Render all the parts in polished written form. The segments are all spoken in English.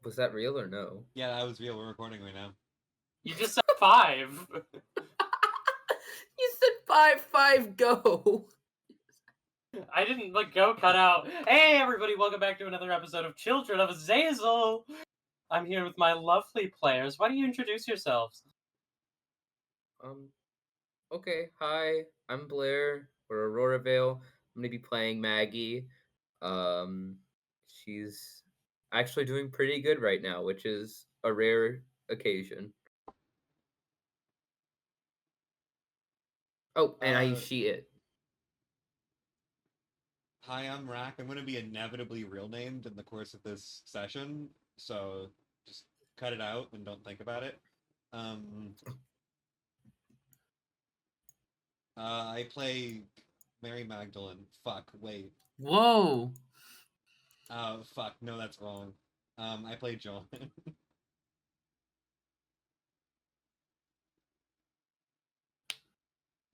Was that real or no? Yeah, that was real. We're recording right now. You just said 5. You said 5, go. I didn't go cut out. Hey everybody, welcome back to another episode of Children of Azazel. I'm here with my lovely players. Why don't you introduce yourselves? Okay, hi, I'm Blair. We're Aurora Vale. I'm gonna be playing Maggie. She's actually doing pretty good right now, which is a rare occasion. Oh, and I use she it. Hi, I'm Rack. I'm going to be inevitably real named in the course of this session, so just cut it out and don't think about it. I play Mary Magdalene. Fuck, wait. Whoa! Fuck, no, that's wrong. I play John.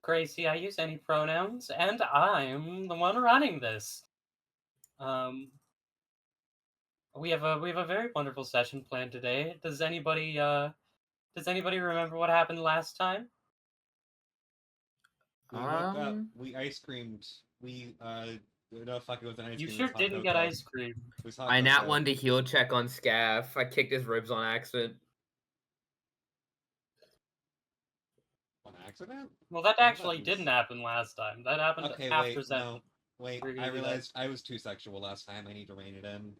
Gracie, I use any pronouns, and I'm the one running this. We have a very wonderful session planned today. Does anybody remember what happened last time? We woke up, we ice creamed, no, fuck, it was an ice cream. You sure didn't get ice cream. I nat one to heal check on Scaff. I kicked his ribs on accident. On accident? Well, that actually didn't happen last time. That happened after that. No. Wait, I realized I was too sexual last time. I need to rein it in.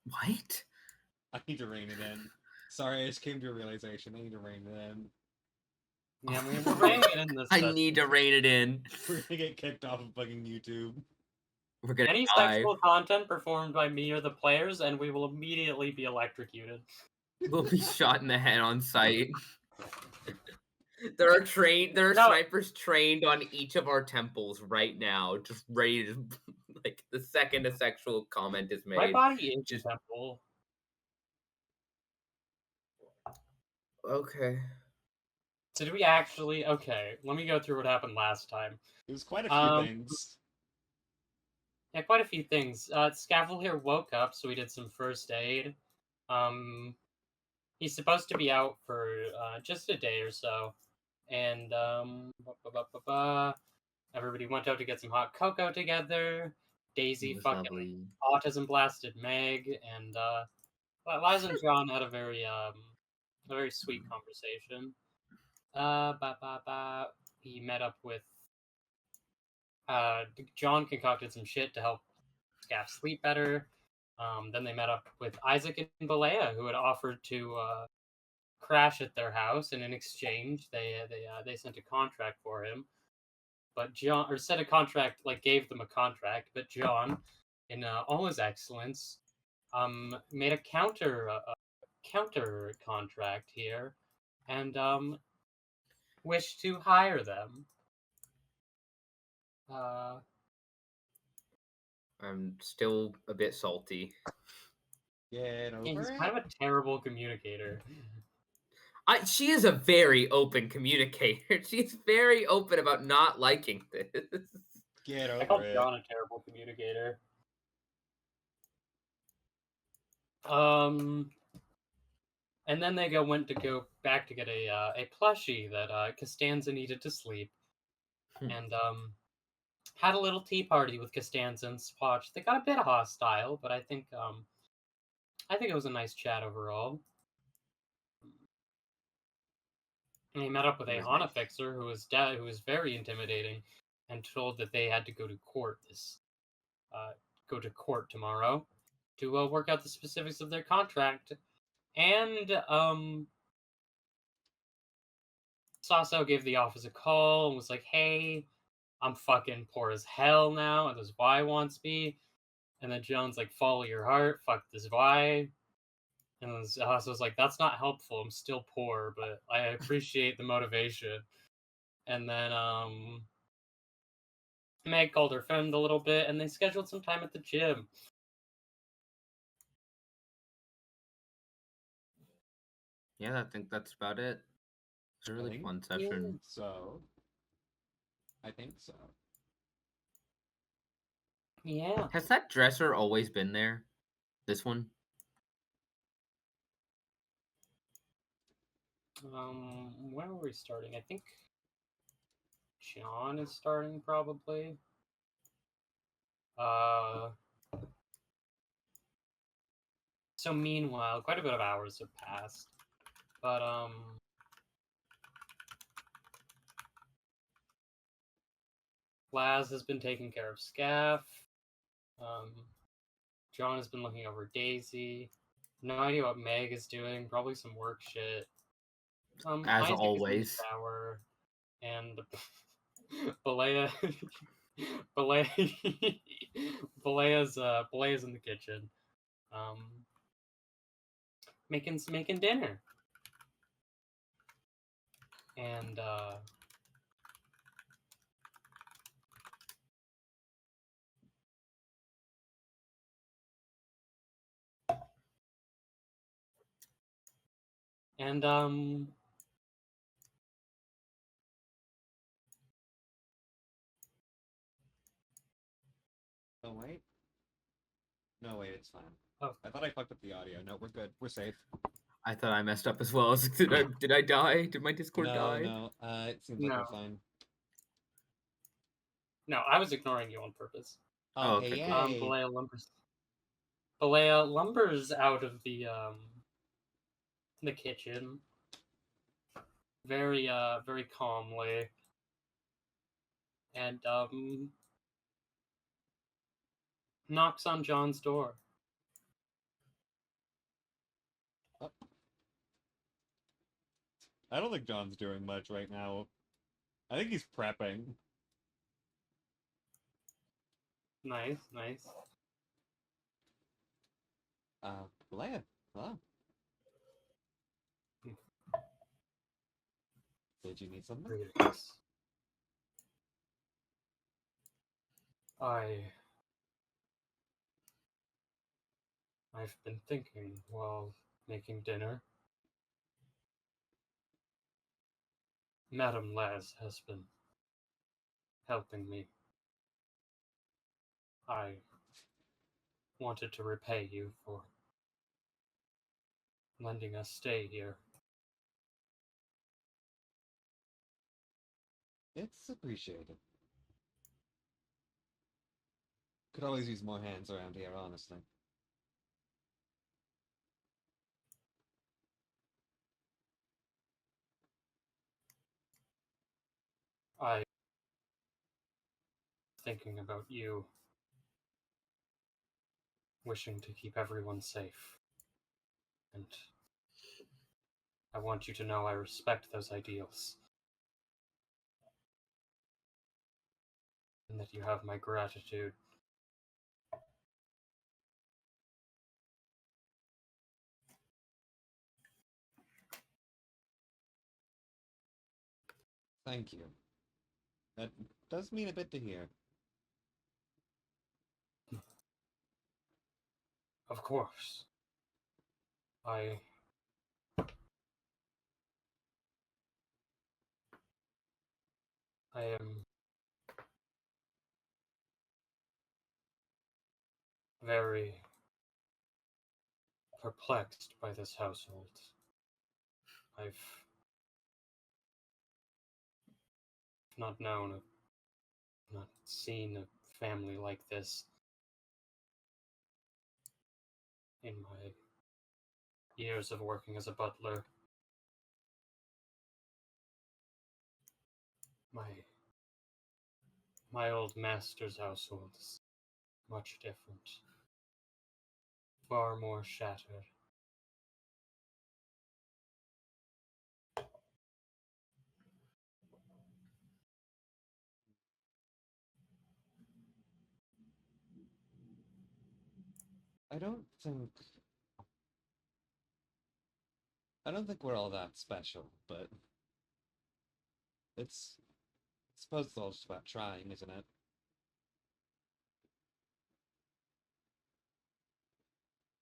What? I need to rein it in. Sorry, I just came to a realization. I need to rein it in. Yeah, we're reining it in this I need to rein it in. We're gonna get kicked off of fucking YouTube. We're gonna Any sexual content performed by me or the players, and we will immediately be electrocuted. We'll be shot in the head on sight. There are snipers trained on each of our temples right now, just ready to, like, the second a sexual comment is made. My body is just a temple. Okay. So do we actually? Okay, let me go through what happened last time. It was quite a few things. Yeah, quite a few things. Scaffold here woke up, so we did some first aid. He's supposed to be out for just a day or so. And everybody went out to get some hot cocoa together. Daisy fucking autism blasted Meg, and Liza and John had a very sweet conversation. He met up with John concocted some shit to help Scaff sleep better. Then they met up with Isaac and Balea, who had offered to crash at their house, and in exchange they sent a contract for him. But John, or said a contract, like gave them a contract, but John, in all his excellence, made a counter contract here, and wished to hire them. I'm still a bit salty. Yeah, he's kind of a terrible communicator. She is a very open communicator. She's very open about not liking this. Get over I call it. John a terrible communicator. And then they went to go back to get a plushie that Costanza needed to sleep, and had a little tea party with Costanza and Swatch. They got a bit hostile, but I think it was a nice chat overall. And he met up with a Hana fixer who was very intimidating, and told that they had to go to court tomorrow to work out the specifics of their contract. And Sasso gave the office a call and was like, "Hey, I'm fucking poor as hell now, and this Y wants me." And then John's like, "Follow your heart, fuck this Y." And then Sasso was like, "That's not helpful. I'm still poor, but I appreciate the motivation." And then Meg called her friend a little bit, and they scheduled some time at the gym. Yeah, I think that's about it. It's a really fun session. I think so. Yeah. Has that dresser always been there? This one? Where are we starting? I think John is starting probably. So meanwhile, quite a bit of hours have passed, but Laz has been taking care of Scaff. John has been looking over Daisy. No idea what Meg is doing. Probably some work shit. As Isaac always. is in the shower, and Balea, Balea, Balea's in the kitchen, making dinner, and Oh, wait. No, wait, it's fine. Oh. I thought I fucked up the audio. No, we're good. We're safe. I thought I messed up as well. I was like, did I die? Did my Discord die? No. It seems like we're fine. No, I was ignoring you on purpose. Oh, okay, yay. Balea lumbers out of the kitchen very very calmly, and knocks on John's door. Oh. I don't think John's doing much right now. I think he's prepping. Nice. Leia, hello. Did you need something? I've been thinking while making dinner. Madame Laz has been helping me. I wanted to repay you for lending us stay here. It's appreciated. Could always use more hands around here, honestly. I thinking about you, wishing to keep everyone safe. And I want you to know I respect those ideals. And that you have my gratitude. Thank you. That does mean a bit to hear. Of course. I am very perplexed by this household. I've not seen a family like this in my years of working as a butler. My old master's household is much different. Far more shattered. I don't think we're all that special, but I suppose it's all just about trying, isn't it?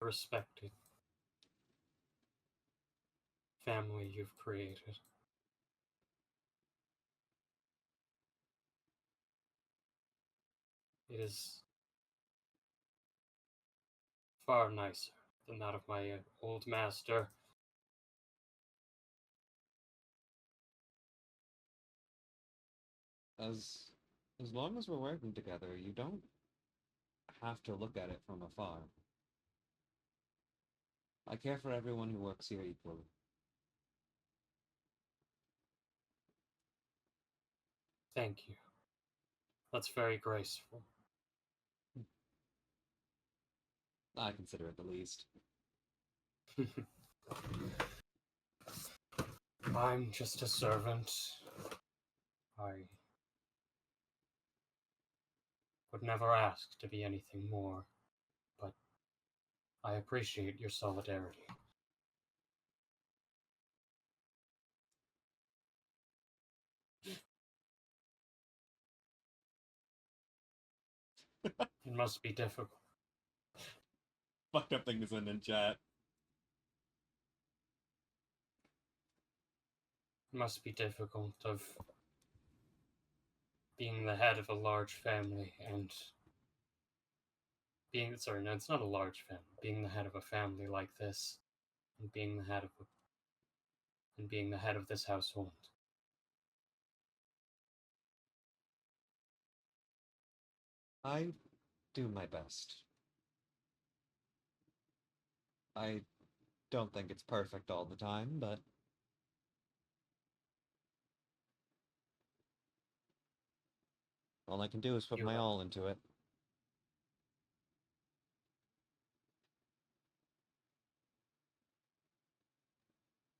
Respected family you've created. It is far nicer than that of my old master. as long as we're working together, you don't have to look at it from afar. I care for everyone who works here equally. Thank you. That's very graceful. I consider it the least. I'm just a servant. I would never ask to be anything more, but I appreciate your solidarity. It must be difficult. Fucked up thing is in chat. It must be difficult of being the head of a large family and being, sorry, no, it's not a large family. Being the head of a family like this and being the head of this household. I do my best. I don't think it's perfect all the time, but all I can do is put my all into it.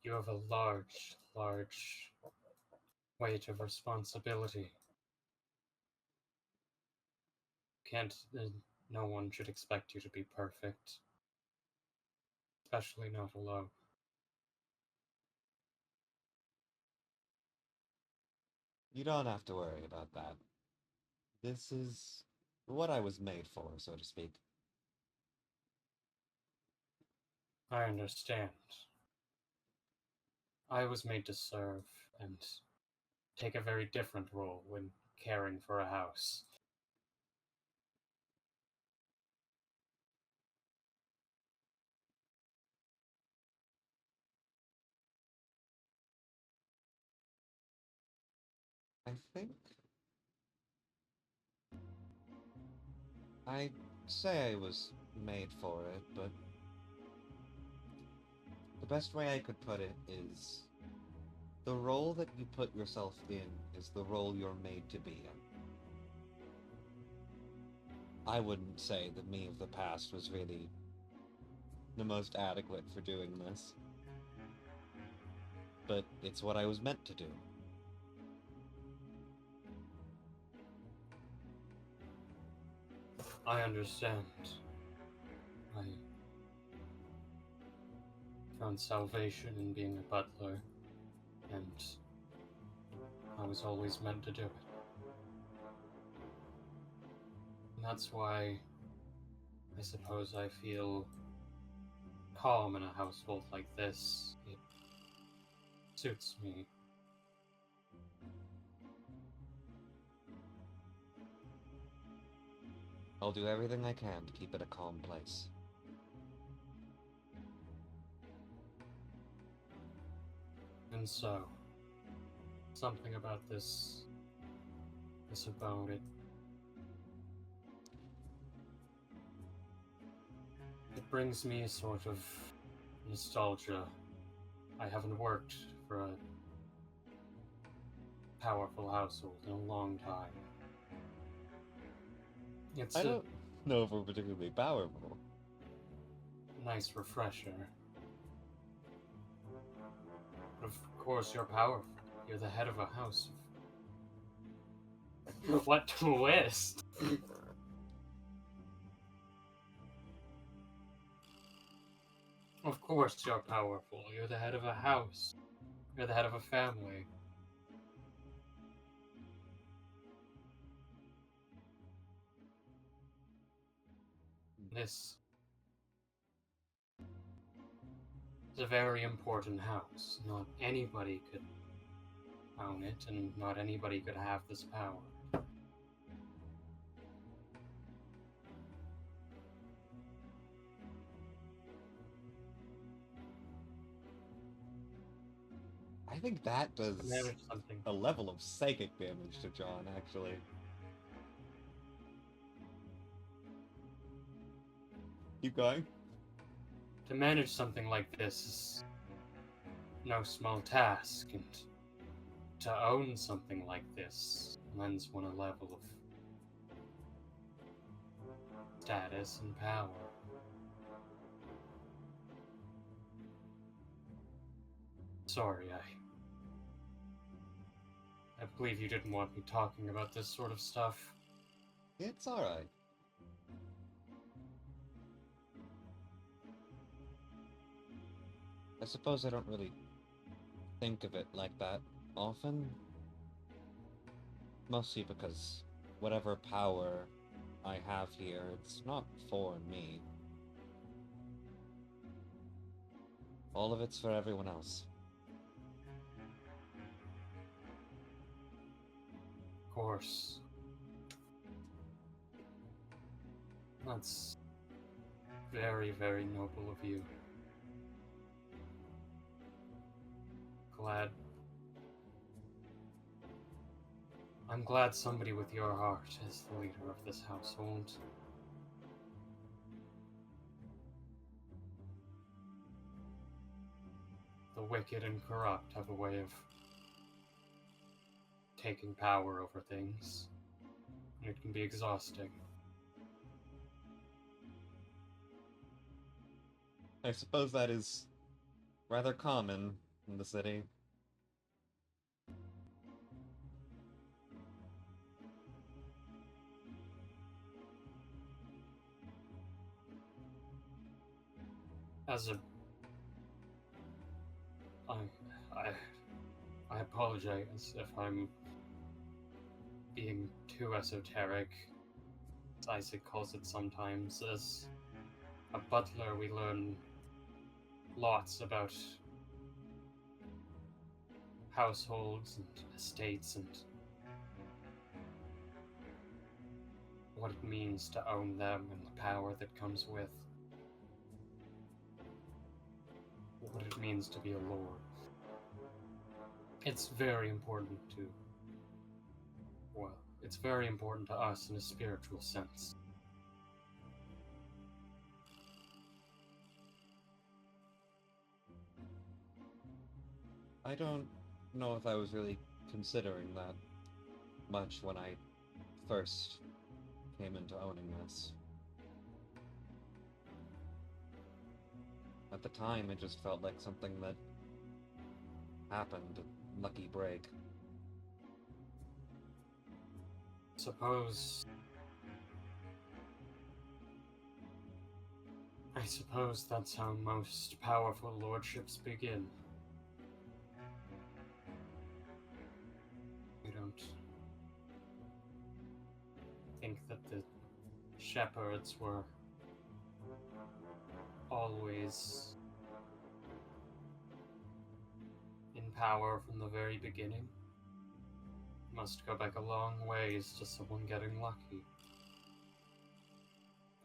You have a large, large weight of responsibility. No one should expect you to be perfect. Especially not alone. You don't have to worry about that. This is what I was made for, so to speak. I understand. I was made to serve and take a very different role when caring for a house. I think I'd say I was made for it, but the best way I could put it is the role that you put yourself in is the role you're made to be in. I wouldn't say that me of the past was really the most adequate for doing this, but it's what I was meant to do. I understand. I found salvation in being a butler, and I was always meant to do it. And that's why I suppose I feel calm in a household like this. It suits me. I'll do everything I can to keep it a calm place. And so, something about this abode, it brings me a sort of nostalgia. I haven't worked for a powerful household in a long time. It's I don't know if we're particularly powerful. Nice refresher. But of course you're powerful. You're the head of a house. What twist? Of course you're powerful. You're the head of a house. You're the head of a family. This is a very important house. Not anybody could own it, and not anybody could have this power. I think that does Manage something. a level of psychic damage to John, actually. Keep going. To manage something like this is no small task, and to own something like this lends one a level of status and power. Sorry, I believe you didn't want me talking about this sort of stuff. It's alright. I suppose I don't really think of it like that often. Mostly because whatever power I have here, it's not for me. All of it's for everyone else. Of course. That's very, very noble of you. I'm glad somebody with your heart is the leader of this household. The wicked and corrupt have a way of taking power over things, and it can be exhausting. I suppose that is rather common in the city. As a... I apologize if I'm being too esoteric, as Isaac calls it sometimes. As a butler, we learn lots about households and estates and what it means to own them and the power that comes with. What it means to be a lord. It's very important to... well, it's very important to us in a spiritual sense. I don't know if I was really considering that much when I first came into owning this. At the time, it just felt like something that happened, a lucky break. I suppose that's how most powerful lordships begin. I don't think that the shepherds were always in power from the very beginning. Must go back a long ways to someone getting lucky.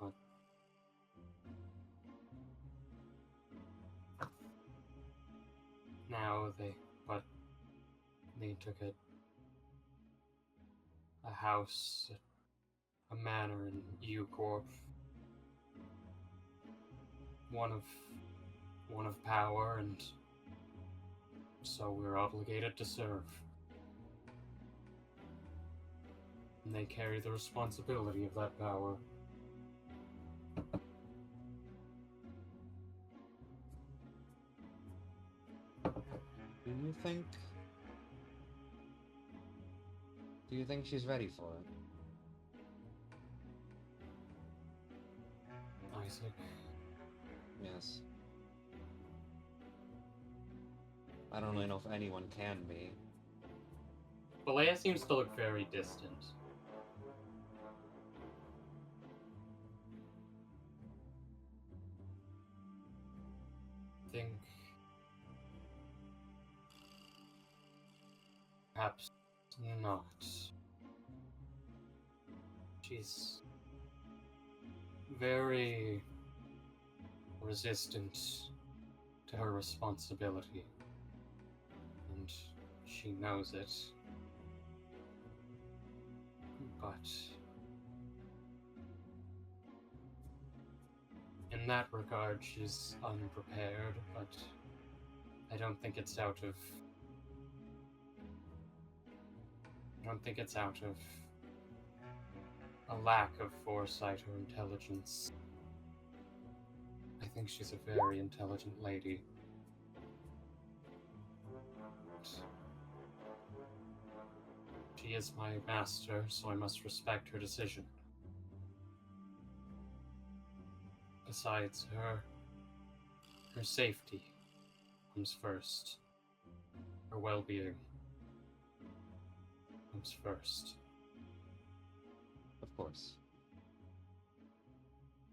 But now they took a house, a manor in Gore. One of power, and so we're obligated to serve. And they carry the responsibility of that power. Do you think she's ready for it? Isaac. Yes. I don't really know if anyone can be. Balea seems to look very distant. I think perhaps not. She's very resistant to her responsibility. And she knows it. But in that regard, she's unprepared, but I don't think it's out of a lack of foresight or intelligence. I think she's a very intelligent lady. She is my master, so I must respect her decision. Besides, her safety comes first. Her well-being comes first. Of course.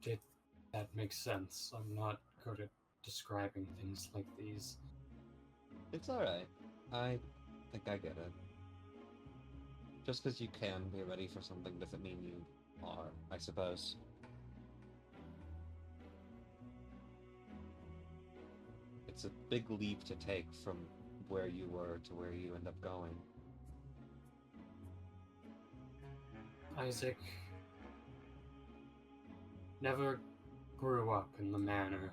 Did that make sense? I'm not good at describing things like these. It's alright. I think I get it. Just because you can be ready for something doesn't mean you are, I suppose. It's a big leap to take from where you were to where you end up going. Isaac never grew up in the manor.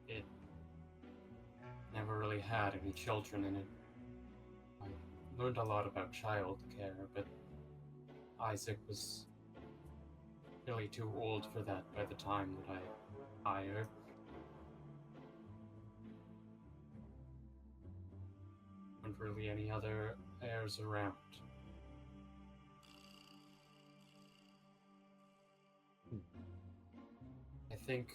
It never really had any children in it. I learned a lot about childcare, but Isaac was really too old for that by the time that I hired. And really any other heirs around. I think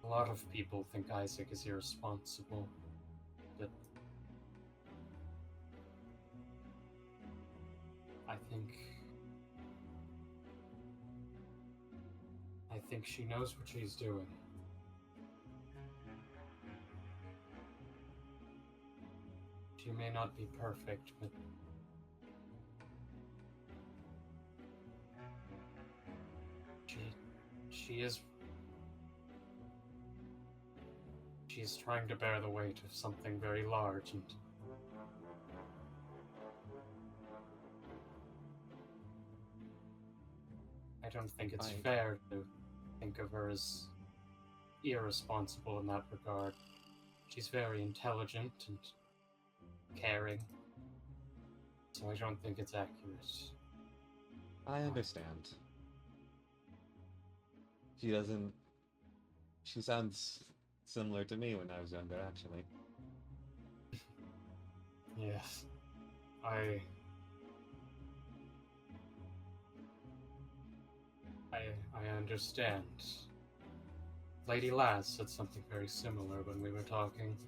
a lot of people think Isaac is irresponsible, but I think she knows what she's doing. She may not be perfect, but she's trying to bear the weight of something very large, and I don't think it's fair to think of her as irresponsible in that regard. She's very intelligent and caring, so I don't think it's accurate. I understand. She sounds similar to me when I was younger, actually. Yes. I understand. Lady Laz said something very similar when we were talking.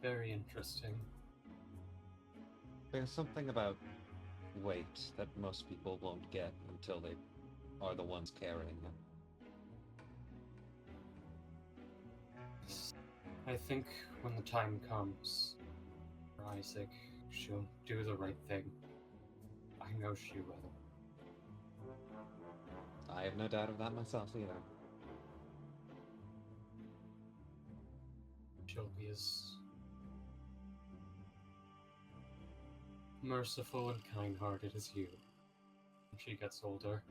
Very interesting. There's something about weight that most people won't get until they are the ones carrying it. I think when the time comes for Isaac, she'll do the right thing. I know she will. I have no doubt of that myself either. She'll be as merciful and kind-hearted as you when she gets older.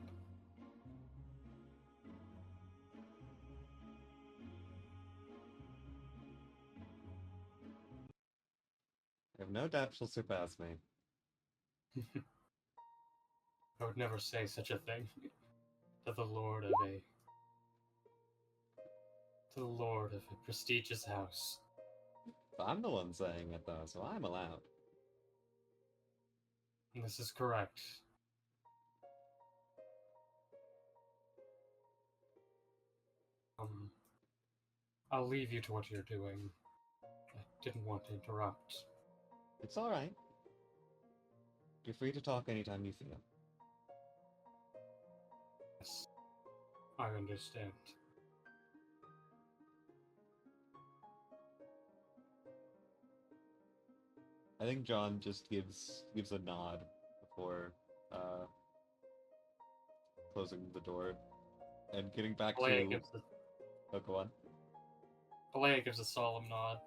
I have no doubt she'll surpass me. I would never say such a thing to the lord of a prestigious house. I'm the one saying it though, so I'm allowed. This is correct. I'll leave you to what you're doing. I didn't want to interrupt. It's alright. You're free to talk anytime you feel. Yes, I understand. I think John just gives a nod before closing the door And getting back Balea to... gives Oh, go on. Balea gives a solemn nod.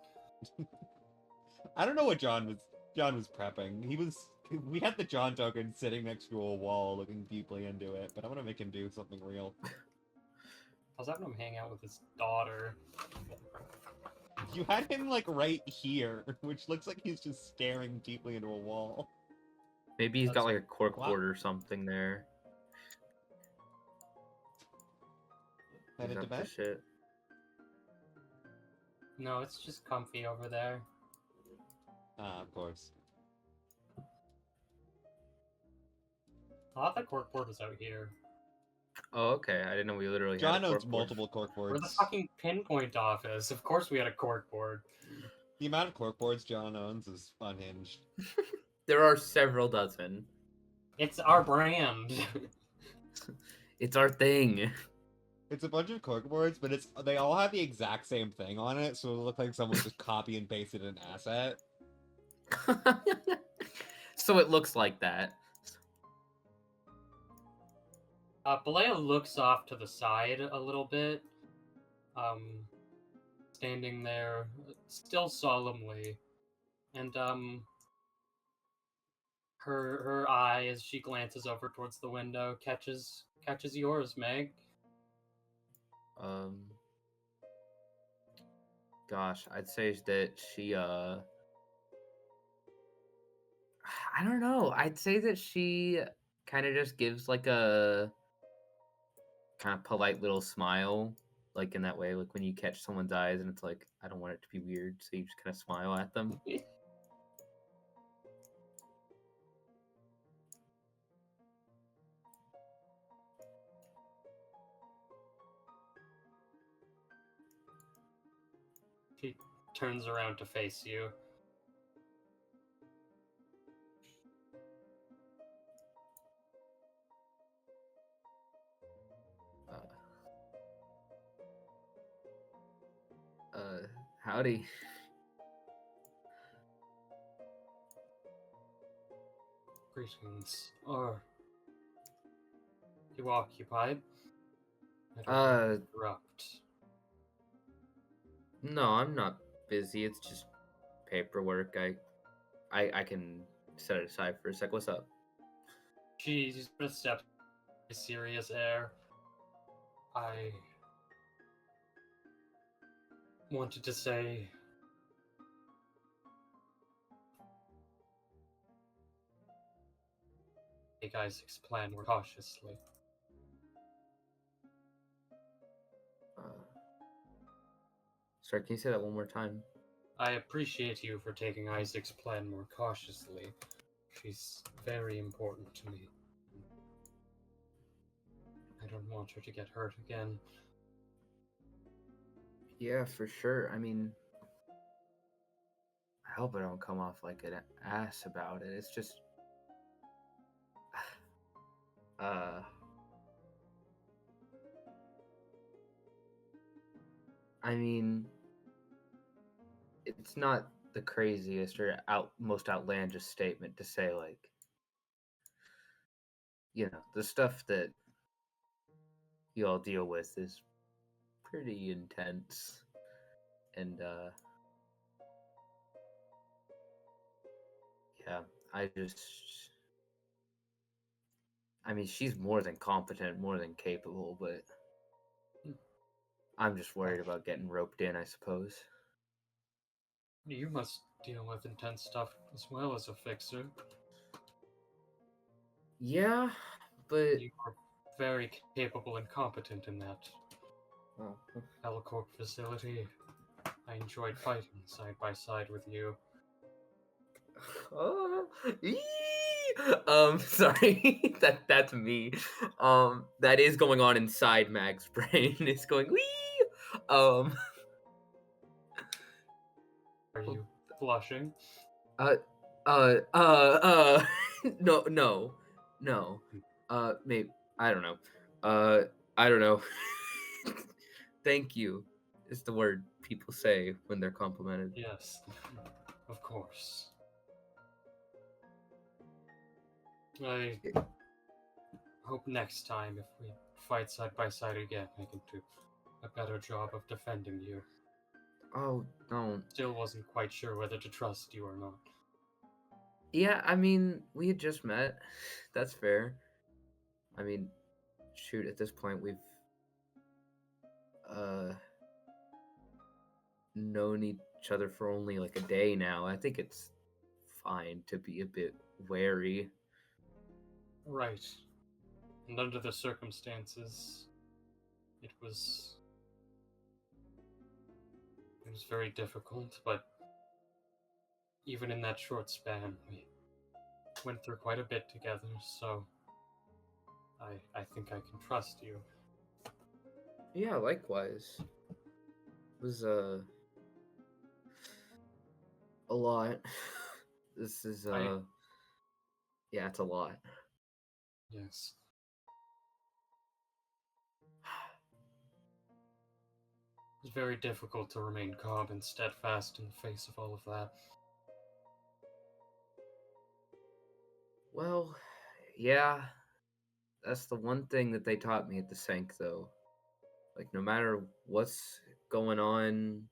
I don't know what John was prepping. We had the John token sitting next to a wall looking deeply into it, but I'm gonna make him do something real. I was having him hang out with his daughter. You had him like right here, which looks like he's just staring deeply into a wall. Maybe he's got like a cork Wow. board or something there. Headed He's to up to bed? shit. No, it's just comfy over there. Ah, of course. I thought the corkboard was out here. Oh, okay. I didn't know we literally John had a owns cork board. multiple corkboards. We're the fucking pinpoint office. Of course we had a corkboard. The amount of corkboards John owns is unhinged. There are several dozen. It's our brand. It's our thing. It's a bunch of corkboards, but they all have the exact same thing on it, so it looks like someone just copy and pasted an asset. So it looks like that. Balea looks off to the side a little bit, standing there, still solemnly, and her eye, as she glances over towards the window, catches yours, Meg. Gosh, I'd say that she I don't know. I'd say that she kind of just gives like a kind of polite little smile, like in that way, like when you catch someone's eyes and it's like, I don't want it to be weird, so you just kind of smile at them. She turns around to face you. Howdy. Greetings. Are you occupied? I don't want to interrupt. No, I'm not busy. It's just paperwork. I can set it aside for a sec. What's up? She just steps with a serious air. I wanted to say take Isaac's plan more cautiously. Sorry, can you say that one more time? I appreciate you for taking Isaac's plan more cautiously. She's very important to me. I don't want her to get hurt again. Yeah, for sure. I mean, I hope I don't come off like an ass about it. It's just, I mean, it's not the craziest or most outlandish statement to say, like, you know, the stuff that you all deal with is pretty intense, and yeah, I mean, she's more than competent, more than capable, but I'm just worried about getting roped in, I suppose. You must deal with intense stuff as well as a fixer. Yeah, but You are very capable and competent in that Helicorp facility. I enjoyed fighting side by side with you. Sorry, that's me. That is going on inside Mag's brain. It's going wee. Are you blushing? No. Maybe I don't know. I don't know. Thank you is the word people say when they're complimented. Yes, of course. I hope next time, if we fight side by side again, I can do a better job of defending you. Oh, don't. Still wasn't quite sure whether to trust you or not. Yeah, I mean, we had just met. That's fair. I mean, shoot, at this point we've uh known each other for only like a day now. I think it's fine to be a bit wary. Right. And under the circumstances, it was very difficult, but even in that short span, we went through quite a bit together, so I think I can trust you. Yeah, likewise. It was a lot. This is yeah, it's a lot. Yes. It's very difficult to remain calm and steadfast in the face of all of that. Well, yeah, that's the one thing that they taught me at the Sank, though. Like, no matter what's going on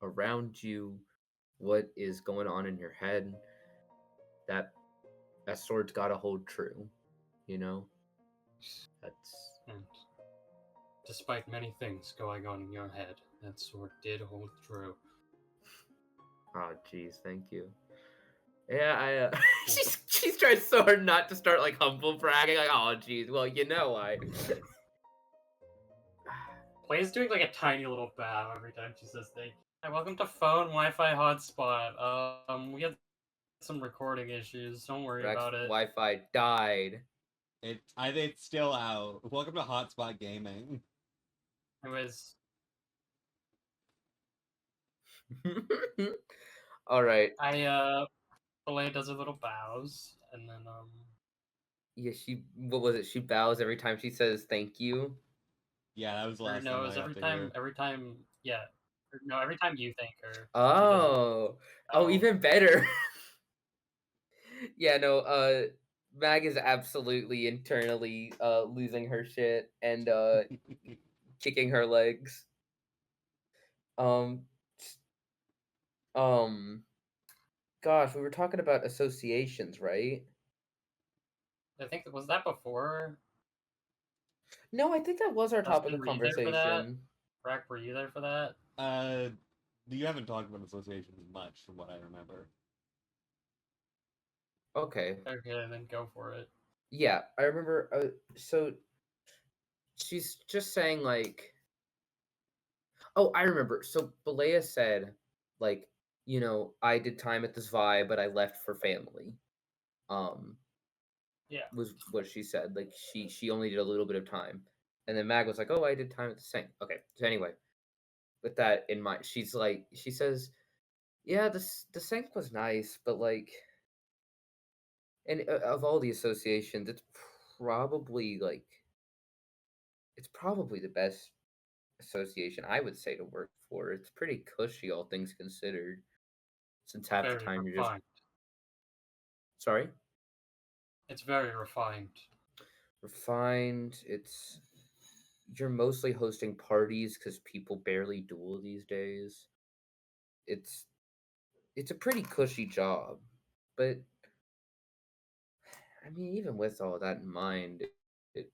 around you, what is going on in your head, that sword's gotta hold true. You know, that's And despite many things going on in your head, that sword did hold true. oh, geez, thank you. Yeah, I she's trying so hard not to start like humble bragging, like, oh, geez, well, you know, I. Play's doing like a tiny little bow every time she says thank you. Hi, welcome to phone Wi-Fi hotspot. We had some recording issues. Don't worry Rex about it. Wi-Fi died. It's still out. Welcome to Hotspot Gaming. It was. All right. Belay does her little bows, and then Yeah, what was it? She bows every time she says thank you. Yeah, that was the or last no, time it I was got to hear. every time, yeah. No, every time you thank her. Oh, bow. even better. Yeah, no, Mag is absolutely internally losing her shit and kicking her legs. Um s- gosh, we were talking about associations, right? I think was that before. No, I think that was our topic Dustin, of were you there for that? conversation. Rack, were you there for that? You haven't talked about associations much, from what I remember. Okay. Okay, then go for it. Yeah, I remember so she's just saying like, oh, I remember. So Balea said, like, you know, I did time at this vibe, but I left for family. Yeah. Was what she said. Like she only did a little bit of time, and then Mag was like, oh, I did time at the same. Okay, so anyway, with that in mind, she says, yeah, the Sank was nice, but like, and of all the associations, probably like it's probably the best association I would say to work for. It's pretty cushy, all things considered. Since half the Very time you're just refined. sorry, It's very refined. refined. It's you're mostly hosting parties because people barely duel these days. It's it's a pretty cushy job, but I mean, even with all that in mind, it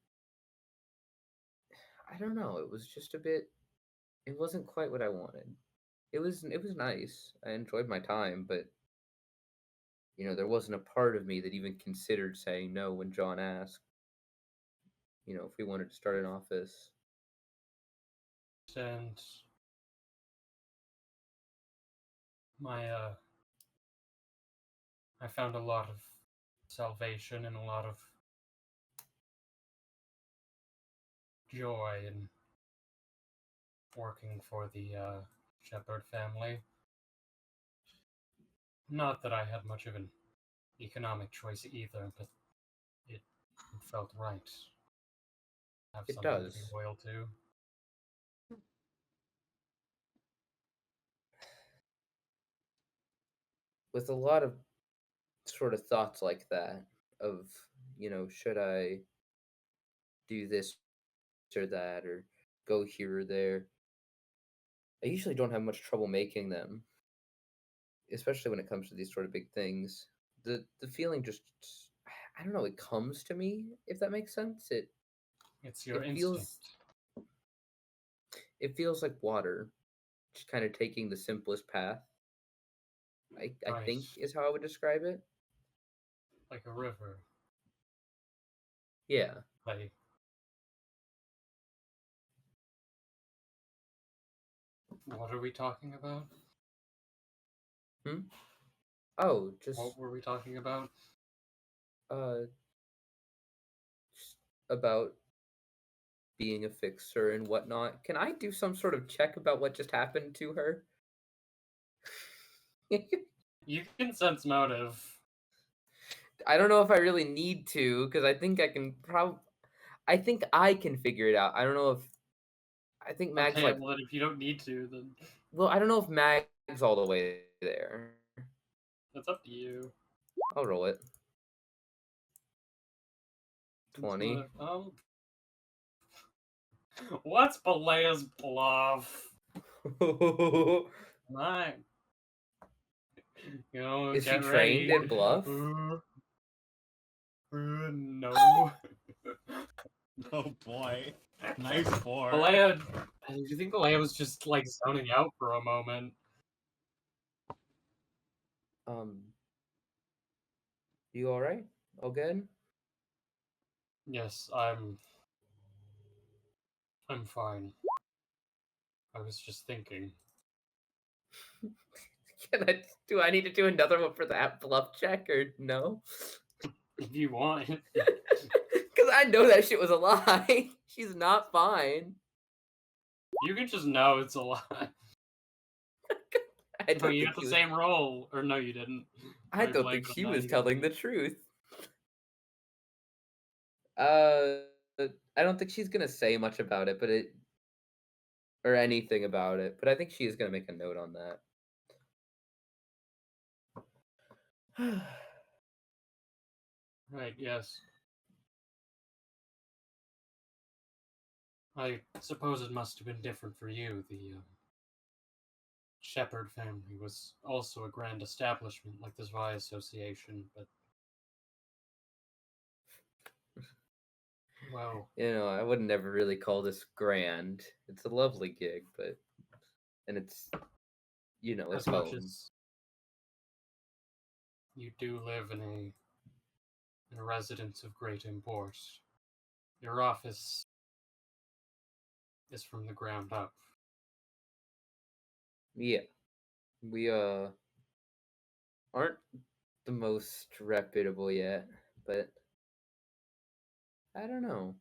I don't know. It was just a bit. It wasn't quite what I wanted. It was nice. I enjoyed my time, but you know, there wasn't a part of me that even considered saying no when John asked, you know, if we wanted to start an office. And my I found a lot of salvation and a lot of joy in working for the Shepherd family. Not that I had much of an economic choice either, but it felt right. Have It something to be does. loyal to. With a lot of sort of thoughts like that of, you know, should I do this or that or go here or there. I usually don't have much trouble making them, especially when it comes to these sort of big things. The feeling just, I don't know, it comes to me, if that makes sense. It's your It instinct. feels like water, just kind of taking the simplest path. I Right. think is how I would describe it. Like a river. Yeah. Like what are we talking about? Oh, just What were we talking about? uh just about being a fixer and whatnot. Can I do some sort of check about what just happened to her? You can sense motive. I don't know if I really need to, because I think I can I think I can figure it out. I don't know if I think Mag's Okay, like, well then if you don't need to, then well, I don't know if Mag's all the way there. that's up to you. I'll roll it. It's 20. What's Balea's bluff? Right. Is she Get trained ready. in bluff? No. Oh boy. Nice four. Balea, do you think Balea was just like zoning out for a moment? You all right? All good? Yes, I'm fine. I was just thinking. Do I need to do another one for that bluff check or no? If you want. Because I know that shit was a lie. She's not fine. You can just know it's a lie. I No, don't you think got the he was. same roll. Or no, you didn't. I I don't think blanked on she that, was you got telling the- the truth. Uh, I don't think she's gonna say much about it, or anything about it. But I think she is gonna make a note on that. Right, yes. I suppose it must have been different for you. The Shepherd family was also a grand establishment like the Zwei Association, but well, I would never really call this grand. It's a lovely gig, and it's it's as much home. as you do live in a residence of great import, your office is from the ground up. Yeah, we aren't the most reputable yet, but I don't know.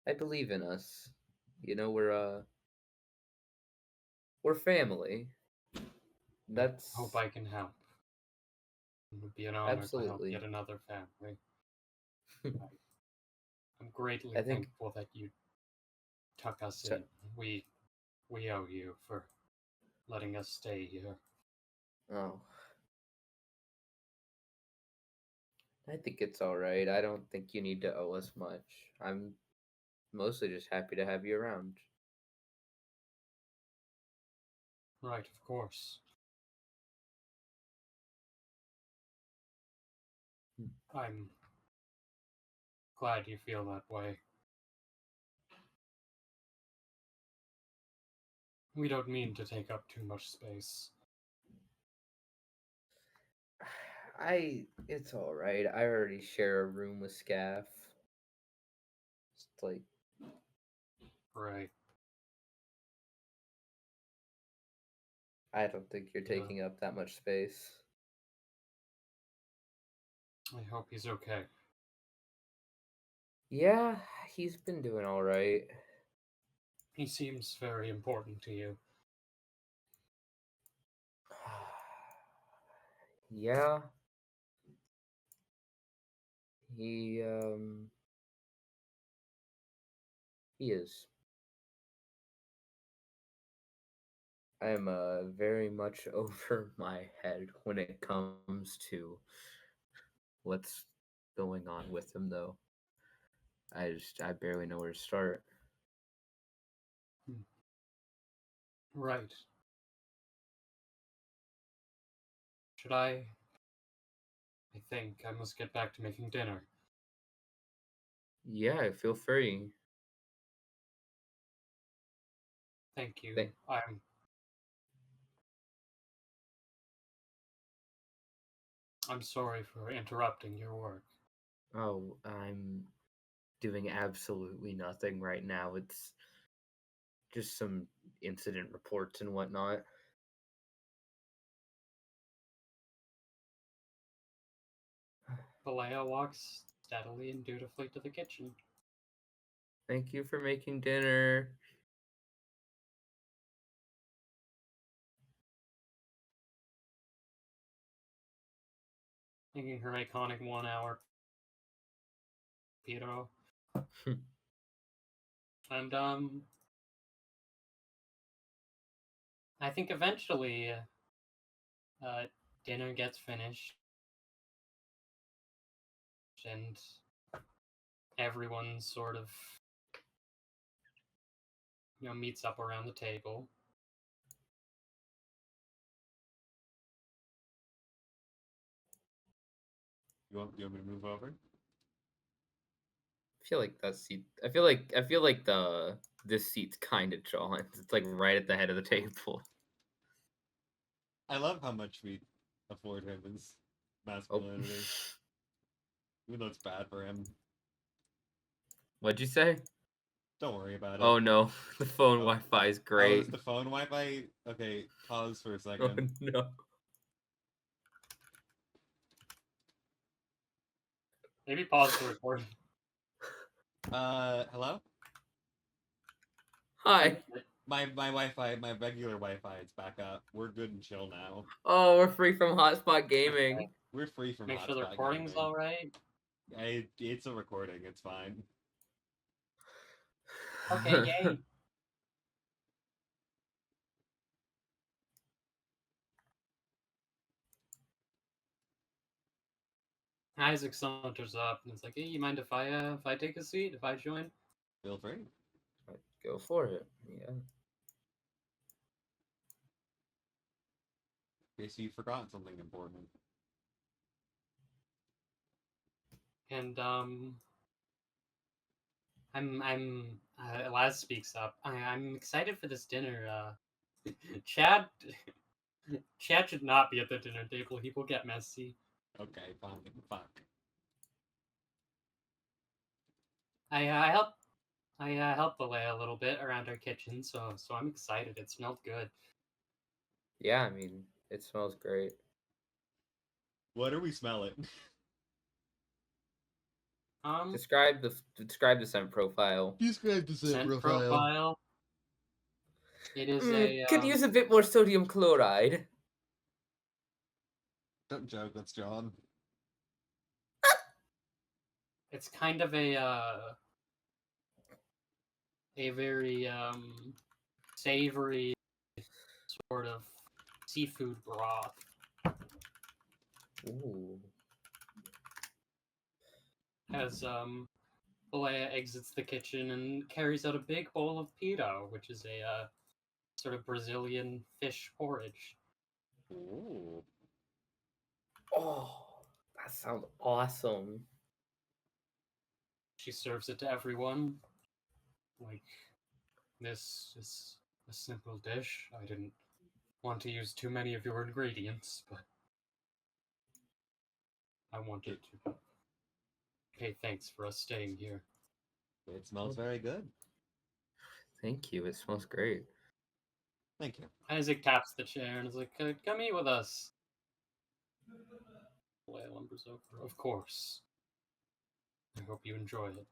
I believe in us. We're family. That's Hope I can help. It would be an honor to help absolutely. yet another family. I'm greatly I think thankful that you tuck us so, in. We owe you for letting us stay here. oh, I think it's all right. I don't think you need to owe us much. I'm mostly just happy to have you around. Right, of course. I'm glad you feel that way. We don't mean to take up too much space. It's all right. I already share a room with Scaff. It's like Right. I don't think you're Yeah. taking up that much space. I hope he's okay. Yeah, he's been doing all right. He seems very important to you. Yeah. He he is. I am very much over my head when it comes to what's going on with him though. I barely know where to start. Right. Should I? I think I must get back to making dinner. Yeah, feel free. Thank you. Thank- I'm sorry for interrupting your work. Oh, I'm doing absolutely nothing right now. It's just some incident reports and whatnot. Balea walks steadily and dutifully to the kitchen. Thank you for making dinner. Making her iconic 1 hour Piro. And I think eventually dinner gets finished and everyone sort of meets up around the table. You want me to move over? I feel like that seat. I feel like this seat's kind of John's. It's like right at the head of the table. I love how much we afford him his Oh. masculinity. Even though it's bad for him. What'd you say? Don't worry about it. Oh no, the phone Oh. Wi-Fi is Oh, great. is the phone Wi-Fi? Okay, pause for a Oh second. no. Maybe pause the recording. Hello? Hi. My Wi-Fi, my regular Wi-Fi, it's back up. We're good and chill now. Oh, we're free from hotspot gaming. Okay. We're free from Make sure the hotspot recording's gaming. all right. It's a recording. It's fine. Okay, yay. Isaac saunters up and it's like, hey, you mind if I take a seat? If I join? Feel free. Go for it. Yeah. In case you forgot something important. And Laz speaks up. I'm excited for this dinner. Chad should not be at the dinner table. He will get messy. Okay, fine. Fuck. I help Balea a little bit around our kitchen, so I'm excited. It smelled good. Yeah, I mean, it smells great. What are we smelling? Describe the scent profile. Describe the Scent profile. It is a could use a bit more sodium chloride. Don't joke, that's John. It's kind of a very savory sort of seafood broth. Ooh. As Balea exits the kitchen and carries out a big bowl of pito, which is a sort of Brazilian fish porridge. Ooh. Oh, that sounds awesome. She serves it to everyone. Like, this is a simple dish. I didn't want to use too many of your ingredients, but I wanted to pay thanks for us staying here. It smells very good. Thank you. It smells great. Thank you. Isaac taps the chair and is like, come eat with us. Balea lumbers over. Of course. I hope you enjoy it.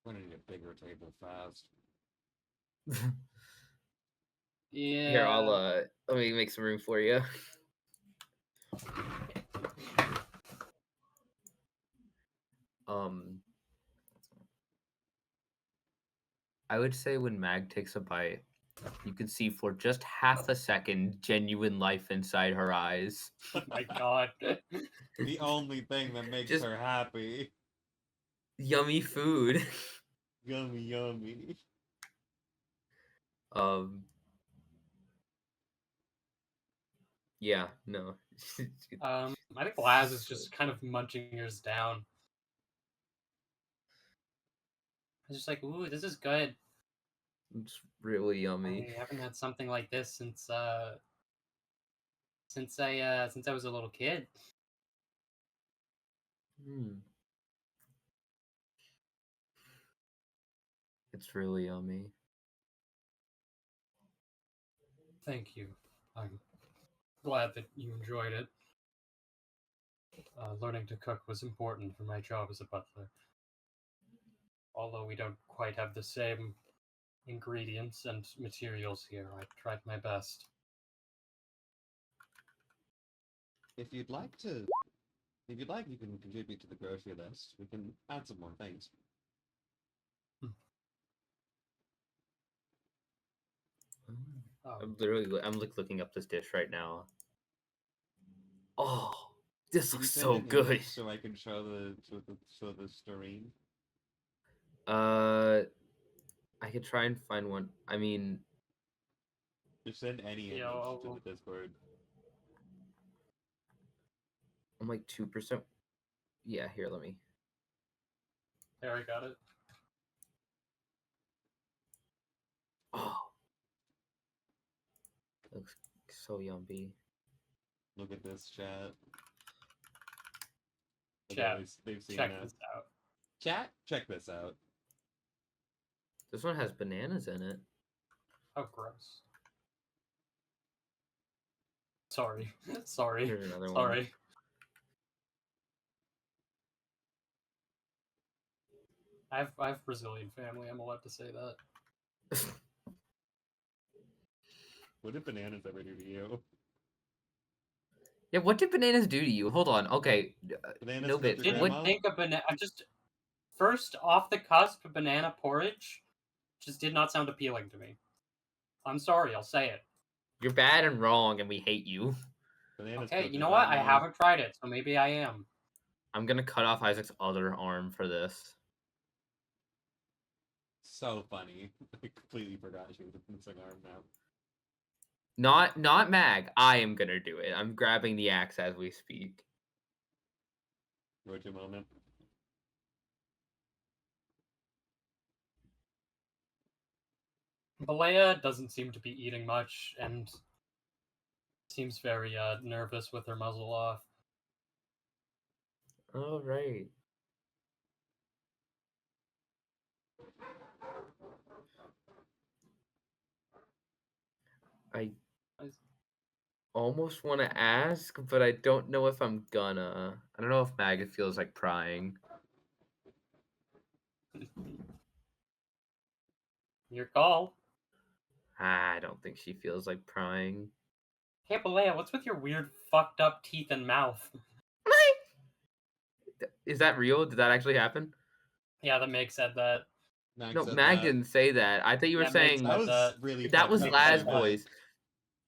We're gonna need a bigger table fast. Yeah. Here, I'll let me make some room for you. I would say when Mag takes a bite, you can see for just half a second genuine life inside her eyes. Oh my god. The only thing that makes Just- her happy. Yummy food. Yummy, yummy. Yeah, no. I think Laz is just kind of munching yours down. It's just like, ooh, this is good. It's really yummy. I haven't had something like this since I was a little kid. It's really yummy. Thank you. I'm glad that you enjoyed it. Learning to cook was important for my job as a butler. Although we don't quite have the same ingredients and materials here, I tried my best. If you'd like, you can contribute to the grocery list. We can add some more things. Oh, I'm like looking up this dish right now. Oh, this Can you looks send so an good. image so I can show the stream? I could try and find one. I mean, Just send any image to the Discord. I'm like 2%. Yeah, here, let me. there, I got it. Oh, looks so yummy. Look at this, chat. Chat, They've seen check that. this out. Chat, check this out. This one has bananas in it. Oh, gross. Sorry. Sorry. Here's another one. Sorry. I have Brazilian family. I'm allowed to say that. What did bananas ever do to you? Yeah, what did bananas do to you? Hold on. Okay. Bananas No killed bit. your Didn't grandma? think a banana. I just first off the cusp, banana porridge just did not sound appealing to me. I'm sorry. I'll say it. You're bad and wrong, and we hate you. Bananas Okay, killed you your know what? I grandma. haven't tried it, so maybe I am. I'm gonna cut off Isaac's other arm for this. So funny. I completely forgot she was a missing arm now. Not Mag. I am gonna do it. I'm grabbing the axe as we speak. Wait a moment. Balea doesn't seem to be eating much and seems very nervous with her muzzle off. All right. I almost want to ask, but I don't know if I'm gonna. I don't know if Mag feels like prying. Your call. I don't think she feels like prying. Hey, Balea, what's with your weird, fucked up teeth and mouth? Is that real? Did that actually happen? Yeah, the Meg said that. No, Mag didn't say that. I thought you were Yeah, Meg saying said That was that. really that was fucked up Laz of Meg. voice.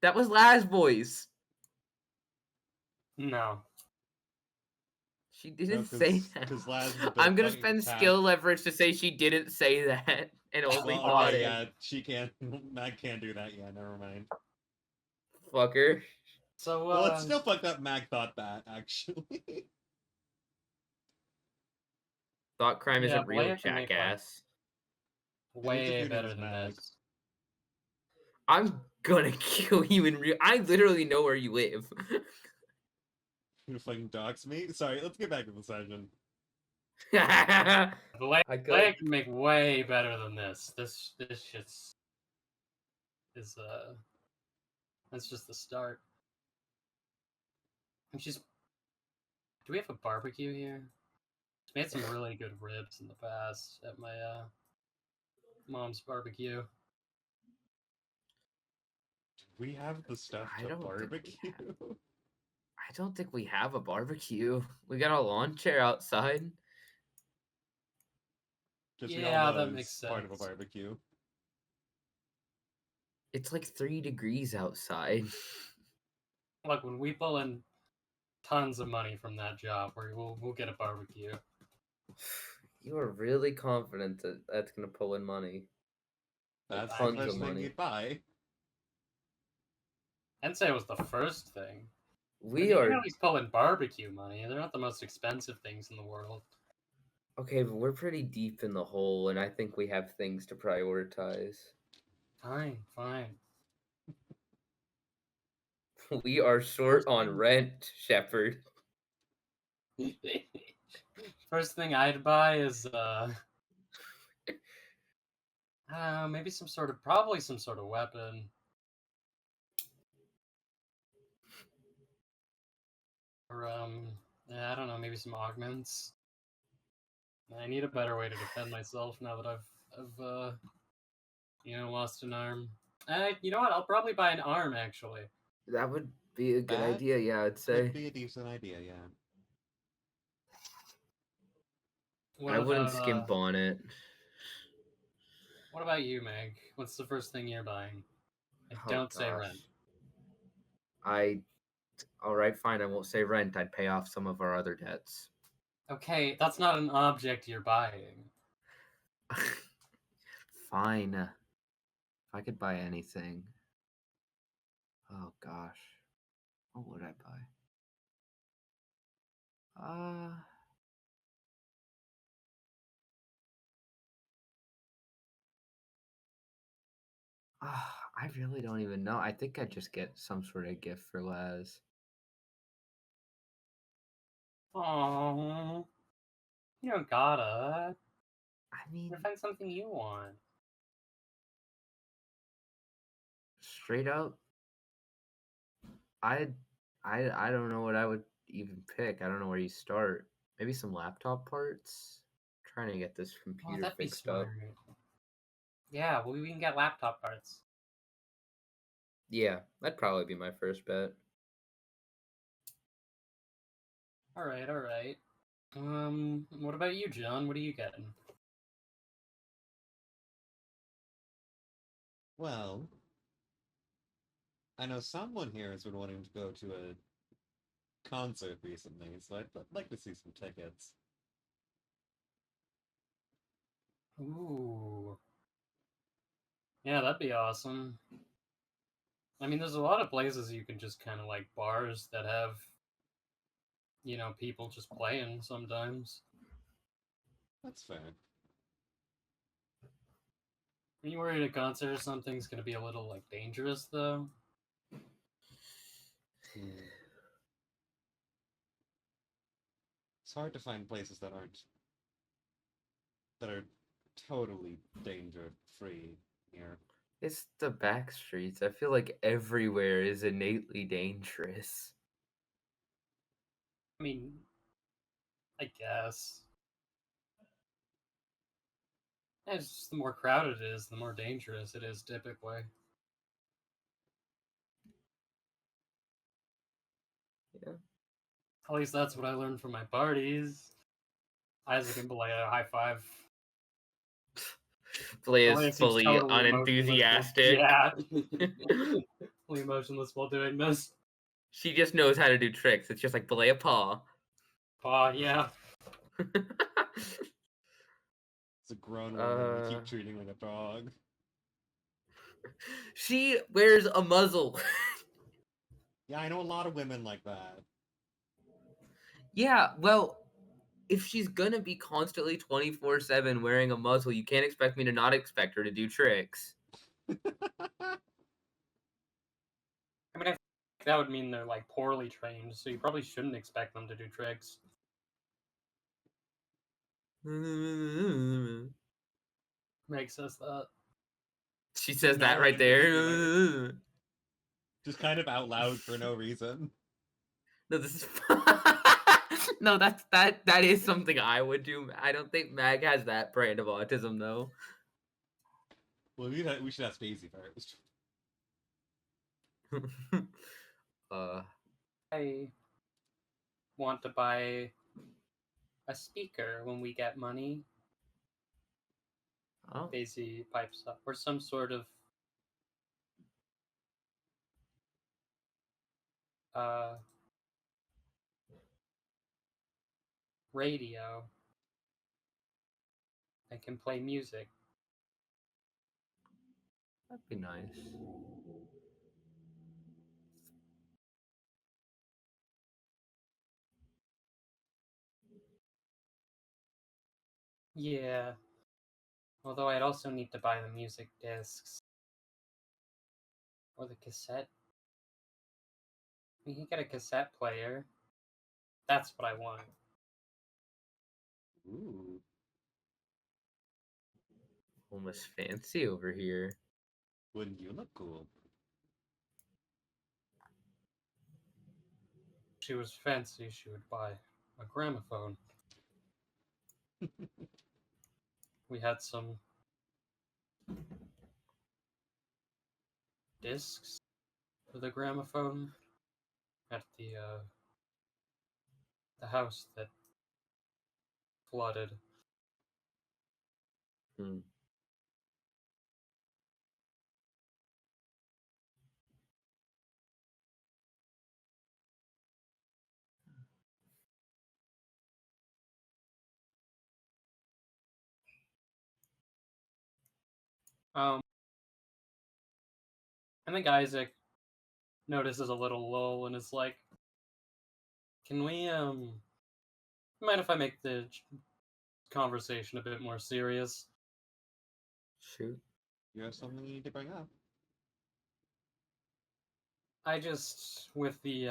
That was Laz voice. No. She didn't say that. Laz is a bit I'm of gonna fucking spend cat. skill leverage to say she didn't say that and only Well, thought okay, it. yeah, she can't. Mag can't do that. Yeah, never mind. Fucker. So, Well, it's still fucked up. Mag thought that actually. Thought crime Yeah, isn't real, Balea can make jackass. way your name better is than Mag. this. I'm gonna kill you in real. I literally know where you live. You fucking dox me. Sorry, let's get back to the session. Balea can make way better than this. This shit's is that's just the start. And she's. Do we have a barbecue here? She's made some really good ribs in the past at my mom's barbecue. Do we have the stuff I to don't think we barbecue? I don't think we have a barbecue. We got a lawn chair outside. Just Yeah, that makes part of a sense. barbecue. It's like 3 degrees outside. Look, when we pull in tons of money from that job, we'll get a barbecue. You are really confident that that's gonna pull in money. That's the Tons of first thing money. you'd buy. I'd say it was the first thing. We You can are at least pull in barbecue money. They're not the most expensive things in the world. okay, but we're pretty deep in the hole, and I think we have things to prioritize. Fine, fine. We are short on thing- rent, Shepard. First thing I'd buy is maybe probably some sort of weapon. Or yeah, I don't know, maybe some augments. I need a better way to defend myself now that I've lost an arm. You know what? I'll probably buy an arm actually. That would be a good That idea, yeah, I'd Could say. be a decent idea, yeah. I wouldn't skimp on it. What about you, Meg? What's the first thing you're buying? And Oh don't say gosh. rent. Alright, fine, I won't say rent. I'd pay off some of our other debts. Okay, that's not an object you're buying. Fine. If I could buy anything. Oh gosh. What would I buy? I really don't even know. I think I'd just get some sort of gift for Les. Oh, you don't gotta. I mean, Find something you want. straight up, I don't know what I would even pick. I don't know where you start. Maybe some laptop parts. Trying to get this computer That'd be fixed up. smart. Yeah, well, we can get laptop parts. Yeah, that'd probably be my first bet. All right, all right. What about you, John? What are you getting? Well, I know someone here has been wanting to go to a concert recently, so I'd like to see some tickets. Ooh. Yeah, that'd be awesome. I mean, there's a lot of places you can just kind of like bars that have, people just playing sometimes. That's fair. Are you worried a concert or something's gonna be a little like dangerous though? It's hard to find places that are totally danger free here. It's the back streets. I feel like everywhere is innately dangerous. I mean, I guess. It's just the more crowded it is, the more dangerous it is typically. Yeah. At least that's what I learned from my parties. Isaac and Balea, high five. Balea Balea is seems fully totally unenthusiastic. Yeah. Fully emotionless while doing this. She just knows how to do tricks. It's just like Balea paw. Paw, yeah. It's a grown woman you keep treating like a dog. She wears a muzzle. Yeah, I know a lot of women like that. Yeah, well, if she's gonna be constantly 24/7 wearing a muzzle, you can't expect me to not expect her to do tricks. I mean, I think that would mean they're like poorly trained, so you probably shouldn't expect them to do tricks. Meg says that. She says No that right one there. Just kind of out loud for no reason. No, this is no, that is something I would do. I don't think Mag has that brand of autism though. Well, we should ask Daisy first. I want to buy a speaker when we get money. Oh. Daisy pipes up, or some sort of radio. I can play music. That'd be nice. Yeah. Although I'd also need to buy the music discs. Or the cassette. We can get a cassette player. That's what I want. Ooh. Almost fancy over here. Wouldn't you look cool? If she was fancy, she would buy a gramophone. We had some discs for the gramophone at the house that flooded. Hmm. I think Isaac notices a little lull and is like, "Can we mind if I make the conversation a bit more serious?" Shoot. You have something you need to bring up. I just, with the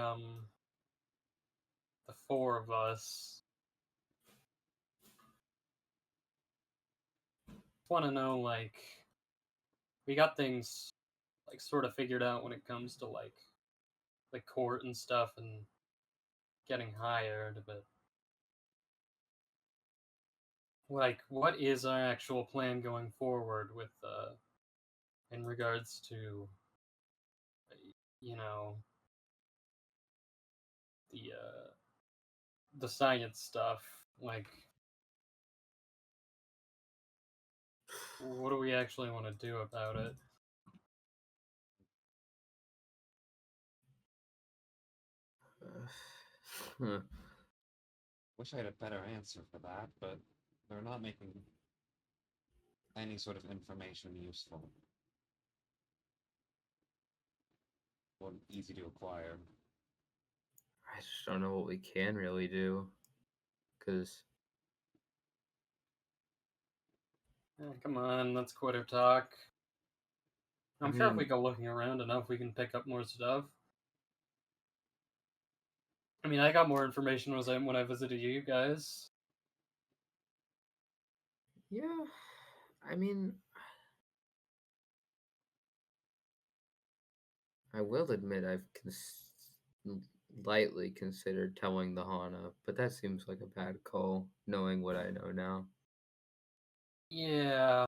four of us, want to know, like, we got things like sort of figured out when it comes to like the court and stuff and getting hired, but like, what is our actual plan going forward with in regards to you know the science stuff? Like, what do we actually want to do about it? Huh. Wish I had a better answer for that, but they're not making any sort of information useful or easy to acquire. I just don't know what we can really do. Because Come on, let's quit our talk. I'm I sure if mean- we go looking around enough, we can pick up more stuff. I mean, I got more information when I visited you guys. yeah, I mean, I will admit I've lightly considered telling the Hana, but that seems like a bad call, knowing what I know now. Yeah,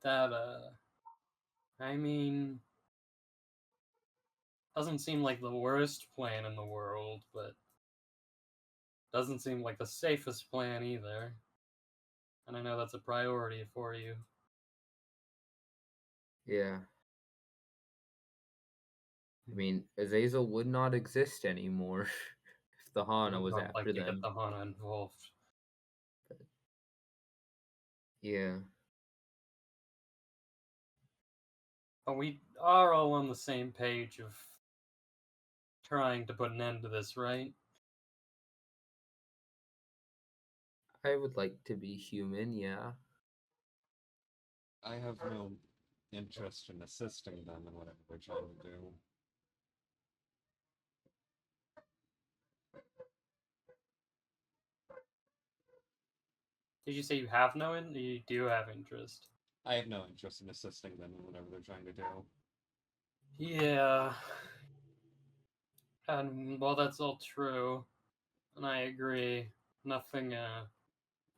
that I mean, doesn't seem like the worst plan in the world, but doesn't seem like the safest plan either. And I know that's a priority for you. Yeah. I mean, Azazel would not exist anymore if the Hana was I'd after like to them. get the Hana involved. But, yeah. But we are all on the same page of trying to put an end to this, right? I would like to be human, yeah. I have no interest in assisting them in whatever they're trying to do. Did you say you have no in? You do have interest? I have no interest in assisting them in whatever they're trying to do. Yeah. And well, that's all true, and I agree. Nothing,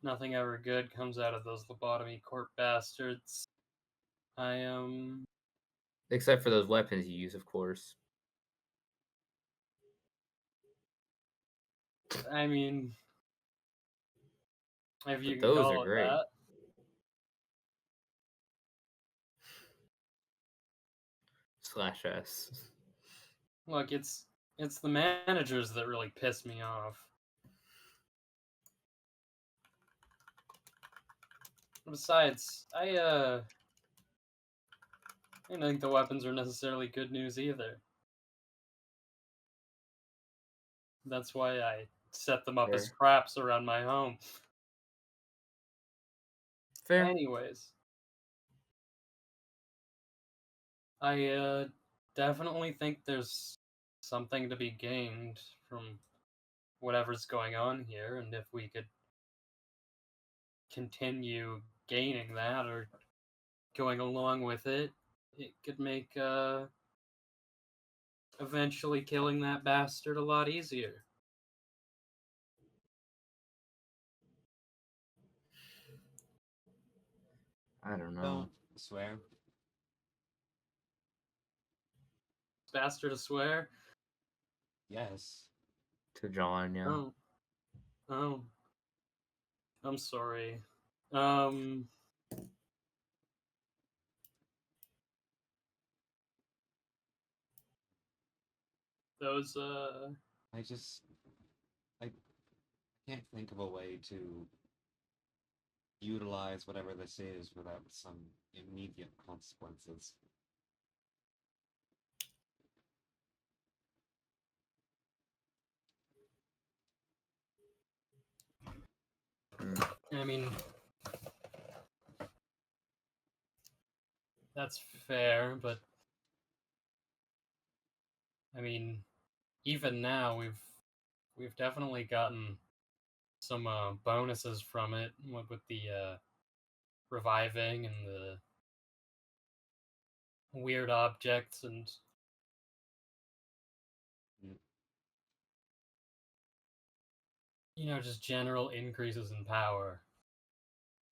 nothing ever good comes out of those lobotomy court bastards. Except for those weapons you use, of course. I mean, if you But can those call are it great. that. /S. Look, it's the managers that really piss me off. Besides, I don't think the weapons are necessarily good news either. That's why I set them up as Fair. traps around my home. Fair. Anyways, I definitely think there's something to be gained from whatever's going on here, and if we could continue gaining that or going along with it, it could make eventually killing that bastard a lot easier. I don't know. Don't swear. Bastard to swear? Yes. To John, yeah. Oh. Oh. I'm sorry. Those I can't think of a way to utilize whatever this is without some immediate consequences. I mean, that's fair, but I mean, even now we've definitely gotten some bonuses from it with the reviving and the weird objects and Mm. just general increases in power.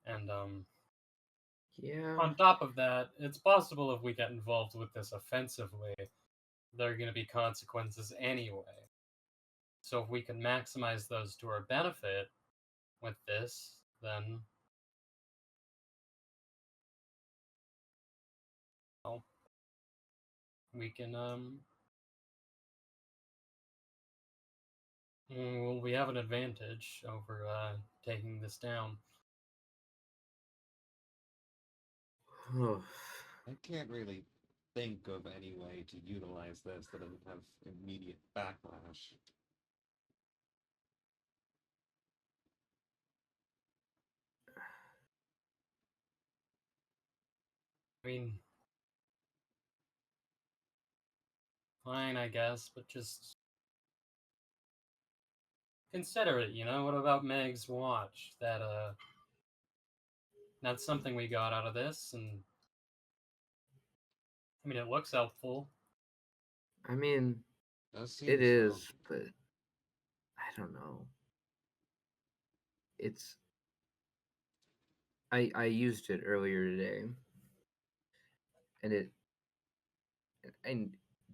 And Yeah. on top of that, it's possible if we get involved with this offensively, there are going to be consequences anyway. So if we can maximize those to our benefit with this, then we can we have an advantage over taking this down. I can't really think of any way to utilize this that doesn't have immediate backlash. I mean, fine, I guess, but just consider it, What about Meg's watch? That's something we got out of this, and I mean, it looks helpful. I mean, Does seem it is, so. but I don't know. It's I used it earlier today, and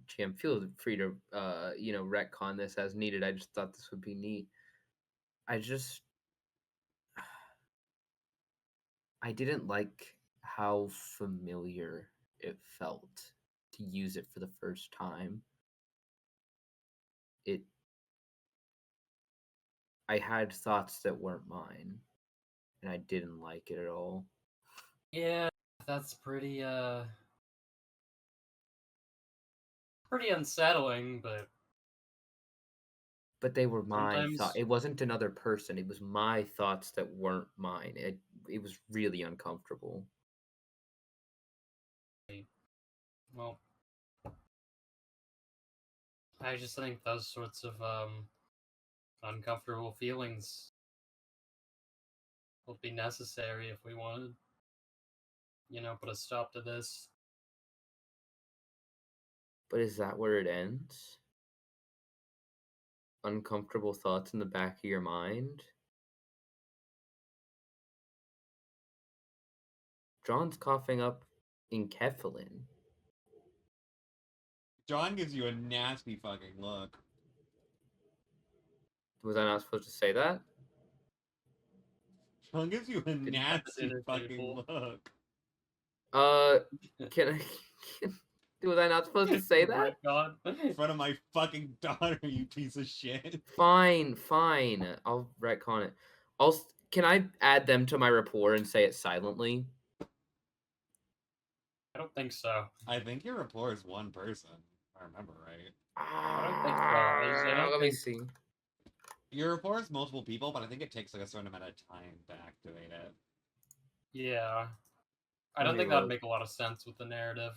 Jam, feel free to retcon this as needed. I just thought this would be neat. I didn't like how familiar it felt to use it for the first time. I had thoughts that weren't mine, and I didn't like it at all. Yeah, that's pretty unsettling, but they were my thoughts. sometimes It wasn't another person. It was my thoughts that weren't mine. It was really uncomfortable. well, I just think those sorts of uncomfortable feelings will be necessary if we wanted, put a stop to this. But is that where it ends? Uncomfortable thoughts in the back of your mind? John's coughing up enkephalin. John gives you a nasty fucking look. Was I not supposed to say that? John gives you a nasty dinner fucking table. look. Can I? Was I not supposed to say that? God. In front of my fucking daughter, you piece of shit. Fine. I'll retcon it. Can I add them to my rapport and say it silently? I don't think so. I think your rapport is one person, if I remember right. I don't think so. I don't Let me think... see. Your rapport is multiple people, but I think it takes like a certain amount of time to activate it. Yeah. I Let don't me think that would look. make a lot of sense with the narrative.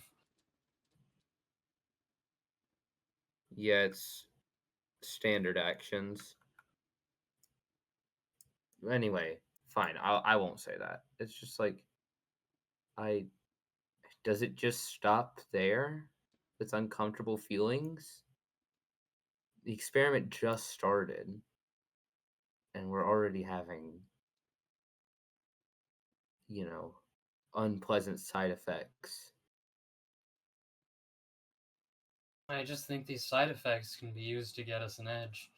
Yeah, it's standard actions. Anyway, fine. I won't say that. It's just like does it just stop there? With uncomfortable feelings? The experiment just started and we're already having, you know, unpleasant side effects. I just think these side effects can be used to get us an edge.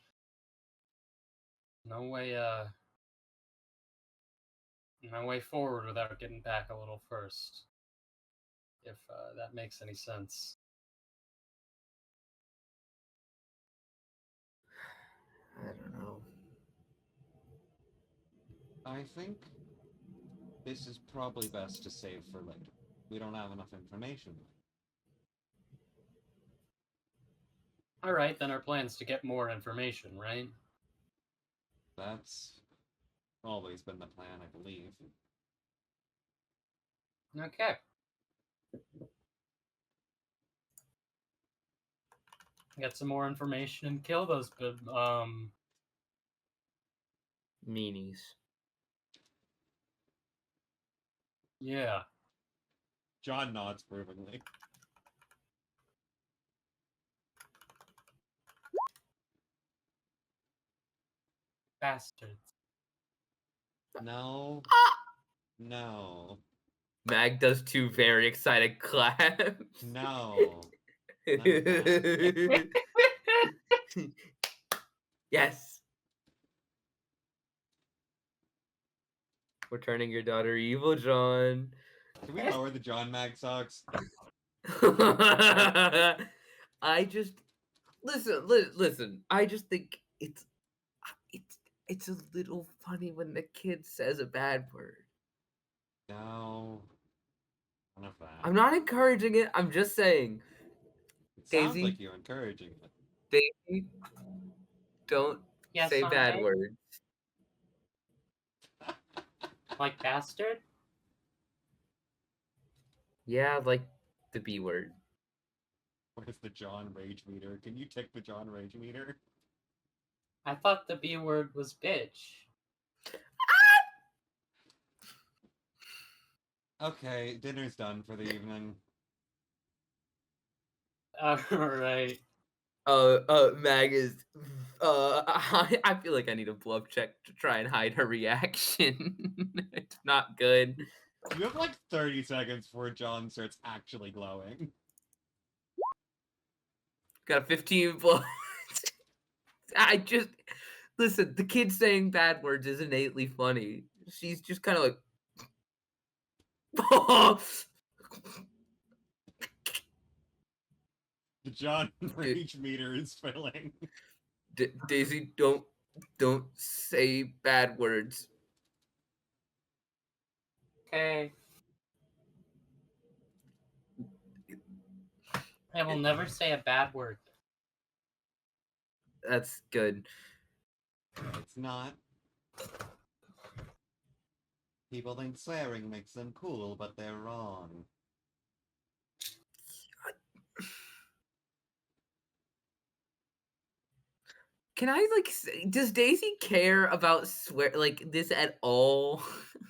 No way forward without getting back a little first. If that makes any sense. I don't know. I think this is probably best to save for later. We don't have enough information. Alright, then our plan's to get more information, right? That's always been the plan, I believe. Okay. Get some more information and kill those Meanies. yeah. John nods approvingly. Bastards. No. No. Mag does 2 very excited claps. No. None of that. Yes. We're turning your daughter evil, John. Can we lower the John Mag socks? I just listen. I just think it's a little funny when the kid says a bad word. No. None of that. I'm not encouraging it. I'm just saying. It sounds Daisy, like you're encouraging it. Daisy, don't Yes, say bad Andre? words. Like bastard? Yeah, like the B word. Where's the John Rage meter? Can you tick the John Rage meter? I thought the B word was bitch. Okay, dinner's done for the evening. Alright. Mag is. I feel like I need a bluff check to try and hide her reaction. It's not good. You have like 30 seconds before John starts actually glowing. Got a 15 bluff. I just listen. The kid saying bad words is innately funny. She's just kind of like. The John Rage meter is filling. Daisy, don't say bad words. Okay. I will never say a bad word. That's good. It's not. People think swearing makes them cool, but they're wrong. Can I does Daisy care about like this at all?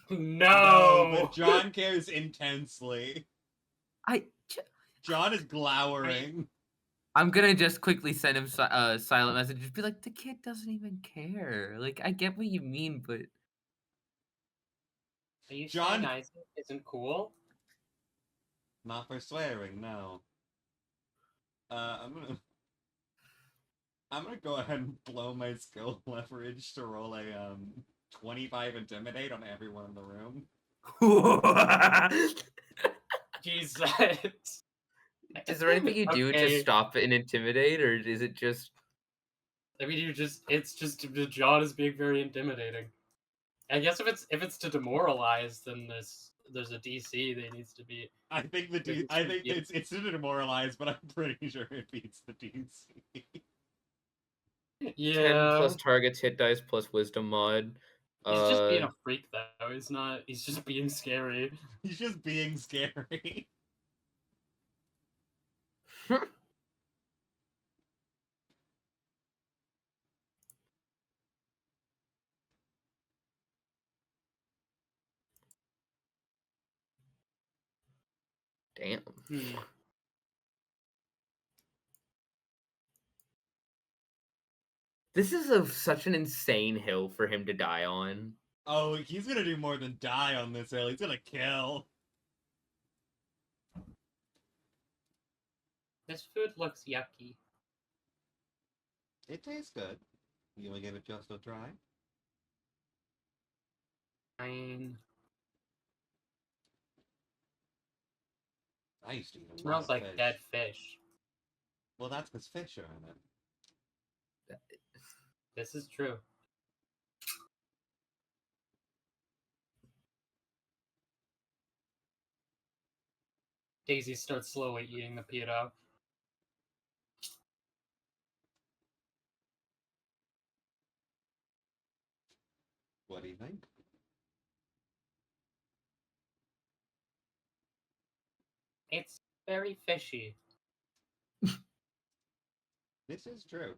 No! But John cares intensely. I John is glowering. I'm gonna just quickly send him silent message. Just be like, the kid doesn't even care. Like, I get what you mean, but Are you John- saying Isaac isn't cool? Not for swearing, no. I'm gonna go ahead and blow my skill leverage to roll a 25 intimidate on everyone in the room. Jesus. Is there anything you do to Okay. stop and intimidate, or is it just? I mean, it's just John is being very intimidating. I guess if it's to demoralize, then there's a DC that needs to be. I think it's to demoralize, but I'm pretty sure it beats the DC. 10 Yeah, plus targets hit dice plus wisdom mod. he's just being a freak though. He's not. He's just being scary. He's just being scary. Damn. This is such an insane hill for him to die on. Oh, he's gonna do more than die on this hill. He's gonna kill. This food looks yucky. It tastes good. You wanna give it just a try? Fine. I used to eat a lot Smells of like fish. dead fish. Well, that's because fish are in it. This is true. Daisy starts slowly eating the pita. What do you think? It's very fishy. This is true.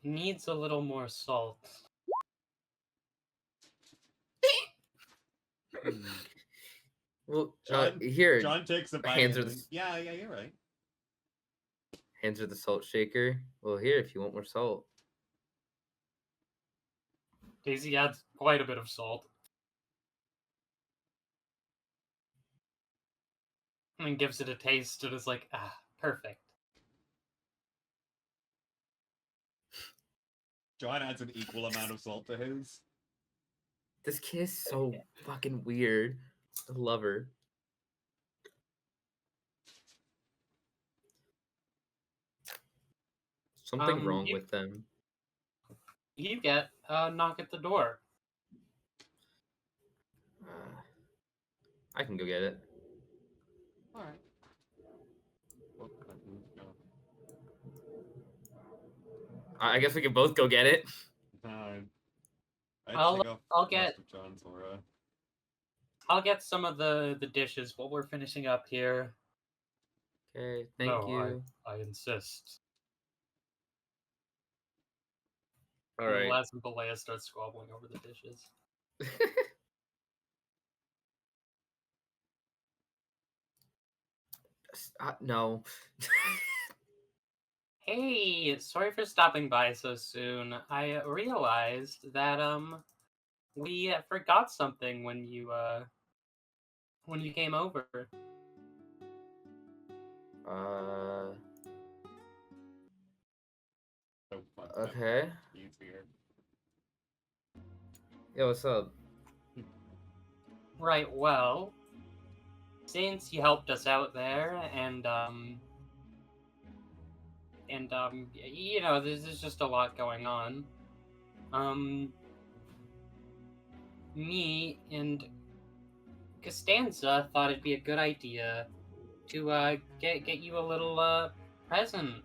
Needs a little more salt. Well, John, here. John takes a bite. Hands are and the- then- Yeah, you're right. Hands are the salt shaker. Well, here, if you want more salt. Daisy adds quite a bit of salt. And then gives it a taste and is like, ah, perfect. John adds an equal amount of salt to his. This kid is so fucking weird. I love her. Something wrong with them. You get a knock at the door. I can go get it. All right. I guess we can both go get it. I'll get John's aura. I'll get some of the dishes while we're finishing up here. Okay, thank you. I insist. All right. Laz and Balea start squabbling over the dishes. No. Hey, sorry for stopping by so soon. I realized that we forgot something when you came over. Okay. Easier. Yo, what's up? Right, well, since you helped us out there and you know, there's just a lot going on. Me and Costanza thought it'd be a good idea to get you a little present.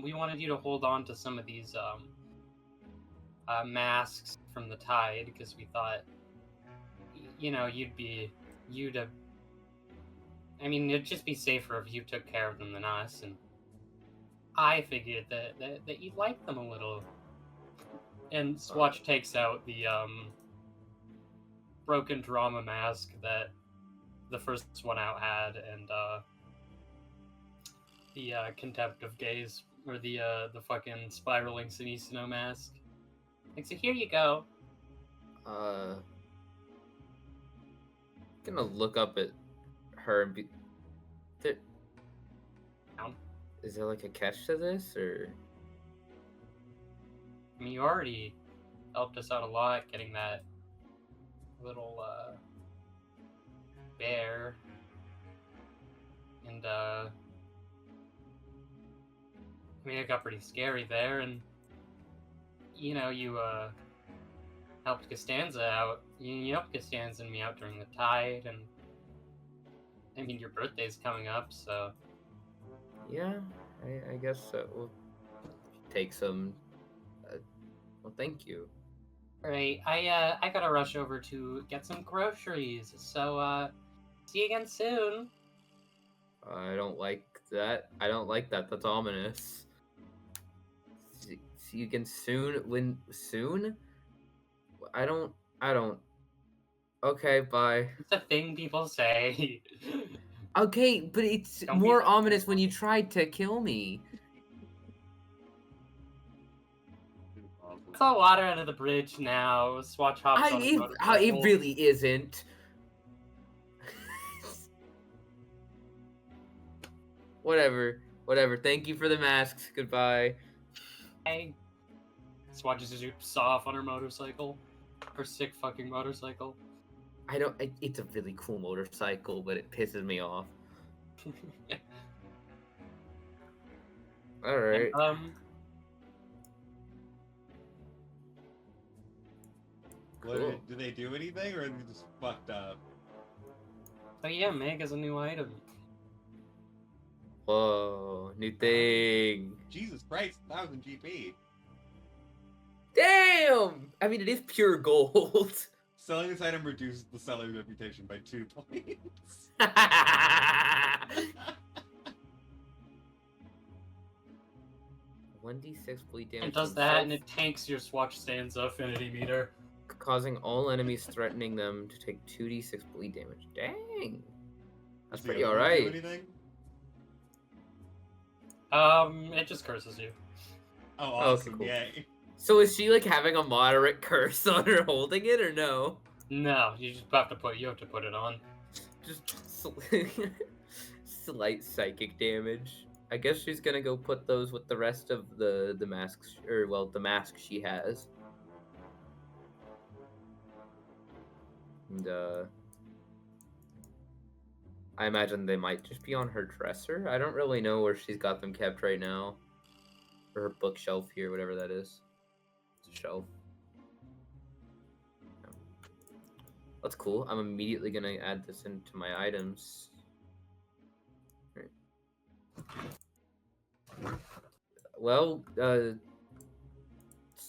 We wanted you to hold on to some of these masks from the tide because we thought, you know, I mean, it'd just be safer if you took care of them than us, and I figured that you'd like them a little. And Swatch takes out the broken drama mask that the first one out had, and the contempt of gaze, or the fucking spiraling Sinistino mask. Like, so here you go. Gonna look up at her and be. Is there like a catch to this, or? I mean, you already helped us out a lot getting that little bear, and I mean, it got pretty scary there, and you know, you helped Costanza out. You helped Costanza and me out during the tide, and I mean, your birthday's coming up, so Yeah, I guess so. We'll take some. Well, thank you. all right. I gotta rush over to get some groceries. So see you again soon. I don't like that. I don't like that. That's ominous. See you again soon. When soon? I don't. Okay, bye. It's a thing people say. Okay, but it's Don't be more so ominous when you careful. tried to kill me. It's all water under the bridge now. Swatch hops on a It motorcycle. really isn't. Whatever. Thank you for the masks. Goodbye. Hey. Swatch just zoops off on her motorcycle. Her sick fucking motorcycle. It's a really cool motorcycle, but it pisses me off. All right. Cool. Do they do anything, or are they just fucked up? Oh yeah, Meg has a new item. Whoa, new thing. Jesus Christ, 1,000 GP. Damn! I mean, it is pure gold. Selling this item reduces the seller's reputation by 2 points. 1d6 bleed damage. It does that, and it tanks your Swatch Stanza affinity meter. Causing all enemies threatening them to take 2d6 bleed damage. Dang! That's Does the pretty other one do alright. anything? It just curses you. Oh, awesome! Okay, cool. Yay! So is she like having a moderate curse on her holding it, or no? No, you just have to put it on. Just slight psychic damage. I guess she's gonna go put those with the rest of the masks, or well, the mask she has. And I imagine they might just be on her dresser. I don't really know where she's got them kept right now. Or her bookshelf here, whatever that is. It's a shelf. That's cool. I'm immediately gonna add this into my items. Right. Well, that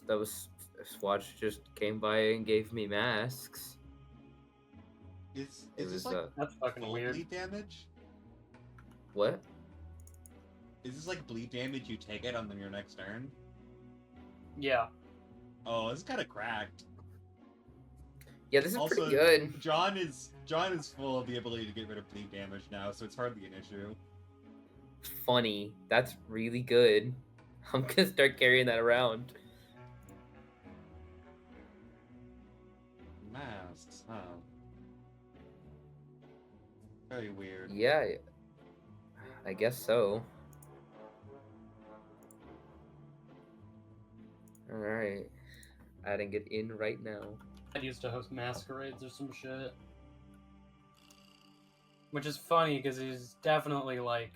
was Swatch just came by and gave me masks. Is this like that's fucking weird. Bleed damage? What? Is this like bleed damage you take it on your next turn? Yeah. Oh, this is kind of cracked. Yeah, this is Also, pretty good. John is full of the ability to get rid of bleed damage now, so it's hardly an issue. Funny. That's really good. I'm gonna start carrying that around. Masks, huh? Very weird. Yeah, I guess so. Alright. Adding it in right now. I used to host masquerades or some shit. Which is funny, because he's definitely, like,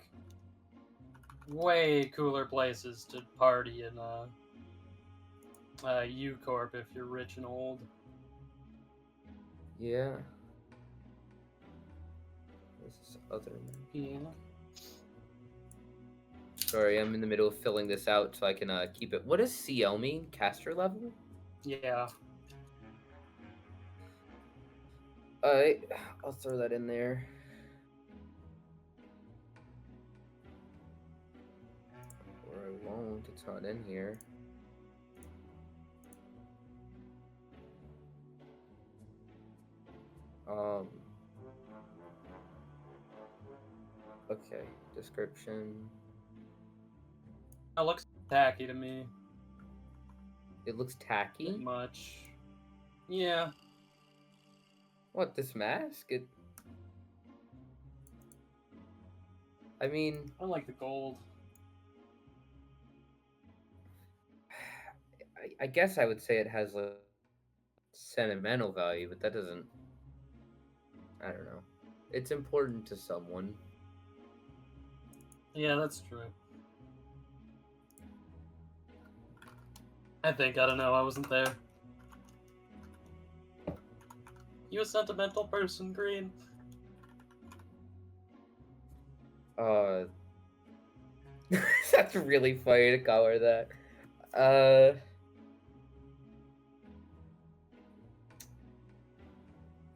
way cooler places to party in, U-Corp if you're rich and old. Yeah. This is other. Yeah. Sorry, I'm in the middle of filling this out so I can keep it. What does CL mean? Caster level? Yeah. Alright, I'll throw that in there. Or I won't, it's not in here. Okay, description. It looks tacky to me. It looks tacky? Much. Yeah. What, this mask? I mean... I like the gold. I guess I would say it has a sentimental value, but that doesn't... I don't know. It's important to someone. Yeah, that's true. I don't know, I wasn't there. You a sentimental person, Green? That's really funny to color that.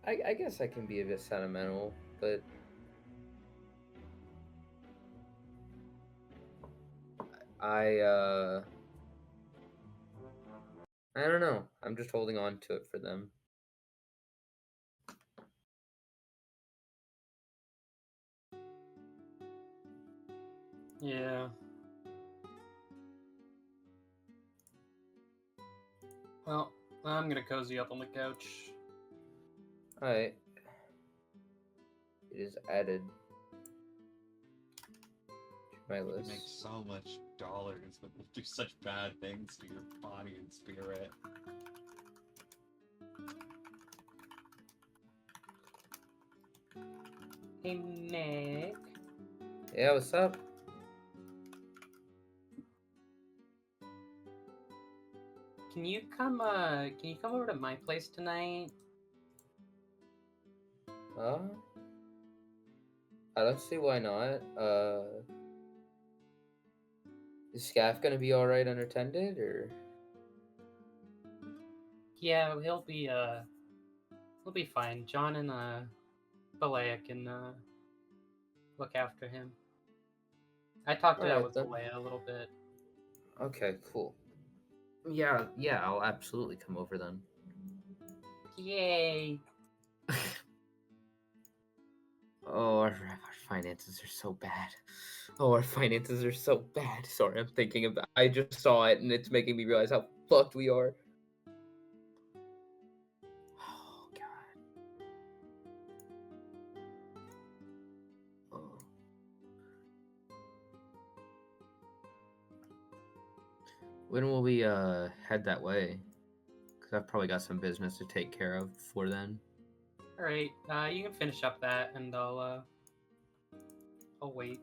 I guess I can be a bit sentimental, but I don't know. I'm just holding on to it for them. Yeah. Well, I'm gonna cozy up on the couch. Alright. It is added to my You list. make so much dollars, but will do such bad things to your body and spirit. Hey, Nick. Yeah, what's up? Can you come over to my place tonight? I don't see why not. Is Scaff gonna be alright unattended, or? Yeah, he'll be fine. John and Balea can look after him. I talked it out with Balea a little bit. Okay, cool. Yeah, I'll absolutely come over then. Yay! Oh, our finances are so bad. Oh, our finances are so bad. Sorry, I'm thinking about. I just saw it, and it's making me realize how fucked we are. Oh God. Oh. When will we head that way? Because I've probably got some business to take care of before then. All right, you can finish up that, and I'll wait.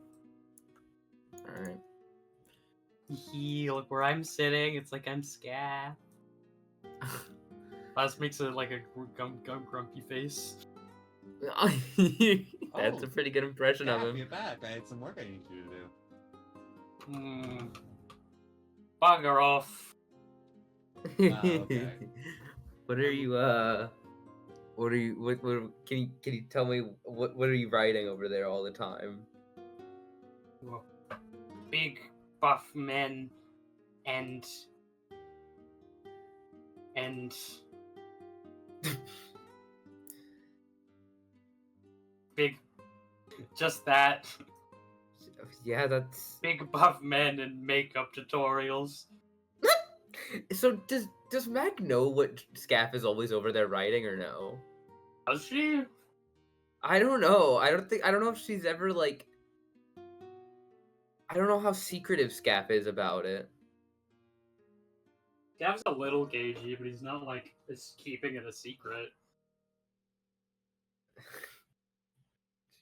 All right. Look where I'm sitting. It's like I'm Scaff. Last makes it like a grumpy face. That's a pretty good impression of him. You're back. I had some work I need you to do. Bugger off. Okay. What are you what are you what can you tell me what are you writing over there all the time? Big buff men and big, just that. Yeah, that's big buff men and makeup tutorials. So does Mag know what Scaff is always over there writing, or no? Does she? I don't know. I don't know if she's ever like. I don't know how secretive Scaff is about it. Scaff's a little cagey, but he's not like keeping it a secret.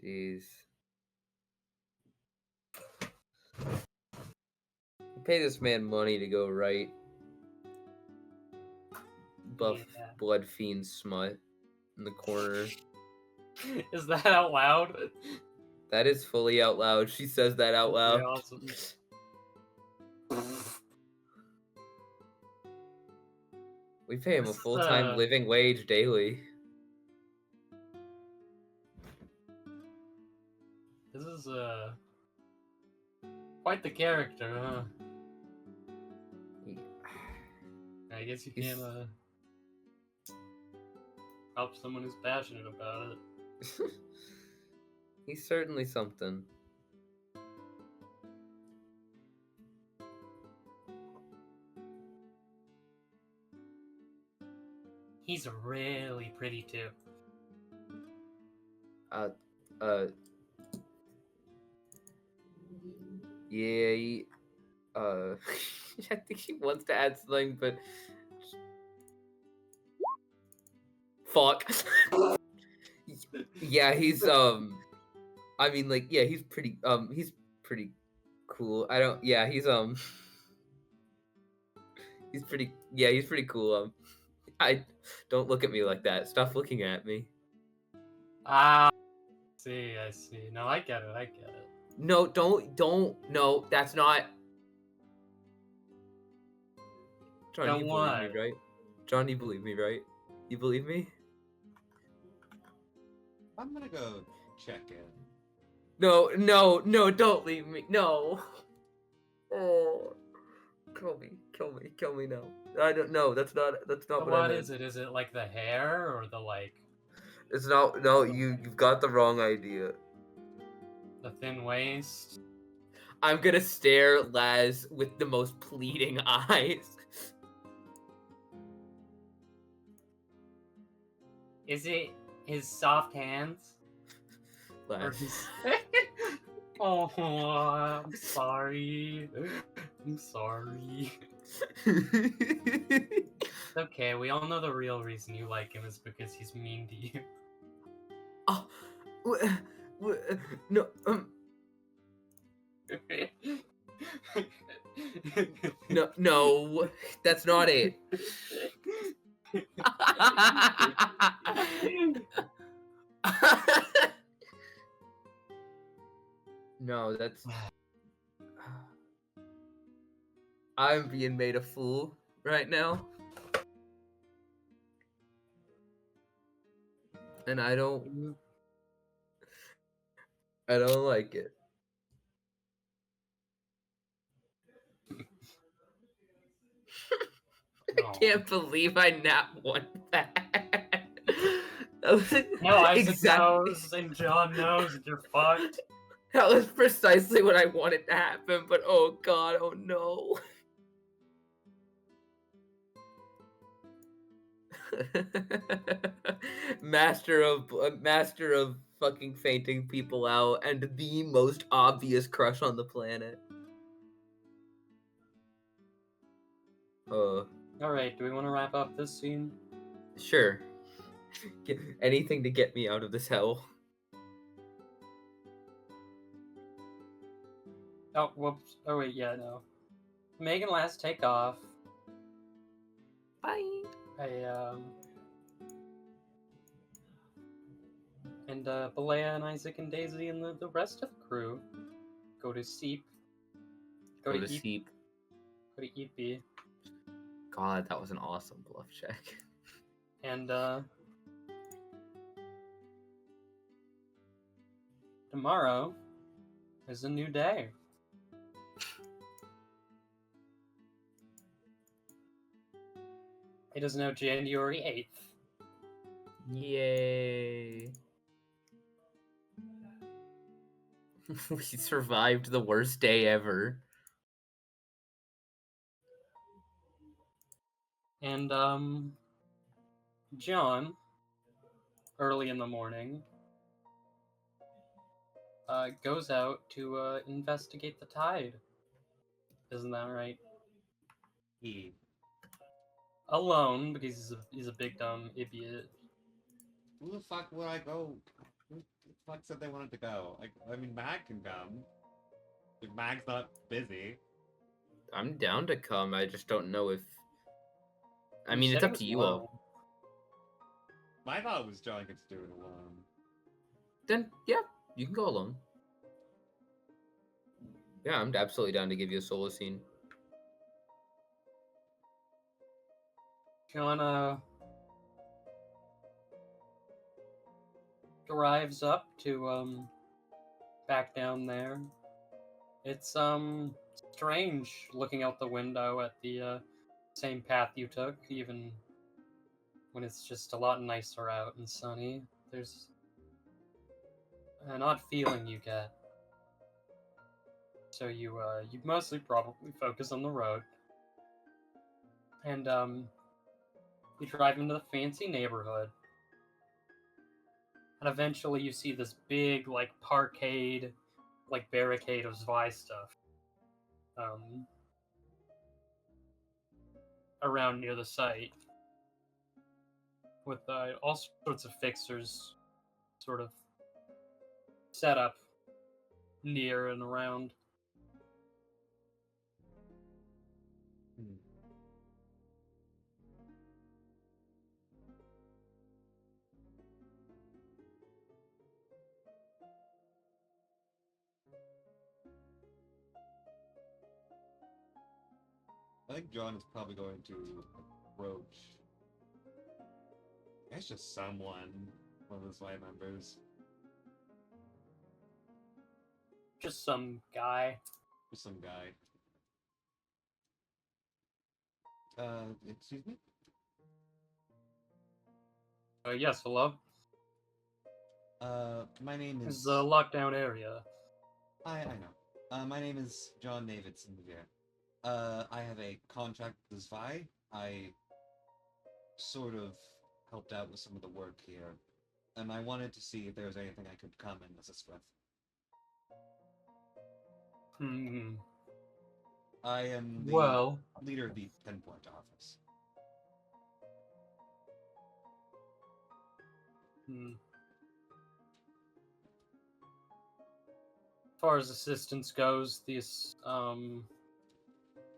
Jeez. Pay this man money to go write buff blood fiend smut in the corner. Is that out loud? That is fully out loud. She says that out loud. Awesome. We pay him a full-time living wage daily. This is quite the character, huh? Yeah. I guess you can help someone who's passionate about it. He's certainly something. He's really pretty too. Yeah, I think she wants to add something, but fuck. Yeah, he's I mean, like, yeah, he's pretty cool. He's He's pretty. Yeah, he's pretty cool. I don't look at me like that. Stop looking at me. Ah, I see. No, I get it. No, don't. No, that's not. John, Then you believe me, what? right? John, you believe me, right? You believe me? I'm gonna go check in. No, don't leave me. No. Oh, kill me now. I don't know. That's not So what I what meant. is it? Is it like the hair or the like It's not. No, you've got the wrong idea. the thin waist? I'm gonna stare Laz with the most pleading eyes. Is it his soft hands? Or Laz. his... Oh, I'm sorry. I'm sorry. It's okay, we all know the real reason you like him is because he's mean to you. Oh, no. No, that's not it. No, that's. I'm being made a fool right now. And I don't like it. I can't believe I not won that. No, Isaac knows and John knows that you're fucked. That was precisely what I wanted to happen, but oh god, oh no. master of fucking fainting people out and the most obvious crush on the planet. Alright, do we want to wrap up this scene? Sure. Anything to get me out of this hell. Oh, whoops. Oh, wait, yeah, no. Megan last take off. Bye. And Balea and Isaac and Daisy and the rest of the crew go to sleep. Go to sleep. Go to EP. God, that was an awesome bluff check. And tomorrow is a new day. It is now January 8th. Yay. We survived the worst day ever. And John, early in the morning, goes out to investigate the tide. Isn't that right? Alone, because he's a big dumb idiot. Who the fuck would I go? Who the fuck said they wanted to go? I mean, Mag can come. If Mag's not busy. I'm down to come. I just don't know if. I mean, You it's said up it to was you low. all. My thought was John gets to do it alone. Then, yeah, you can go alone. Yeah, I'm absolutely down to give you a solo scene. John drives up to back down there. It's strange looking out the window at the same path you took, even when it's just a lot nicer out and sunny. There's an odd feeling you get. So you mostly probably focus on the road. And you drive into the fancy neighborhood. And eventually you see this big, like, parkade, like, barricade of Zvi stuff. Around near the site. With all sorts of fixers sort of set up near and around. I think John is probably going to approach. I guess just one of the SWAT members. Just some guy. Just some guy. Excuse me? Yes, hello? My name This is... is a lockdown area. I know. My name is John Davidson here. I have a contract with Zvi. I sort of helped out with some of the work here, and I wanted to see if there was anything I could come and assist with. Hmm. I am the Well, leader of the Pinpoint office. As far as assistance goes, this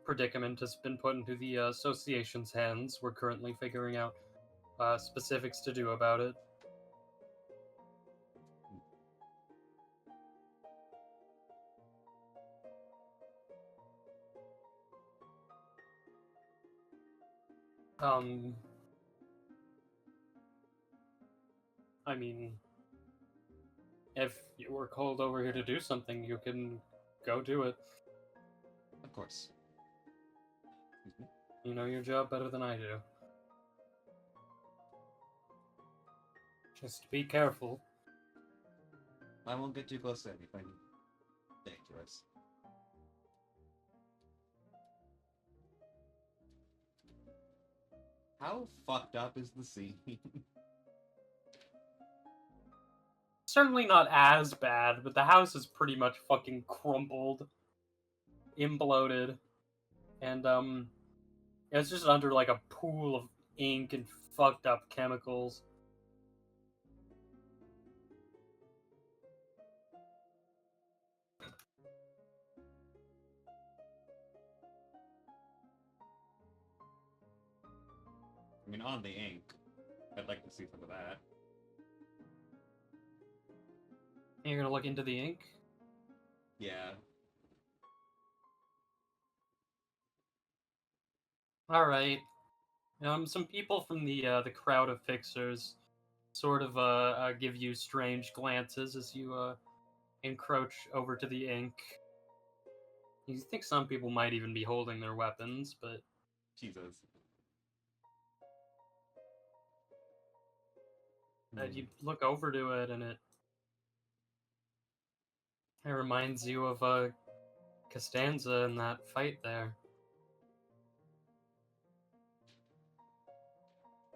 predicament has been put into the association's hands. We're currently figuring out specifics to do about it. I mean, if you were called over here to do something, you can go do it. Of course. You know your job better than I do. Just be careful. I won't get too close to anything dangerous. How fucked up is the scene? Certainly not as bad, but the house is pretty much fucking crumpled, imploded, and it's just under like a pool of ink and fucked up chemicals. I mean, on the ink. I'd like to see some of that. You're gonna look into the ink? Yeah. Alright. Some people from the crowd of fixers sort of give you strange glances as you encroach over to the ink. You think some people might even be holding their weapons, but Jesus. you look over to it and it reminds you of Costanza in that fight there.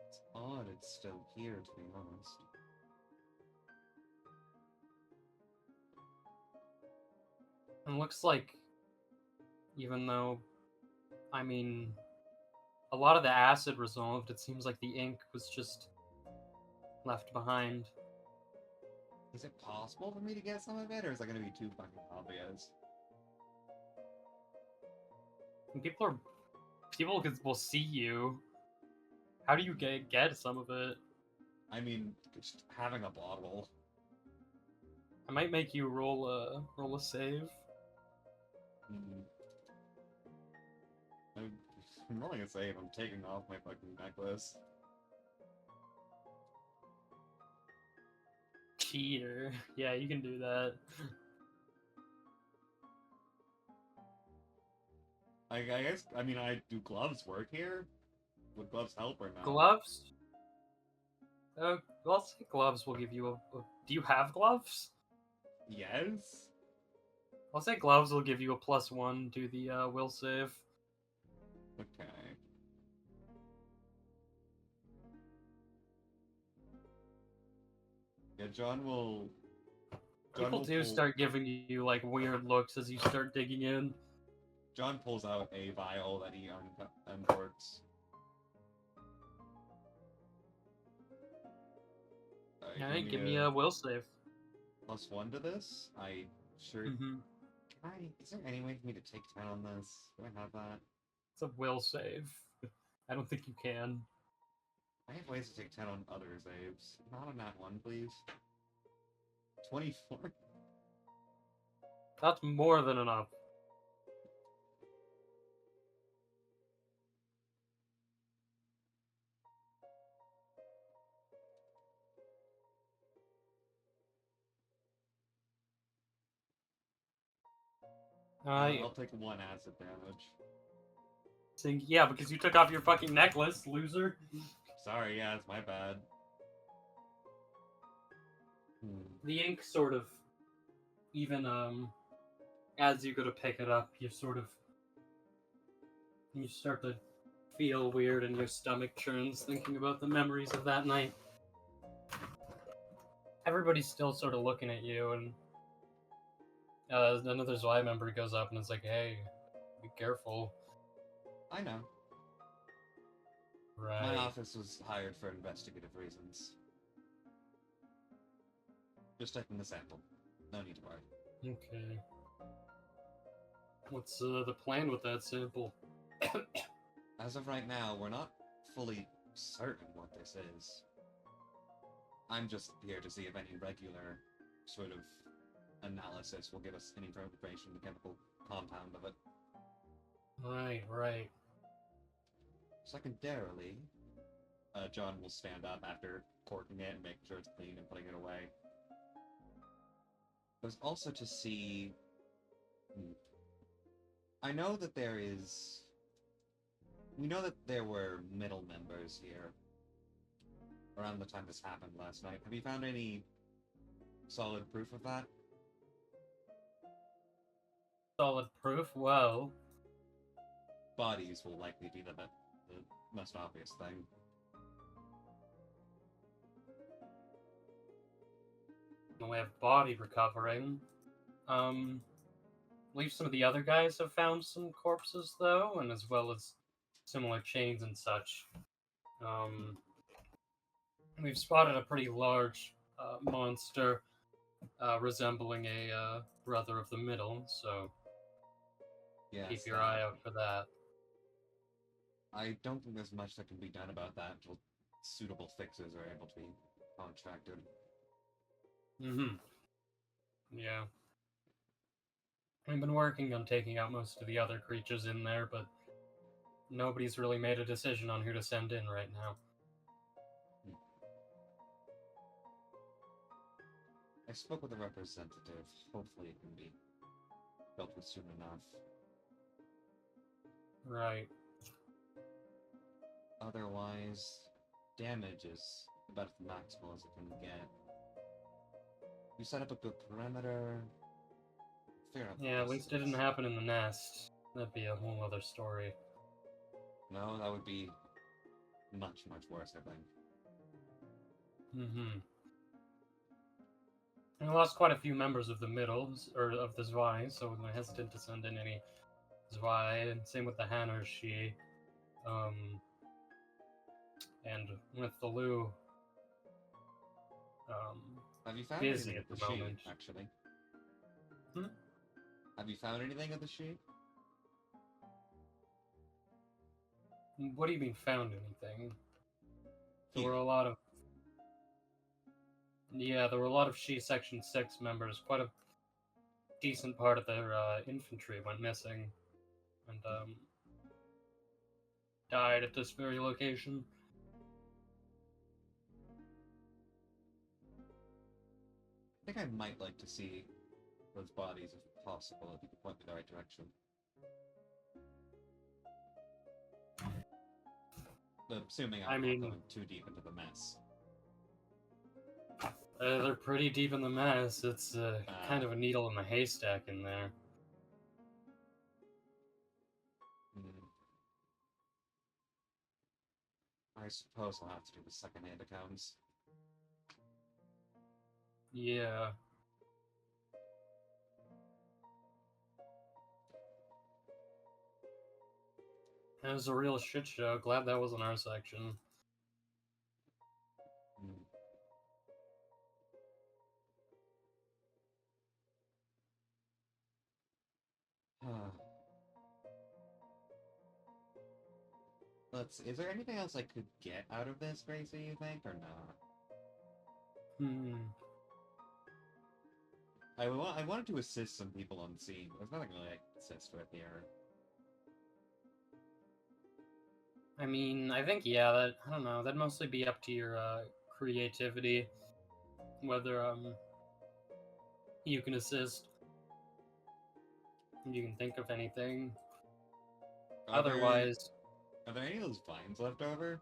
It's odd it's still here, to be honest. And it looks like, even though, I mean, a lot of the acid resolved, it seems like the ink was just left behind. Is it possible for me to get some of it, or is that gonna be too fucking obvious? And people will see you. How do you get some of it? I mean, just having a bottle. I might make you roll a save. I'm rolling a save. I'm taking off my fucking necklace. Cheater. Yeah, you can do that. I guess, I mean, do gloves work here? Would gloves help or not? Gloves? Well, I'll say gloves will give you a... Do you have gloves? Yes? I'll say gloves will give you a +1 to the will save. Okay. Yeah, John will... People do start giving you, like, weird looks as you start digging in. John pulls out a vial that he uncorks. Alright, give me a will save. +1 to this? Sure. Is there any way for me to take 10 on this? Do I have that? It's a will save. I don't think you can. I have ways to take 10 on other saves. Not on that one, please. 24? That's more than enough. I'll take 1 acid damage. Yeah, because you took off your fucking necklace, loser. Sorry, yeah, it's my bad. The ink sort of, even as you go to pick it up, you start to feel weird and your stomach churns thinking about the memories of that night. Everybody's still sort of looking at you, and another Zwei member goes up and is like, "Hey, be careful." I know. Right. My office was hired for investigative reasons. Just taking the sample. No need to worry. Okay. What's the plan with that sample? As of right now, we're not fully certain what this is. I'm just here to see if any regular sort of analysis will give us any information, the chemical compound of it. Right. Secondarily, John will stand up after corking it and making sure it's clean and putting it away. There's also to see... I know that there is... We know that there were middle members here around the time this happened last night. Have you found any solid proof of that? Solid proof? Well... Bodies will likely be the most obvious thing. In the way of body recovering. I believe some of the other guys have found some corpses, though, and as well as similar chains and such. We've spotted a pretty large monster resembling a brother of the middle, so Yes, keep your eye out for that. I don't think there's much that can be done about that until suitable fixes are able to be contracted. Yeah. We've been working on taking out most of the other creatures in there, but nobody's really made a decision on who to send in right now. I spoke with a representative. Hopefully it can be dealt with soon enough. Right. Otherwise, damage is about as maximal as it can get. You set up a good perimeter. Yeah, at least it didn't happen in the nest. That'd be a whole other story. No, that would be much, much worse, I think. We lost quite a few members of the middles, or of the Zwei, so we're hesitant to send in any Zwei, and same with the Hannershi. And with the Lu, have you found busy anything at of the the moment. sheep, actually? Have you found anything of the sheep? What do you mean, found anything? There Here. were a lot of... Yeah, there were a lot of Shi Section 6 members. Quite a decent part of their infantry went missing. And, died at this very location. I think I might like to see those bodies if possible, if you could point me in the right direction. Assuming I'm not going too deep into the mess. They're pretty deep in the mess. It's kind of a needle in the haystack in there. I suppose I'll have to do the second-hand accounts. Yeah. It was a real shit show. Glad that wasn't our section. Is there anything else I could get out of this, Gracie, you think, or not? I wanted to assist some people on scene, but there's nothing really I can assist with here. I mean, I think, yeah, I don't know, that'd mostly be up to your creativity, whether you can assist. you can think of anything. Are there- Otherwise, are there any of those vines left over?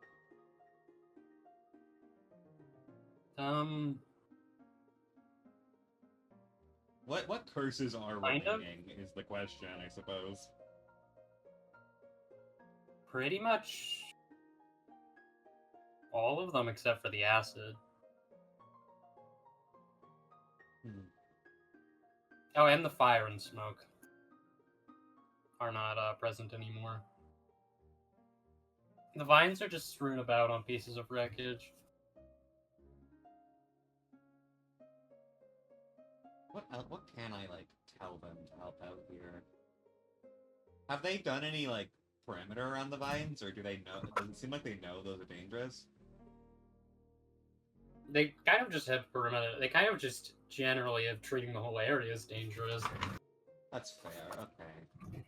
What curses are Kind of. remaining is the question, I suppose. Pretty much all of them except for the acid. Oh, and the fire and smoke are not present anymore. The vines are just strewn about on pieces of wreckage. What can I, like, tell them to help out here? Have they done any, like, perimeter around the vines, or do they know? Does it seem like they know those are dangerous? They kind of just have perimeter. They kind of just generally have treating the whole area as dangerous. That's fair, okay.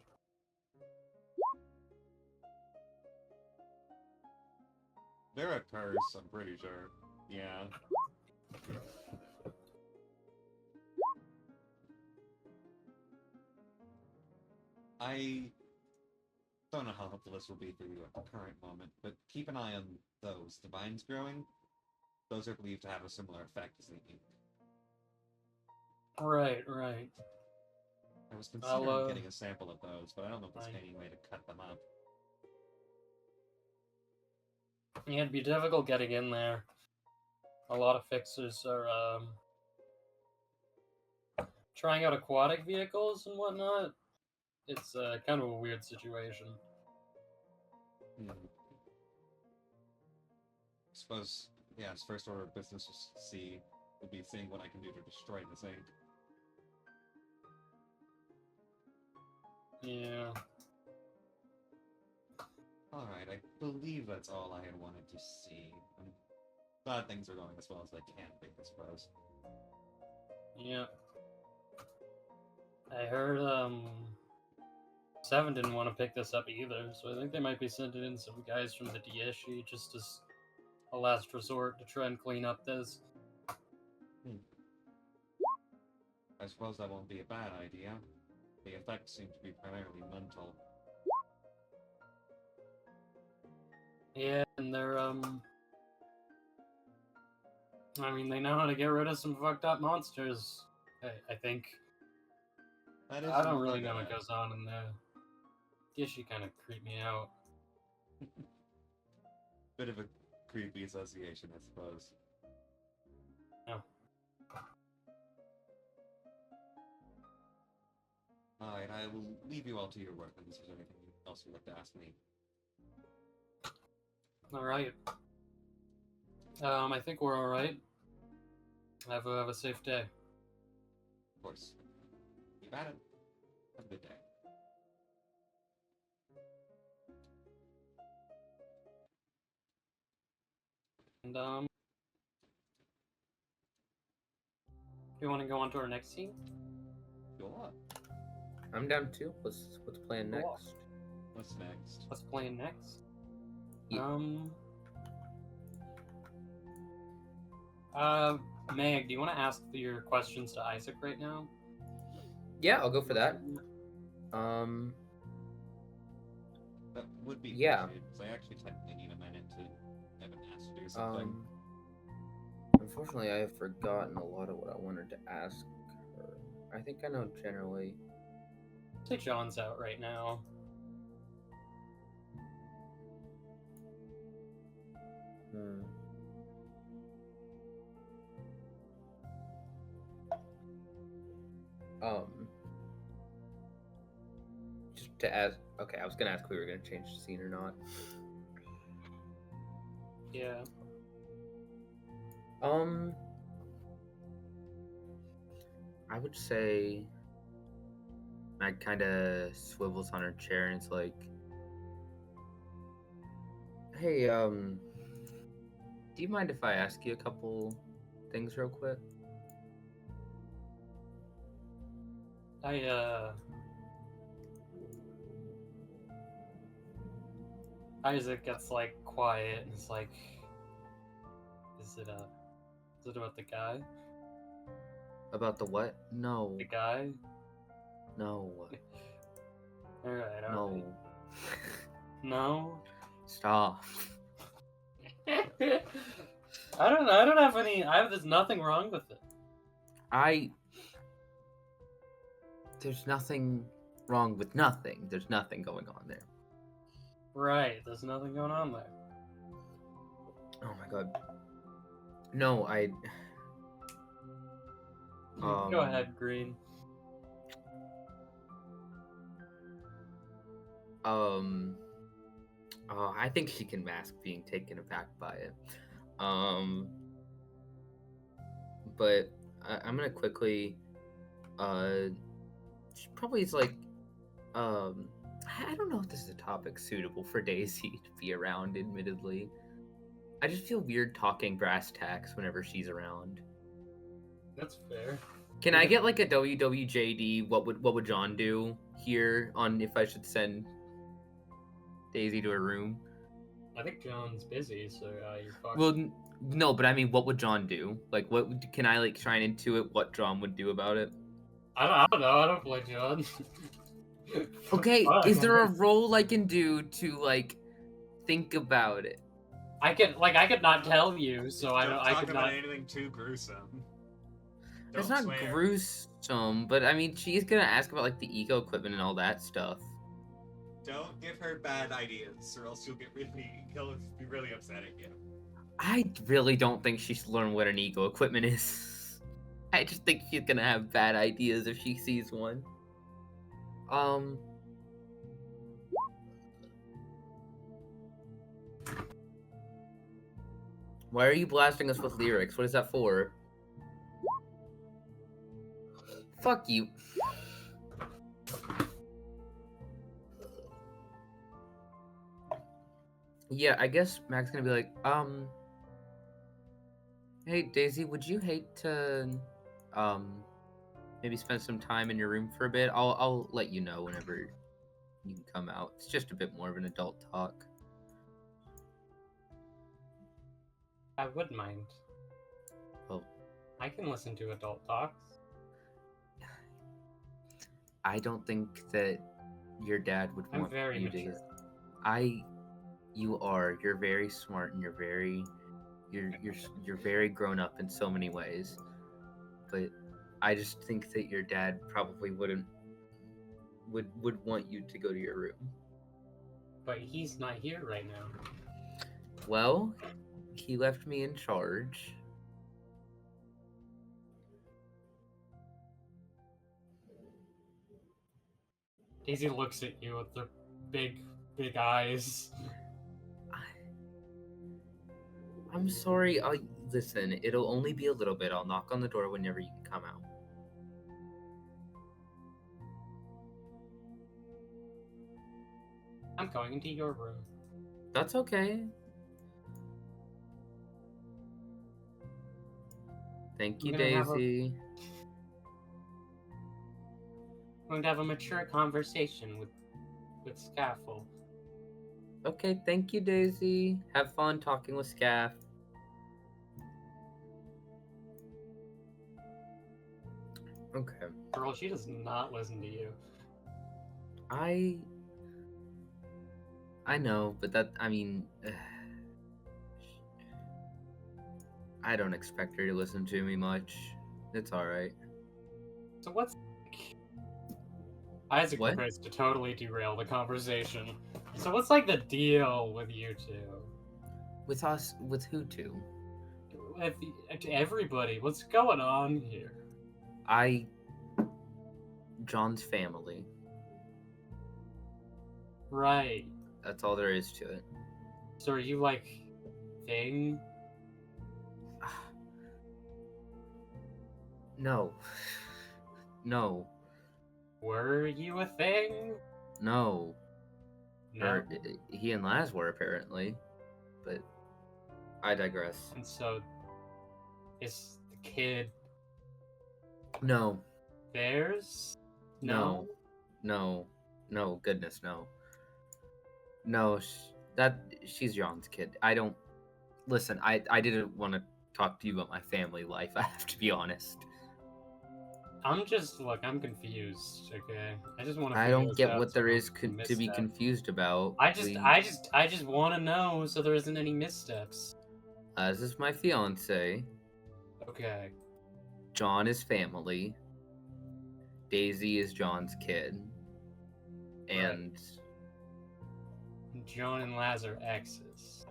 They're a curse, I'm pretty sure. Yeah. I don't know how helpful this will be for you at the current moment, but keep an eye on those. The vines growing, those are believed to have a similar effect as the ink. Right, right. I was considering I'll, getting a sample of those, but I don't know if there's fine. any way to cut them up. Yeah, it'd be difficult getting in there. A lot of fixers are trying out aquatic vehicles and whatnot. It's kind of a weird situation. Suppose, yeah, his first order of business would be seeing what I can do to destroy this ink. Yeah. Alright, I believe that's all I had wanted to see. I'm glad things are going as well as they can be, I suppose. Yeah. I heard Seven didn't want to pick this up either, so I think they might be sending in some guys from the DSG just as a last resort to try and clean up this. I suppose that won't be a bad idea. The effects seem to be primarily mental. Yeah, and they're I mean, they know how to get rid of some fucked up monsters. I think. That is I don't really unheard know of. what goes on in there. DSG kind of creeped me out. Bit of a creepy association, I suppose. Oh. Alright, I will leave you all to your work unless there's anything else you'd like to ask me. Alright. I think we're alright. Have a safe day. Of course. Keep at it. Have a good day. And do you want to go on to our next scene? Go on. I'm down too. What's playing Go on. next? What's next? What's playing next? Yeah. Meg, do you want to ask your questions to Isaac right now? Yeah, I'll go for that. That would be Yeah. appreciated, because I actually technically need a minute to have an ask to do something. Unfortunately, I have forgotten a lot of what I wanted to ask her. I think I know generally. Say John's out right now. Just to ask. Okay, I was gonna ask if we were gonna change the scene or not. Yeah. I would say Mag kind of swivels on her chair and it's like, "Hey, do you mind if I ask you a couple things real quick?" Isaac gets like quiet and is like, is it about the guy? About the what? No. The guy? No. Alright, No. alright. No? Stop. I don't have any, there's nothing wrong with it. There's nothing wrong with nothing. There's nothing going on there. Right, there's nothing going on there. Oh my god. No, Go ahead, Green. I think she can mask being taken aback by it. But I'm gonna quickly, she probably is like, I don't know if this is a topic suitable for Daisy to be around, admittedly. I just feel weird talking brass tacks whenever she's around. That's fair. Can I get like a WWJD? What would John do here on if I should send Daisy to her room? I think John's busy, so you're fucked. Well, no, but I mean, what would John do? Like, can I like try and intuit what John would do about it? I don't know. I don't play John. Okay, Fuck. is there a role I can do to like think about it? I could not tell you, so I Don't I talk could about not. anything too gruesome. It's Don't not swear. gruesome, but I mean, she's gonna ask about like the eco equipment and all that stuff. Don't give her bad ideas, or else he'll be really upset at you. I really don't think she should learn what an eco equipment is. I just think she's gonna have bad ideas if she sees one. Why are you blasting us with lyrics? What is that for? Fuck you. Yeah, I guess Mac's gonna be like, hey Daisy, would you hate to, maybe spend some time in your room for a bit? I'll let you know whenever you can come out. It's just a bit more of an adult talk. I wouldn't mind. Well, I can listen to adult talks. I don't think that your dad would I'm want very you mature. to. You are. You're very smart, and you're very grown up in so many ways. But I just think that your dad probably would want you to go to your room. But he's not here right now. Well, he left me in charge. Daisy looks at you with the big eyes. I'm sorry. Listen. It'll only be a little bit. I'll knock on the door whenever you can come out. I'm going into your room. That's okay. Thank you, I'm gonna have Daisy. I'm going to have a mature conversation with Scaffold. Okay, thank you, Daisy. Have fun talking with Scaff. Okay. Girl, she does not listen to you. I know, but I mean, I don't expect her to listen to me much. It's alright. So what's... Isaac What? tries to totally derail the conversation. So what's like the deal with you two? With us? With who two? With everybody, what's going on here? John's family. Right. That's all there is to it. So are you like thing? No. No. Were you a thing? No. No. Or, he and Laz were apparently, but I digress. And so is the kid No. theirs? No. No. No. Goodness, no. No, she's John's kid. I don't listen. I didn't want to talk to you about my family life. I have to be honest. I'm confused. Okay, I just want to. I don't get what there is to be confused about. I just want to know so there isn't any missteps. This is my fiance. Okay. John is family. Daisy is John's kid. And John and Laz are exes.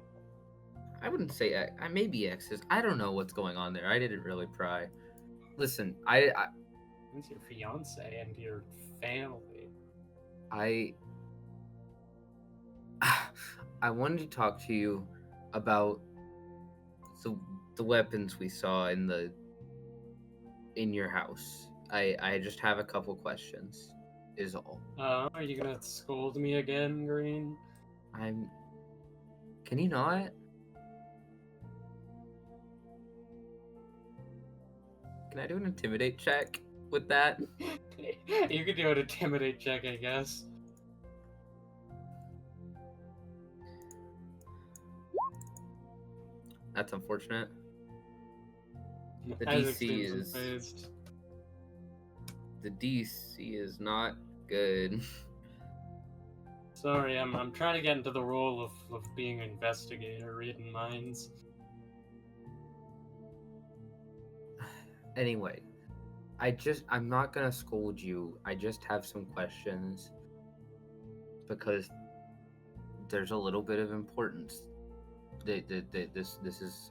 I wouldn't say I maybe exes. I don't know what's going on there. I didn't really pry. Listen, It's your fiance and your family. I wanted to talk to you about the weapons we saw in your house. I just have a couple questions, is all. Are you gonna scold me again, Green? Can you not? Can I do an intimidate check with that? You could do an intimidate check, I guess. That's unfortunate. The Isaac DC seems is unfazed. the DC is not good. Sorry, I'm trying to get into the role of being an investigator, reading minds. Anyway, I'm not gonna scold you. I just have some questions because there's a little bit of importance. This is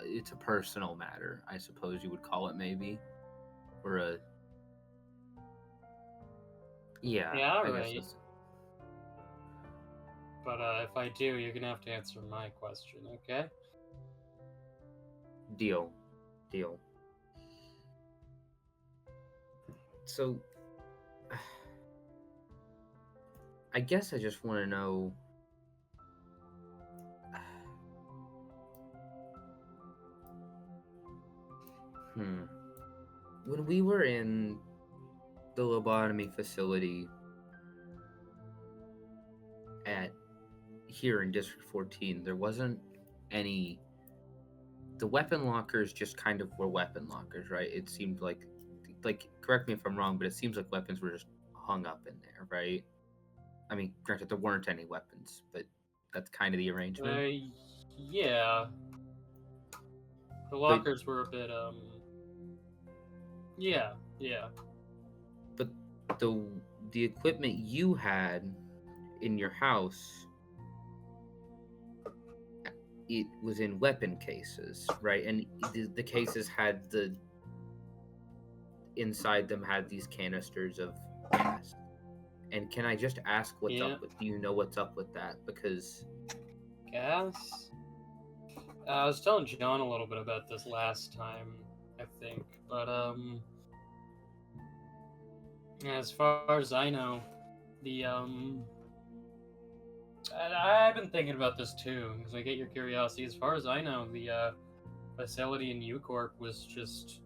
it's a personal matter, I suppose you would call it, maybe, or a yeah. Yeah, I right. guess But if I do, you're gonna have to answer my question, okay? Deal. So, I guess I just want to know. When we were in the lobotomy facility here in District 14, there wasn't any. The weapon lockers just kind of were weapon lockers, right? It seemed like correct me if I'm wrong, but it seems like weapons were just hung up in there, right? I mean, granted, there weren't any weapons, but that's kind of the arrangement. Yeah. The lockers were a bit, Yeah. But the equipment you had in your house, it was in weapon cases, right? And the cases had inside them had these canisters of gas. And can I just ask what's up with? Do you know what's up with that? Because gas. I was telling John a little bit about this last time, I think, but as far as I know, I've been thinking about this too, because I get your curiosity. As far as I know, the facility in U-Corp was just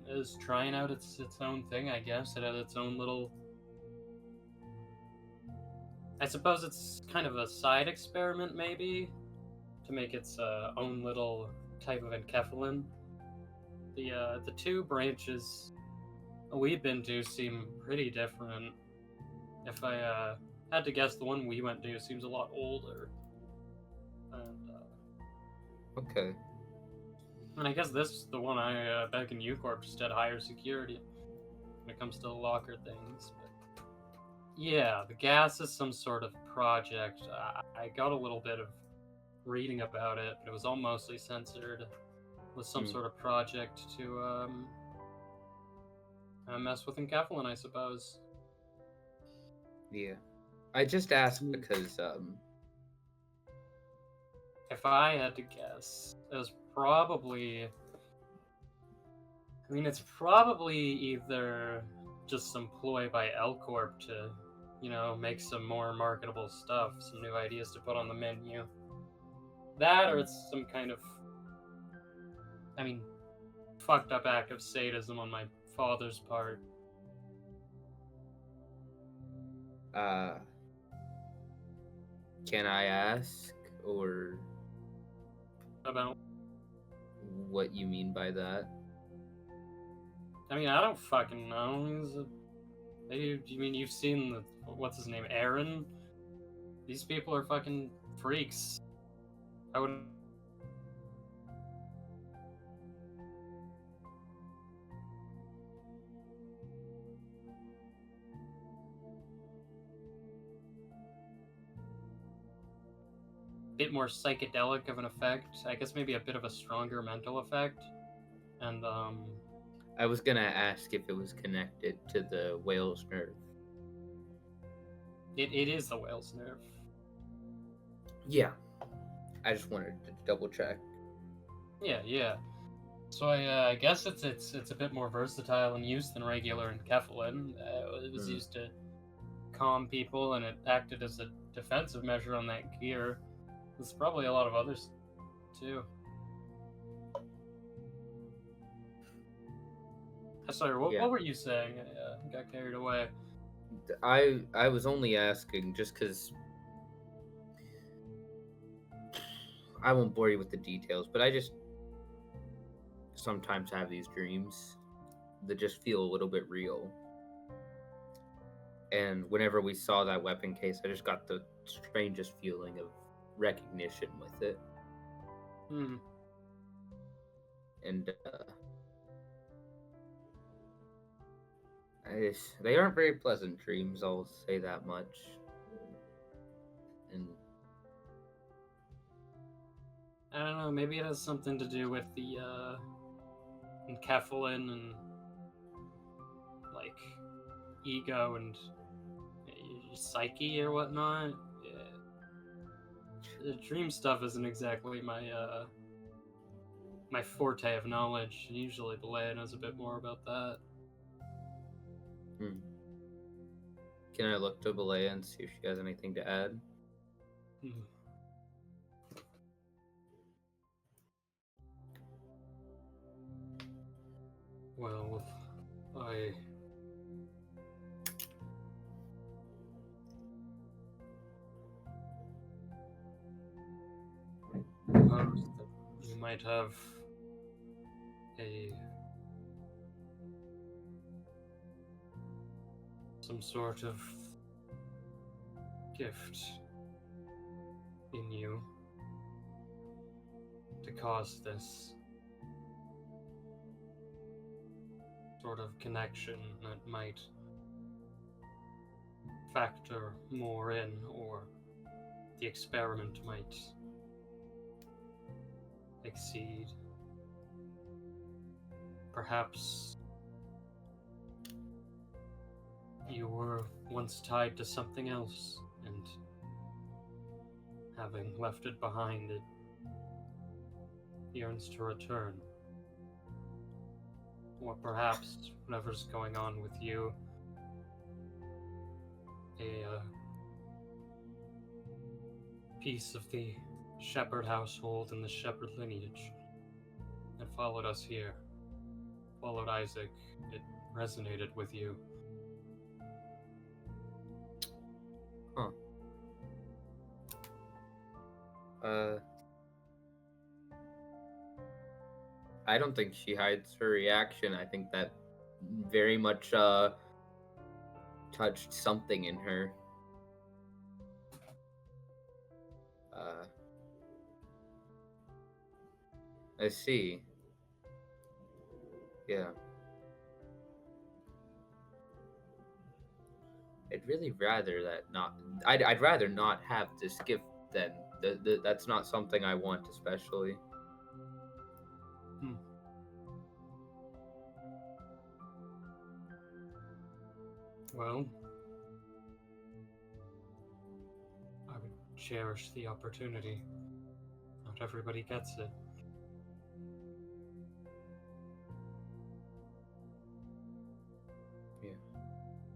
is trying out its own thing, I guess. It had its own little. I suppose it's kind of a side experiment, maybe, to make its own little type of enkephalin. The two branches we've been to seem pretty different. If I had to guess, the one we went to seems a lot older. And okay. And I guess the one I back in U-Corp just had higher security when it comes to the locker things. But yeah, the gas is some sort of project. I got a little bit of reading about it, but it was all mostly censored. It was some sort of project to mess with enkephalin, I suppose. Yeah, I just asked because if I had to guess, it was probably. I mean, it's probably either just some ploy by L-Corp to, make some more marketable stuff, some new ideas to put on the menu. That, or it's some kind of, fucked up act of sadism on my father's part. Can I ask, or about what you mean by that? I mean, I don't fucking know. You mean you've seen what's his name, Aaron? These people are fucking freaks. I would. Bit more psychedelic of an effect. I guess maybe a bit of a stronger mental effect. And I was gonna ask if it was connected to the whale's nerve. it is the whale's nerve. Yeah. I just wanted to double check. Yeah. So I guess it's a bit more versatile in use than regular enkephalin. It was used to calm people, and it acted as a defensive measure on that gear. There's probably a lot of others too. Sorry, what were you saying? I got carried away. I was only asking just because I won't bore you with the details, but I just sometimes have these dreams that just feel a little bit real. And whenever we saw that weapon case, I just got the strangest feeling of recognition with it. And they aren't very pleasant dreams, I'll say that much. And I don't know, maybe it has something to do with the enkephalin and like ego and your psyche or whatnot. The dream stuff isn't exactly my forte of knowledge. Usually Belay knows a bit more about that. Can I look to Belay and see if she has anything to add? Well, I suppose that you might have some sort of gift in you to cause this sort of connection that might factor more in, or the experiment might exceed. Perhaps you were once tied to something else, and having left it behind, it yearns to return. Or perhaps whatever's going on with you, a piece of the shepherd household and the shepherd lineage that followed us here, followed Isaac. It resonated with you. I don't think she hides her reaction. I think that very much touched something in her. I see. Yeah. I'd really rather that not. I'd rather not have this gift than that's not something I want, especially. Well, I would cherish the opportunity. Not everybody gets it.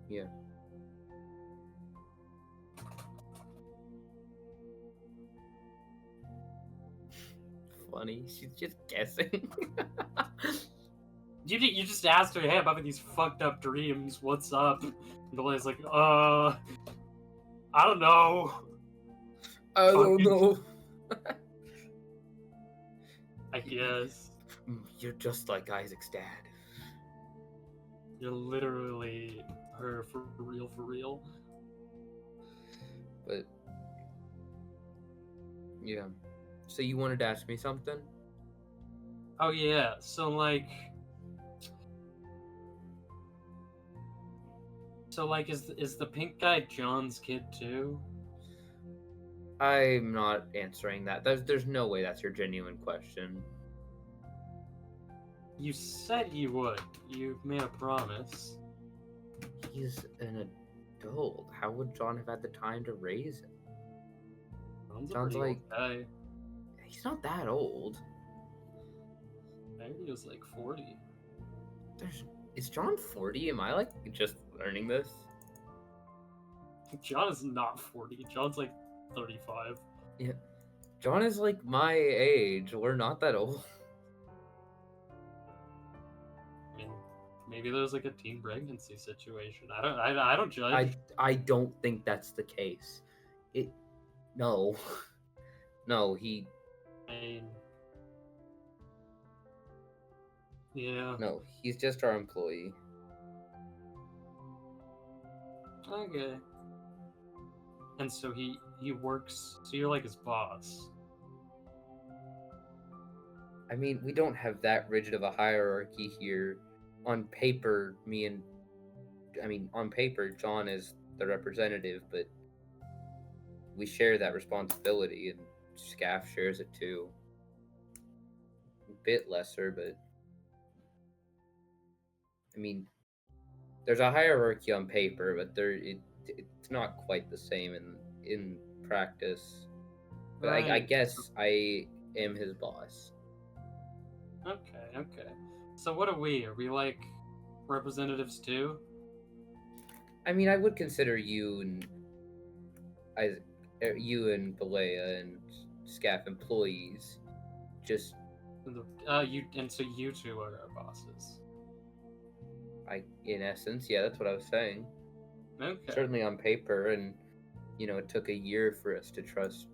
Yeah. Funny, she's just guessing. You just asked her, hey, I'm having these fucked up dreams, what's up? And Belay's like, I don't know. I don't know. I guess. You're just like Isaac's dad. You're literally her for real, for real. But yeah. So you wanted to ask me something? Oh yeah, so like, is the pink guy John's kid too? I'm not answering that. There's no way that's your genuine question. You said you would. You made a promise. He's an adult. How would John have had the time to raise him? John's a John's pretty like- old guy. He's not that old. Maybe he was like 40. Is John 40? Am I like just learning this? John is not 40. John's like 35. John is like my age. We're not that old. I mean, maybe there's like a teen pregnancy situation. I don't judge. I don't think that's the case. No. No, he I mean, yeah. no, he's just our employee. Okay. And so he works. So you're like his boss. I mean, we don't have that rigid of a hierarchy here. On paper, on paper, John is the representative, but we share that responsibility, and Scaff shares it too. A bit lesser, but I mean, there's a hierarchy on paper, but it's not quite the same in practice. But I Right. guess I am his boss. Okay. So what are we? Are we like representatives too? I mean, I would consider you and Balea and Scaff employees. Just So you two are our bosses. in essence, yeah, that's what I was saying. Okay. Certainly on paper, and it took a year for us to trust.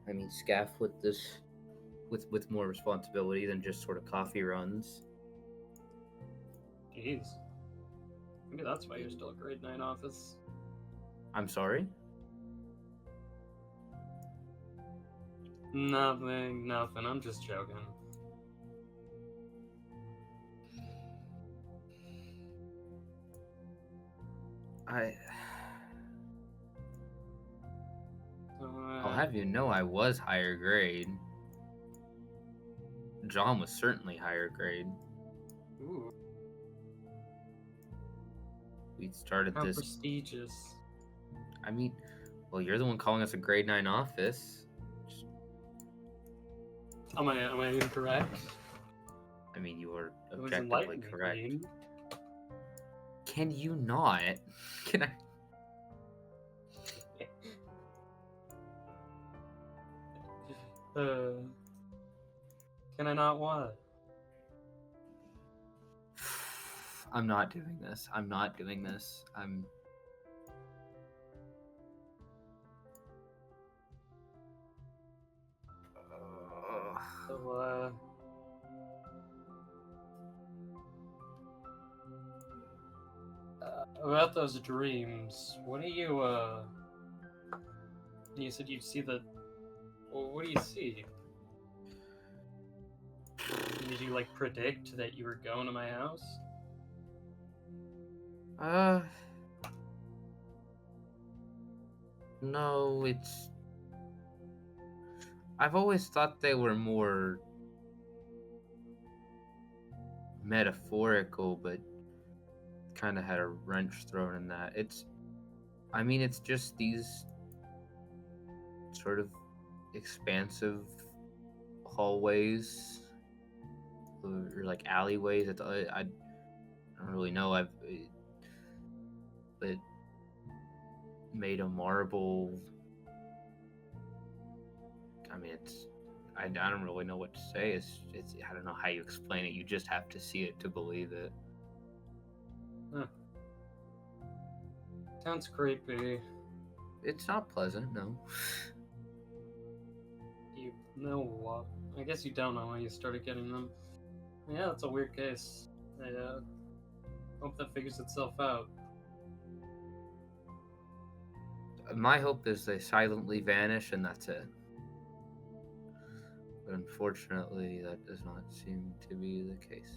I mean, Scaff with this, with more responsibility than just sort of coffee runs. Jeez. Maybe that's why you're still a grade 9 office. I'm sorry. Nothing. I'm just joking. I'll have you know I was higher grade. John was certainly higher grade. Ooh, We started how this. prestigious. I mean, well, you're the one calling us a grade 9 office. Am I incorrect? I mean, you were It was objectively enlightening, correct. Dean. Can you not? Can I? Can I not what? I'm not doing this. I'm not doing this. I'm. So, about those dreams, what do you, you said you'd see the, well, what do you see? Did you, like, predict that you were going to my house? No, it's. I've always thought they were more metaphorical, but kind of had a wrench thrown in that. It's just these sort of expansive hallways or like alleyways. I don't really know. But made of marble. I mean, I don't really know what to say. It's I don't know how you explain it. You just have to see it to believe it. Huh. Sounds creepy. It's not pleasant, no. You know what? I guess you don't know when you started getting them. Yeah, it's a weird case. Hope that figures itself out. My hope is they silently vanish and that's it. But unfortunately, that does not seem to be the case.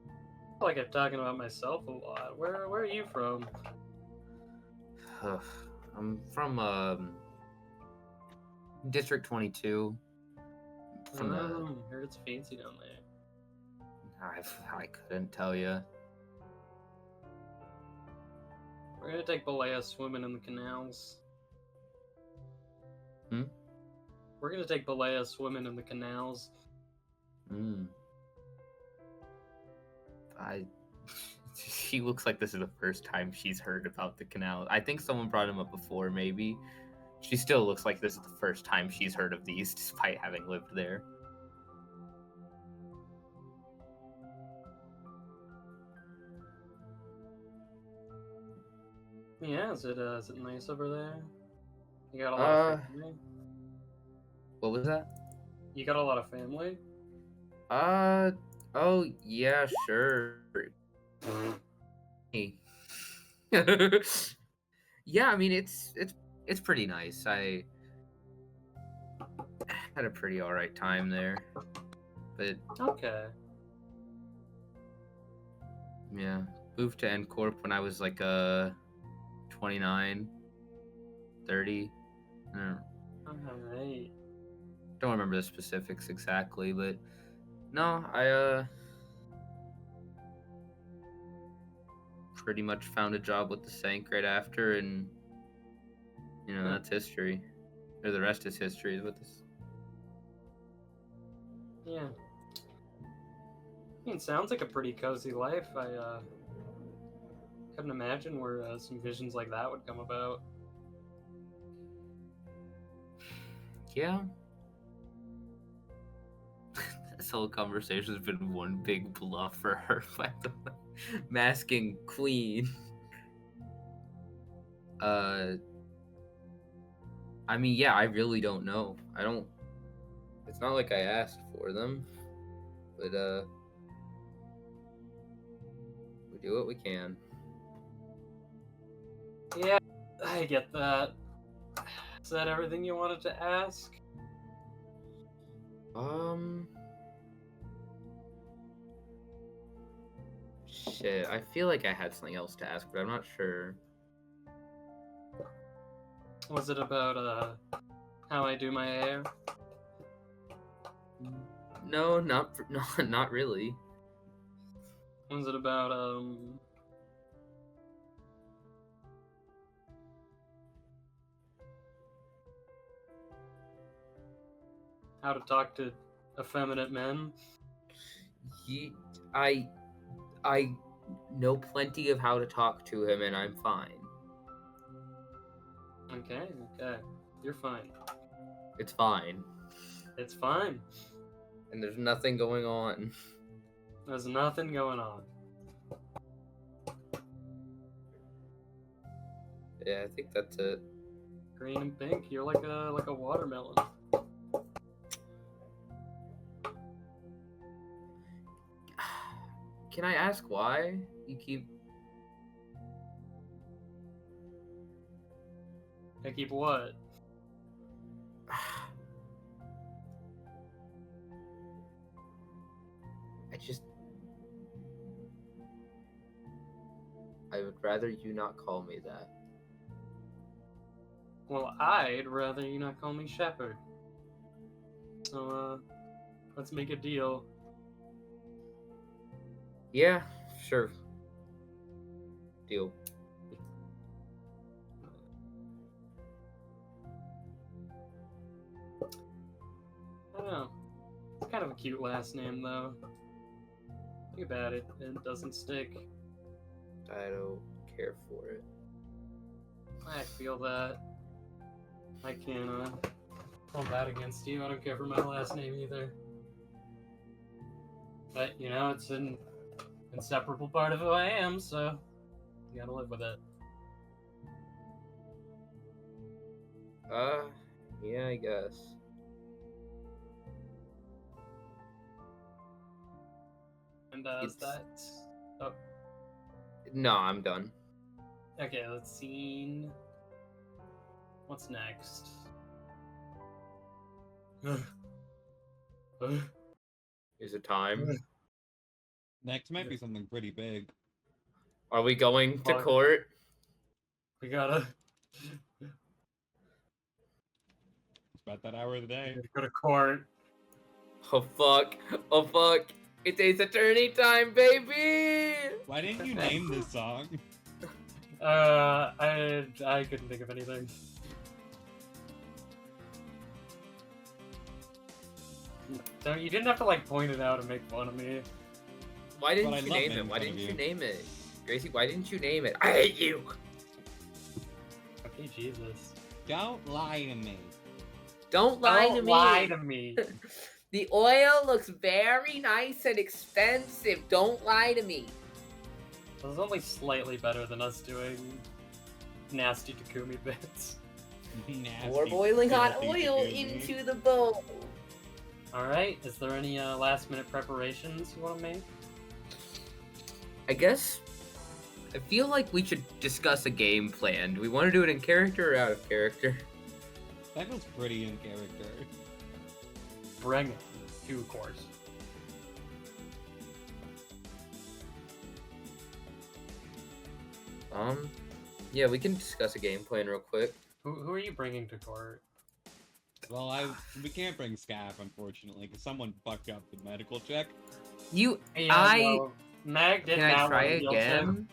I feel like I'm talking about myself a lot. Where are you from? I'm from District 22. From I heard it's fancy down there. I couldn't tell you. We're gonna take Balea swimming in the canals. Hmm? We're gonna take Balea swimming in the canals. She looks like this is the first time she's heard about the canal. I think someone brought him up before, maybe. She still looks like this is the first time she's heard of these, despite having lived there. Yeah, is it nice over there? You got a lot of family? What was that? You got a lot of family? Oh, yeah, sure. Yeah, I mean, it's pretty nice. I had a pretty alright time there. But Okay. yeah, moved to N Corp when I was like 29, 30. Alright. Don't remember the specifics exactly, but no, I pretty much found a job with the Sank right after, and you know, that's history. Or the rest is history with this. Yeah. I mean, sounds like a pretty cozy life. I couldn't imagine where some visions like that would come about. Yeah. This whole conversation has been one big bluff for her, by the way. Masking Queen. I mean, yeah, I really don't know. It's not like I asked for them, but we do what we can. Yeah, I get that. Is that everything you wanted to ask? Shit, I feel like I had something else to ask, but I'm not sure. Was it about how I do my hair? No, not really. Was it about how to talk to effeminate men? I know plenty of how to talk to him, and I'm fine. Okay. You're fine. It's fine. It's fine. And there's nothing going on. There's nothing going on. Yeah, I think that's it. Green and pink, you're like a watermelon. Can I ask why you keep... I keep what? I would rather you not call me that. Well, I'd rather you not call me Shepherd. So, let's make a deal. Yeah, sure. Deal. I don't know. It's kind of a cute last name, though. Think about it, it doesn't stick. I don't care for it. I feel that. I can't, hold that against you. I don't care for my last name either. But, you know, it's an inseparable part of who I am, so you gotta live with it. Yeah, I guess. And, is that... Oh, No, I'm done. Okay, let's see. What's next? Is it time? Next might be something pretty big. Are we going to Fuck. court? We gotta It's about that hour of the day. go to court. Oh fuck! Oh fuck! It's Ace Attorney time, baby! Why didn't you name this song? I couldn't think of anything. Don't you didn't have to like point it out and make fun of me. Why didn't But I you love name it? making Why fun of didn't you you. name it? Gracie, why didn't you name it? I hate you! Okay, Jesus. Don't lie to me. Don't lie Don't to me! lie to me. The oil looks very nice and expensive. Don't lie to me. This is only slightly better than us doing nasty Takumi bits. Nasty, Pour boiling hot filthy oil Takumi. into the bowl. Alright, is there any last minute preparations you want to make? I guess I feel like we should discuss a game plan. Do we want to do it in character or out of character? That was pretty in character. Bring it to course. Yeah, we can discuss a game plan real quick. Who are you bringing to court? Well, we can't bring Scaff, unfortunately, because someone fucked up the medical check. You, No, Mag did can I not try want to heal him. again?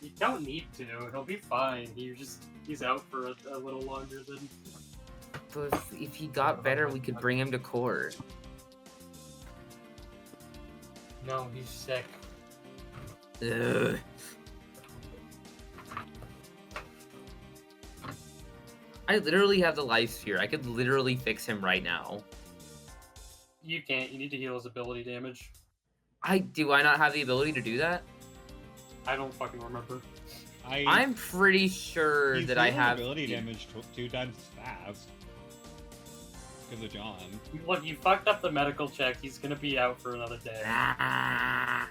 You don't need to. He'll be fine. He's out for a little longer than. But if he got better, we could bring him to court. No, he's sick. Ugh. I literally have the life sphere. I could literally fix him right now. You can't. You need to heal his ability damage. Do I not have the ability to do that? I don't fucking remember. I'm pretty sure He's that I healing have ability damage 2 times as fast. Because of John. Look, you fucked up the medical check. He's gonna be out for another day. Ah.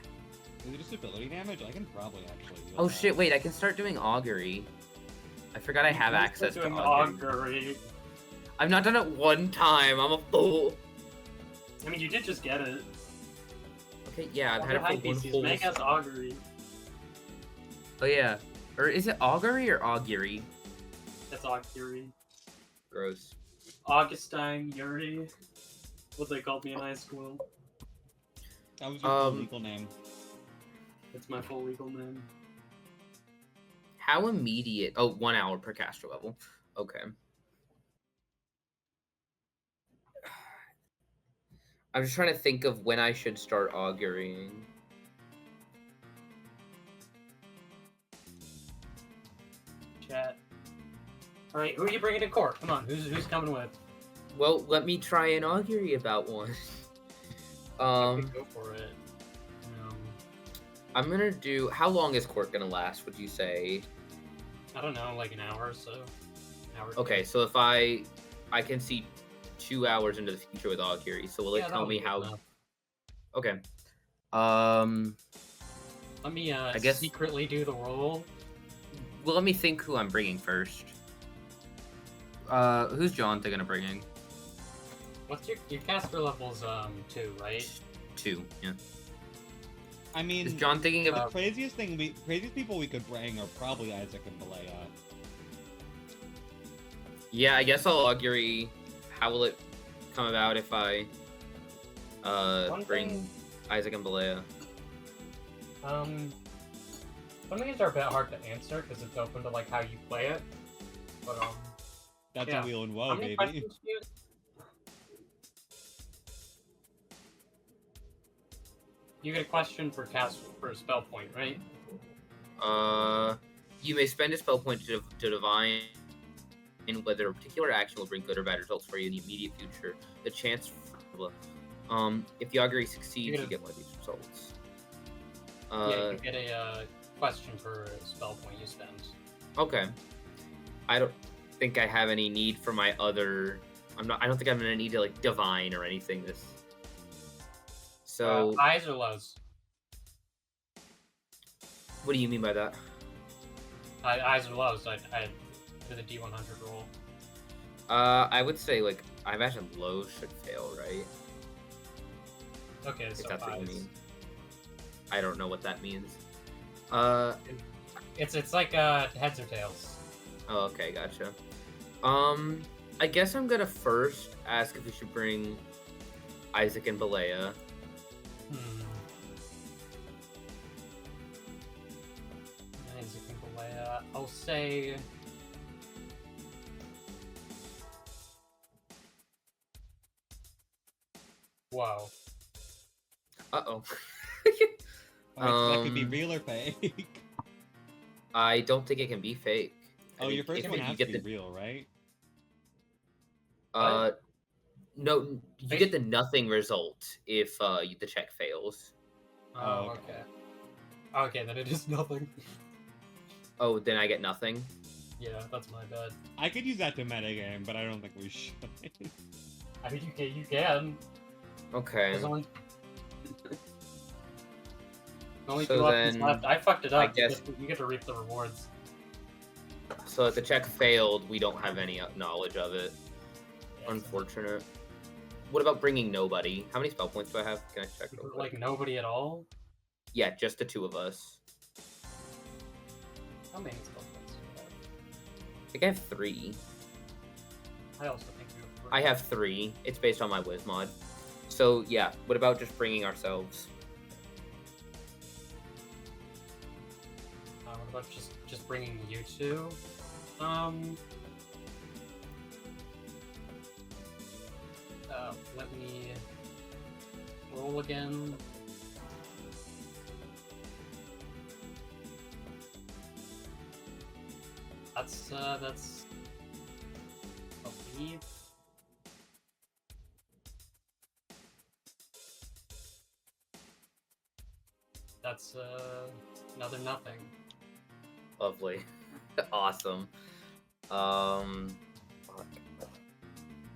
Is it just ability damage? I can probably actually heal Oh that. shit! Wait, I can start doing augury. I forgot I have access to doing augury. augury. I've not done it one time. I'm a fool. I mean, you did just get it. Okay, yeah, I've had it for one whole. Make us augury. Oh yeah, or is it augury or augury? That's augury. Gross. Augustine Yuri. What they called me in high school. That was your full legal name. It's my full legal name. How immediate? Oh, 1 hour per caster level. Okay. I'm just trying to think of when I should start augurying. Chat. All right, who are you bringing to court? Come on, who's coming with? Well, let me try an augury about one. Okay, go for it. I'm gonna do. How long is court gonna last? Would you say? I don't know, like an hour or so. Okay, so if I can see 2 hours into the future with augury, so will it tell me how? Enough. Okay. Let me I guess secretly do the roll. Well, let me think who I'm bringing first. Who's John thinking of bringing? What's your caster levels? 2, right? 2. Yeah. I mean, Is John thinking of? the craziest people we could bring are probably Isaac and Balea. Yeah, I guess I'll augury. How will it come about if I bring Isaac and Balea? Some of these are a bit hard to answer because it's open to like how you play it. But That's yeah. a wheel and How woe, many baby. questions do you? You get a question per per spell point, right? You may spend a spell point to divine whether a particular action will bring good or bad results for you in the immediate future. The chance for, if the augury succeeds, you get one of these results. Yeah, you get a question per spell point you spend. Okay. I don't think I have any need for my other. I don't think I'm gonna need to like divine or anything this. So highs or lows? What do you mean by that? Highs or lows? I did the D100 roll. I would say, like, I imagine lows should fail, right? Okay, If so that's what you highs. mean. I don't know what that means. It's like heads or tails. Oh, okay, gotcha. I guess I'm gonna first ask if we should bring Isaac and Balea. Isaac and Balea. I'll say. Whoa. Uh-oh. Alright, so that could be real or fake. I don't think it can be fake. I Oh, think your first if one you has get to be the real, right? no, you get the nothing result if the check fails. Oh, okay. Okay, then it is nothing. Oh, then I get nothing. Yeah, that's my bad. I could use that to metagame, but I don't think we should. I mean, you can. Okay. There's only So two options then, left. I fucked it up. I guess- You get to reap the rewards. So if the check failed, we don't have any knowledge of it. Yeah, so- Unfortunate. What about bringing nobody? How many spell points do I have? Can I check real quick? Like nobody at all. Yeah, just the two of us. How many spell points do you have? I think I have 3. I also think you have. I have 3. It's based on my Wiz mod. So yeah, what about just bringing ourselves? What about just bringing you two? Let me roll again. That's I believe. That's another nothing. Lovely. Awesome. Fuck.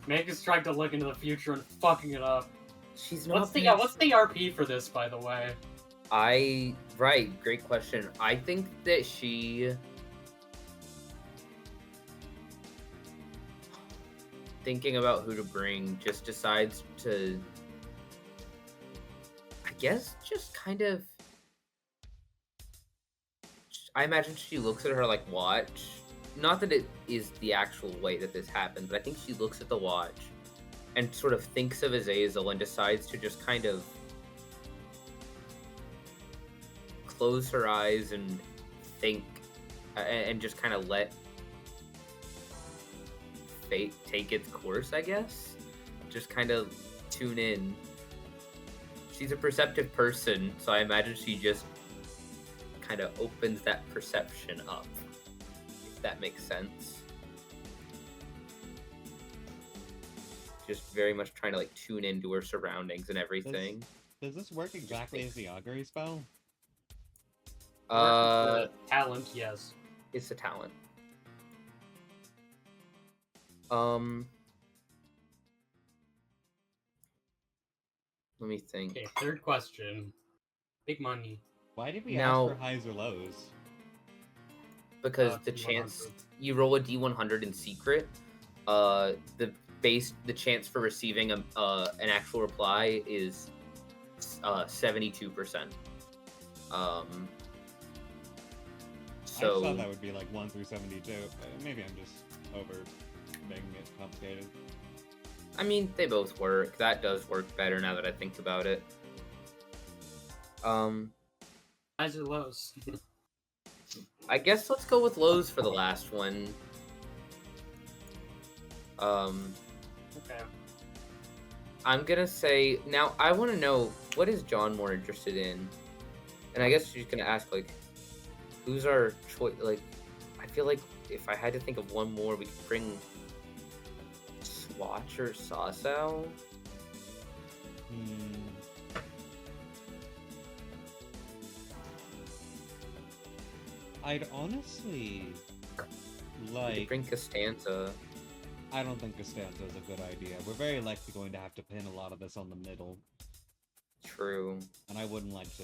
Meg is trying to look into the future and fucking it up. She's not. What's the RP for this, by the way? Right, great question. I think that she thinking about who to bring just decides to, I guess, just kind of, I imagine she looks at her like watch. Not that it is the actual way that this happened, but I think she looks at the watch and sort of thinks of Azazel and decides to just kind of close her eyes and think and just kind of let fate take its course, I guess. Just kind of tune in. She's a perceptive person, so I imagine she just kind of opens that perception up, if that makes sense. Just very much trying to like tune into her surroundings and everything. Does this work exactly as the augury spell? Talent, yes. It's a talent. Let me think. Okay, third question. Big money. Why did we Now- ask for highs or lows? Because the D100. chance you roll a D100 in secret, the chance for receiving an actual reply is 72%. I So thought that would be like 1 through 72. Maybe I'm just over making it complicated. I mean, they both work. That does work better now that I think about it. Highs or lows? I guess let's go with lows for the last one. Okay. I'm gonna say now. I want to know, what is John more interested in, and I guess she's gonna ask like, who's our choice? Like, I feel like if I had to think of one more, we could bring Swatch or Azazel. I'd honestly We like. could bring Costanza. I don't think Costanza is a good idea. We're very likely going to have to pin a lot of this on the middle, True. and I wouldn't like to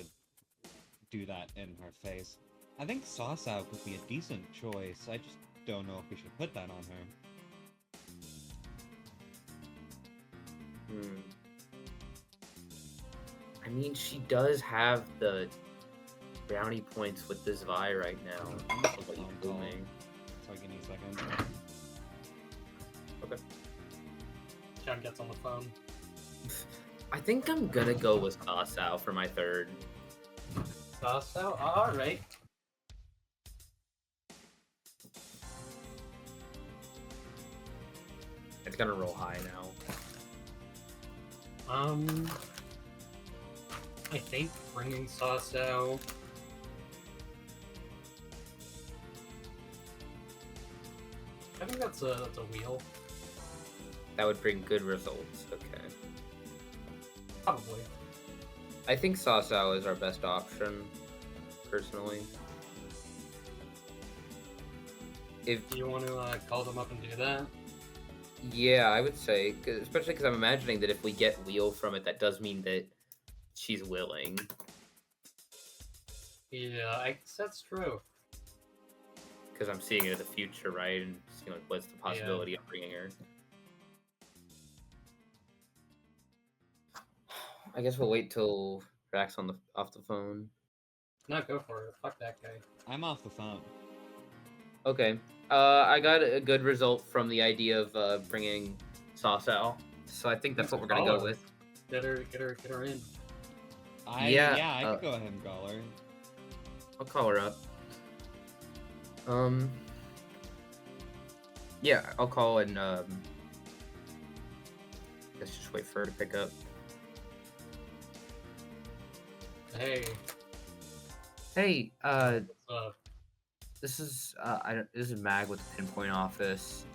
do that in her face. I think Sasao could be a decent choice. I just don't know if we should put that on her. I mean, she does have the brownie points with this Vi right now. I'm just What a you phone call. doing? So give me a second. Okay. John gets on the phone. I think I'm gonna go with Sasao for my third. So, alright. It's gonna roll high now. I think bringing Saso. I think that's a wheel. That would bring good results. Okay. Probably. I think Sasao is our best option, personally. If Do you want to call them up and do that? Yeah, I would say, especially because I'm imagining that if we get wheel from it, that does mean that she's willing. Yeah, I guess that's true. Because I'm seeing it in the future, right? And seeing like what's the possibility of bringing her. I guess we'll wait till Rack's off the phone. No, go for it. Fuck that guy. I'm off the phone. Okay. I got a good result from the idea of bringing Sasao, so I think that's what we're gonna go with. Get her in. I could go ahead and call her. I'll call her up. Yeah, I'll call and let's just wait for her to pick up. Hey. Hey, What's up? this is this is Mag with the Pinpoint office.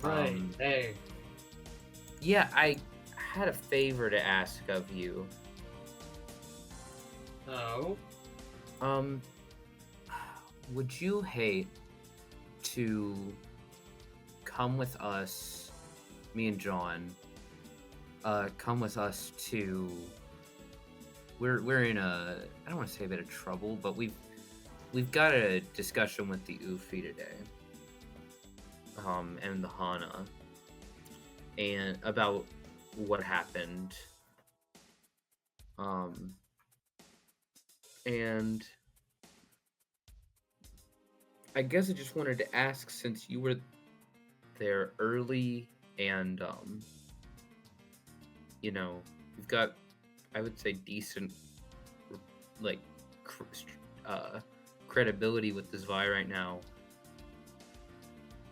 Right. Hey. Yeah, I had a favor to ask of you. Oh. Would you hate to come with us, me and John, come with us to... We're in a... I don't want to say a bit of trouble, but we've got a discussion with the Ufi today. And the Hana. And about what happened. And I guess I just wanted to ask, since you were there early and you know, you've got, I would say, decent like credibility with this Vi right now.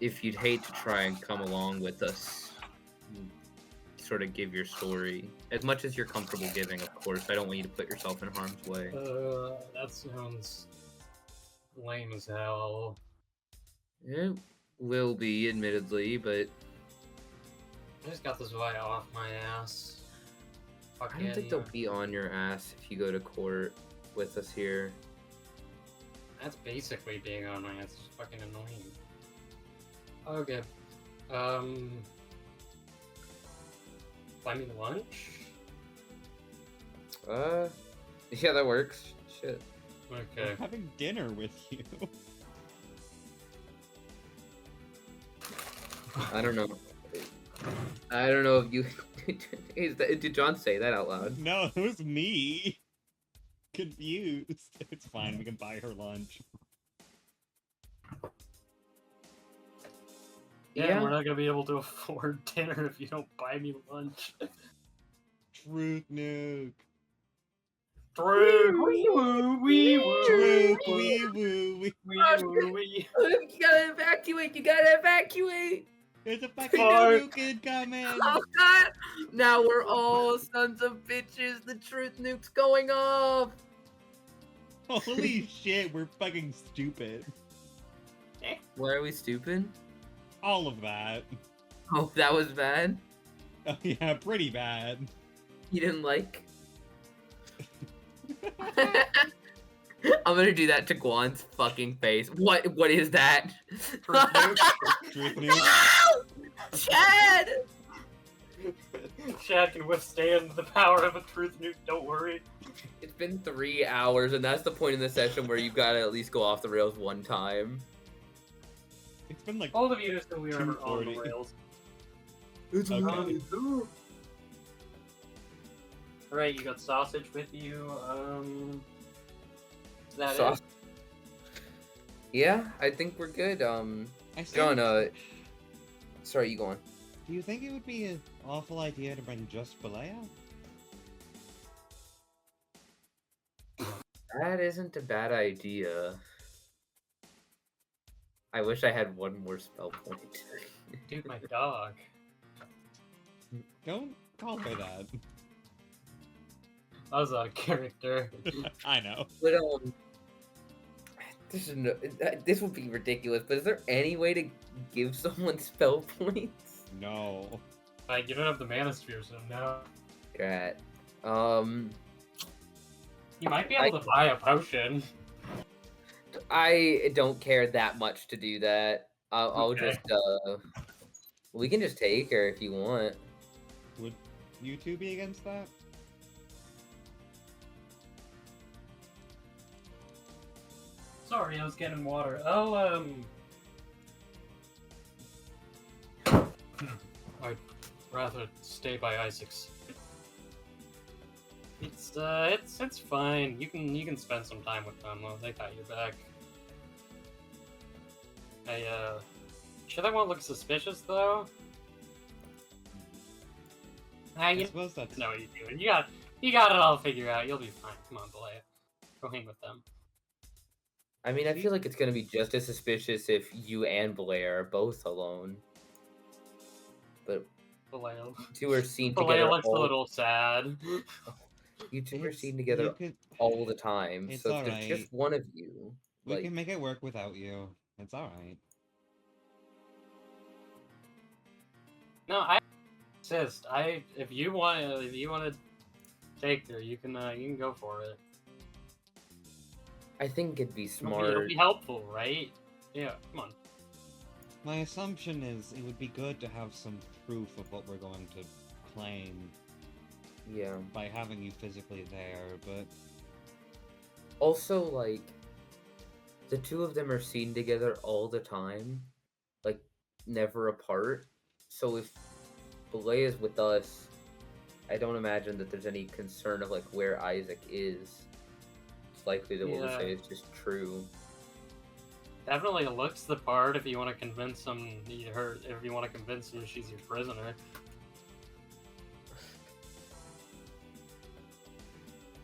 If you'd hate to try and come along with us, sort of give your story as much as you're comfortable giving, of course. I don't want you to put yourself in harm's way. That sounds lame as hell. It will be, admittedly, but I just got this Vi off my ass. Fuck I don't think yeah. they'll be on your ass if you go to court with us here. That's basically being on my ass. It's fucking annoying. Okay. Buy me lunch? Yeah, that works. Shit. Okay. I'm having dinner with you. I don't know. I don't know if you... Did John say that out loud? No, it was me. Confused. It's fine, we can buy her lunch. Yeah, we're not gonna be able to afford dinner if you don't buy me lunch. Truth nuke. Truth, wee woo, wee woo, Truth, wee woo, wee. woo, wee. You gotta evacuate! You gotta evacuate! There's a fucking Fuck. nuke incoming! Oh god! Now we're all sons of bitches. The truth nuke's going off. Holy shit, we're fucking stupid. Why are we stupid? All of that. Oh, that was bad. Oh yeah, pretty bad. You didn't like? I'm gonna do that to Guan's fucking face. What is that? Truth nuke. No! Chad! Chad can withstand the power of a truth nuke, don't worry. It's been 3 hours, and that's the point in the session where you've got to at least go off the rails one time. It's been like All of you assume we were on the 2:40. rails. It's Okay. Alright, you got sausage with you. Is that So, it? yeah, I think we're good. I still, John, sorry, you go on. do you think it would be an awful idea to bring just Balea? That isn't a bad idea. I wish I had one more spell point. Dude, my dog. Don't call her that. That was out of character. I know. But this would be ridiculous. But is there any way to give someone spell points? No. Like, you don't have the mana sphere, so no. Right. You might be able to buy a potion. I don't care that much to do that. I'll Okay. just we can just take her if you want. Would you two be against that? Sorry, I was getting water. Oh, I'd rather stay by Isaac's. It's fine. You can spend some time with them. They got your back. Sure they won't look suspicious though. I You suppose that's know what you're doing. You got it all figured out. You'll be fine. Come on, Balea. Go hang with them. I mean, I feel like it's gonna be just as suspicious if you and Blair are both alone. But Balea. you two are seen together. Balea looks a little sad. You two are It's- seen you together could- all the time. It's So if there's just alright. one of you, We like, can make it work without you. It's alright. No, I insist. If you want to take her, you can go for it. I think it'd be It'll smart. be helpful, right? Yeah, come on. My assumption is it would be good to have some proof of what we're going to claim Yeah. by having you physically there, but Also, like, the two of them are seen together all the time, like, never apart. So if Belay is with us, I don't imagine that there's any concern of, like, where Isaac is. It's likely that what we Yeah. say is just true. Definitely looks the part if you want to convince him if you want to convince him she's your prisoner.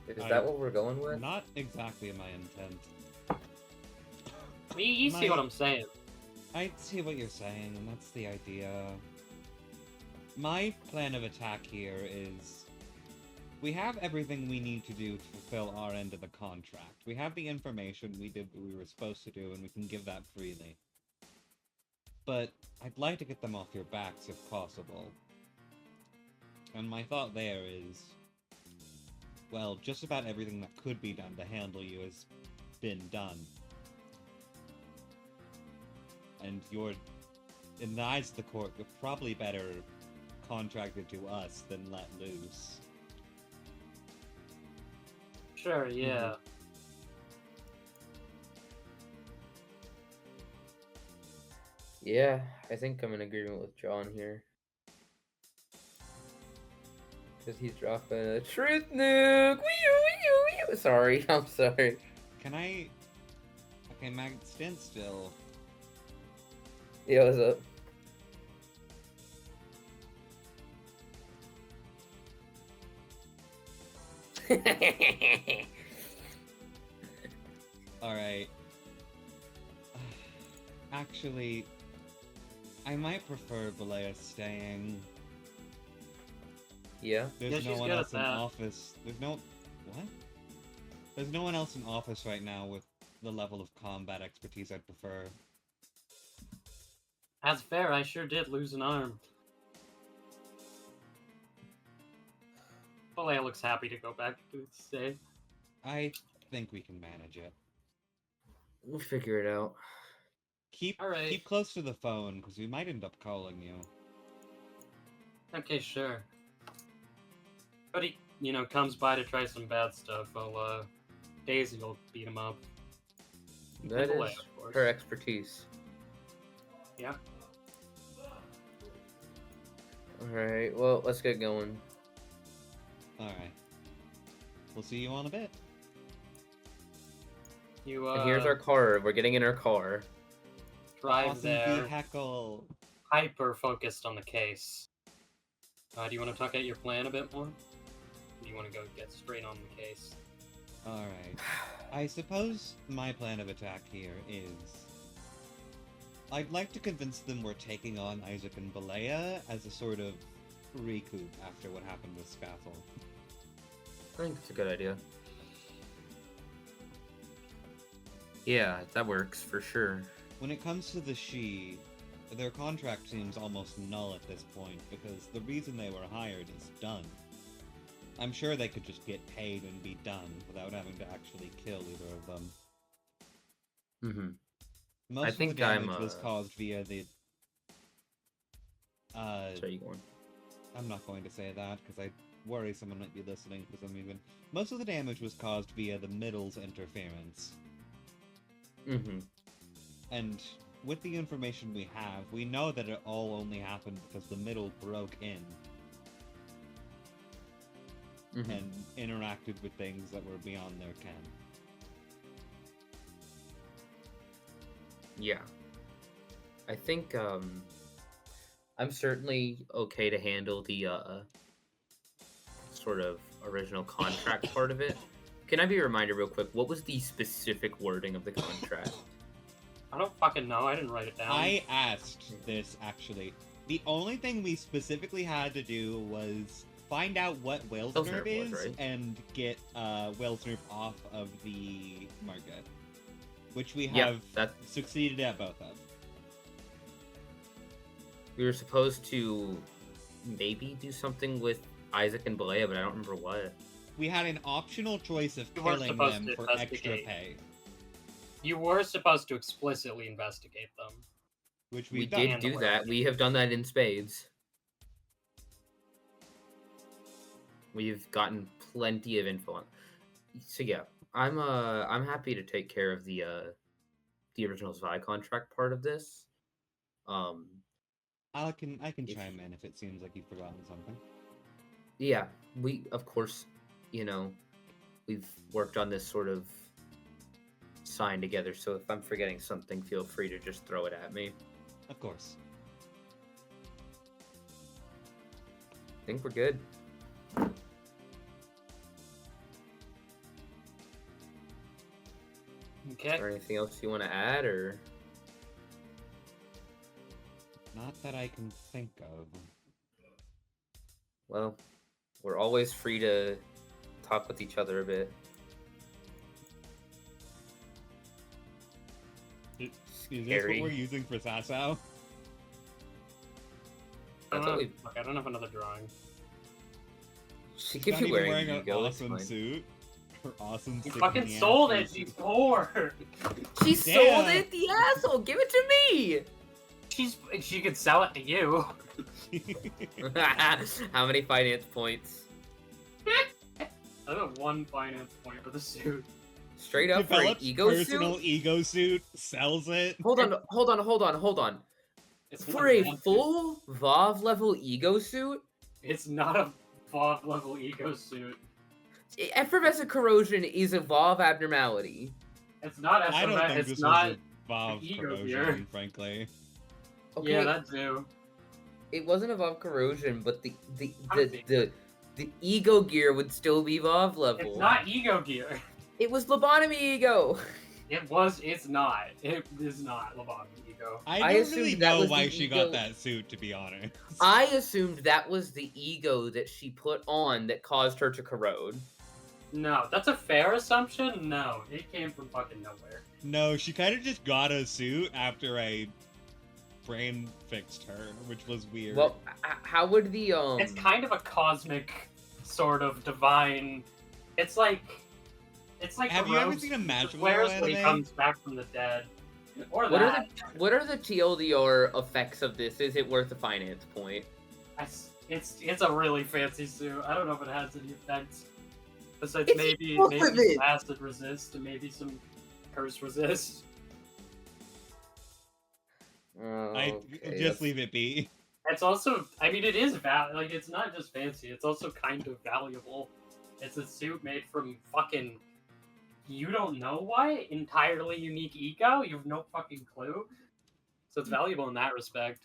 Is I- that what we're going with? not exactly my intent. You see what I'm saying? I see what you're saying, and that's the idea. My plan of attack here is we have everything we need to do to fulfill our end of the contract. We have the information, we did what we were supposed to do, and we can give that freely. But I'd like to get them off your backs if possible. And my thought there is, well, just about everything that could be done to handle you has been done. And you're, in the eyes of the court, you're probably better contracted to us than let loose. Sure, yeah. Yeah, I think I'm in agreement with John here. Because he's dropping a truth nuke! Wee-oo. Sorry, I'm sorry. Can I... Okay, Mag, stand still. Yeah, what's up? Alright. Actually, I might prefer Balea staying. Yeah? There's Yeah, no she's one good else at in that. office. There's no... What? There's no one else in office right now with the level of combat expertise I'd prefer. That's fair, I sure did lose an arm. Balea looks happy to go back to stay. I think we can manage it. We'll figure it out. Alright. Keep close to the phone, because we might end up calling you. Okay, sure. But comes by to try some bad stuff, Daisy will beat him up. That Balea, is of course. her expertise. Yeah. Alright, well, let's get going. Alright. We'll see you on a bit. You And here's our car. We're getting in our car. drive Awesome there, vehicle. hyper focused on the case. Do you want to talk out your plan a bit more? Or do you want to go get straight on the case? Alright. I suppose my plan of attack here is... I'd like to convince them we're taking on Isaac and Balea as a sort of recoup after what happened with Scaffold. I think it's a good idea. Yeah, that works for sure. When it comes to the She, their contract seems almost null at this point because the reason they were hired is done. I'm sure they could just get paid and be done without having to actually kill either of them. Mm-hmm. Most I of think the damage I'm, was caused via the... Sorry, you going? I'm not going to say that because I worry someone might be listening for some reason. Most of the damage was caused via the middle's interference. Mm-hmm. And with the information we have, we know that it all only happened because the middle broke in Mm-hmm. and interacted with things that were beyond their ken. Yeah. I think, I'm certainly okay to handle the, sort of original contract part of it. Can I be reminded real quick, what was the specific wording of the contract? I don't fucking know. I didn't write it down. I asked this, actually. The only thing we specifically had to do was find out what Whale's Nerve is, right? and get Whale's Nerve off of the market. Which we Yep, have that succeeded at both of. we were supposed to maybe do something with Isaac and Balea, but I don't remember what. We had an optional choice of You weren't killing supposed them to for extra investigate. pay. You were supposed to explicitly investigate them. Which We we've did done. do that. We have done that in spades. We've gotten plenty of info on. So yeah, I'm happy to take care of the original Zvi contract part of this. I can If- chime in if it seems like you've forgotten something. Yeah, we of course, we've worked on this sort of sign together. So if I'm forgetting something, feel free to just throw it at me. Of course. I think we're good. Okay. Is there anything else you want to add, or? Not that I can think of. Well, we're always free to talk with each other a bit. Is this Scary. what we're using for Sasso? That's what we. Look, I don't have another drawing. She She's could not be even wearing, wearing an ego. It's awesome fine. suit. Her awesome You stick in fucking the sold ass it. suit. She's poor. She Damn. sold it, the asshole. Give it to me. She could sell it to you. How many finance points? I have 1 finance point for the suit. Straight up for an Develops ego personal suit. ego suit, sells it. Hold on. It's For one a man suit. full VoV level ego suit, It's not a VoV level ego suit. effervescent corrosion is a VoV abnormality. It's not I don't think it's this not. was a VoV ego corrosion, gear. frankly. Okay, Yeah, that too. it wasn't a VoV corrosion, but the I think- the ego gear would still be VoV level. It's not ego gear. It was lobotomy ego. It's not. It is not lobotomy ego. I I don't assumed really that know was why the she ego- got that suit, to be honest. I assumed that was the ego that she put on that caused her to corrode. No, that's a fair assumption. No, it came from fucking nowhere. No, she kind of just got a suit after I brain fixed her, which was weird. Well, how would the It's kind of a cosmic, sort of divine. It's like Have you ever Rose seen a magical swears when he anime? comes back from the dead, or what are that. the TLDR effects of this? Is it worth a finance point? It's a really fancy suit. I don't know if it has any effects. Besides It's maybe equipment. some acid resist and maybe some curse resist. Just leave it be. It's also, I mean, it is like it's not just fancy. It's also kind of valuable. It's a suit made from fucking. You don't know why? Entirely unique eco. You have no fucking clue. So it's valuable in that respect.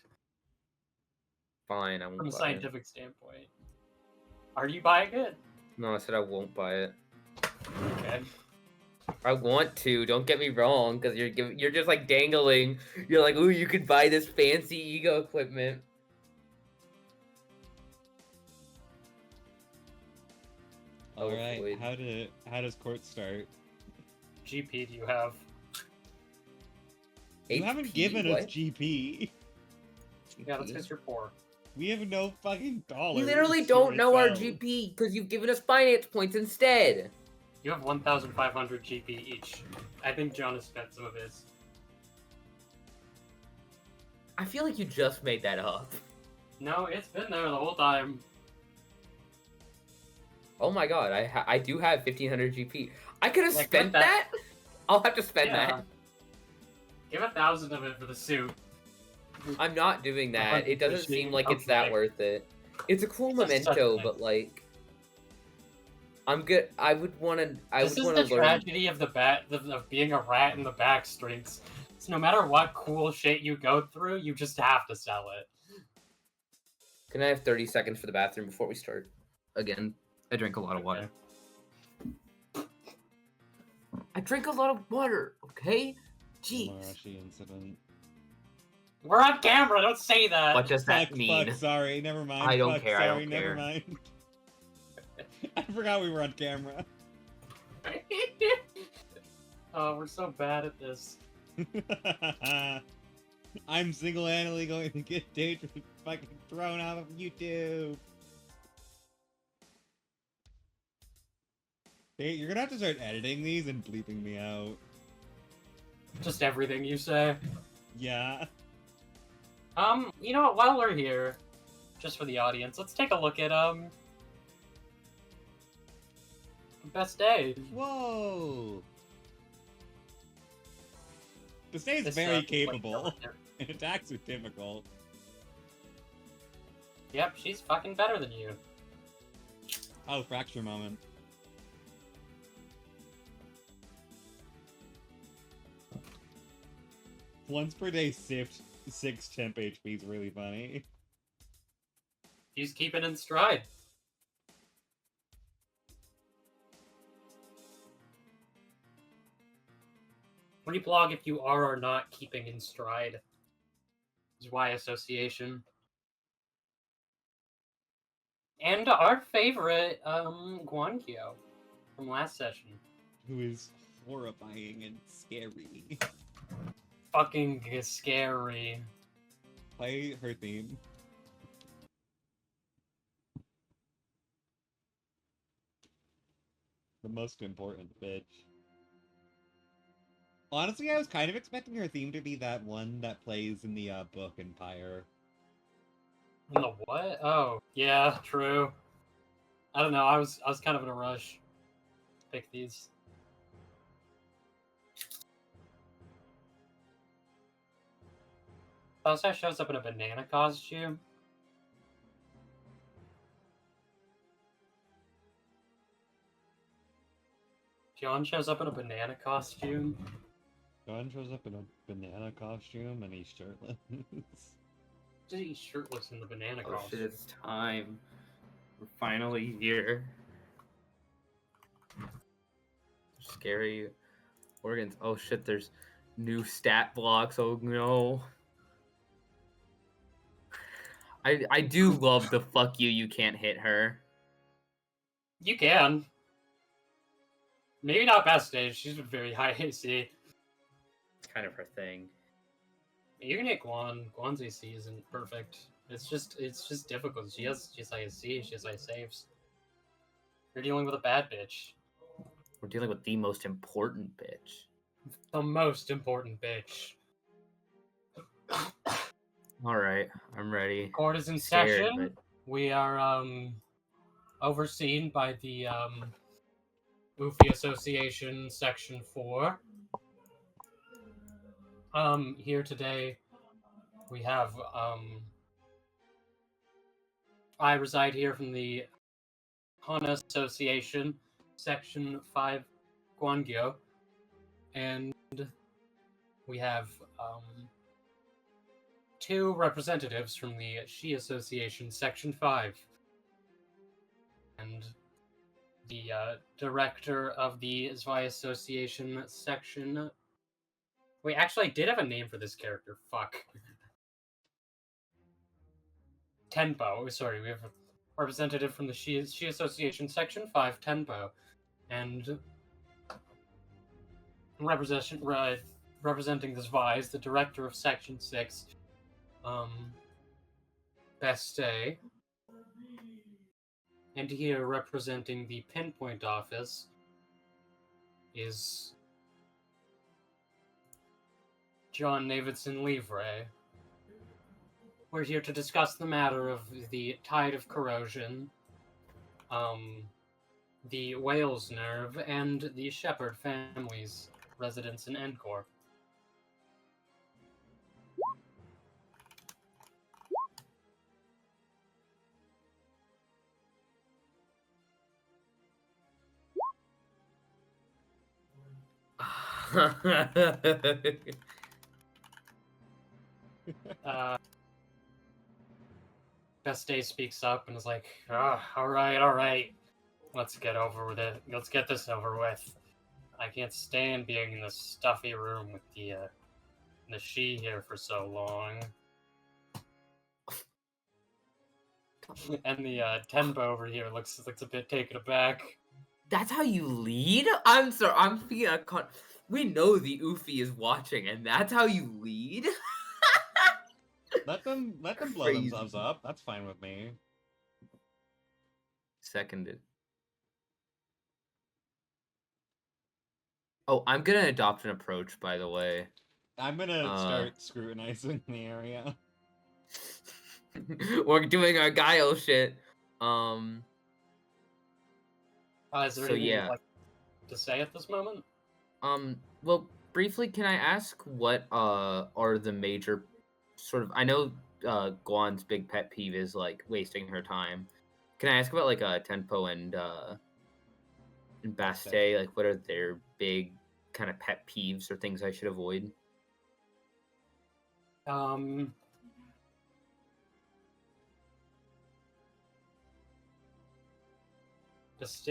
Fine, I won't From a buy scientific standpoint. Are you buying it? it. No, I said I won't buy it. Okay. I want to. Don't get me wrong, because you're just like dangling. You're like, ooh, you could buy this fancy ego equipment. All right. Hopefully. How does court start? GP do you have? You haven't given us GP. Yeah, that's because you're poor. We have no fucking dollars. We literally don't know our GP because you've given us finance points instead. You have 1,500 GP each. I think John has spent some of his. I feel like you just made that up. No, it's been there the whole time. Oh my god, I do have 1,500 GP. I could have Yeah, spent that. I'll have to spend that. Give 1,000 of it for the suit. I'm not doing that. It doesn't seem like it's Okay. that worth it. It's a cool It's just such memento, a but like, I'm good. I would want to. This is the tragedy of of being a rat in the back streets. So no matter what cool shit you go through, you just have to sell it. Can I have 30 seconds for the bathroom before we start? Again, I drink a lot of water. I drink a lot of water, okay? Jeez. Marashi incident. We're on camera, don't say that! What does that mean? Fuck, sorry, never mind. I don't Fuck, care, sorry, I don't never care. mind. I forgot we were on camera. Oh, we're so bad at this. I'm single-handedly going to get Daedra fucking thrown off of YouTube. Hey, you're gonna have to start editing these and bleeping me out. Just everything you say. Yeah. You know what, while we're here, just for the audience, let's take a look at, best day. Whoa! This day is This, very like, capable, and attacks are difficult. Yep, she's fucking better than you. Oh, fracture moment. Once per day sift 6 temp HP is really funny. She's keeping in stride. Reblog if you are or not keeping in stride. Is why association. And our favorite, Guankyo from last session. Who is horrifying and scary. Fucking scary. Play her theme. The most important bitch. Honestly, I was kind of expecting her theme to be that one that plays in the book Empire. In the what? Oh, yeah, true. I don't know, I was kind of in a rush to pick these. Also shows up in a banana costume. John shows up in a banana costume. John shows up in a banana costume and he's shirtless. He's shirtless in the banana Oh shit, costume. it's time. We're finally here. Scary organs. Oh shit, there's new stat blocks. Oh no. I do love the fuck you can't hit her. You can. Maybe not best stage, she's very high AC. It's kind of her thing. You can hit Guan. Guan's AC isn't perfect. It's just difficult. She has high AC, she has high saves. You're dealing with a bad bitch. We're dealing with the most important bitch. The most important bitch. Alright, I'm ready. Court is in Scared, session. We are overseen by the Goofy Association Section 4. Here today we have I reside here from the Hana Association Section 5 Gwangyo, and we have two representatives from the Shi Association Section 5 and the director of the Zwei Association Section. Wait, actually, I did have a name for this character. Fuck. Tenpo. Sorry, we have a representative from the Shi Association Section 5, Tenpo. And representing the Zwei is the director of Section 6, Beste. And here, representing the Pinpoint Office, is John Davidson Livre. We're here to discuss the matter of the Tide of Corrosion, the Whale's Nerve, and the Shepherd family's residence in Encore. Beste speaks up and is like, all right. Let's get over with it. Let's get this over with. I can't stand being in this stuffy room with the Shi here for so long. And the Tenbo over here looks a bit taken aback. That's how you lead? I'm sorry, I'm feeling we know the Oofy is watching, and that's how you lead? Let them blow Crazy. themselves up. That's fine with me. Seconded. Oh, I'm gonna adopt an approach, by the way. I'm gonna start scrutinizing the area. We're doing our guile shit. Is there anything you'd like to say at this moment? Well, briefly, can I ask what are the major sort of? I know Guan's big pet peeve is like wasting her time. Can I ask about like Tenpo and Baste? Like, what are their big kind of pet peeves or things I should avoid? Baste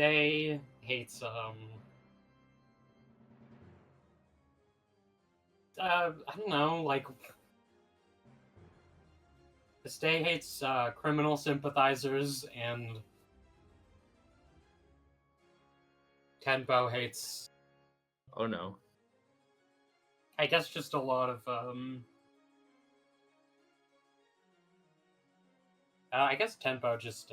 hates I don't know, like Baste hates criminal sympathizers, and Tenpo hates, Oh no. I guess, just a lot of I guess Tenpo just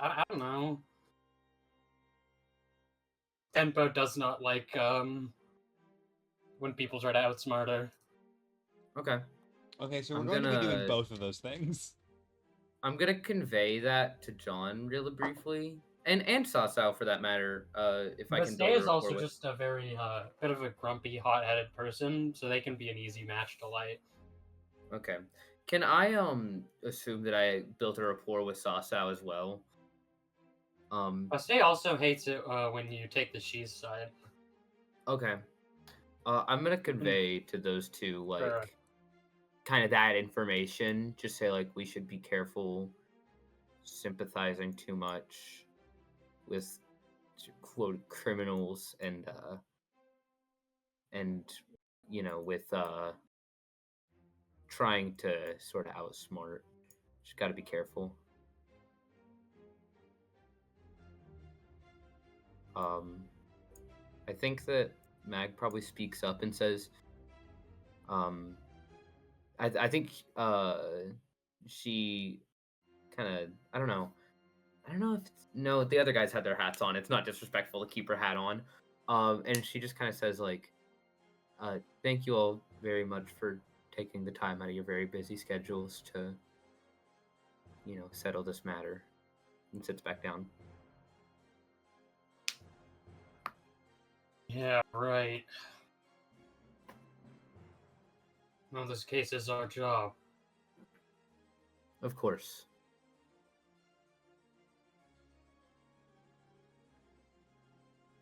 I don't know. Tenpo does not like when people try to outsmart her. Okay. Okay, so we're going to be doing both of those things. I'm gonna convey that to John really briefly, and Sasao for that matter. If I can. Baste is also just a very bit of a grumpy, hot-headed person, so they can be an easy match to light. Okay. Can I assume that I built a rapport with Sasao as well? Baste also hates it when you take the Shi's side. Okay. I'm gonna convey to those two like Sure. kind of that information. Just say like we should be careful sympathizing too much with quote criminals and you know with trying to sort of outsmart. Just got to be careful. I think that Mag probably speaks up and says, I think she kind of, I don't know if it's, no, the other guys had their hats on. It's not disrespectful to keep her hat on. And she just kind of says like, Thank you all very much for taking the time out of your very busy schedules to, settle this matter. And sits back down. Yeah, right. Well, this case is our job. Of course.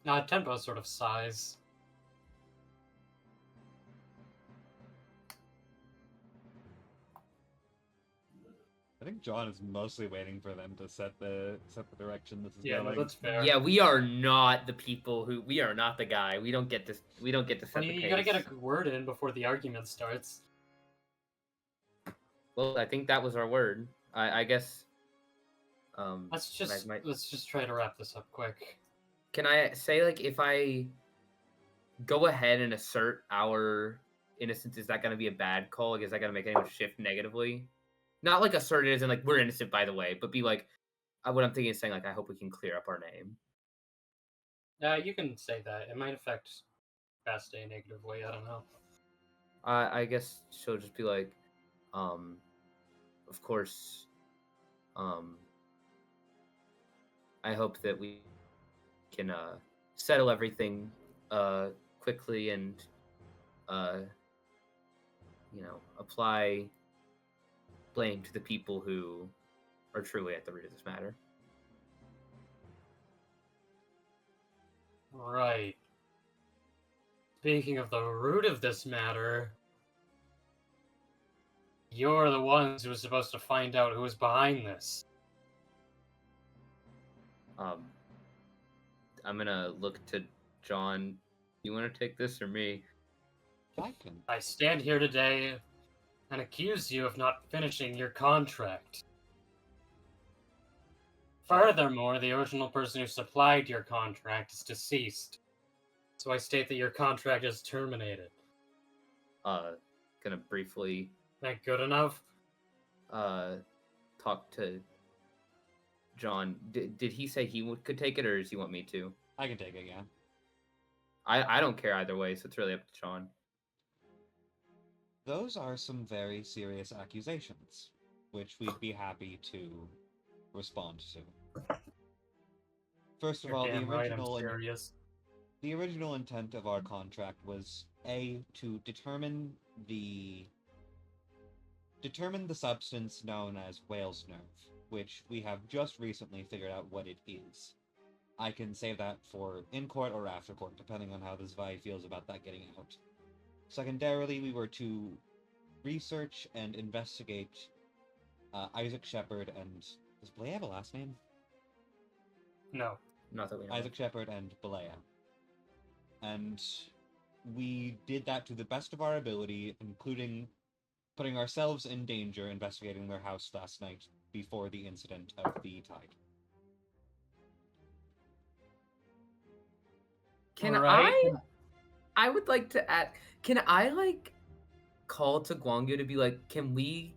Tempo sort of sighs. I think John is mostly waiting for them to set the direction this is Yeah, going. no, that's fair. Yeah, we are not the people who. We are not the guy. We don't get this. We don't get to set Well, the case. you gotta get a word in before the argument starts. Well, I think that was our word. I guess. Let's just try to wrap this up quick. Can I say, like, if I go ahead and assert our innocence, is that going to be a bad call? Like, is that going to make anyone shift negatively? Not like assert it as in, like, we're innocent, by the way, but be like, what I'm thinking is saying, like, I hope we can clear up our name. You can say that. It might affect Fast Day negatively. I don't know. I guess she'll just be like, of course, I hope that we can settle everything quickly and apply blame to the people who are truly at the root of this matter. Right. Speaking of the root of this matter, you're the ones who were supposed to find out who was behind this. I'm gonna look to John. You want to take this or me? I stand here today and accuse you of not finishing your contract. Furthermore, the original person who supplied your contract is deceased. So I state that your contract is terminated. Gonna briefly... That good enough? Talk to John. Did he say he could take it, or does he want me to? I can take it, yeah. I don't care either way, so it's really up to John. Those are some very serious accusations, which we'd be happy to respond to. First of all, the original intent of our contract was to determine the substance known as whale's nerve, which we have just recently figured out what it is. I can save that for in court or after court, depending on how the Zwei feels about that getting out. Secondarily, we were to research and investigate Isaac Shepard and... Does Balea have a last name? No. Not that we know. Isaac Shepard and Balea. And we did that to the best of our ability, including putting ourselves in danger investigating their house last night before the incident of the tide. I would like to add, can I, like, call to Guangyu to be like, can we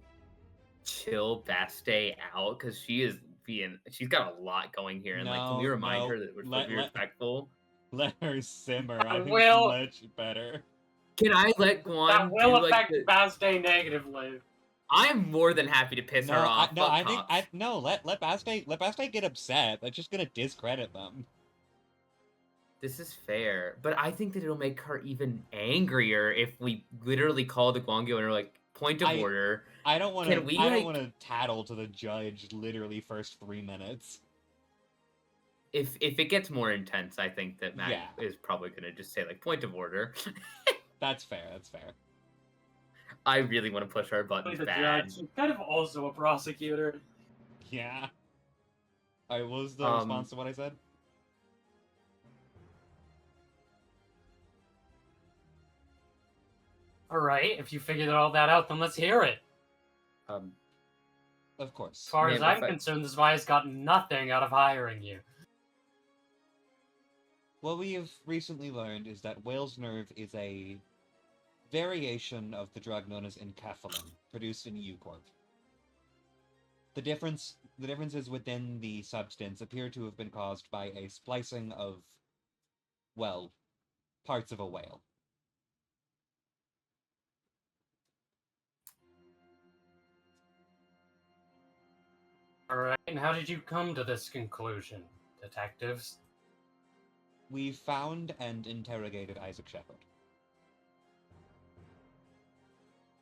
chill Baste out? Because she's got a lot going here, and can we remind her that we're supposed to be respectful? Let her simmer. I think it's much better. Can I let Guan that will affect Baste negatively. I'm more than happy to piss her off. Let Baste get upset. That's just gonna discredit them. This is fair, but I think that it'll make her even angrier if we literally call the Guangyu and are like, point of order. I don't want to tattle to the judge literally first 3 minutes. If it gets more intense, I think that Matt is probably gonna just say, like, point of order. That's fair. I really want to push our buttons bad. Judge. She's kind of also a prosecutor. Yeah. Alright, what was the response to what I said? Alright, if you figured all that out, then let's hear it. Of course. As far as I'm concerned, this Zvi's got nothing out of hiring you. What we have recently learned is that whale's nerve is a variation of the drug known as enkephalin, produced in Eucorp. The differences within the substance appear to have been caused by a splicing of, well, parts of a whale. Alright, and how did you come to this conclusion, detectives? We found and interrogated Isaac Shepard.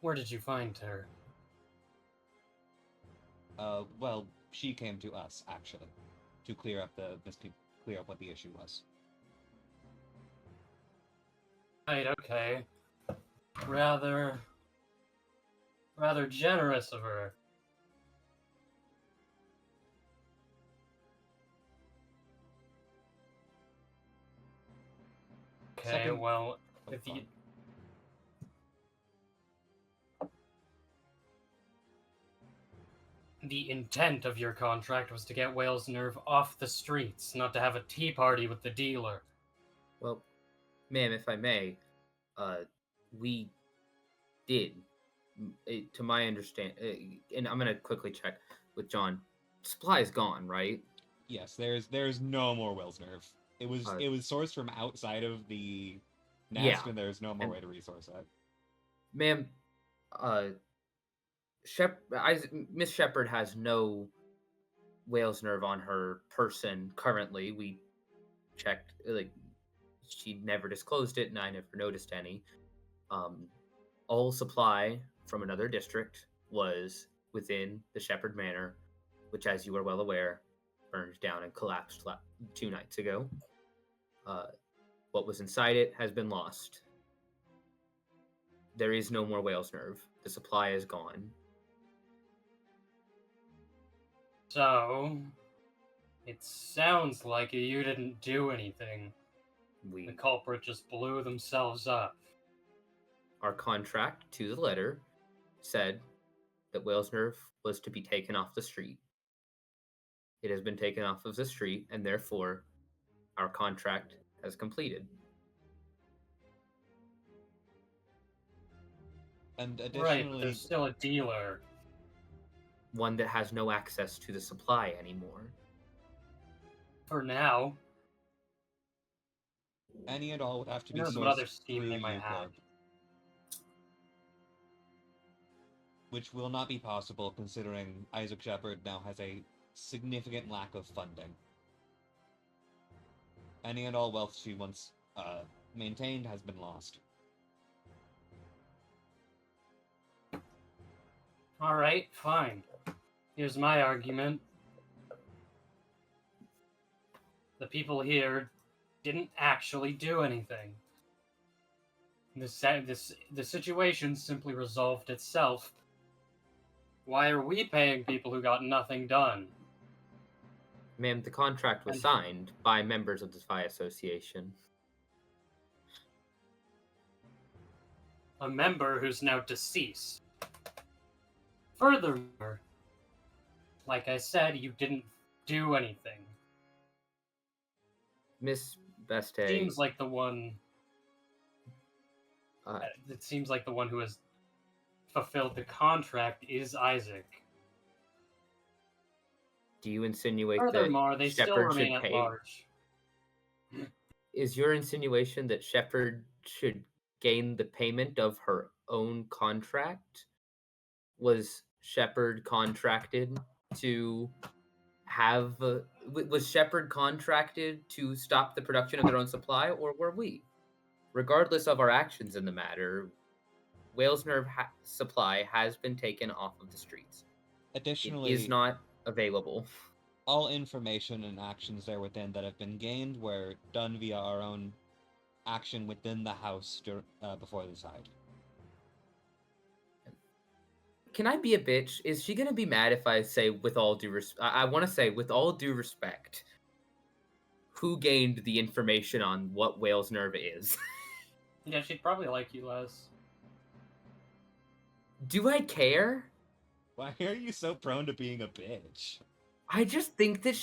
Where did you find her? Well, she came to us, actually, to clear up what the issue was. Right, okay. Rather generous of her. Okay, Second- well, Oh, if you... fine. The intent of your contract was to get Whale's Nerve off the streets, not to have a tea party with the dealer. Well, ma'am, if I may, we did, to my understanding, and I'm gonna quickly check with John. Supply is gone, right? Yes, there's no more Will's Nerve. It was Uh, sourced from outside of the nest, Yeah, and there's no more and- way to resource it. Ma'am, Miss Shepard has no whale's nerve on her person currently. We checked, like, she never disclosed it, and I never noticed any. All supply from another district was within the Shepard Manor, which, as you are well aware, burned down and collapsed 2 nights ago. What was inside it has been lost. There is no more whale's nerve. The supply is gone. So, it sounds like you didn't do anything. The culprit just blew themselves up. Our contract to the letter said that whale's nerve was to be taken off the street. It has been taken off of the street, and therefore our contract has completed. And Right, but additionally, there's still a dealer. One that has no access to the supply anymore. For now. any and all would have to be Who knows sourced what other scheme through they might Euclid, have. which will not be possible considering Isaac Shepard now has a significant lack of funding. Any and all wealth she once maintained has been lost. Alright, fine. Here's my argument. The people here didn't actually do anything. The situation simply resolved itself. Why are we paying people who got nothing done? Ma'am, the contract was signed by members of the Spy Association. A member who's now deceased. Furthermore, like I said, you didn't do anything. Miss Beste. Seems like the one. It seems like the one who has fulfilled the contract is Isaac. Do you insinuate Furthermore, that they still Shepard remain should at pay? large. Is your insinuation that Shepard should gain the payment of her own contract? Was Shepard contracted to have? Was Shepard contracted to stop the production of their own supply, or were we? Regardless of our actions in the matter, Whale's Nerve supply has been taken off of the streets. Additionally, It is not available. all information and actions there within that have been gained were done via our own action within the house before this hide. Can I be a bitch? Is she gonna be mad if I say with all due respect? I want to say with all due respect. Who gained the information on what Whale's Nerve is? Yeah, she'd probably like you less. Do I care? Why are you so prone to being a bitch? I just think that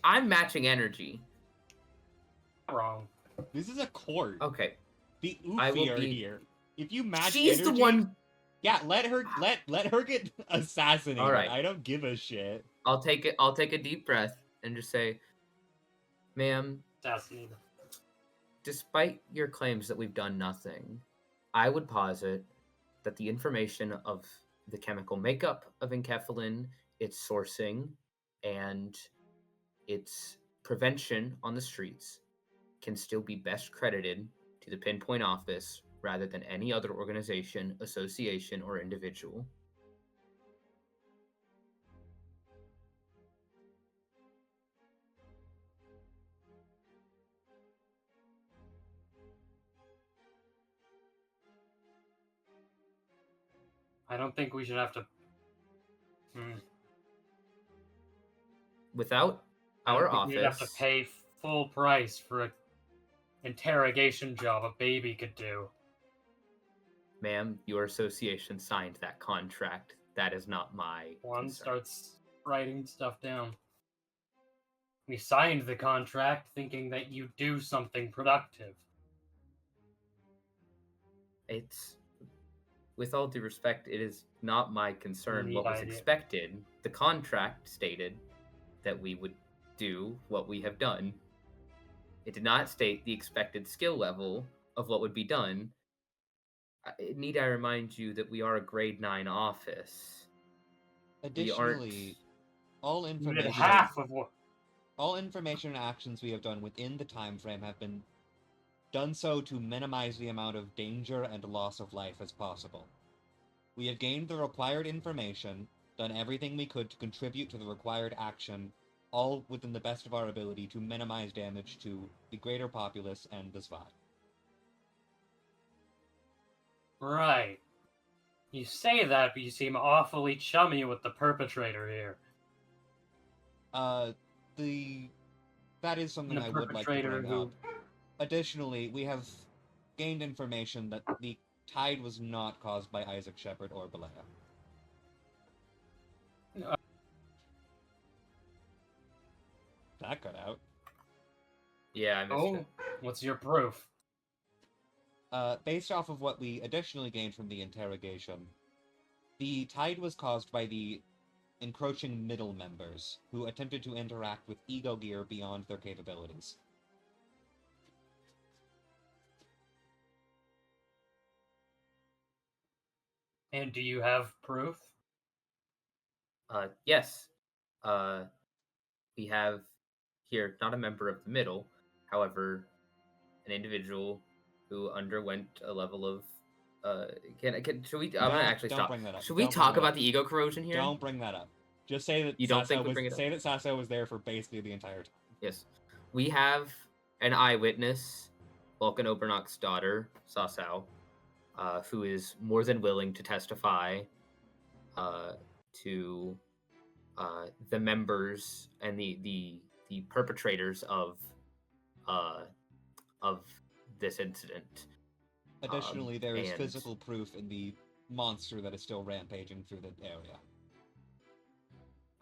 I'm matching energy. Wrong. This is a court. Okay. The I will Oofy are be- here. If you match She's energy, the one. yeah, let her get assassinated. All right. I don't give a shit. I'll take a deep breath and just say, ma'am, Assassinated. despite your claims that we've done nothing, I would posit that the information of the chemical makeup of enkephalin its sourcing and its prevention on the streets can still be best credited to the Pinpoint Office rather than any other organization, association, or individual. I don't think we should have to. Without I don't our think we'd have to office, pay full price for a interrogation job a baby could do. ma'am, your association signed that contract. That is not my One concern. starts writing stuff down. We signed the contract thinking that you do something productive. It's, with all due respect, it is not my concern Neat what was idea. expected. The contract stated that we would do what we have done. It did not state the expected skill level of what would be done. Need I remind you that we are a grade 9 office? Additionally, all You did information, half of what. all information and actions we have done within the time frame have been done so to minimize the amount of danger and loss of life as possible. We have gained the required information, done everything we could to contribute to the required action, all within the best of our ability to minimize damage to the greater populace and the Zwei. Right. You say that, but you seem awfully chummy with the perpetrator here. That is something The I would like to perpetrator bring who- up. Additionally, we have gained information that the tide was not caused by Isaac Shepard or Balea. That got out. Yeah, I missed Oh, it. what's your proof? Based off of what we additionally gained from the interrogation, the tide was caused by the encroaching middle members, who attempted to interact with ego gear beyond their capabilities. And do you have proof? Yes. We have here not a member of the middle, however, an individual who underwent a level of should we? I'm gonna actually don't stop. bring that up. Should we Don't talk bring that about up. the ego corrosion here? Don't bring that up. Just say that You don't think Sasso we bring it up? say that Sasso was there for basically the entire time. Yes. We have an eyewitness, Vulcan Obernock's daughter, Sasau, who is more than willing to testify to the members and the perpetrators of this incident. Additionally, there is and- physical proof in the monster that is still rampaging through the area.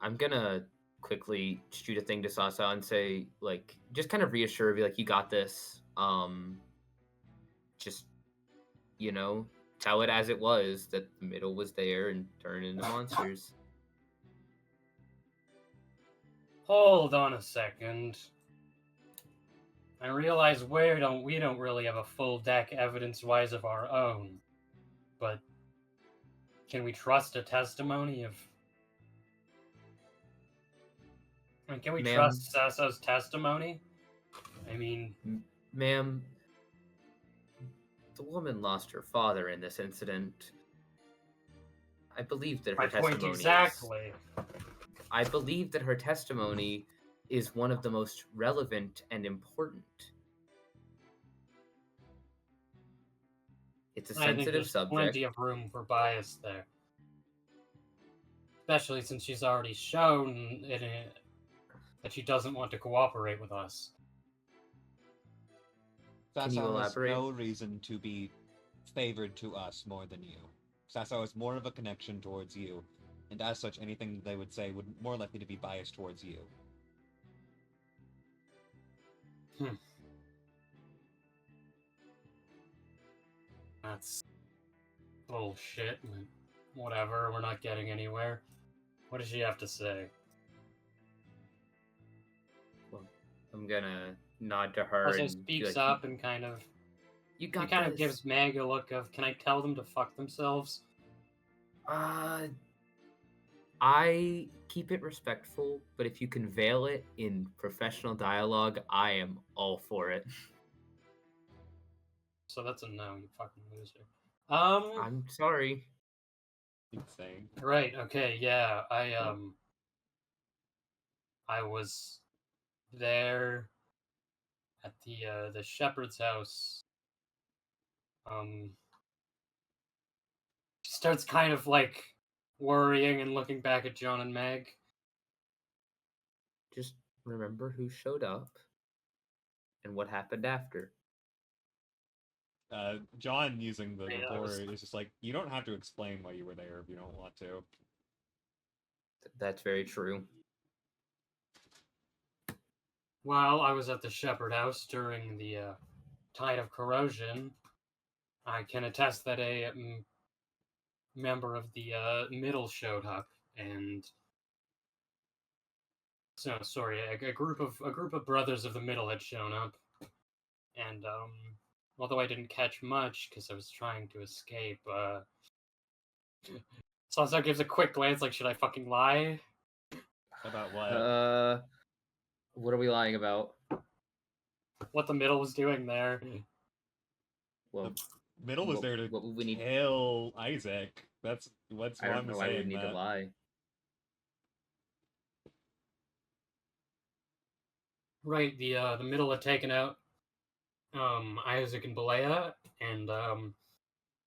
I'm gonna quickly shoot a thing to Sasa and say, like, just kind of reassure you, like, you got this. Just, you know, tell it as it was, that the middle was there and turned into monsters. Hold on a second. I realize we don't really have a full deck evidence-wise of our own, but can we trust a testimony of? I mean, can we Ma'am? trust Sasso's testimony? I mean, Ma'am, the woman lost her father in this incident. I believe that her my point testimony exactly. I believe that her testimony is one of the most relevant and important. It's a I think sensitive there's subject. plenty of room for bias there, especially since she's already shown that she doesn't want to cooperate with us. Can you Sasso has elaborate? no reason to be favored to us more than you. Sasso has more of a connection towards you, and as such, anything they would say would more likely to be biased towards you. That's bullshit. Whatever, we're not getting anywhere. What does she have to say? Well, I'm gonna nod to her Also and be speaks like, up and kind of You he got kind of this. gives Meg a look of, can I tell them to fuck themselves? I keep it respectful, but if you can veil it in professional dialogue, I am all for it. So that's a no, you fucking loser. I'm sorry. Insane. Right. Okay. Yeah. I was there at the shepherd's house. She starts kind of like worrying and looking back at John and Meg. Just remember who showed up and what happened after. John using the Yeah, report is just like, you don't have to explain why you were there if you don't want to. That's very true. While I was at the shepherd house during the tide of corrosion, I can attest that a member of the middle showed up, and so sorry, a group of brothers of the middle had shown up, and although I didn't catch much because I was trying to escape, Sasa gives a quick glance like, should I fucking lie? About what? What are we lying about? What the middle was doing there? Well, Middle was there to what would we need? kill Isaac. That's what's I wrong don't know with why we saying would need that. to lie. Right, the middle had taken out Isaac and Balea, and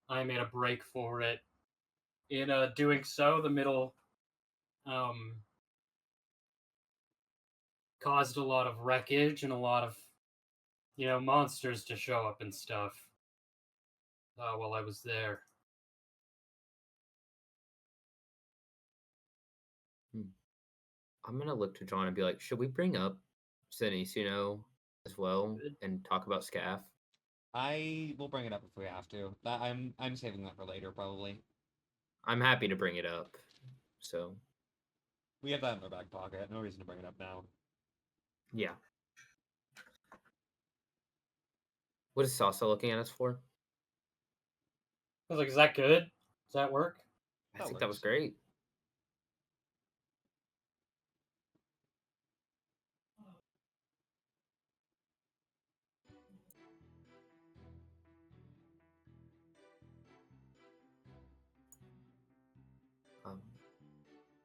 I made a break for it. In doing so, the middle caused a lot of wreckage and a lot of monsters to show up and stuff while I was there. I'm gonna look to John and be like, should we bring up Senisino as well and talk about Scaff? I will bring it up if we have to. That I'm saving that for later, probably. I'm happy to bring it up. So We have that in our back pocket. No reason to bring it up now. yeah. What is Sasa looking at us for? I was like, is that good? Does that work? I think that was great.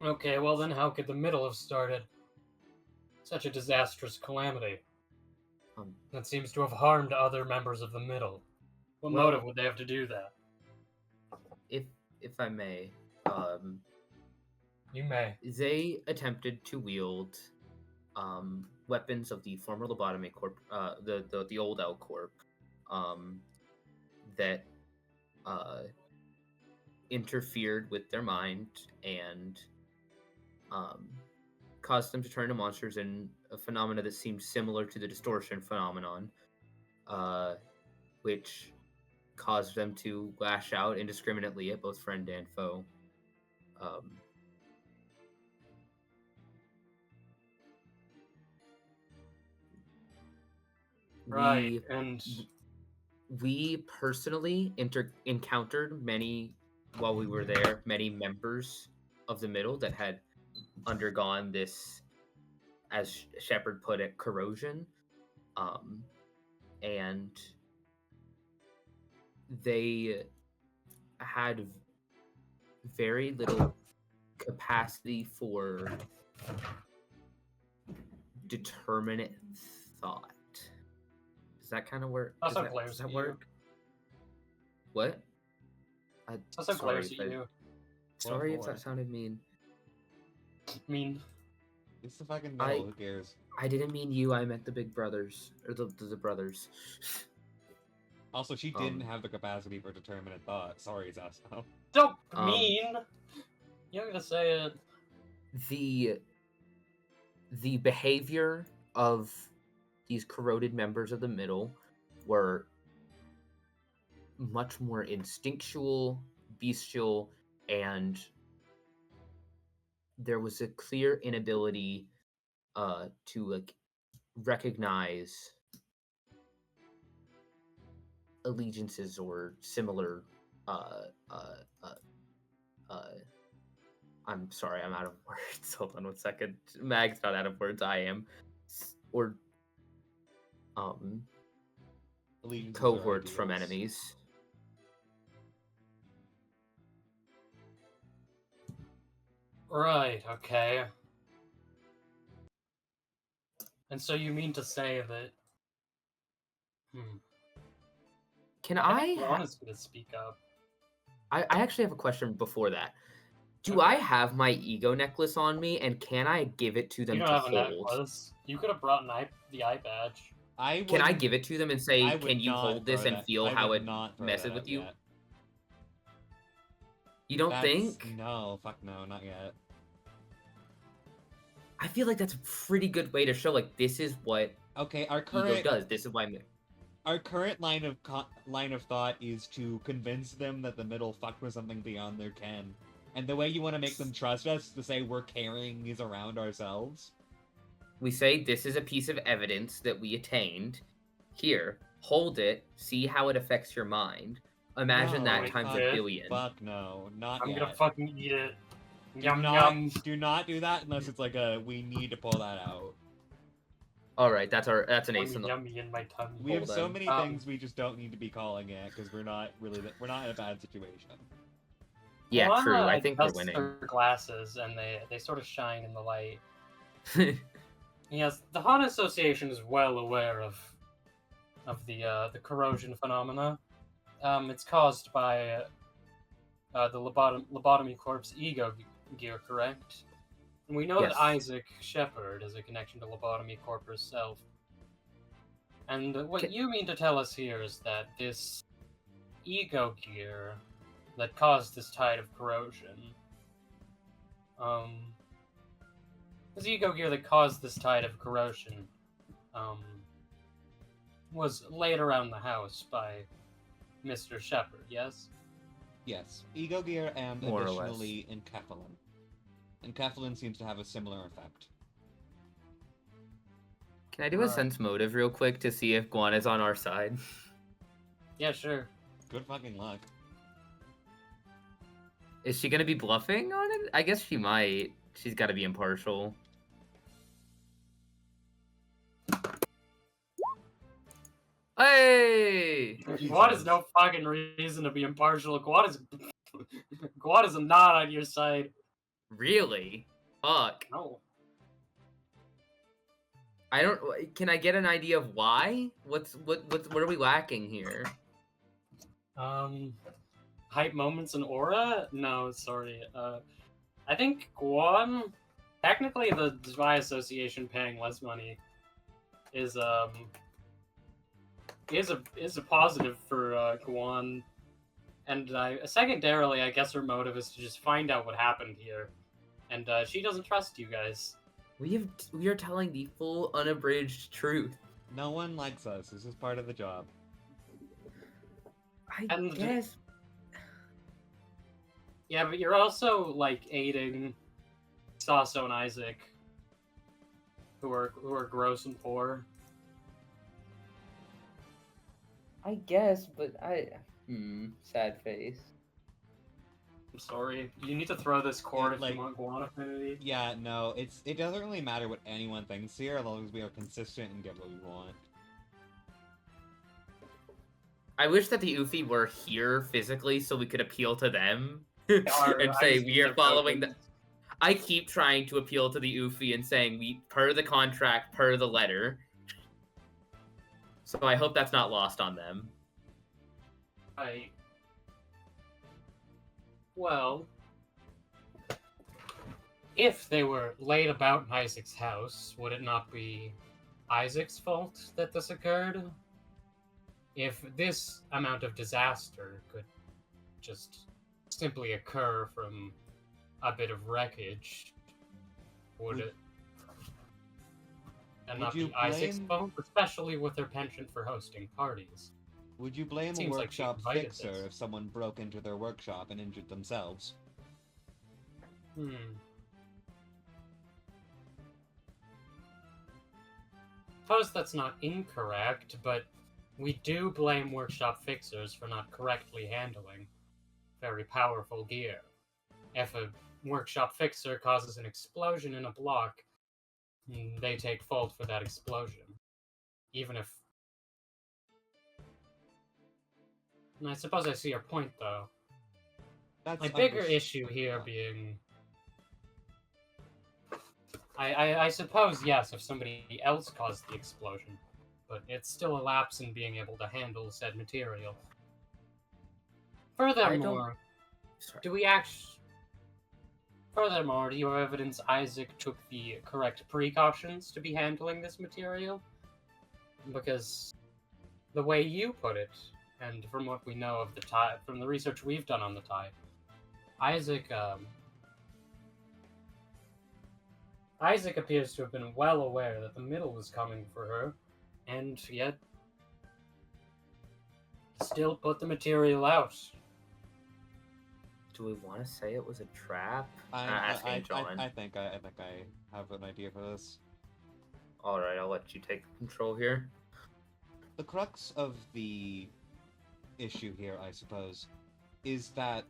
Okay, well then how could the middle have started such a disastrous calamity that seems to have harmed other members of the middle? What motive would they have to do that? If I may, you may. They attempted to wield weapons of the former Lobotomy Corp, the old L Corp, that interfered with their mind and caused them to turn into monsters in a phenomena that seemed similar to the distortion phenomenon, which caused them to lash out indiscriminately at both friend and foe. Right, and we personally encountered many, while we were there, many members of the middle that had undergone this, as Shepard put it, corrosion, and they had very little capacity for determinate thought. Does that kind of work? That's Does so close that to work? What? That's so close to you. Sorry if that sounded mean. Mean. It's the fucking middle. Who cares? I didn't mean you. I meant the big brothers or the brothers. Also, she didn't have the capacity for determinate thought. Sorry, Azazel. Don't mean. You're gonna say it. The behavior of these corroded members of the middle were much more instinctual, bestial, and there was a clear inability to like recognize allegiances or similar I'm sorry, I'm out of words. Hold on 1 second. Mag's not out of words. I am. Or Allegiances are cohorts from ideals. enemies. Right, okay. And so you mean to say that... Can I I think Ron is going to speak up. I actually have a question before that. Do Okay. I have my ego necklace on me, and can I give it to them You don't to have a hold? necklace. You could have brought the eye badge. Can I give it to them and say, I would can you not hold this throw and that- feel I how would it not throw messes that with out you? yet. You don't That's- think? No, fuck no, not yet. I feel like that's a pretty good way to show, like, this is what Okay, our ego current does. This is why I'm... our current line of thought is to convince them that the middle fucked with something beyond their ken. And the way you want to make them trust us is to say we're carrying these around ourselves. We say, this is a piece of evidence that we attained. Here, hold it, see how it affects your mind. Imagine No, that wait, times fuck. a billion. Fuck no, not I'm yet. gonna fucking eat it. Do Yum not, yum. do not do that unless it's like a we need to pull that out. Alright, that's an ace in Yummy the... yummy in my tummy. We have Hold so on. many things we just don't need to be calling it because we're not in a bad situation. Yeah, Juana true. I think we're adjusts winning. her glasses and they sort of shine in the light. Yes, the Hana Association is well aware of the corrosion phenomena. It's caused by the lobotomy corp's ego gear, correct? And we know Yes. that Isaac Shepard has a connection to lobotomy corp herself. And what you mean to tell us here is that this ego gear that caused this tide of corrosion, this ego gear that caused this tide of corrosion, was laid around the house by Mr. Shepard, yes? Yes, ego gear and More or less. additionally enkephalin. Enkephalin seems to have a similar effect. Can I do a sense motive real quick to see if Guan is on our side? Yeah, sure. Good fucking luck. Is she gonna be bluffing on it? I guess she might. She's gotta be impartial. Hey! Quad is no fucking reason to be impartial. Quad is not on your side. Really? Fuck. No. I don't. Can I get an idea of why? What are we lacking here? Hype moments and aura? No, sorry. I think Guan, technically the Spy Association paying less money is a positive for Guan, and secondarily, I guess her motive is to just find out what happened here, and she doesn't trust you guys. We are telling the full unabridged truth. No one likes us. This is part of the job. I guess. Yeah, but you're also like aiding Sasso and Isaac, who are gross and poor. I guess, but sad face. I'm sorry. You need to throw this cord if like- you want Guan affinity. Yeah, no, it doesn't really matter what anyone thinks here, as long as we are consistent and get what we want. I wish that the Ufi were here physically so we could appeal to them and say we are following the. I keep trying to appeal to the Ufi and saying we per the contract, per the letter. So I hope that's not lost on them. Right. Well, if they were laid about in Isaac's house, would it not be Isaac's fault that this occurred? If this amount of disaster could just simply occur from a bit of wreckage, would it and Would not you be Isaac's blame- fault, especially with their penchant for hosting parties? Would you blame a Seems like she workshop invited fixer this. if someone broke into their workshop and injured themselves? Suppose that's not incorrect, but we do blame workshop fixers for not correctly handling very powerful gear. If a workshop fixer causes an explosion in a block, they take fault for that explosion. Even if... And I suppose I see your point, though. That's My bigger issue here being... I suppose, yes, if somebody else caused the explosion, but it's still a lapse in being able to handle said material. Furthermore, do we actually... Furthermore, do you have evidence Isaac took the correct precautions to be handling this material? Because the way you put it, and from what we know of the type, from the research we've done on the type, Isaac appears to have been well aware that the middle was coming for her, and yet still put the material out. Do we want to say it was a trap? I John. I think I have an idea for this. All right, I'll let you take control here. The crux of the issue here, I suppose, is that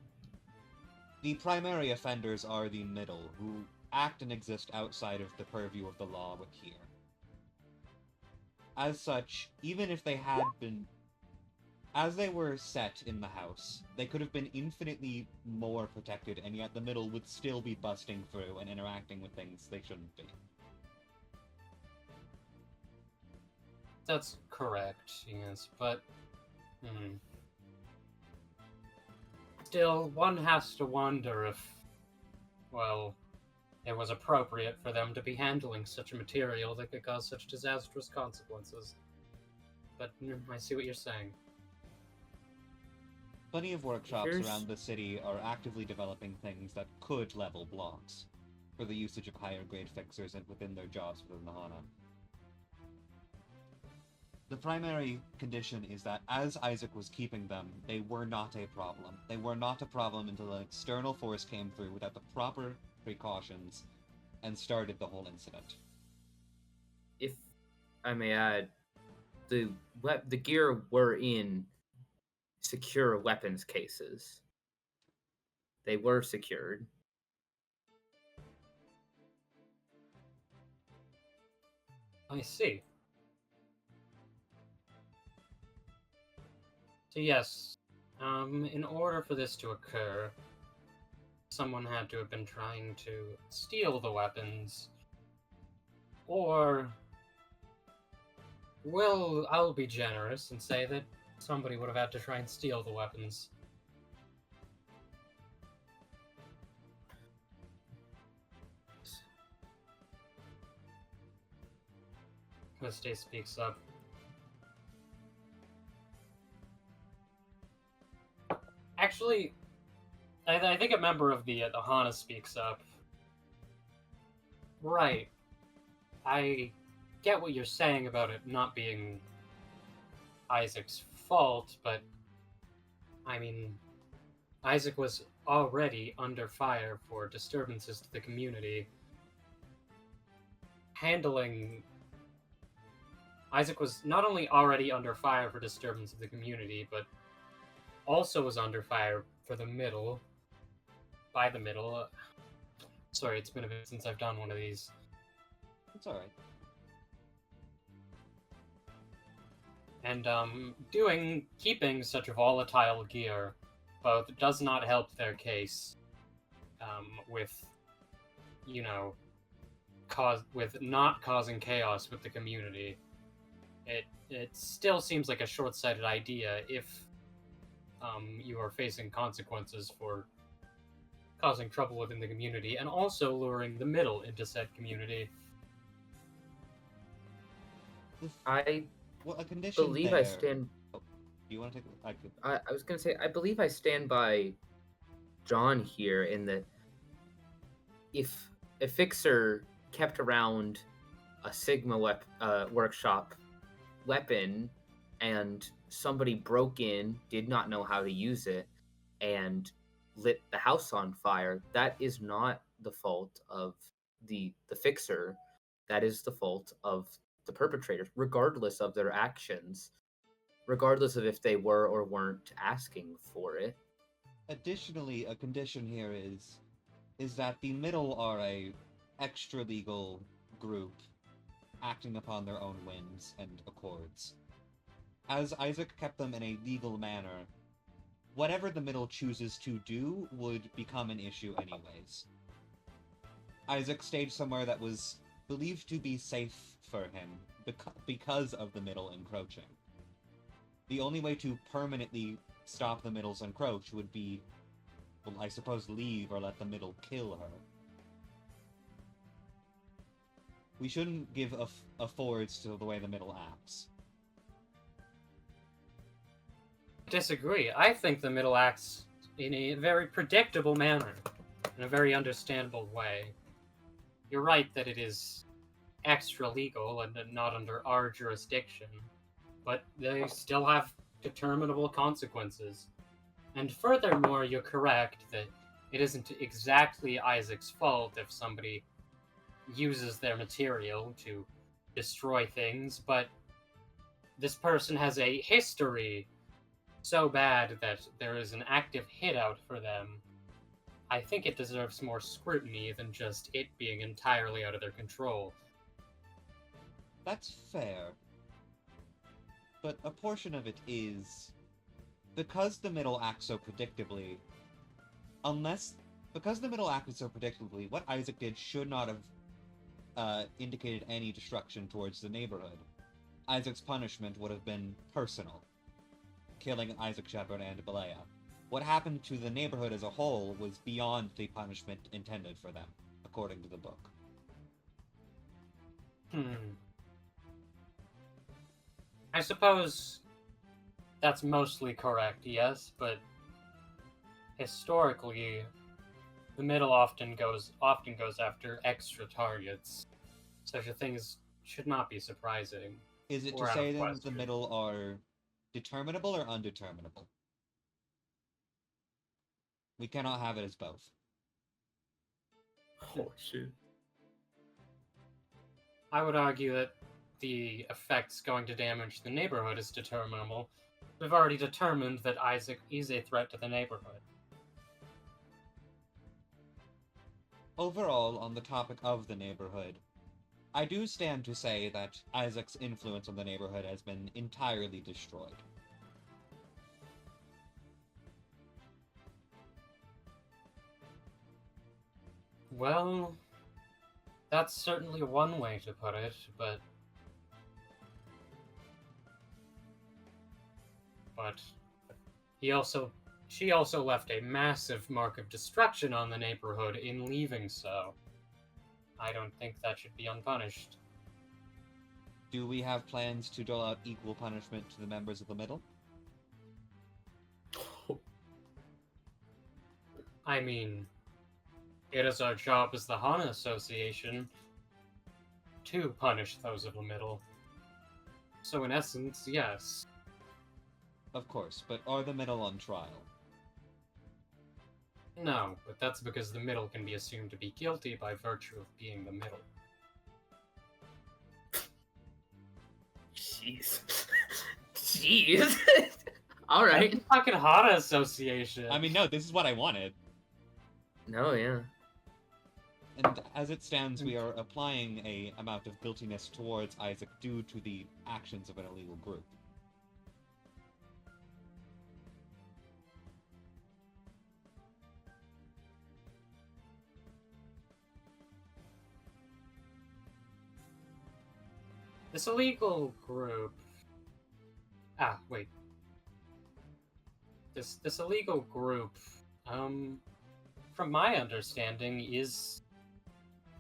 the primary offenders are the middle, who act and exist outside of the purview of the law here. As such, even if they had been... As they were set in the house, they could have been infinitely more protected, and yet the middle would still be busting through and interacting with things they shouldn't be. That's correct, yes, but... Still, one has to wonder if, well, it was appropriate for them to be handling such a material that could cause such disastrous consequences. But I see what you're saying. Plenty of workshops around the city are actively developing things that could level blocks for the usage of higher grade fixers within their jobs within the Hana. The primary condition is that as Isaac was keeping them, they were not a problem. They were not a problem until an external force came through without the proper precautions and started the whole incident. If I may add, the gear were in secure weapons cases. They were secured. I see. So yes, in order for this to occur, someone had to have been trying to steal the weapons, or, well, I'll be generous and say that somebody would have had to try and steal the weapons. Misty speaks up. Actually, I think a member of the Hana speaks up. Right. I get what you're saying about it not being Isaac's fault, but I mean, Isaac was already under fire for disturbances to the community. Isaac was not only already under fire for disturbance of the community, but also was under fire for the middle. By the middle. Sorry, it's been a bit since I've done one of these. It's alright. And, keeping such volatile gear both does not help their case, with, with not causing chaos with the community. It still seems like a short-sighted idea if, you are facing consequences for causing trouble within the community, and also luring the middle into said community. I believe I stand... Do you want to take... I was going to say, I believe I stand by John here in that if a fixer kept around a Sigma workshop weapon and somebody broke in, did not know how to use it, and lit the house on fire, that is not the fault of the fixer. That is the fault of the perpetrators, regardless of their actions, regardless of if they were or weren't asking for it. Additionally, a condition here is is that the Middle are a extra-legal group acting upon their own whims and accords. As Isaac kept them in a legal manner, whatever the Middle chooses to do would become an issue anyways. Isaac stayed somewhere that was believed to be safe for him because of the Middle encroaching. The only way to permanently stop the Middle's encroach would be, well, I suppose, leave or let the Middle kill her. We shouldn't give affords to the way the Middle acts. Disagree. I think the Middle acts in a very predictable manner, in a very understandable way. You're right that it is extra legal and not under our jurisdiction, but they still have determinable consequences. And furthermore, you're correct that it isn't exactly Isaac's fault if somebody uses their material to destroy things, but this person has a history so bad that there is an active hit out for them. I think it deserves more scrutiny than just it being entirely out of their control. That's fair. But a portion of it is, because the Middle acts so predictably, because the Middle acted so predictably, what Isaac did should not have indicated any destruction towards the neighborhood. Isaac's punishment would have been personal, killing Isaac Shepard and Balea. What happened to the neighborhood as a whole was beyond the punishment intended for them, according to the book. I suppose that's mostly correct, yes, but historically, the Middle often goes after extra targets. Such a thing should not be surprising. Is it to say then that the Middle are determinable or undeterminable? We cannot have it as both. Oh, shit. I would argue that the effects going to damage the neighborhood is determinable. We've already determined that Isaac is a threat to the neighborhood. Overall, on the topic of the neighborhood, I do stand to say that Isaac's influence on the neighborhood has been entirely destroyed. Well, that's certainly one way to put it, but she also left a massive mark of destruction on the neighborhood in leaving so. I don't think that should be unpunished. Do we have plans to dole out equal punishment to the members of the Middle? I mean, it is our job as the Hana Association to punish those of the Middle. So in essence, yes. Of course, but are the Middle on trial? No, but that's because the Middle can be assumed to be guilty by virtue of being the Middle. Jeez. Jeez. Alright. Fucking Hana Association. I mean, no, this is what I wanted. No, yeah. And as it stands, we are applying a amount of guiltiness towards Isaac due to the actions of an illegal group. This illegal group... wait. This illegal group, from my understanding, is,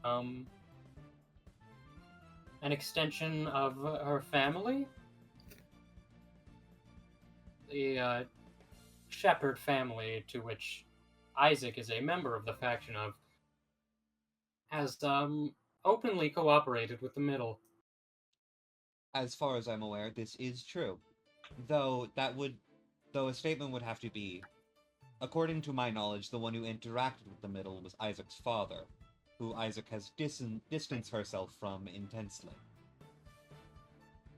an extension of her family? The, Shepherd family, to which Isaac is a member of the faction of, has, openly cooperated with the Middle. As far as I'm aware, this is true. Though a statement would have to be, according to my knowledge, the one who interacted with the Middle was Isaac's father, who Isaac has distanced herself from intensely.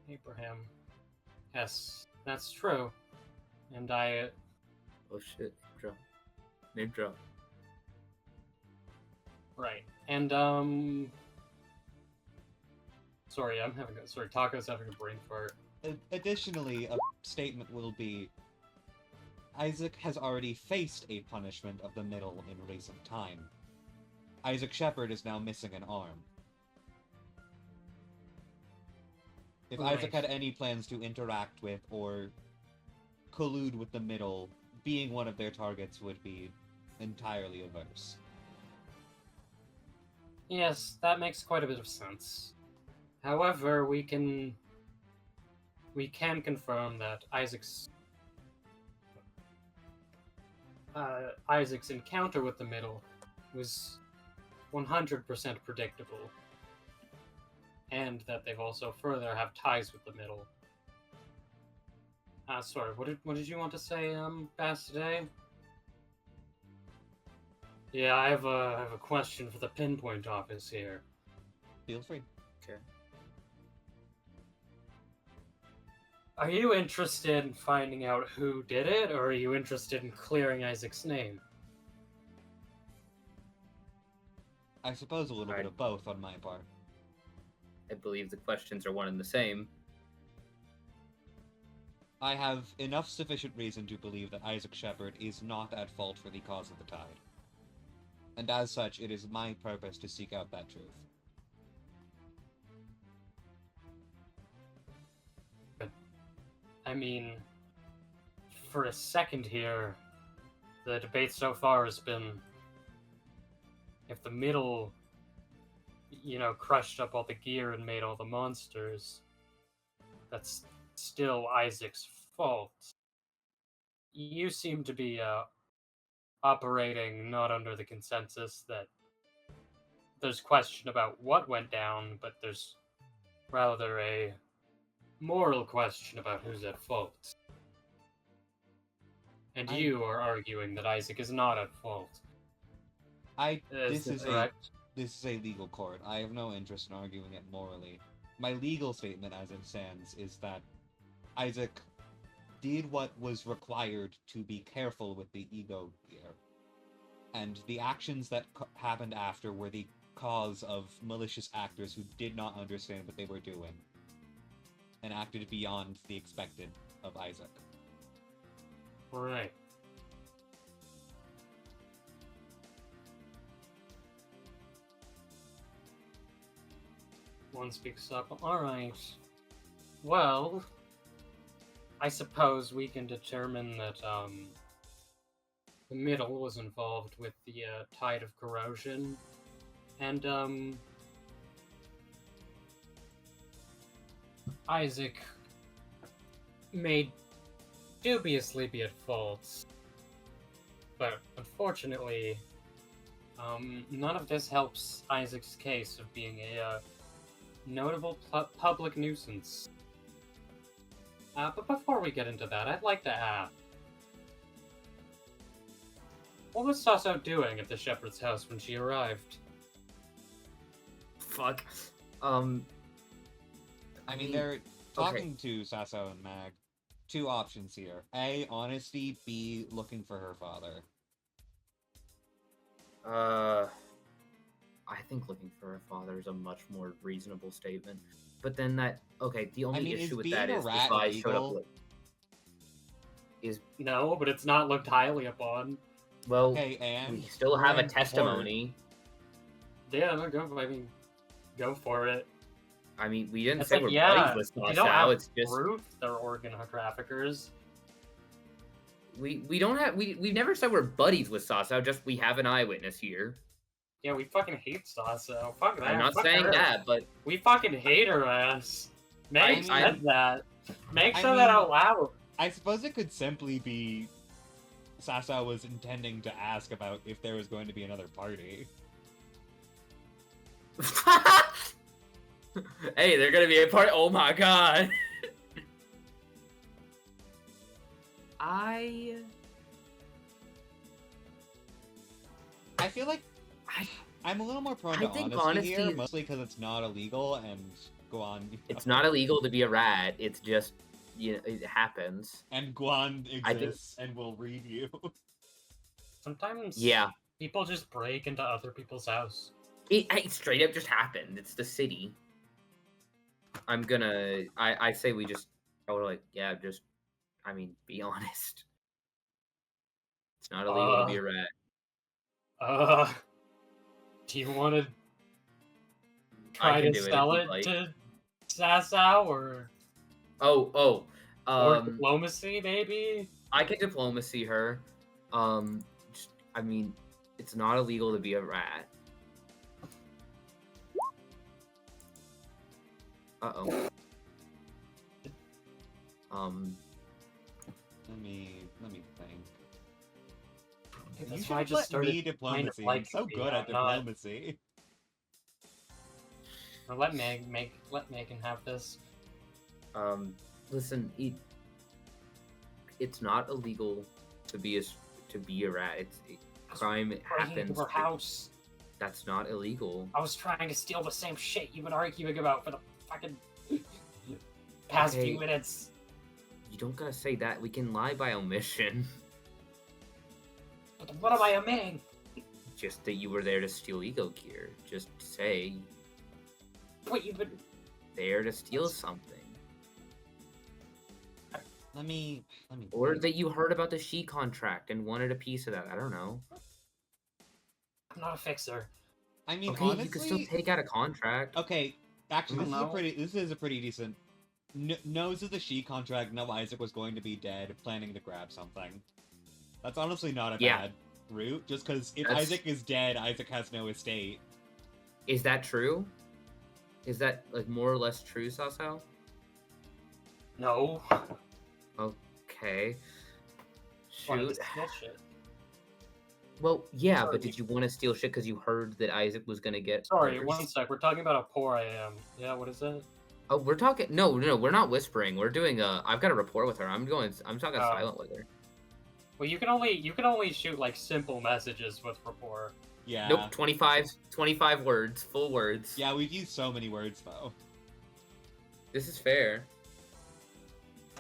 Abraham. Yes, that's true. And I... Oh shit, drop. Name drop. Right. And sorry, Taco's having a brain fart. Additionally, a statement will be Isaac has already faced a punishment of the middle in recent time. Isaac Shepard is now missing an arm. If Right. Isaac had any plans to interact with or collude with the middle, being one of their targets would be entirely averse. Yes, that makes quite a bit of sense. However, we can confirm that Isaac's encounter with the middle was 100% predictable, and that they've also further have ties with the middle. Sorry, what did you want to say, Bass, today? Yeah, I have a question for the Pinpoint office here. Feel free. Okay. Are you interested in finding out who did it, or are you interested in clearing Isaac's name? I suppose a little bit of both on my part. I believe the questions are one and the same. I have enough sufficient reason to believe that Isaac Shepard is not at fault for the cause of the tide. And as such, it is my purpose to seek out that truth. I mean, for a second here, the debate so far has been if the middle, crushed up all the gear and made all the monsters, that's still Isaac's fault. You seem to be operating not under the consensus that there's question about what went down, but there's rather a moral question about who's at fault. And you are arguing that Isaac is not at fault. This is a legal court. I have no interest in arguing it morally. My legal statement, as it stands, is that Isaac did what was required to be careful with the ego gear, and the actions that happened after were the cause of malicious actors who did not understand what they were doing and acted beyond the expected of Isaac. Right. One speaks up. Alright. Well, I suppose we can determine that the middle was involved with the tide of corrosion, and Isaac may dubiously be at fault, but unfortunately, none of this helps Isaac's case of being a notable public nuisance. But before we get into that, I'd like to ask, what was Sasso doing at the shepherd's house when she arrived? Fuck. I mean, they're talking to Sasso and Mag. Two options here. A, honesty. B, looking for her father. I think looking for her father is a much more reasonable statement. But then the only issue with that is the guy showed up late. No, but it's not looked highly upon. Well, okay, and we still have a testimony. Yeah, no, go for it. I mean, we didn't It's say like, we're yeah, buddies with they don't Sasso. have It's just proof they're organ traffickers. we don't have we never said we're buddies with Sasso. Just we have an eyewitness here. Yeah, we fucking hate Sasso. Fuck that. I'm not Fuck saying her. that, but We fucking hate her ass. Meg said that. Meg I said mean, that out loud. I suppose it could simply be Sasso was intending to ask about if there was going to be another party. hey, they're gonna be a party. Oh my god. I feel like I'm a little more prone to honesty here, mostly because it's not illegal and Guan. It's not illegal to be a rat. It's just it happens. And Guan exists and will read you. Sometimes. Yeah. People just break into other people's house. It straight up just happened. It's the city. I say we just, yeah, just, I mean, be honest. It's not illegal to be a rat. Do you want to I try can to do it if sell you'd it like. to Sasau or Oh, diplomacy, maybe? I can diplomacy her. I mean, it's not illegal to be a rat. Uh-oh. Let me think. That's You why I should just let started me diplomacy. like I'm so you, good at not- diplomacy. Or let Megan have this. Listen, it's not illegal to be a rat. It's a crime. It Breaking happens. into her house. That's not illegal. I was trying to steal the same shit you've been arguing about for the fucking past Okay. few minutes. You don't gotta say that. We can lie by omission. But what am I omitting? Just that you were there to steal ego gear. Just say What you've been? there to steal something. Let me. Or think. that you heard about the she contract and wanted a piece of that. I don't know. I'm not a fixer. I mean, Okay, honestly, you can still take out a contract. okay. Actually, I don't know. this is a pretty decent. Knows of the she contract. No, Isaac was going to be dead. Planning to grab something. That's honestly not a Yeah. bad route. Just because if That's- Isaac is dead, Isaac has no estate. Is that true? Is that like more or less true, Sasao? No. Okay. Wanted to Shoot. steal shit. Well, yeah, Sorry. but did you want to steal shit because you heard that Isaac was gonna get? Sorry, murdered? one sec. We're talking about how poor I am. Yeah, what is that? Oh, we're talking. No, we're not whispering. We're doing a. I've got a rapport with her. I'm talking Oh. silent with her. Well, you can only shoot like simple messages with rapport. Yeah. Nope. 25 words, full words. Yeah, we've used so many words though. This is fair.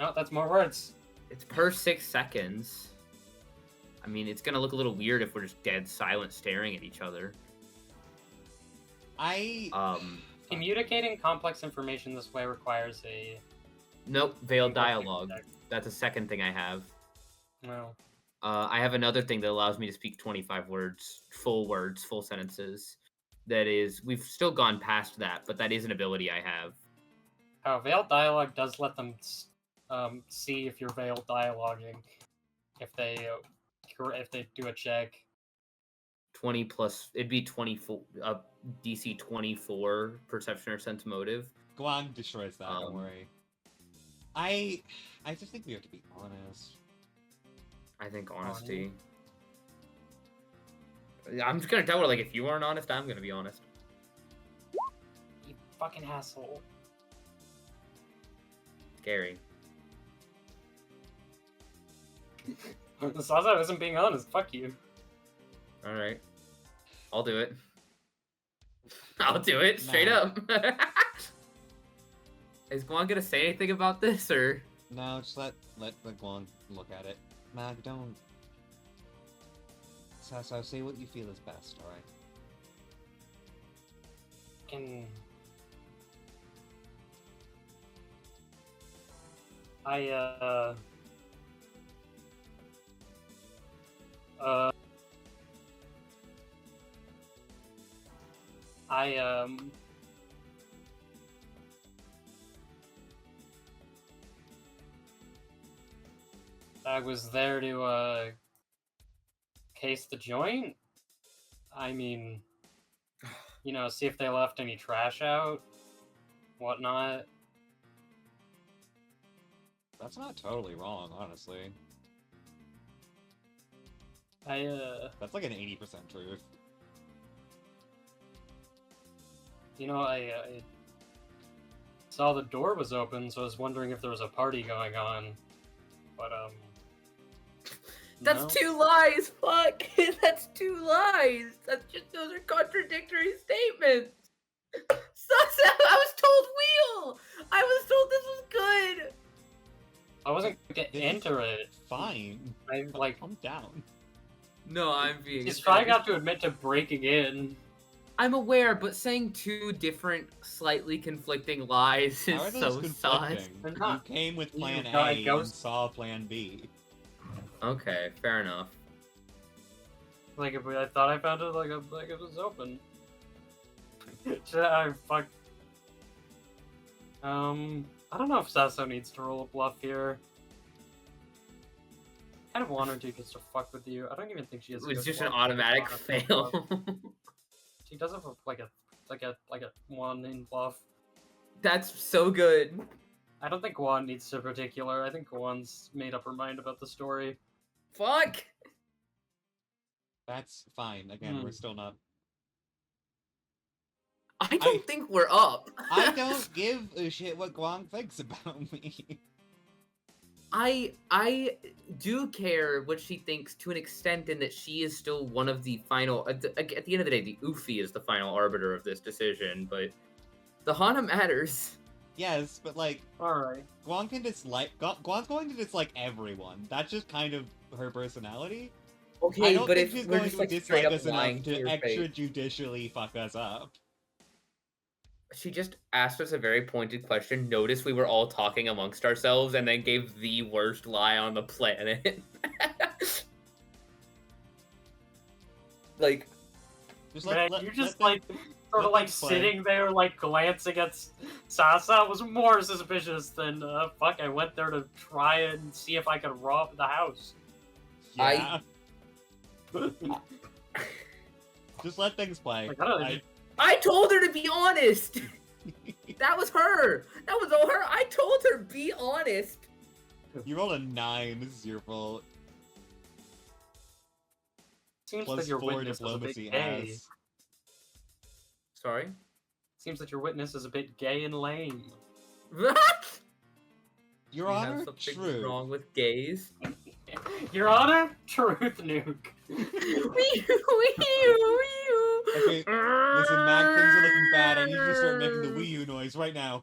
Oh, that's more words. It's per 6 seconds. I mean, it's gonna look a little weird if we're just dead silent staring at each other. Communicating complex information this way requires a Nope. Veiled linguistic dialogue. check. That's a second thing I have. No. I have another thing that allows me to speak 25 words, full sentences. That is, we've still gone past that, but that is an ability I have. Oh, veiled dialogue does let them see if you're veiled dialoguing if they do a check. 20 plus, it'd be 24, DC 24 perception or sense motive. Guan destroys that. Don't worry. I just think we have to be honest. I think honesty. I'm just gonna tell her, like, if you aren't honest, I'm gonna be honest. You fucking asshole. Scary. Saza isn't being honest. Fuck you. Alright. I'll do it. I'll do it, straight No. up. Is Guan gonna say anything about this, or? No, just let Guan look at it. Mag, don't. Sasso, say what you feel is best, alright? Can I was there to case the joint. I mean, you know, see if they left any trash out, whatnot. That's not totally wrong, honestly. That's like an 80% truth. You know, I saw the door was open, so I was wondering if there was a party going on. But That's no. 2 lies! Fuck! That's 2 lies! Those are contradictory statements! I was told wheel! I was told this was good! I wasn't gonna get This is into it. Fine. I like Calm down. No, I'm being. He's trying not to admit to breaking in. I'm aware, but saying two different, slightly conflicting lies How are is those so sus. conflicting? They're You not. came with plan You got a A and ghost- saw plan B. Okay, fair enough. Like, if I thought I found it, like it was open. I fuck. I don't know if Sasso needs to roll a bluff here. I kind of want her to just to fuck with you. I don't even think she has. It's good just an bluff. automatic She's not a bluff. fail. She does have like a 1 in bluff. That's so good. I don't think Guan needs to particular. I think Guan's made up her mind about the story. Fuck. That's fine. Again, we're still not. I don't think we're up. I don't give a shit what Guang thinks about me. I do care what she thinks to an extent in that she is still one of the final. At the end of the day, the Ufi is the final arbiter of this decision, but the Hana matters. Yes, but like, Alright. Guang can dislike. Guang's going to dislike everyone. That's just kind of her personality. I Okay, don't but think if she's we're going just to like dislike straight up us lying enough to to her face. extrajudicially fuck us up. She just asked us a very pointed question. Notice we were all talking amongst ourselves and then gave the worst lie on the planet. Like, Just Man, let, you just let them- sort of let like them play. sitting there, like glancing at Sasa was more suspicious than fuck. I went there to try and see if I could rob the house. Yeah. Just let things play. Like, I don't know, I told her to be honest. That was her. That was all her. I told her be honest. You rolled a 9. This is your fault. Seems Plus that your 4 witness is a diplomacy bit gay. ass. Sorry. Seems that your witness is a bit gay and lame. What? Your We Honor, have something true. wrong with gays. Your Honor, truth nuke. Okay, listen, Mac, things are looking bad. I need you to start making the Wii U noise right now.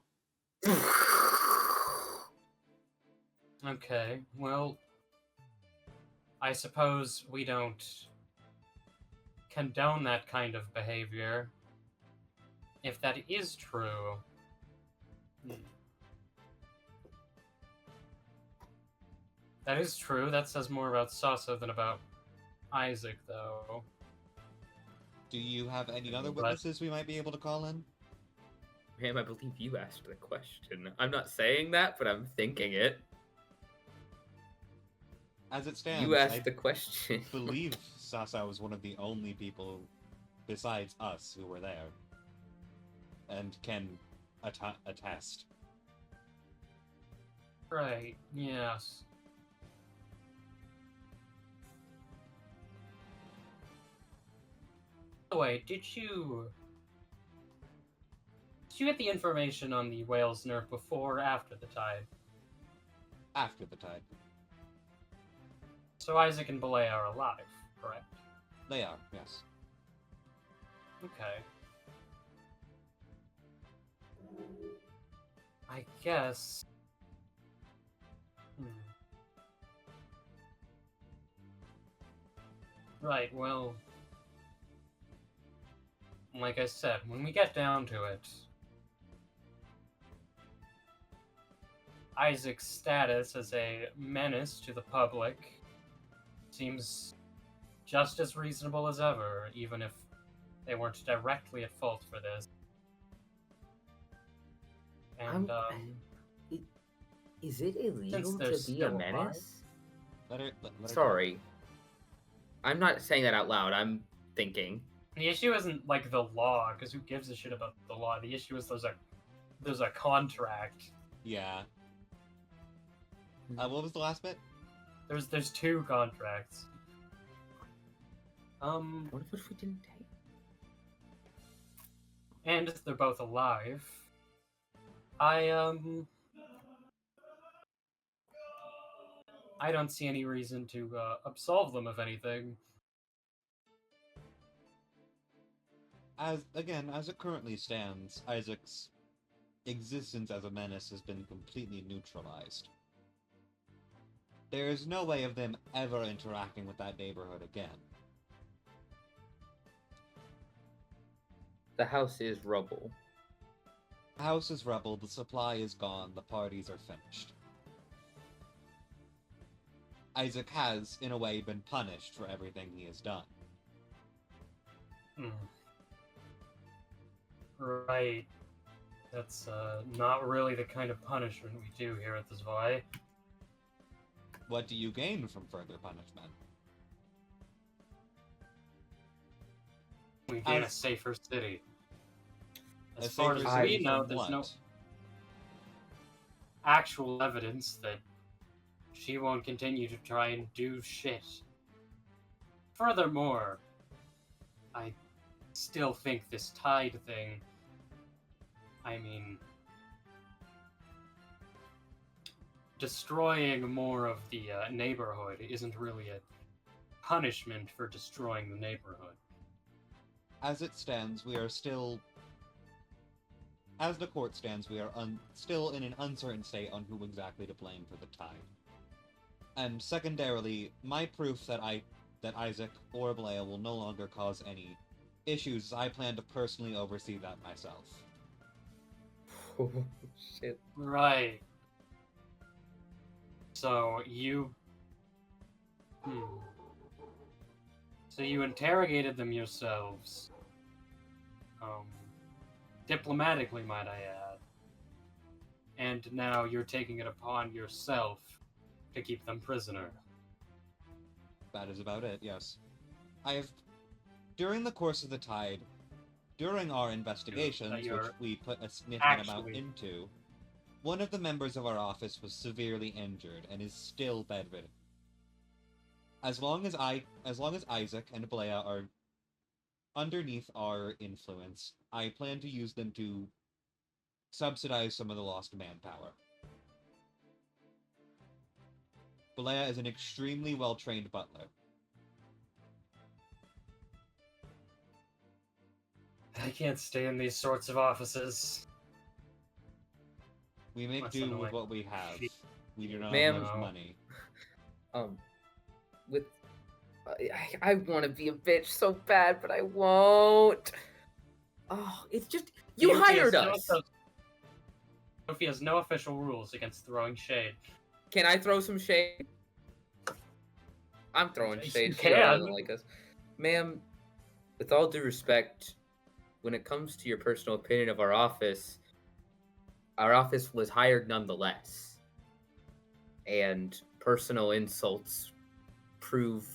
Okay, well, I suppose we don't condone that kind of behavior. If that is true, that is true. That says more about Sasso than about Isaac, though. Do you have any other But- witnesses we might be able to call in? Ma'am, I believe you asked the question. I'm not saying that, but I'm thinking it. As it stands, You asked I the question. believe Sasa was one of the only people besides us who were there. And can attest. Right, yes. By the way, did you get the information on the whale's nerf before or after the tide? After the tide. So Isaac and Belay are alive, correct? They are, yes. Okay. I guess. Right, well. Like I said, when we get down to it, Isaac's status as a menace to the public seems just as reasonable as ever, even if they weren't directly at fault for this. And, Is it illegal Since they're to be a still alive? menace? Let her Sorry. I'm not saying that out loud. I'm thinking. the issue isn't like the law, because who gives a shit about the law? The issue is there's a contract. Yeah. What was the last bit? There's 2 contracts. What if we didn't take? And they're both alive. I don't see any reason to absolve them of anything. As it currently stands, Isaac's existence as a menace has been completely neutralized. There is no way of them ever interacting with that neighborhood again. The house is rubble. The house is rubble, the supply is gone, the parties are finished. Isaac has, in a way, been punished for everything he has done. Right. That's not really the kind of punishment we do here at the Zwei. What do you gain from further punishment? We gain a safer city. A As far safer as city we know, from there's what? no actual evidence that she won't continue to try and do shit. Furthermore, I still think this tide thing, I mean, destroying more of the neighborhood isn't really a punishment for destroying the neighborhood. As it stands, we are still... As the court stands, we are still in an uncertain state on who exactly to blame for the tide. And secondarily, my proof that Isaac or Balea will no longer cause any issues is I plan to personally oversee that myself. Oh, shit. Right. So you... So you interrogated them yourselves. Diplomatically, might I add. And now you're taking it upon yourself to keep them prisoner. That is about it, yes. During the course of the tide, during our investigations, which we put a significant amount into, one of the members of our office was severely injured and is still bedridden. As long as Isaac and Balea are underneath our influence, I plan to use them to subsidize some of the lost manpower. Balea is an extremely well-trained butler. I can't stay in these sorts of offices. We make do with what we have. We do not have much money. I want to be a bitch so bad, but I won't. Oh, it's just you hired us. Sophie has no official rules against throwing shade. Can I throw some shade? I'm throwing shade. She can. Doesn't like us, ma'am. With all due respect, when it comes to your personal opinion of our office was hired nonetheless, and personal insults prove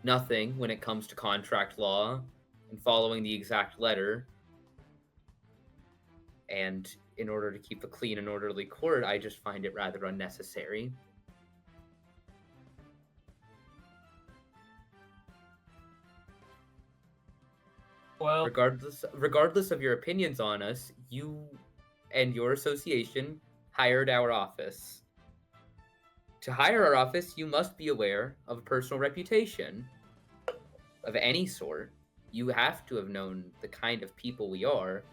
nothing when it comes to contract law and following the exact letter. And in order to keep a clean and orderly court, I just find it rather unnecessary. Well, regardless of your opinions on us, you and your association hired our office. To hire our office, you must be aware of a personal reputation of any sort. You have to have known the kind of people we are,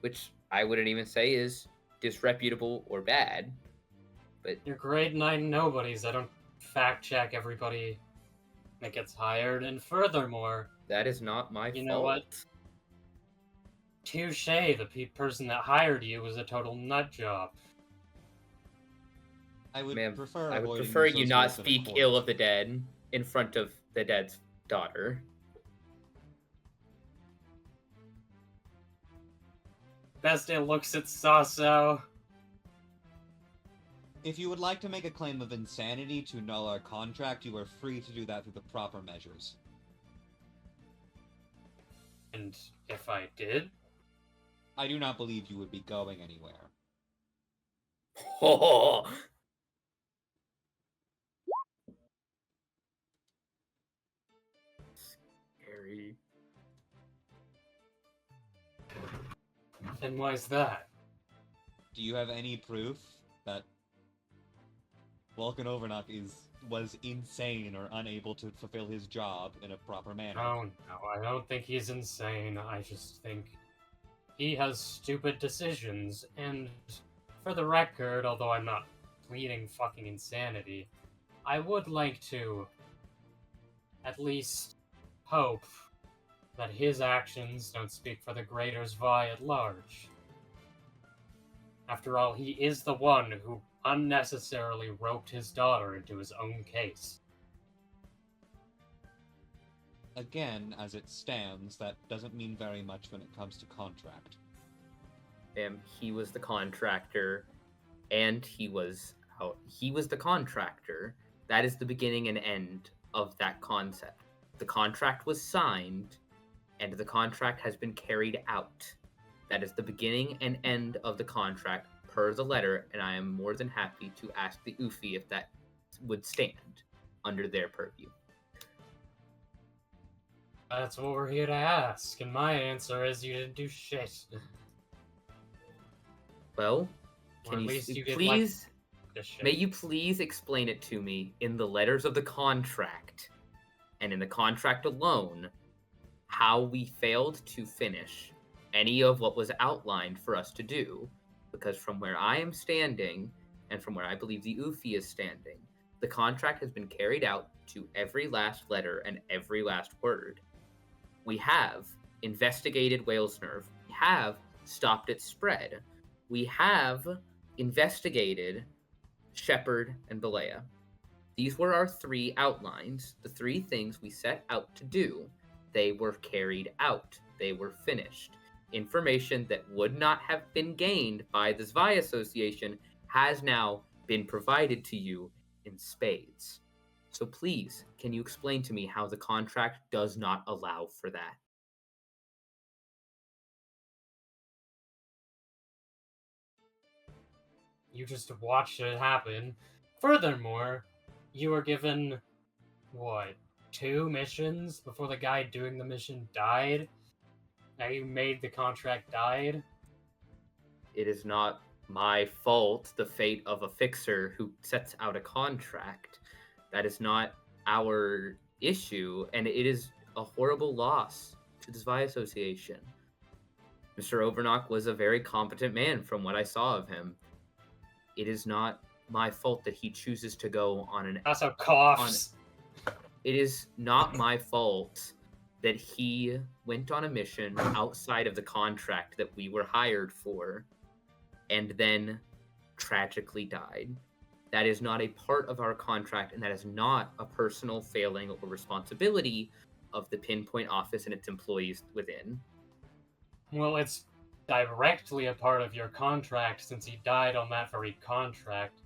which I wouldn't even say is disreputable or bad. But you're grade 9 nobodies. I don't fact check everybody that gets hired, and furthermore, that is not my fault. You know what? Touche, the person that hired you was a total nut job. I would prefer you not speak ill of the dead in front of the dead's daughter. Beste looks at Saso. If you would like to make a claim of insanity to null our contract, you are free to do that through the proper measures. And if I did? I do not believe you would be going anywhere. Oh. Scary. And why is that? Do you have any proof that Vulcan Overknock was insane or unable to fulfill his job in a proper manner? No, I don't think he's insane. I just think he has stupid decisions, and for the record, although I'm not pleading fucking insanity, I would like to at least hope that his actions don't speak for the greater Zvi at large. After all, he is the one who unnecessarily roped his daughter into his own case. Again, as it stands, that doesn't mean very much when it comes to contract. He was the contractor, and he was the contractor. That is the beginning and end of that concept. The contract was signed, and the contract has been carried out. That is the beginning and end of the contract per the letter, and I am more than happy to ask the Ufi if that would stand under their purview. That's what we're here to ask, and my answer is you didn't do shit. Well, Or at least you did please, this shit. may you please explain it to me in the letters of the contract, and in the contract alone, how we failed to finish any of what was outlined for us to do, because from where I am standing, and from where I believe the Ufi is standing, the contract has been carried out to every last letter and every last word. We have investigated Whale's Nerve. We have stopped its spread. We have investigated Shepard and Balea. These were our 3 outlines, the 3 things we set out to do. They were carried out. They were finished. Information that would not have been gained by the Zvi Association has now been provided to you in spades. So please, can you explain to me how the contract does not allow for that? You just watched it happen. Furthermore, you were given, 2 missions before the guy doing the mission died? Now you made the contract died? It is not my fault, the fate of a fixer who sets out a contract. That is not our issue, and it is a horrible loss to the Zvi Association. Mr. Overknock was a very competent man from what I saw of him. It is not my fault that he chooses to go on an... Also coughs. It is not my fault that he went on a mission outside of the contract that we were hired for and then tragically died. That is not a part of our contract, and that is not a personal failing or responsibility of the Pinpoint office and its employees within. Well, it's directly a part of your contract since he died on that very contract.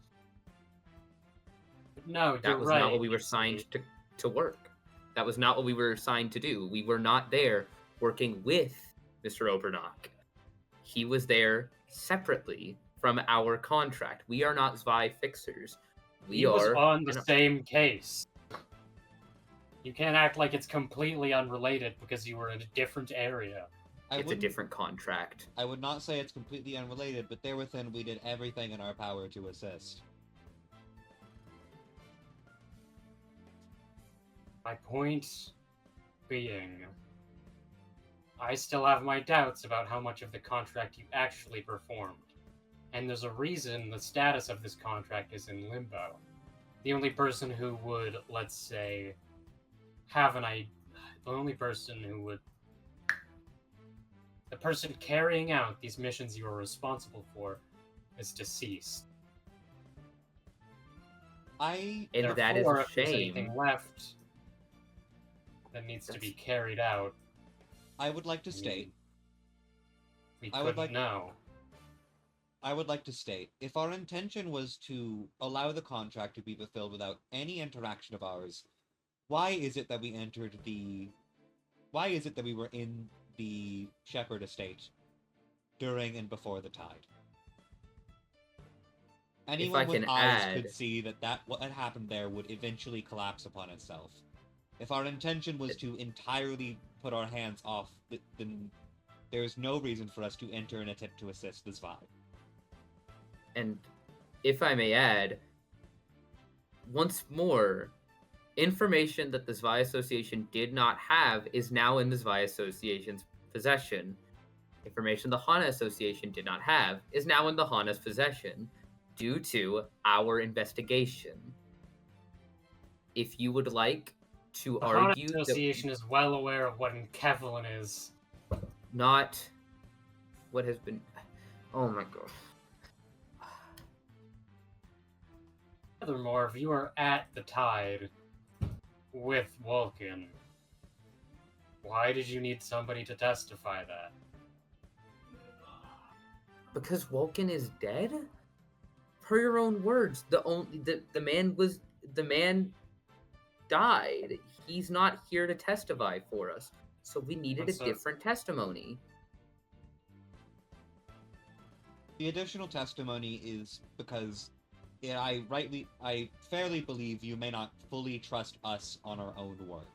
But no, you're That was right. not what we were signed to work. That was not what we were assigned to do. We were not there working with Mr. Obernock. He was there separately from our contract. We are not Zvi fixers. He was on the same case. You can't act like it's completely unrelated because you were in a different area. It's a different contract. I would not say it's completely unrelated, but there within we did everything in our power to assist. My point being, I still have my doubts about how much of the contract you actually performed. And there's a reason the status of this contract is in limbo. The only person who would, let's say, the person carrying out these missions you are responsible for is deceased. And that is Therefore, a if there's shame. anything left that needs to be carried out, I would like to state. we I would couldn't know. I would like to state, if our intention was to allow the contract to be fulfilled without any interaction of ours, why is it that we were in the Shepherd estate during and before the tide? Anyone with eyes could see that what had happened there would eventually collapse upon itself. If our intention was to entirely put our hands off, then there is no reason for us to enter an attempt to assist this vibe. And if I may add, once more, information that the Zvi Association did not have is now in the Zvi Association's possession. Information the Hana Association did not have is now in the Hana's possession due to our investigation. If you would like to The Hana argue that Association is well aware of what Kevlin is. not what has been. Oh my god. Furthermore, if you are at the Tide with Vulcan, why did you need somebody to testify that? Because Vulcan is dead? Per your own words, the man died. He's not here to testify for us. So we needed a different testimony. The additional testimony is because I fairly believe you may not fully trust us on our own word.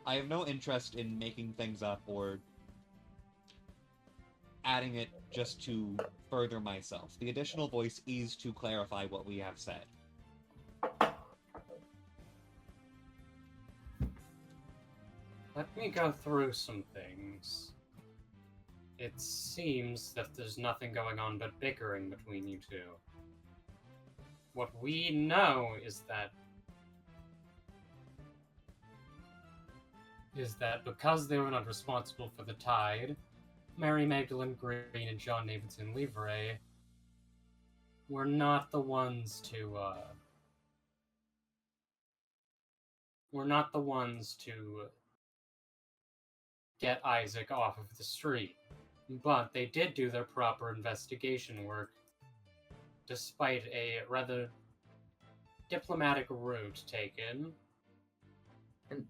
I have no interest in making things up or adding it just to further myself. The additional voice is to clarify what we have said. Let me go through some things. It seems that there's nothing going on but bickering between you two. What we know is that because they were not responsible for the Tide, Mary Magdalene Green and John Davidson Livre were not the ones to get Isaac off of the street. But they did do their proper investigation work, despite a rather diplomatic route taken. And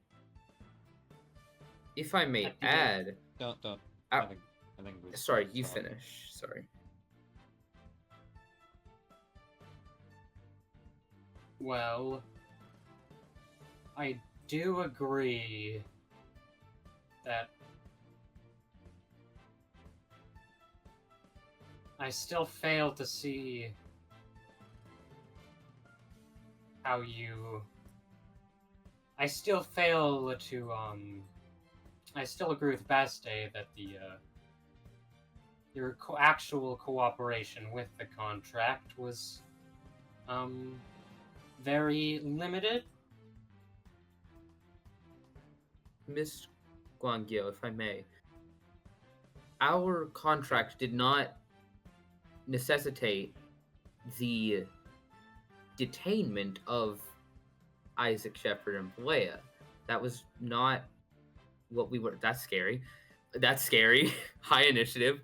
if I may add... Don't. I think sorry, you finish. Sorry. Well, I do agree that I still fail to see how you... I still fail to, I still agree with Baste that your actual cooperation with the contract was, very limited. Miss Guangyo, if I may, our contract did not necessitate the detainment of Isaac Shepard and Balea. That was not what we were. That's scary. That's scary. High initiative.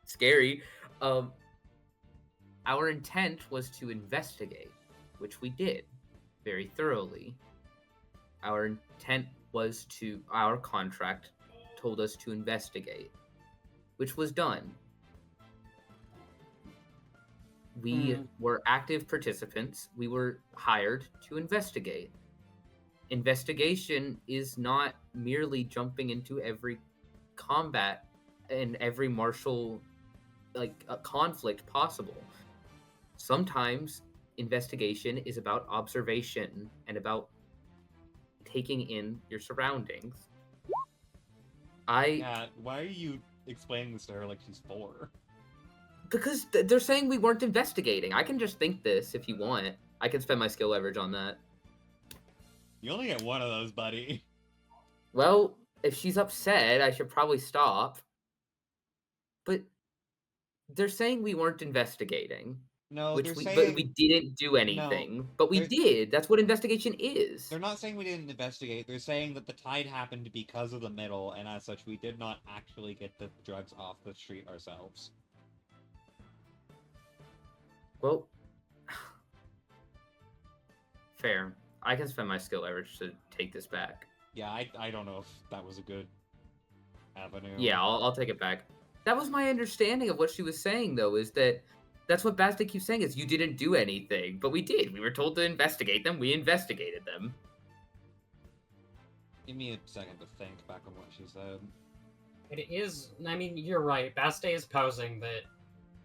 Scary. Our intent was to investigate, which we did very thoroughly. Our intent was our contract told us to investigate, which was done. We were active participants. We were hired to investigate. Investigation is not merely jumping into every combat and every martial conflict possible. Sometimes investigation is about observation and about taking in your surroundings. Yeah, why are you explaining this to her like she's 4? Because they're saying we weren't investigating. I can just think this if you want. I can spend my skill leverage on that. You only get one of those, buddy. Well, if she's upset, I should probably stop. But they're saying we weren't investigating. No, but we didn't do anything. No, but we did. That's what investigation is. They're not saying we didn't investigate. They're saying that the Tide happened because of the middle, and as such, we did not actually get the drugs off the street ourselves. Well, fair. I can spend my skill leverage to take this back. Yeah, I don't know if that was a good avenue. Yeah, I'll take it back. That was my understanding of what she was saying, though, is that that's what Basta keeps saying, is you didn't do anything. But we did. We were told to investigate them. We investigated them. Give me a second to think back on what she said. It is... I mean, you're right. Basta is posing that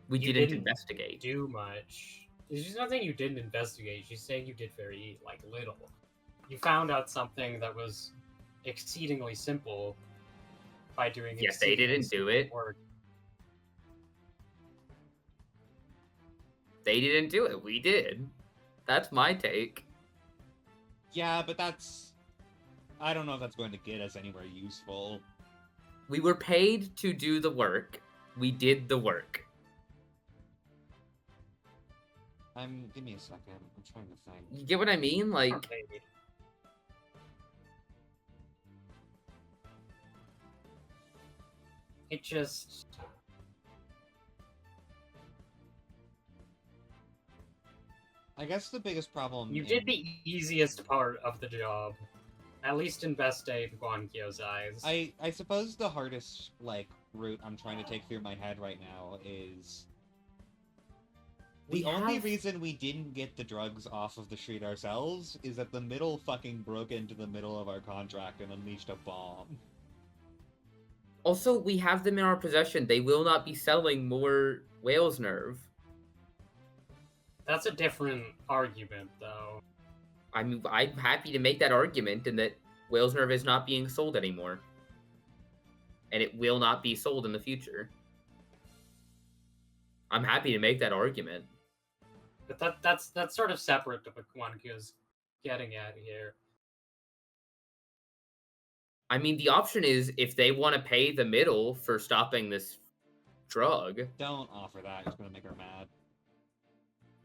we didn't investigate. Do much. She's not saying you didn't investigate. She's saying you did very, little. You found out something that was exceedingly simple by doing Yes, they didn't do it. Work. They didn't do it. We did. That's my take. Yeah, but that's... I don't know if that's going to get us anywhere useful. We were paid to do the work. We did the work. Give me a second. I'm trying to think. You get what I mean? Like, Maybe. It just... I guess the biggest problem... You did the easiest part of the job. At least in Best Day of Guankyo's eyes. I suppose the hardest, like, route I'm trying to take through my head right now is... The only reason we didn't get the drugs off of the street ourselves is that the middle fucking broke into the middle of our contract and unleashed a bomb. Also, we have them in our possession. They will not be selling more whale's nerve. That's a different argument, though. I mean, I'm happy to make that argument, and that whale's nerve is not being sold anymore. And it will not be sold in the future. I'm happy to make that argument. But that's sort of separate to what Guankyo's getting at here. I mean, the option is, if they want to pay the middle for stopping this drug... Don't offer that, it's gonna make her mad.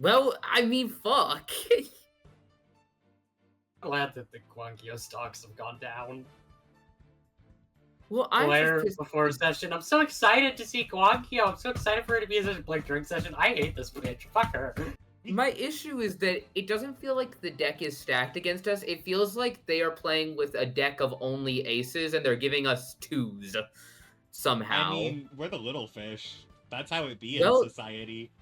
Well, I mean, fuck. Glad that the Guankyo stocks have gone down. Well, I'm Blair just pissed. before session. I'm so excited to see Guankyo. I'm so excited for her to be in a like drink session. I hate this bitch. Fuck her. My issue is that it doesn't feel like the deck is stacked against us. It feels like they are playing with a deck of only aces, and they're giving us twos somehow. I mean, we're the little fish. That's how it be Well, in society.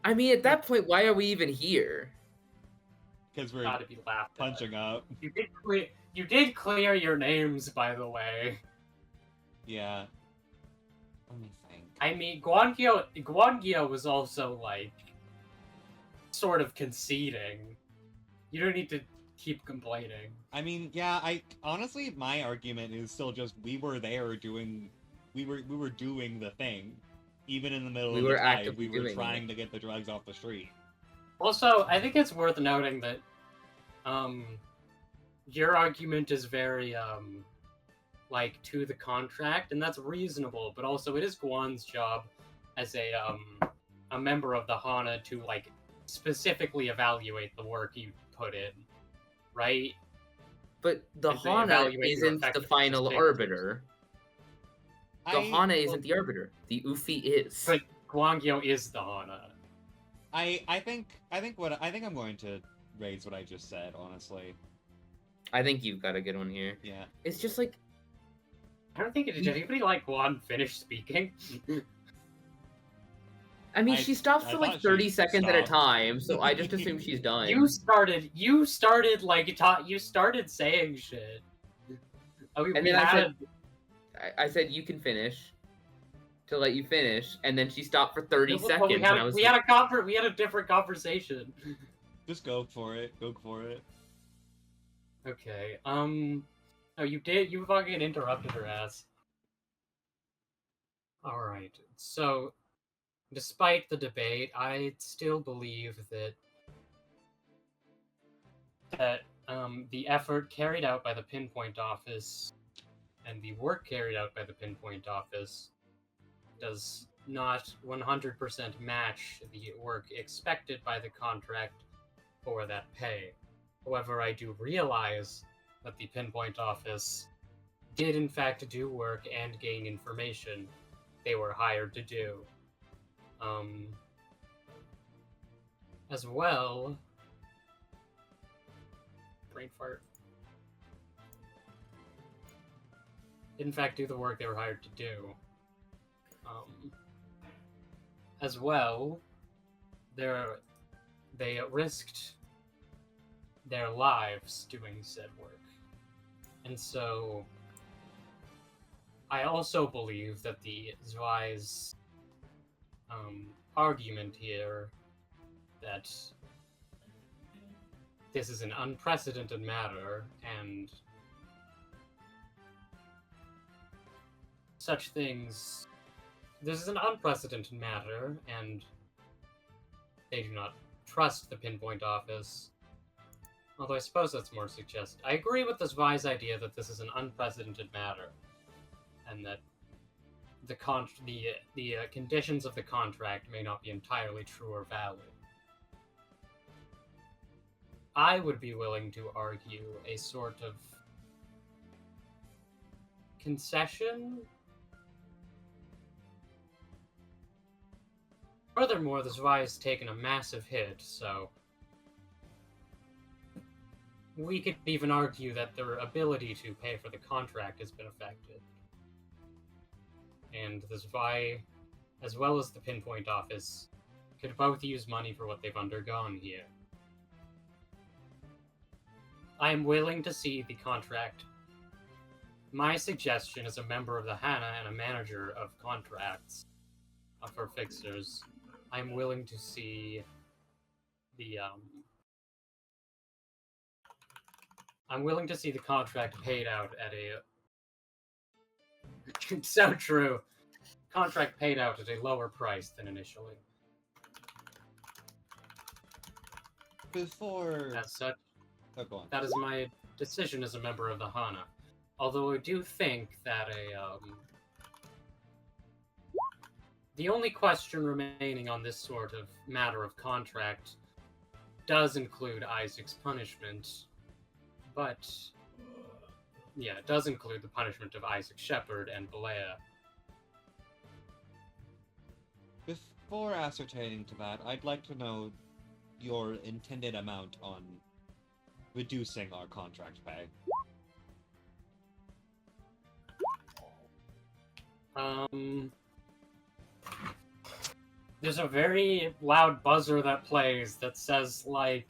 I mean, at that point, why are we even here? Because we're Gotta be laughed at. punching up. You did clear your names, by the way. Yeah. Let me think. I mean, Guangyo was also, like, sort of conceding. You don't need to keep complaining. I mean, yeah, honestly, my argument is still just we were there doing... We were doing the thing. Even in the middle We of were the fight, actively we were doing trying it. to get the drugs off the street. Also, I think it's worth noting that, your argument is very, like, to the contract, and that's reasonable, but also it is Guan's job as a member of the Hana to, like, specifically evaluate the work you put in, right? But the If they Hana evaluate your isn't the effectiveness final as victims. arbiter. The Hana isn't the arbiter. The Ufi is. But Guangyo is the Hana. I think I'm going to raise what I just said, honestly. I think you've got a good one here. Yeah. It's just like, I don't think did anybody like Guan finish speaking? I mean, I- she stops I for like thought she 30 seconds at a stopped. time, so I just assume she's done. You started like you started saying shit. Oh, we And then I had said- I said you can finish, to let you finish, and then she stopped for 30 Well, seconds, we and had, I was we like, had a different conversation. Just go for it. Go for it. Okay. Oh, you did. You fucking interrupted her ass. All right. So, despite the debate, I still believe that the effort carried out by the Pinpoint Office and the work carried out by the Pinpoint Office does not 100% match the work expected by the contract for that pay. However, I do realize that the Pinpoint Office did in fact do work and gain information they were hired to do. As well... Brain fart. Did in fact do the work they were hired to do. As well, they risked their lives doing said work. And so, I also believe that the Zwei's argument here that this is an unprecedented matter and such things. This is an unprecedented matter and they do not trust the Pinpoint office. Although I suppose that's more suggested. I agree with this Vi's idea that this is an unprecedented matter, and that the conditions of the contract may not be entirely true or valid. I would be willing to argue a sort of concession. Furthermore, the Zwei has taken a massive hit, so we could even argue that their ability to pay for the contract has been affected. And the Zwei, as well as the Pinpoint office, could both use money for what they've undergone here. I am willing to see the contract. My suggestion as a member of the HANA and a manager of contracts for fixers, I'm willing to see the I'm willing to see the contract paid out at a so true. Contract paid out at a lower price than initially. Before... As such, Oh, go on. that is my decision as a member of the HANA. Although I do think that the only question remaining on this sort of matter of contract does include Isaac's punishment, but yeah, it does include the punishment of Isaac Shepard and Balea. Before ascertaining to that, I'd like to know your intended amount on reducing our contract pay. There's a very loud buzzer that plays that says, like,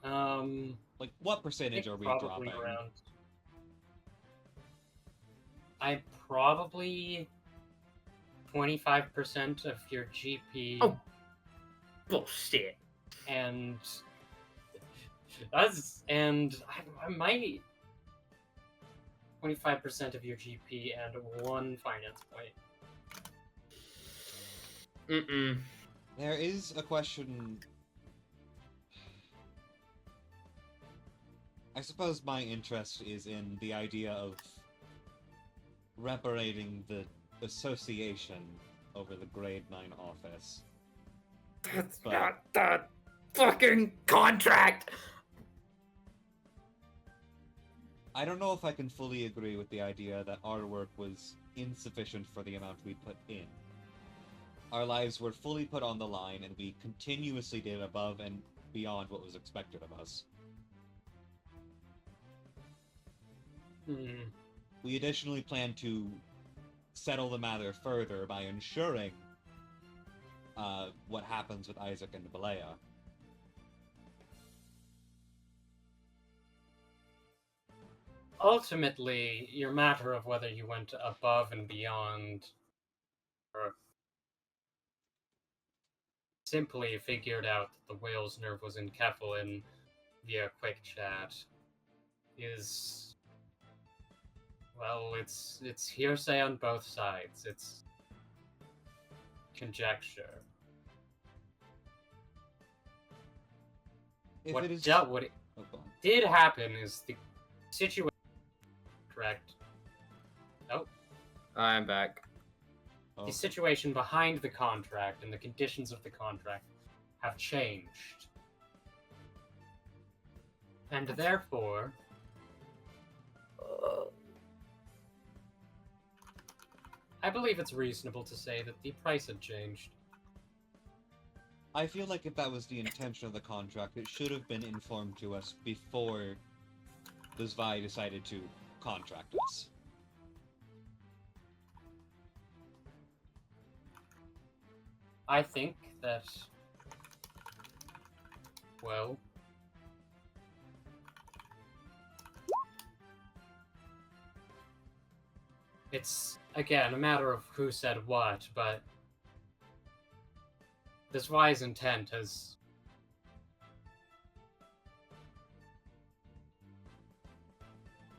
Like, what percentage are we dropping? Around... I probably 25% of your GP. Oh, bullshit. And I might 25% of your GP and 1 finance point. There is a question. I suppose my interest is in the idea of reparating the association over the Grade 9 office. That's not the fucking contract! I don't know if I can fully agree with the idea that our work was insufficient for the amount we put in. Our lives were fully put on the line, and we continuously did above and beyond what was expected of us. We additionally plan to settle the matter further by ensuring what happens with Isaac and Balea. Ultimately, your matter of whether you went above and beyond or simply figured out that the whale's nerve was in Kefalin via quick chat is, well, it's hearsay on both sides. It's conjecture. What did happen is the situation. Correct. Oh. I'm back. The situation behind the contract and the conditions of the contract have changed. And therefore, I believe it's reasonable to say that the price had changed. I feel like if that was the intention of the contract, it should have been informed to us before the Zwei decided to contract us. I think that, well, it's, again, a matter of who said what, but the Zwei's intent has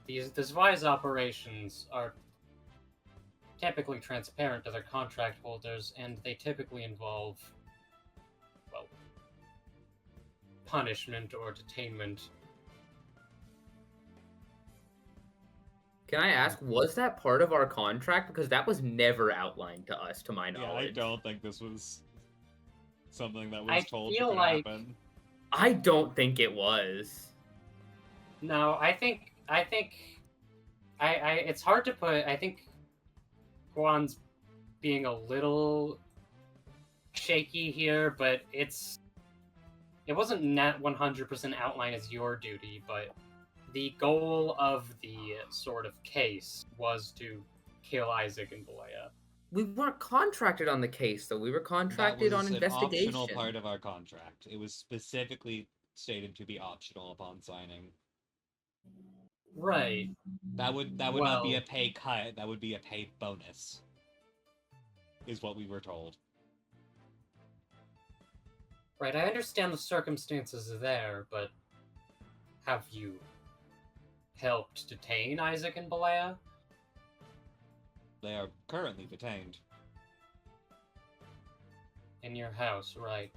the Zwei's operations are typically transparent to their contract holders, and they typically involve punishment or detainment. Can I ask, was that part of our contract? Because that was never outlined to us, to my Yeah, knowledge. I don't think this was something that was I told feel could like- happen. I don't think it was. No, I think it's hard to put. I think Juan's being a little shaky here, but it wasn't net 100% outlined as your duty, but the goal of the sort of case was to kill Isaac and Balea. We weren't contracted on the case, though. We were contracted that on was investigation. an optional part of our contract. It was specifically stated to be optional upon signing. Right. That would not be Well- a pay cut. That would be a pay bonus. Is what we were told. Right, I understand the circumstances there, but have you helped detain Isaac and Balea? They are currently detained. In your house, right.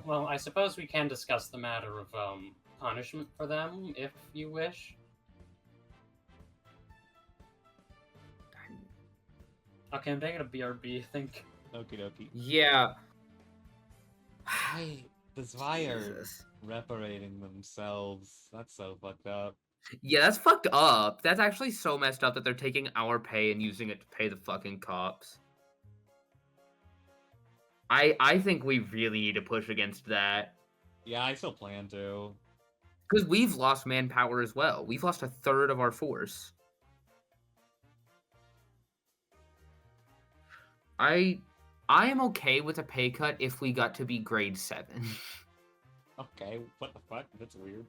Well, I suppose we can discuss the matter of punishment for them, if you wish. Okay, I'm taking a BRB, I think. Okie dokie. Yeah. The Zwei are Jesus. reparating themselves. That's so fucked up. Yeah, that's fucked up. That's actually so messed up that they're taking our pay and using it to pay the fucking cops. I think we really need to push against that. Yeah, I still plan to. Because we've lost manpower as well. We've lost a third of our force. I am okay with a pay cut if we got to be grade 7. Okay, what the fuck? That's weird.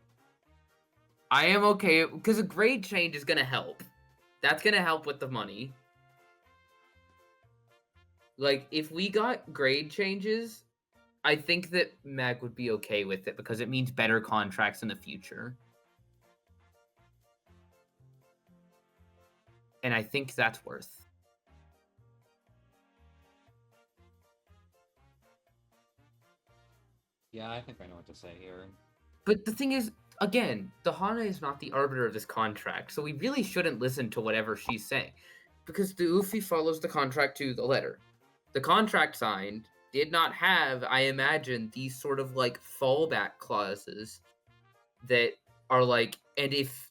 I am okay because a grade change is gonna help. That's gonna help with the money. Like, if we got grade changes, I think that Mag would be okay with it because it means better contracts in the future. And I think that's worth. Yeah, I think I know what to say here. But the thing is, again, the Hana is not the arbiter of this contract, so we really shouldn't listen to whatever she's saying. Because the Ufi follows the contract to the letter. The contract signed did not have, I imagine, these sort of like fallback clauses that are like, and if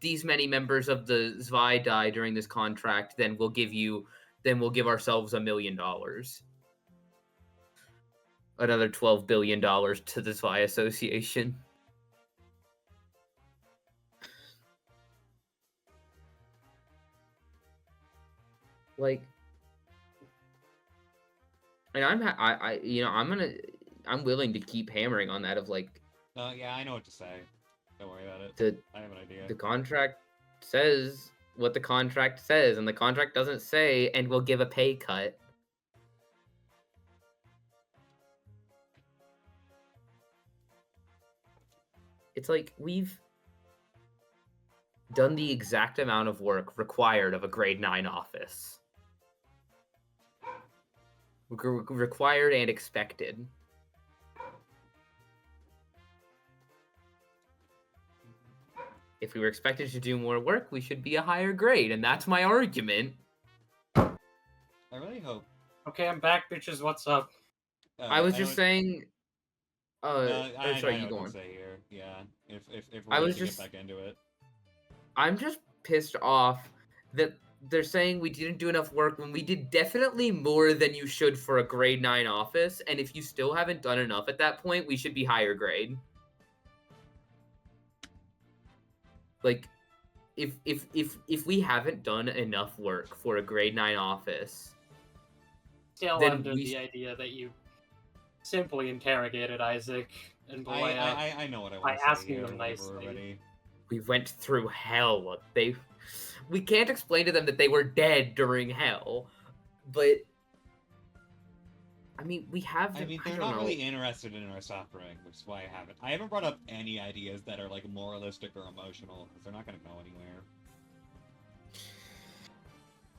these many members of the Zwei die during this contract, then we'll give ourselves $1 million. Another $12 billion to the Zwei Association. Like, and I'm willing to keep hammering on that of like. Yeah, I know what to say. Don't worry about it. I have an idea. The contract says what the contract says, and the contract doesn't say, and we'll give a pay cut. It's like we've done the exact amount of work required of a grade 9 office. Required and expected. If we were expected to do more work, we should be a higher grade, and that's my argument. I really hope. Okay, I'm back, bitches. What's up? I was just saying. I sorry, know you go what on. to say here. Yeah, if I we're was to just- get back into it. I'm just pissed off that they're saying we didn't do enough work when we did definitely more than you should for a grade 9 office, and if you still haven't done enough at that point, we should be higher grade. Like, if we haven't done enough work for a grade 9 office, Still Then under we the sh- idea that you simply interrogated Isaac and Balea. I know what I by want to say asking here them whenever we're nicely. ready. we went through hell. We can't explain to them that they were dead during hell, but I mean, we have. I mean, I they're don't not know. really interested in our suffering, which is why I haven't brought up any ideas that are like moralistic or emotional, because they're not going to go anywhere.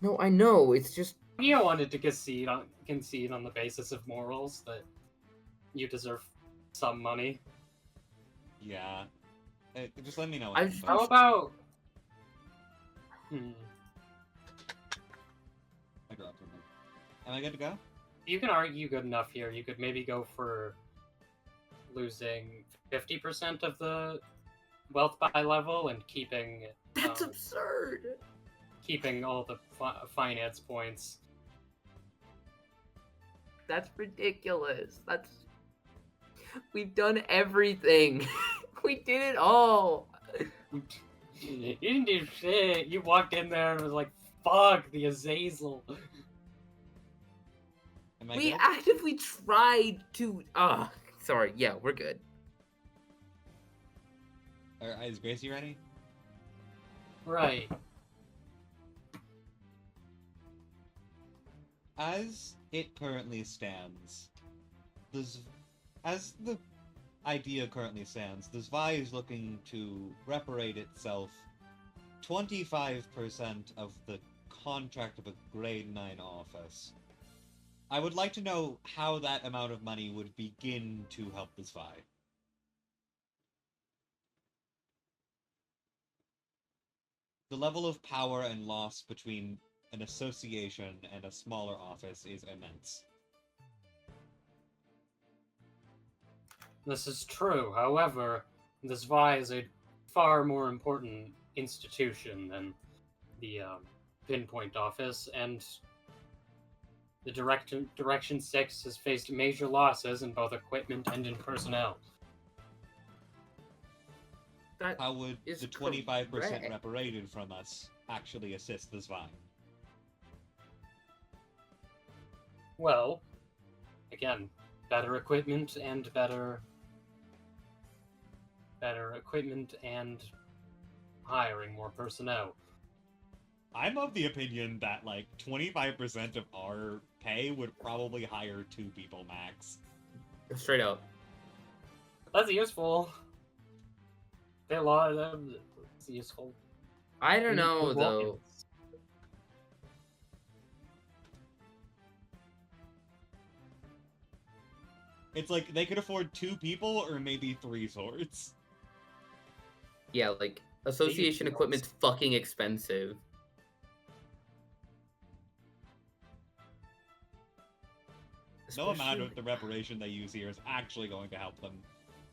No, I know. It's just You wanted to concede on the basis of morals that you deserve some money. Yeah. Just let me know. I How about... I dropped something. Am I good to go? You can argue good enough here. You could maybe go for losing 50% of the wealth by level and keeping That's absurd. keeping all the finance points. That's ridiculous. We've done everything. We did it all. You didn't do shit. You walked in there and was like, fuck the Azazel. Am I We good? actively tried to. Sorry. Yeah, we're good. Is Gracie ready? Right. As it currently stands, as the idea currently stands, the Zvi is looking to reparate itself 25% of the contract of a grade 9 office. I would like to know how that amount of money would begin to help the Zvi. The level of power and loss between an association and a smaller office is immense. This is true. However, the Zvi is a far more important institution than the Pinpoint office, and the Direction 6 has faced major losses in both equipment and in personnel. How would is the 25% correct. reparated from us actually assist the Zvi? Well, again, better equipment and better equipment and hiring more personnel. I'm of the opinion that, 25% of our pay would probably hire 2 people max. Straight up. That's useful. They lot of them. It's useful. I don't know though. It's like they could afford 2 people or maybe 3 swords. Yeah, association equipment's fucking expensive. No amount of the reparation they use here is actually going to help them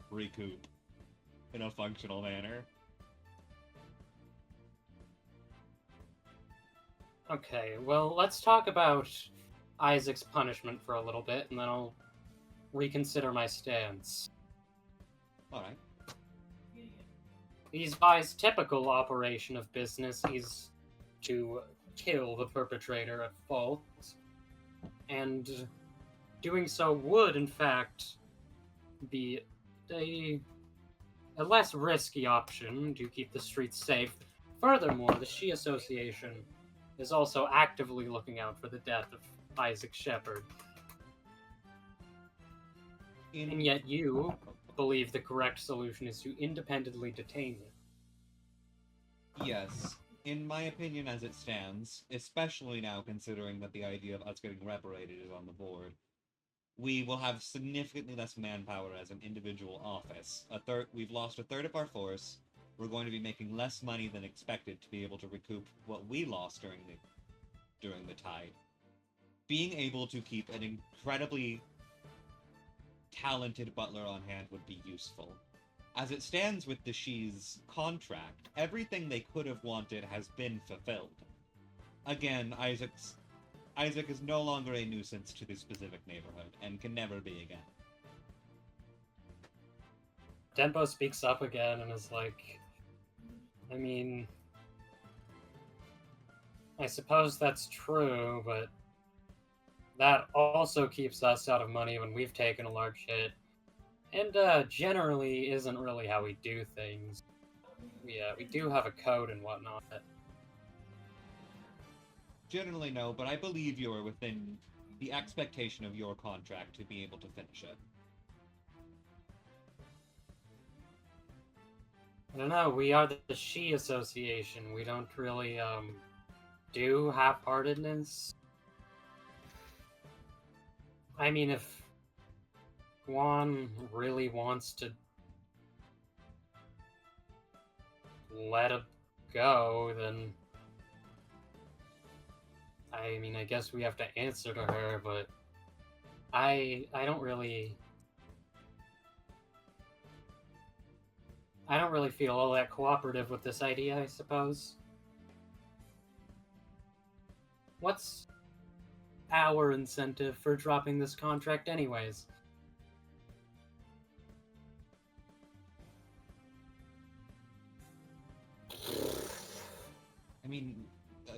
recoup in a functional manner. Okay, well, let's talk about Isaac's punishment for a little bit, and then I'll reconsider my stance. Alright. He's Vi's typical operation of business is to kill the perpetrator at fault, and doing so would, in fact, be a less risky option to keep the streets safe. Furthermore, the She Association is also actively looking out for the death of Isaac Shepard. And yet you believe the correct solution is to independently detain him. Yes. In my opinion, as it stands, especially now considering that the idea of us getting reparated is on the board, we will have significantly less manpower as an individual office. We've lost a third of our force. We're going to be making less money than expected to be able to recoup what we lost during the tide. Being able to keep an incredibly talented butler on hand would be useful. As it stands with the She's contract, everything they could have wanted has been fulfilled. Again, Isaac is no longer a nuisance to this specific neighborhood, and can never be again. Denbo speaks up again and is like, I mean, I suppose that's true, but that also keeps us out of money when we've taken a large hit. And generally isn't really how we do things. We do have a code and whatnot. Generally no, but I believe you are within the expectation of your contract to be able to finish it. I don't know, we are the She Association. We don't really, do half-heartedness. I mean, if Juan really wants to let it go, then I mean, I guess we have to answer to her, but I don't really feel all that cooperative with this idea, I suppose. What's our incentive for dropping this contract anyways? I mean,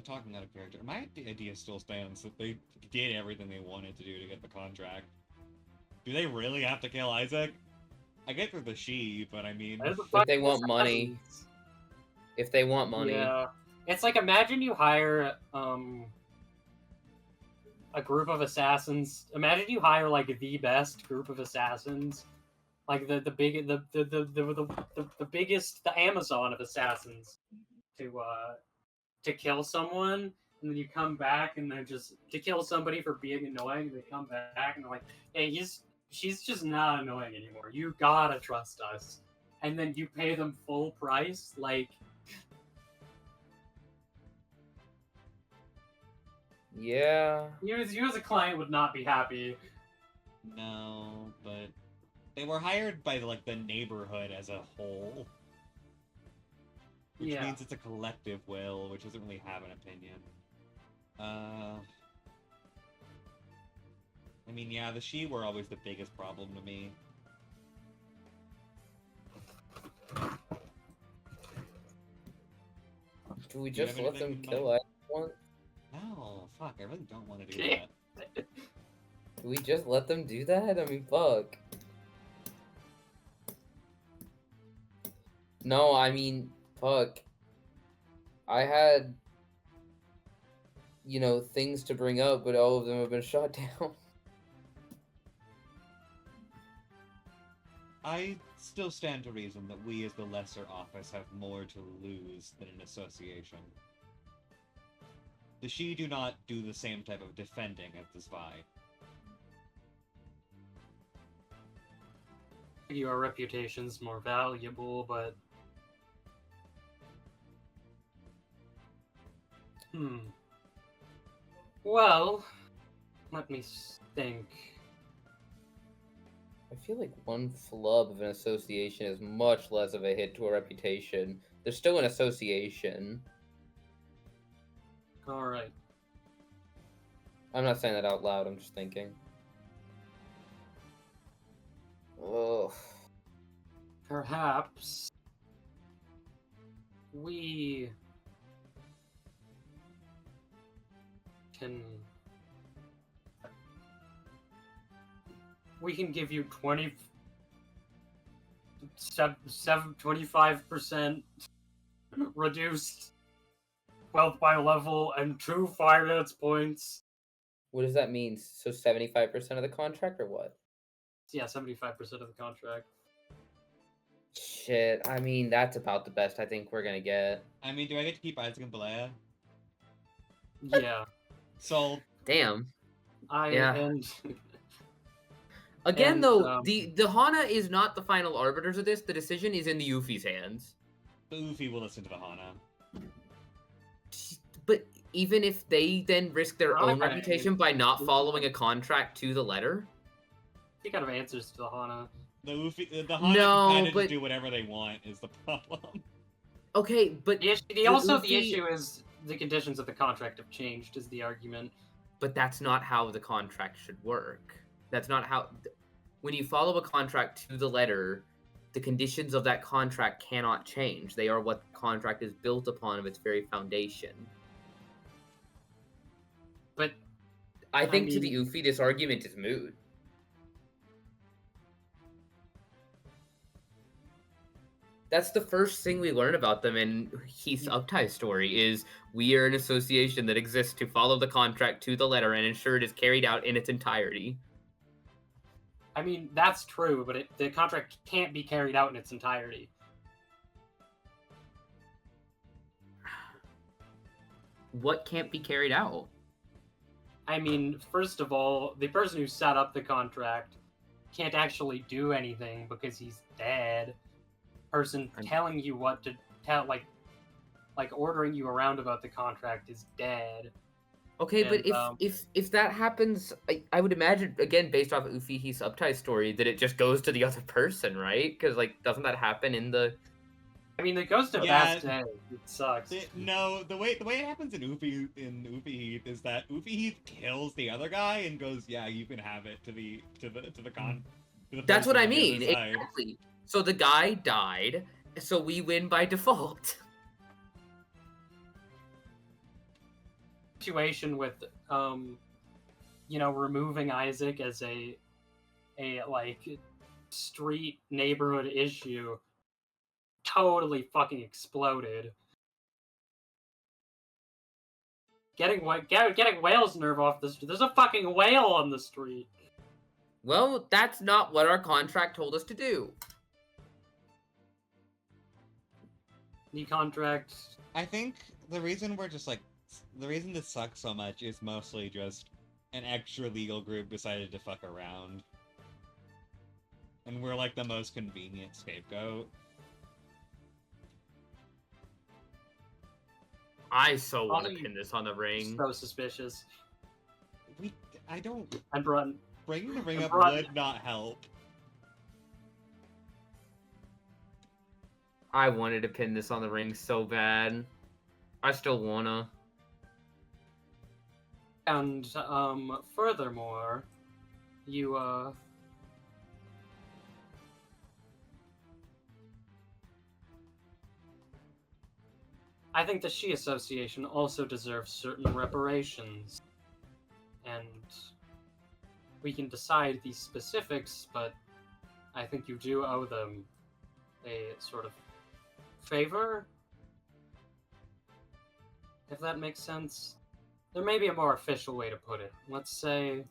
talking out of character, my idea still stands that they did everything they wanted to do to get the contract. Do they really have to kill Isaac? I get they're the she, but I mean... If they want money. If they want money. Yeah. It's like, imagine you hire a group of assassins. Imagine you hire like the best group of assassins, like the biggest, the Amazon of assassins, to kill someone, and then you come back and they're just to kill somebody for being annoying. They come back and they're like, "Hey, she's just not annoying anymore. You gotta trust us." And then you pay them full price, like. Yeah. You as a client would not be happy. No, but they were hired by like the neighborhood as a whole. Which means it's a collective will, which doesn't really have an opinion. I mean, yeah, the she were always the biggest problem to me. Do we just let them kill everyone? No, fuck, I really don't want to do that. Do we just let them do that? I mean, fuck. No, I mean, fuck. I had, you know, things to bring up, but all of them have been shot down. I still stand to reason that we as the lesser office have more to lose than an association. The she do not do the same type of defending as the Spy. Your reputation's more valuable, but... Well, let me think. I feel like one flub of an association is much less of a hit to a reputation. There's still an association. Alright. I'm not saying that out loud, I'm just thinking. Ugh. Perhaps we can give you 25% reduced wealth by level and 2 finance points. What does that mean? So 75% of the contract or what? Yeah, 75% of the contract. Shit, I mean, that's about the best I think we're gonna get. I mean, do I get to keep Isaac and Balea? Yeah. Sold. Damn. And again, though, the Hana is not the final arbiters of this. The decision is in the Yuffie's hands. The Yuffie will listen to the Hana. But even if they then risk their own reputation by not following a contract to the letter? He kind of answers to the Hana. The Hana can kind of do whatever they want is the problem. Okay, but... The issue is the conditions of the contract have changed, is the argument. But that's not how the contract should work. That's not how... When you follow a contract to the letter, the conditions of that contract cannot change. They are what the contract is built upon of its very foundation. But... I think to the Yuffie, this argument is moot. That's the first thing we learn about them in Heath's Uptie story, is we are an association that exists to follow the contract to the letter and ensure it is carried out in its entirety. I mean, that's true, but the contract can't be carried out in its entirety. What can't be carried out? I mean, first of all, the person who set up the contract can't actually do anything because he's dead. Person telling you what to tell, like ordering you around about the contract is dead. Okay, And, but if that happens, I would imagine, again, based off Ufihi's Subtai story, that it just goes to the other person, right? Because, like, doesn't that happen in the... I mean, it goes to Yeah. Bast. It sucks. No, the way it happens in Ufi Heath is that Ufi Heath kills the other guy and goes, "Yeah, you can have it," to the con. To the That's what person I on the other mean, side. exactly. So the guy died, so we win by default. Situation with removing Isaac as a like street neighborhood issue totally fucking exploded. Getting whale's nerve off the street. There's a fucking whale on the street. Well, that's not what our contract told us to do. The contract. I think the reason the reason this sucks so much is mostly just an extra legal group decided to fuck around. And we're like the most convenient scapegoat. I so want to Probably pin this on the ring. So suspicious. I don't... And Brun. Bringing the ring And up Brun- would not help. I wanted to pin this on the ring so bad. I still wanna. And furthermore, you I think the She Association also deserves certain reparations. And we can decide the specifics, but I think you do owe them a sort of favor? If that makes sense. There may be a more official way to put it. Let's say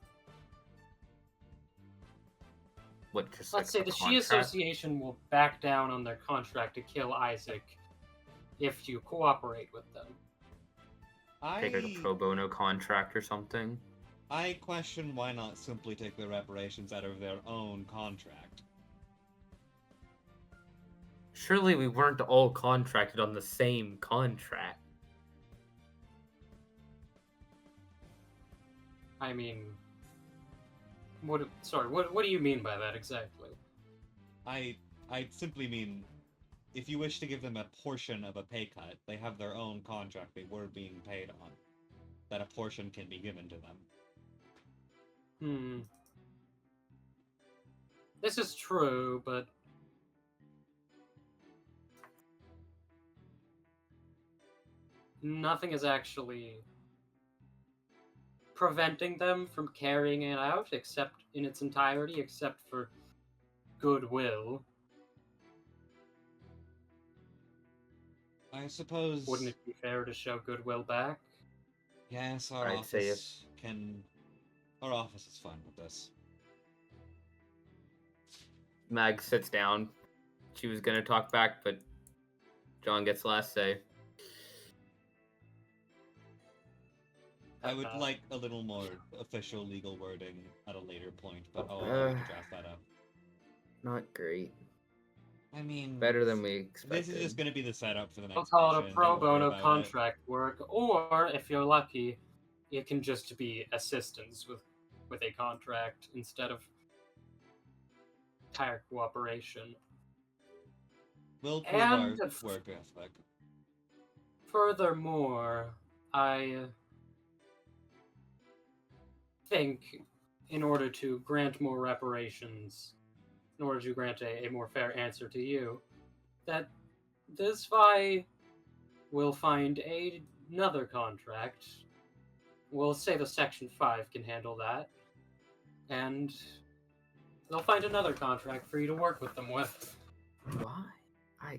What, just Let's say like a the She contract? Association will back down on their contract to kill Isaac if you cooperate with them. Take like a pro bono contract or something. I question why not simply take the reparations out of their own contract. Surely we weren't all contracted on the same contract. I mean, what do you mean by that exactly? I simply mean, if you wish to give them a portion of a pay cut, they have their own contract they were being paid on. That a portion can be given to them. This is true, but nothing is actually preventing them from carrying it out except in its entirety, except for goodwill. I suppose... Wouldn't it be fair to show goodwill back? Yes, our I'd say office Our office is fine with this. Mag sits down. She was gonna talk back, but John gets last say. I would like a little more official legal wording at a later point, but I'll draft that up. Not great. I mean... Better than we expected. This is just going to be the setup for the next We'll call it a session, pro don't worry bono about it. contract work, or if you're lucky, it can just be assistance with a contract instead of entire cooperation. We'll prove And our work ethic. Furthermore, I think in order to grant more reparations, in order to grant a more fair answer to you, that this Vi will find another contract. We'll say the Section 5 can handle that. And they'll find another contract for you to work with them with. Why?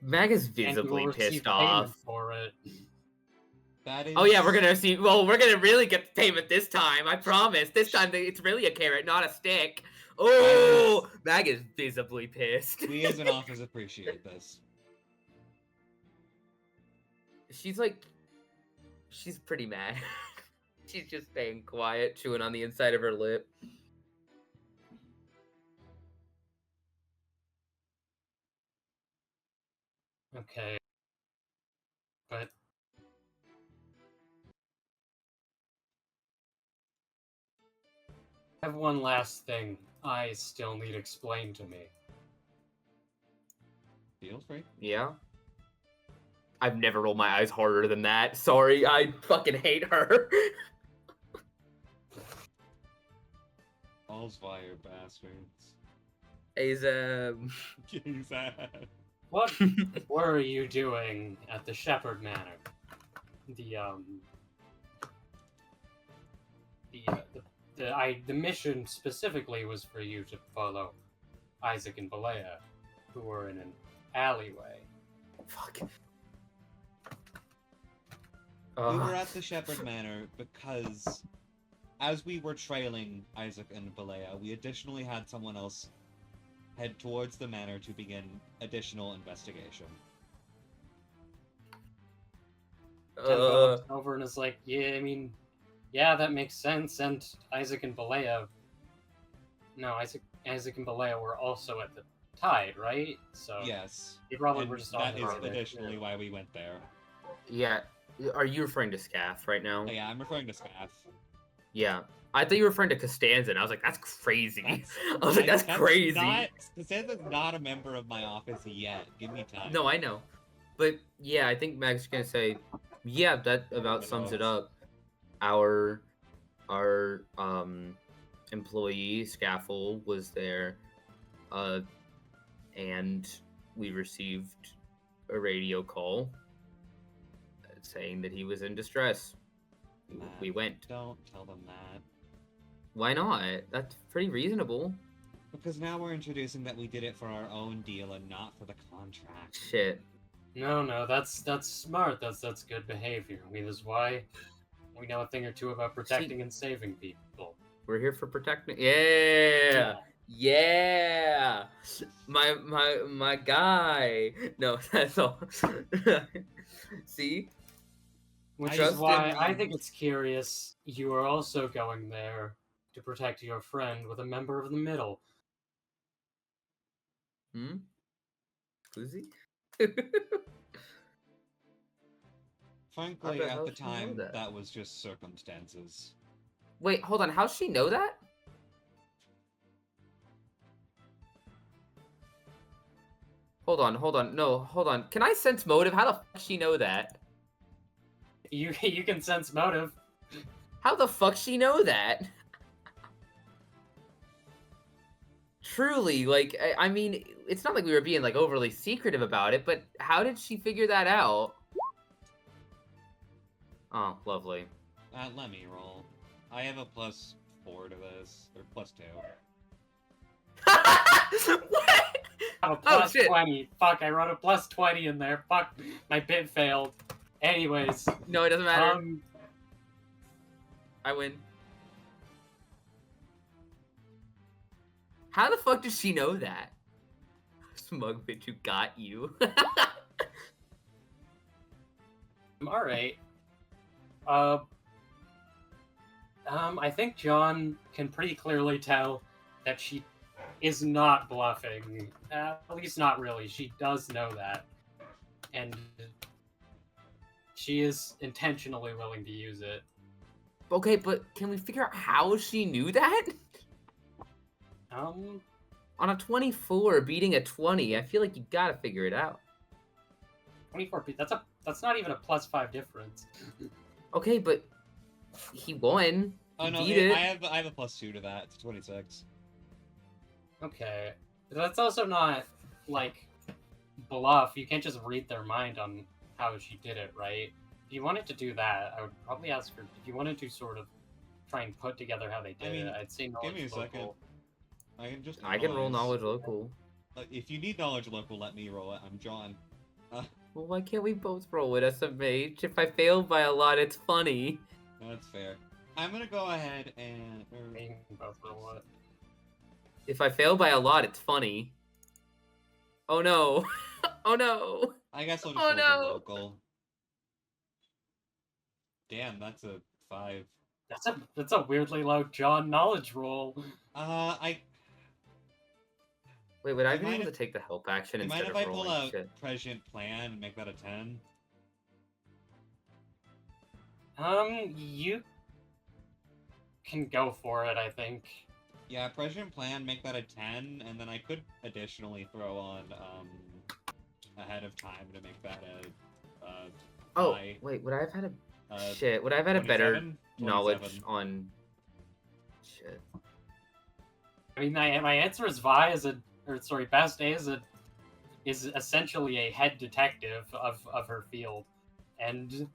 Mag is And you visibly will receive pissed payment off. for it. That is... Oh yeah, we're gonna really get the payment this time. I promise. This time it's really a carrot, not a stick. Oh, Mag is visibly pissed. We as an office appreciate this. She's pretty mad. She's just staying quiet, chewing on the inside of her lip. Okay. But I have one last thing I still need explained to me. Feel free. Yeah. I've never rolled my eyes harder than that. Sorry, I fucking hate her. All's fire, bastards. Jesus. What were you doing at the Shepherd Manor? The mission specifically was for you to follow Isaac and Balea, who were in an alleyway. Fuck. We were at the Shepherd Manor because, as we were trailing Isaac and Balea, we additionally had someone else head towards the manor to begin additional investigation. Tenko looks over and is like, yeah, that makes sense. And Isaac and Balea, Isaac and Balea were also at the tide, right? So Yes. they probably And were just that on is the additionally why we went there. Yeah. Are you referring to Scaff right now? Oh, yeah, I'm referring to Scaff. Yeah. I thought you were referring to Costanza, and I was like, that's crazy. I was like, that's crazy. Costanza's not a member of my office yet. Give me time. No, I know. But yeah, I think Mag's gonna say, yeah, that about sums it up. Our employee Scaffold was there, and we received a radio call saying that he was in distress. Matt, we went. Don't tell them that. Why not? That's pretty reasonable. Because now we're introducing that we did it for our own deal and not for the contract. Shit. No, that's smart. That's good behavior. That's why we know a thing or two about protecting and saving people. We're here for protecting. Yeah. My guy. No, that's all. See? Which is why I think it's curious you are also going there to protect your friend with a member of the middle. Who's he? Frankly, at the time, that was just circumstances. Wait, hold on. How's she know that? Hold on. No, hold on. Can I sense motive? How the fuck she know that? You can sense motive. How the fuck she know that? Truly, like, I mean, it's not like we were being, like, overly secretive about it, but how did she figure that out? Oh, lovely. Let me roll. I have a +4 to this, or +2. What? Oh, plus 20. Fuck, I wrote a +20 in there. Fuck, my bit failed. Anyways. No, it doesn't matter. I win. How the fuck does she know that? Smug bitch who got you. Alright. I think John can pretty clearly tell that she is not bluffing. At least not really. She does know that. And she is intentionally willing to use it. Okay, but can we figure out how she knew that? On a 24 beating a 20, I feel like you gotta figure it out. 24, that's not even a +5 difference. Okay, but he won. Oh no, beat it. I have a +2 to that. It's 26. Okay, that's also not like bluff. You can't just read their mind on how she did it, right? If you wanted to do that, I would probably ask her. If you wanted to sort of try and put together how they did it, I'd say knowledge give me a local. Second. I can roll knowledge local. If you need knowledge local, let me roll it. I'm John. Well, why can't we both roll it, SMH? If I fail by a lot, it's funny. That's fair. I'm gonna go ahead and... You can both roll it. If I fail by a lot, it's funny. Oh no. Oh no. I guess I'll just roll the local. Damn, that's a 5. That's a weirdly low John knowledge roll. Wait, would I you be mind able to if- take the help action Do you mind instead if of I pull rolling a shit? prescient plan and make that a 10? You can go for it, I think. Yeah, prescient plan, make that a 10, and then I could additionally throw on ahead of time to make that a Oh, high, wait, would I have had a uh, shit? Would I have had a better 27? knowledge 27. on shit? I mean, my answer is Vi Best is essentially a head detective of her field, and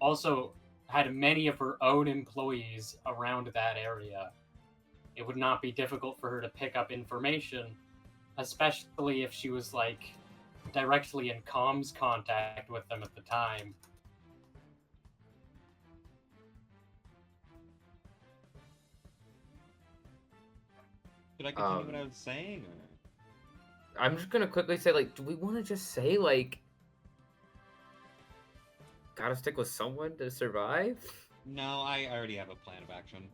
also had many of her own employees around that area. It would not be difficult for her to pick up information, especially if she was like directly in comms contact with them at the time. Should I continue what I was saying? Or? I'm just gonna quickly say, like, do we want to just say, like, gotta stick with someone to survive? No, I already have a plan of action.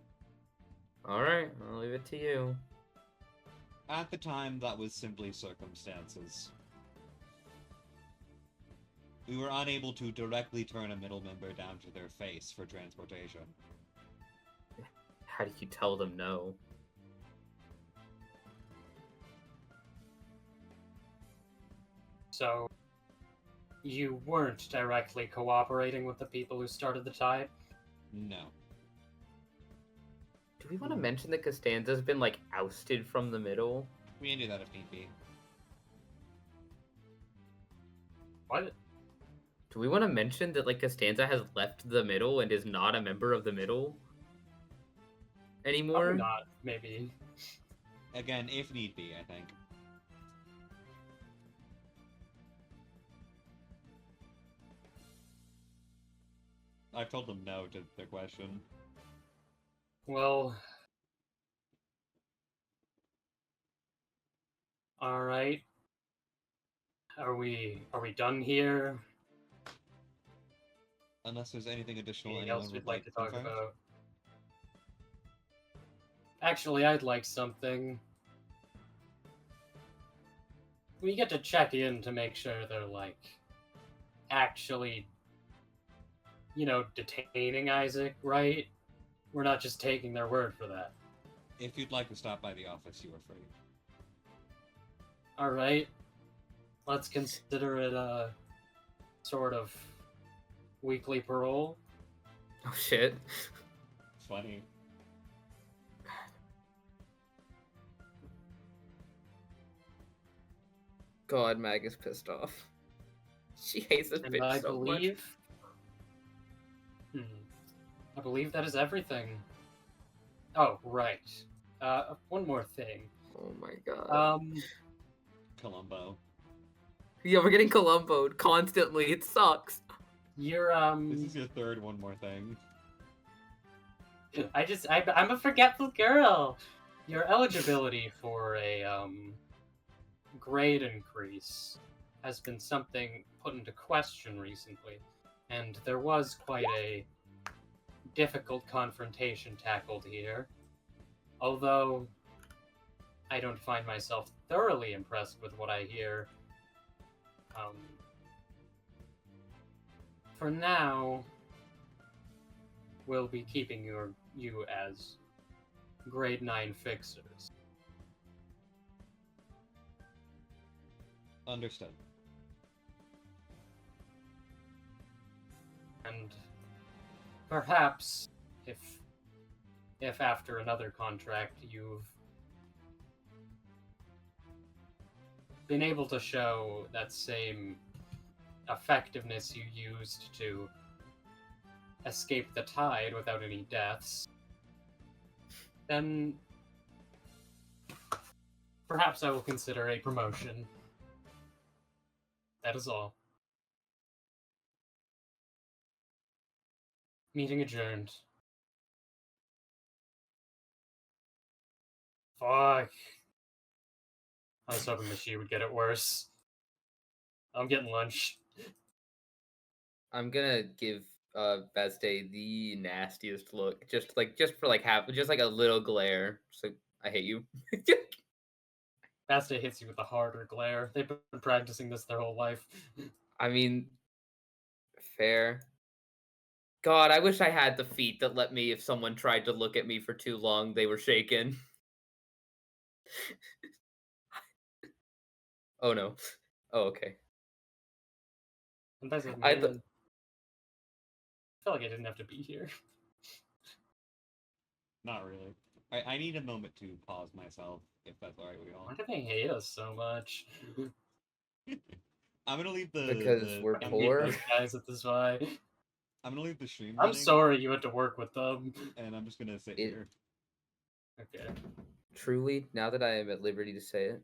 Alright, I'll leave it to you. At the time, that was simply circumstances. We were unable to directly turn a middle member down to their face for transportation. How do you tell them no? So, you weren't directly cooperating with the people who started the tide? No. Do we want to mention that Costanza's been, like, ousted from the middle? We can do that if need be. What? Do we want to mention that, like, Costanza has left the middle and is not a member of the middle anymore? Probably not, maybe. Again, if need be, I think. I've told them no to the question. Well... Alright. Are we done here? Unless there's anything additional Anything anyone else would we'd like to talk confirm. about? Actually, I'd like something. We get to check in to make sure they're, like, actually, you know, detaining Isaac, right? We're not just taking their word for that. If you'd like to stop by the office, you are free. Alright. Let's consider it a sort of weekly parole. Oh, shit. Funny. God, Mag is pissed off. She hates this And bitch I so much. believe... I believe that is everything. Oh, right. One more thing. Oh my god. Columbo. Yeah, we're getting Columboed constantly. It sucks. You're, This is your third one more thing. I'm a forgetful girl. Your eligibility for a, grade increase has been something put into question recently, and there was quite a difficult confrontation tackled here. Although I don't find myself thoroughly impressed with what I hear. For now, we'll be keeping you as grade 9 fixers. Understood. And perhaps if after another contract you've been able to show that same effectiveness you used to escape the tide without any deaths, then perhaps I will consider a promotion. That is all. Meeting adjourned. Fuck. I was hoping that she would get it worse. I'm getting lunch. I'm gonna give Bazday the nastiest look. Just for like a little glare. Just like, I hate you. Basta hits you with a harder glare. They've been practicing this their whole life. I mean, fair. God, I wish I had the feat that let me, if someone tried to look at me for too long, they were shaken. Oh no. Oh, okay. And Basta, man, I I feel like I didn't have to be here. Not really. I need a moment to pause myself, if that's alright with y'all. Why do they hate us so much? I'm gonna leave Because we're I hate poor. those guys at this Y. I'm gonna leave the stream I'm running, sorry you had to work with them. and I'm just gonna sit It- here. Okay. Truly, now that I am at liberty to say it,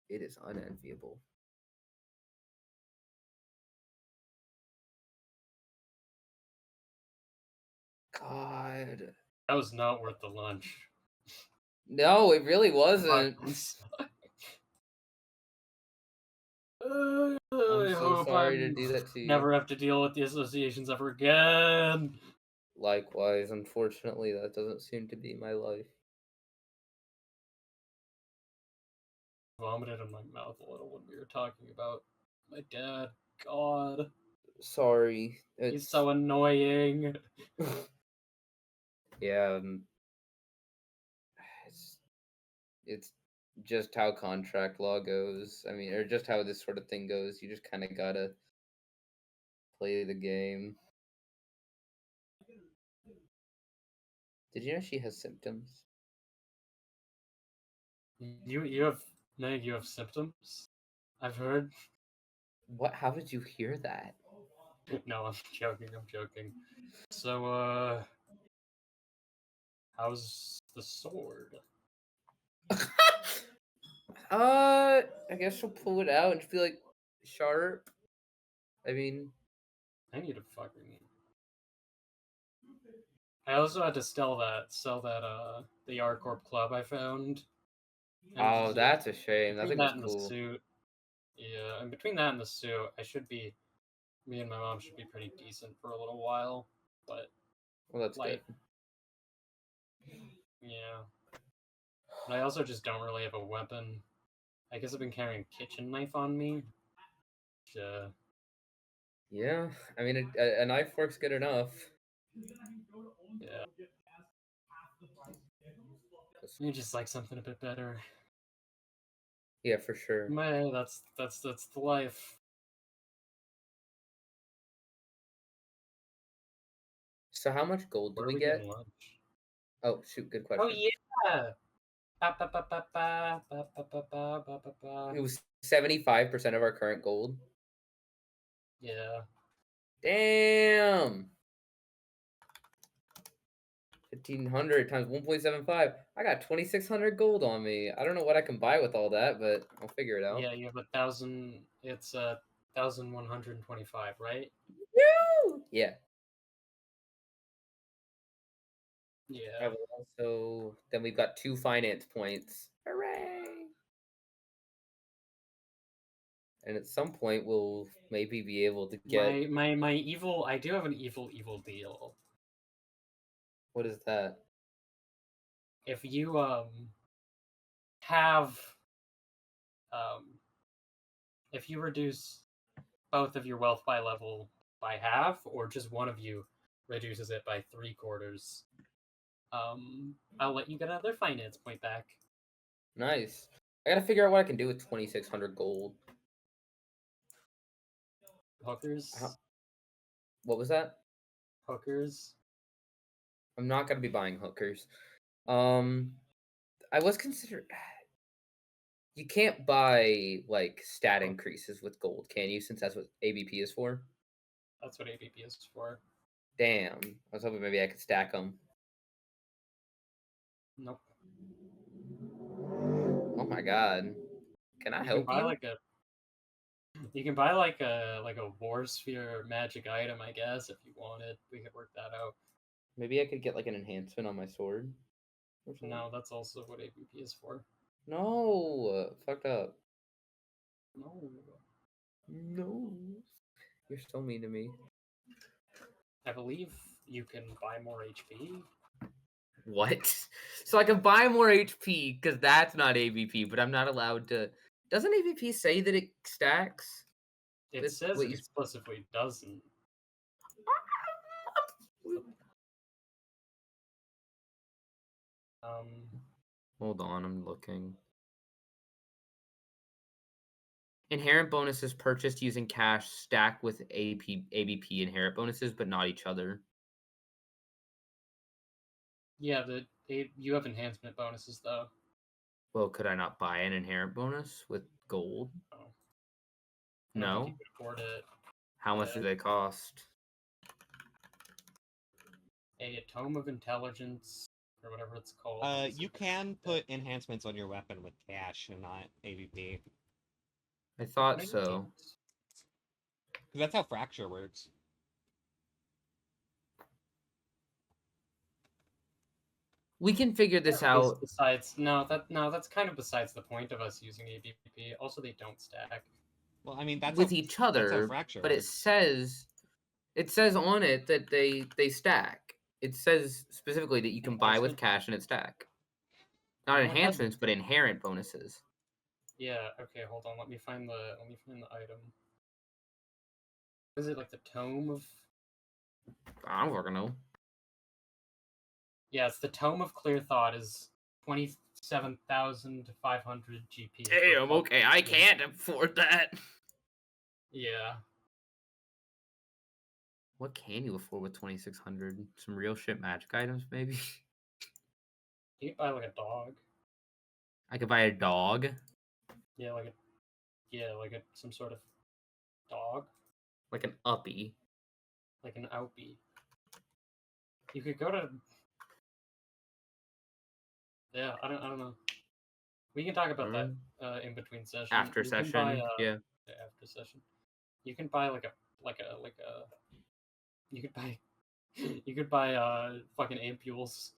it is unenviable. God. That was not worth the lunch. No, it really wasn't. I I'm so hope sorry to I'm do that to you. never have to deal with the associations ever again. Likewise, unfortunately, that doesn't seem to be my life. Vomited in my mouth a little when we were talking about my dad. God, Sorry. he's so annoying. Yeah, it's just how contract law goes. I mean, or just how this sort of thing goes. You just kind of gotta play the game. Did you know she has symptoms? You have Meg, you have symptoms? I've heard. What? How did you hear that? No, I'm joking. So, how's the sword? I guess she'll pull it out and just be like, sharp. I mean, I need to fucking. I also had to sell that, the R Corp club I found. And oh, that's a shame. That between thing that was and the cool. suit, yeah, and between that and the suit, me and my mom should be pretty decent for a little while. But Well, that's like, good. yeah, and I also just don't really have a weapon. I guess I've been carrying a kitchen knife on me. Which, Yeah, I mean, a knife works good enough. yeah, you just like something a bit better. Yeah, for sure. That's the life. So, how much gold did Where are we we get? getting lunch? Oh, shoot, good Oh question. yeah. Ba, ba, ba, ba, ba, ba, ba, ba, ba, ba, ba, ba. It was 75% of our current gold. Yeah. Damn. 1,500 times 1.75. I got 2,600 gold on me. I don't know what I can buy with all that, but I'll figure it out. Yeah, you have 1,000. It's 1,125, right? Woo! Yeah. I Yeah. will also. Then we've got 2 finance points. Hooray! And at some point, we'll maybe be able to get. My evil. I do have an evil deal. What is that? If you have if you reduce both of your wealth by level by half, or just one of you reduces it by 3/4, I'll let you get another finance point back. Nice. I gotta figure out what I can do with 2,600 gold. Hookers. What was that? Hookers. I'm not gonna be buying hookers. I was considering. You can't buy like stat increases with gold, can you? Since that's what ABP is for. That's what ABP is for. Damn, I was hoping maybe I could stack them. Nope. Oh my god, can I help you? You can buy like a war sphere magic item, I guess, if you wanted. We could work that out. Maybe I could get like an enhancement on my sword. No, that's also what ABP is for. No, fucked up. No. You're so mean to me. I believe you can buy more HP. What? So I can buy more HP because that's not AVP, but I'm not allowed to. Doesn't AVP say that it stacks? It With says what it you- explicitly doesn't. Hold on, I'm looking. Inherent bonuses purchased using cash stack with ABP inherent bonuses, but not each other. Yeah, you have enhancement bonuses though. Well, could I not buy an inherent bonus with gold? Oh. I don't think No. you could afford it. How much do they cost? A tome of intelligence or whatever it's called. You can put enhancements on your weapon with cash and not AVP. I thought so. Because that's how fracture works. We can figure this out. Besides, that's kind of besides the point of us using AVP. Also, they don't stack. Well, I mean, that's with how, each that's how other, fracture but it works. says on it that they stack. It says specifically that you can buy with Enhancement? cash and it stack. Not No, it enhancements, but inherent bonuses. Yeah. Okay. Hold on. Let me find the item. Is it like the tome of? I don't fucking know. Yeah, it's the tome of clear thought. Is 27,500 GP. Damn. Okay, I can't afford that. Yeah. What can you afford with 2,600? Some real shit magic items, maybe. You can buy like a dog. I could buy a dog. Yeah, like some sort of dog, Like an uppy. like an outbie. You could go to. Yeah, I don't know. We can talk about that in between session. After You can session, buy, yeah. After session, you can buy you could buy fucking ampules.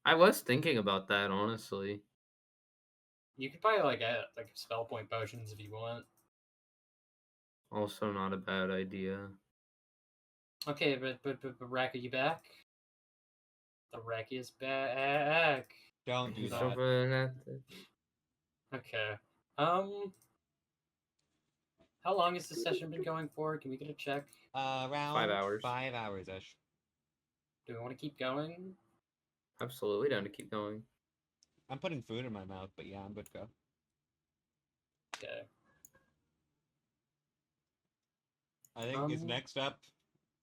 I was thinking about that, honestly. You could buy like spell point potions if you want. Also not a bad idea. Okay, but Rack, are you back? The Rack is back. Don't do He's that. over Okay. How long has this session been going for? Can we get a check? Around 5 hours. 5 hours-ish. Do we want to keep going? Absolutely down to keep going. I'm putting food in my mouth, but yeah, I'm good to go. Okay. I think is next up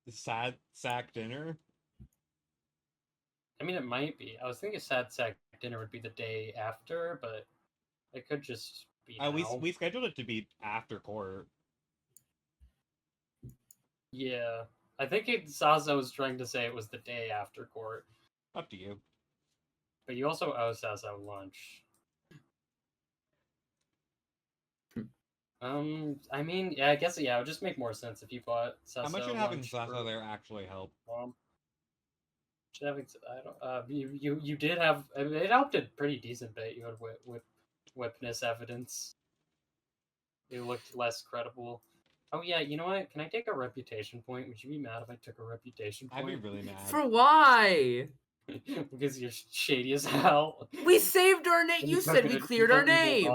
the sad sack dinner. I mean, it might be. I was thinking sad sack dinner would be the day after, but it could just be now. We scheduled it to be after court. Yeah. I think Zaza was trying to say it was the day after court. Up to you. But you also owe Zaza lunch. I mean, yeah, I guess, yeah, it would just make more sense if you bought Zaza How much would lunch having Zaza there actually help? Having, I don't, you did have, I mean, it helped a pretty decent bit. You had whipness evidence. It looked less credible. Oh yeah, you know what? Can I take a reputation point? Would you be mad if I took a reputation point? I'd be really mad. For why? Because you're shady as hell. We saved our name. You said we cleared our name.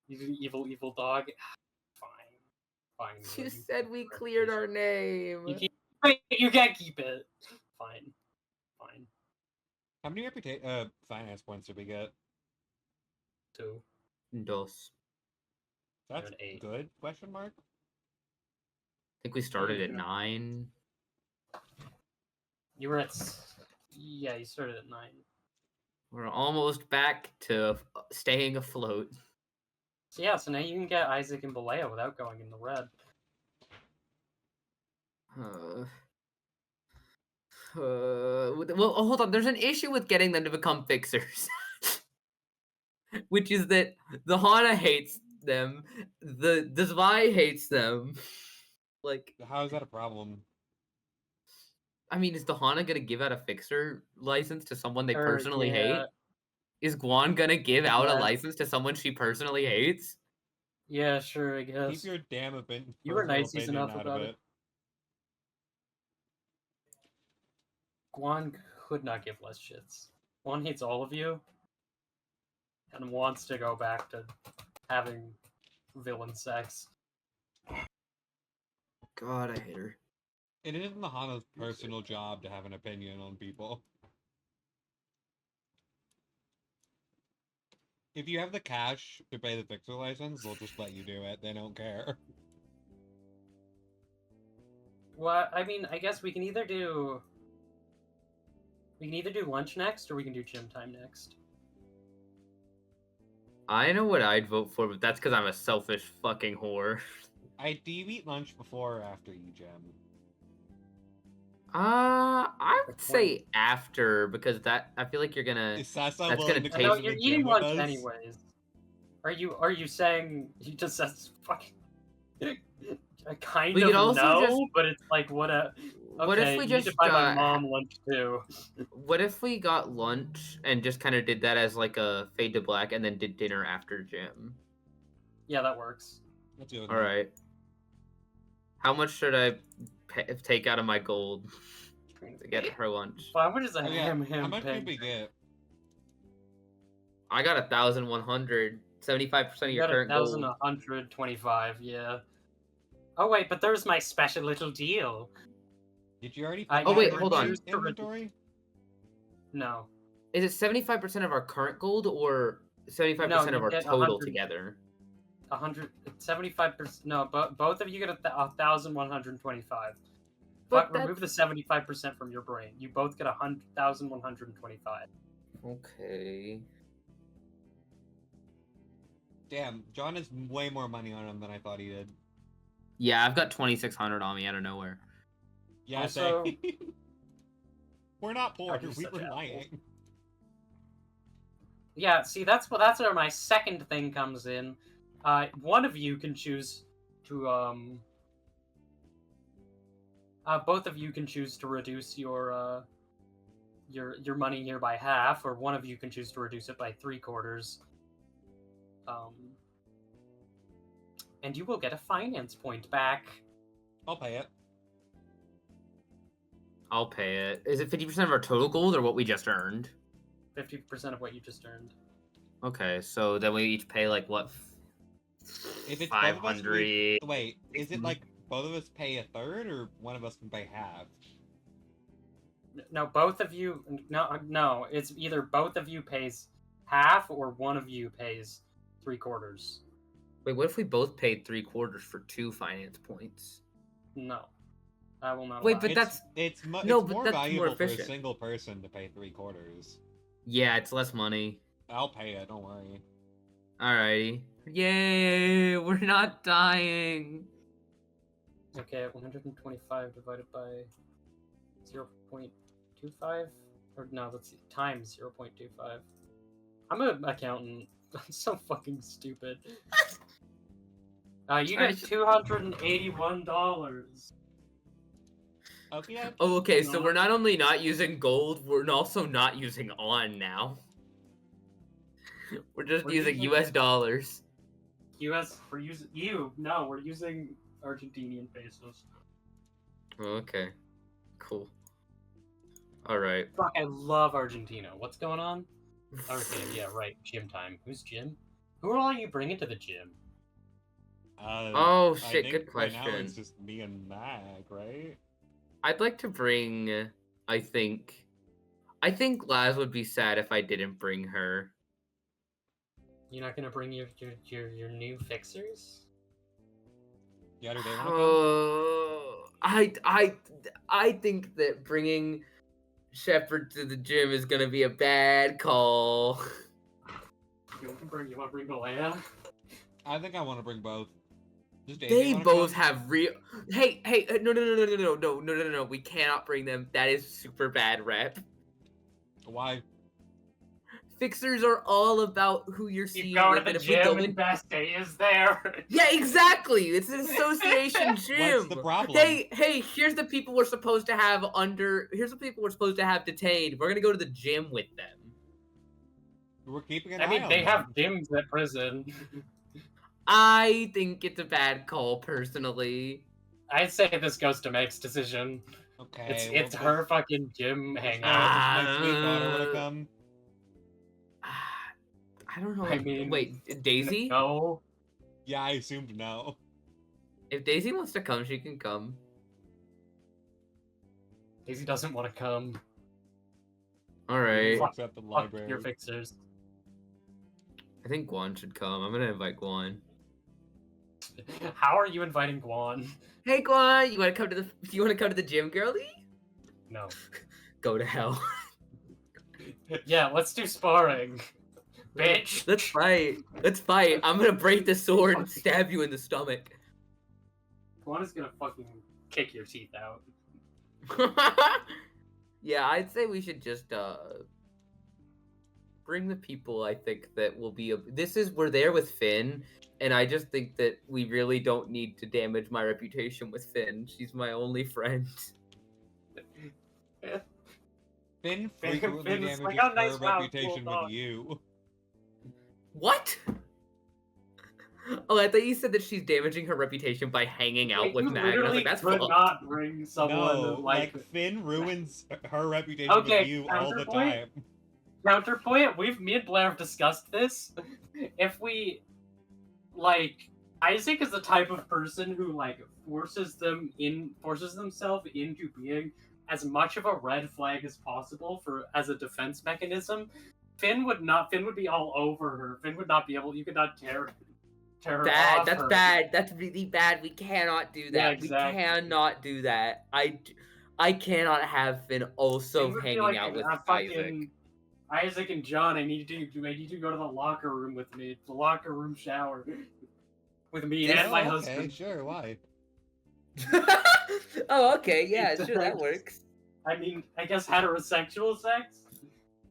Evil dog. Fine. You said we cleared our name. You can't keep it. Fine. How many finance points did we get? 2. Dos. That's 8. good? Question mark. I think we started at 9. You were at. Yeah, you started at 9. We're almost back to staying afloat. So yeah, so now you can get Isaac and Balea without going in the red. Well, hold on. There's an issue with getting them to become fixers, which is that the Hana hates them, the Zwei hates them. Like, how is that a problem? I mean, is the Hana gonna give out a fixer license to someone they personally hate? Is Guan gonna give out a license to someone she personally hates? Yeah, sure, I guess. Keep your damn opinion. You were nice enough about it. Guan could not give less shits. One hates all of you and wants to go back to having villain sex. God, I hate her. It isn't the Hana's personal job to have an opinion on people. If you have the cash to pay the fixer license, they'll just let you do it. They don't care. Well, I mean, I guess we can either do lunch next, or we can do gym time next. I know what I'd vote for, but that's because I'm a selfish fucking whore. Do you eat lunch before or after you gym? I would say after, because I feel like you're gonna. Is Sasa That's willing gonna to take- come No, to you're the eating gym with lunch us? anyways. Are you saying he just says fucking? I kind We of could also know, just- but it's like what a. Okay, What if we you need to just buy my got- mom lunch too. What if we got lunch and just kind of did that as like a fade to black, and then did dinner after gym? Yeah, that works. Let's go with All that. right. How much should I take out of my gold to get her lunch? Well, how much is a Oh, yeah. ham How much did pig? we get? I got 1,100. 75% of You your got current gold. 1,125. Yeah. Oh wait, but there's my special little deal. Did you already? I put Oh, wait, that in hold on. your inventory? No. Is it 75% of our current gold or 75% No, of you our get total 100. together? 175%. No, both of you get 1,125. But But remove the 75% from your brain. You both get 1,125. Okay. Damn, John has way more money on him than I thought he did. Yeah, I've got 2,600 on me out of nowhere. Yeah, Also- same. We're not poor. Are you We such were assholes? lying. Yeah, see, that's where my second thing comes in. One of you can choose to both of you can choose to reduce your money here by half, or one of you can choose to reduce it by 3/4. And you will get a finance point back. I'll pay it. I'll pay it. Is it 50% of our total gold or what we just earned? 50% of what you just earned. Okay, so then we each pay like what? If it's both of us, 500. Wait, is it like both of us pay a third, or one of us can pay half? No, both of you. No. It's either both of you pays half, or one of you pays 3/4. Wait, what if we both paid 3/4 for 2 finance points? No, I will not. Wait, allow but it. that's It's No, it's but more that's more valuable for a efficient. single person to pay 3/4. yeah, it's less money. I'll pay it. Don't worry. Alrighty. Yay! We're not dying. Okay, 125 divided by 0.25, or no, that's times 0.25. I'm an accountant. I'm so fucking stupid. You I get should- $281. Okay. Oh, okay, so we're not only not using gold, we're also not using on now. We're just We're using using- US dollars. We're using Argentinian pesos. Okay. Cool. Alright. Fuck, I love Argentina. What's going on? Okay, yeah, right. Gym time. Who's Jim? Who are all you bringing to the gym? Oh I shit, think good right now question. it's just me and Mag, right? I'd like to bring I think Laz would be sad if I didn't bring her. You're not gonna bring your new fixers? Yeah, do they want to come? Oh, I think that bringing Shepard to the gym is gonna be a bad call. You want to bring Balea? I think I want to bring both. Does Daisy They wanna both come? have real. Hey, no! We cannot bring them. That is super bad rep. Why? Fixers are all about who you're seeing. You go to with, the and if we gym go and in- best day is there. Yeah, exactly. It's an association gym. What's the problem? Hey, here's the people we're supposed to have under. Here's the people we're supposed to have detained. We're gonna go to the gym with them. We're keeping an I eye mean, on they them. have gyms at prison. I think it's a bad call, personally. I'd say this goes to Meg's decision. Okay. It's well, her fucking gym hangout. My sweet daughter wanna come? I don't know. I mean, wait, Daisy? No, Yeah, I assumed no. If Daisy wants to come, she can come. Daisy doesn't want to come. All right. Fuck. Works at the Fuck library. your fixers. I think Guan should come. I'm gonna invite Guan. How are you inviting Guan? Hey Guan, you wanna come to the gym, girlie? No. Go to hell. Yeah, let's do sparring. Bitch. Let's fight. Let's fight. I'm gonna break the sword and stab you in the stomach. Guan is gonna fucking kick your teeth out. Yeah, I'd say we should just bring the people I think that will be we're there with Finn, and I just think that we really don't need to damage my reputation with Finn. She's my only friend. Finn Finn frequently is damages like, "Oh, nice her mouth, reputation cool with you. What? Oh, I thought you said that she's damaging her reputation by hanging out Wait, with you Mag. And I was literally like, that's could fucked. not bring someone No, like Finn ruins her reputation Okay, with you all the counterpoint? time. Counterpoint. Me and Blair have discussed this. If we like, Isaac is the type of person who like forces themselves into being as much of a red flag as possible as a defense mechanism. Finn would be all over her. Finn would not be able. You could not tear her Bad. off That's her. bad. That's really bad. We cannot do that. Yeah, exactly. We cannot do that. I cannot have Finn also Finn would be hanging like, out with fucking Isaac and John. I need you to go to the locker room with me. The locker room shower with me and my husband. Okay, sure, why? Isaac. Oh, okay. Yeah, sure, that works. I mean, I guess heterosexual sex?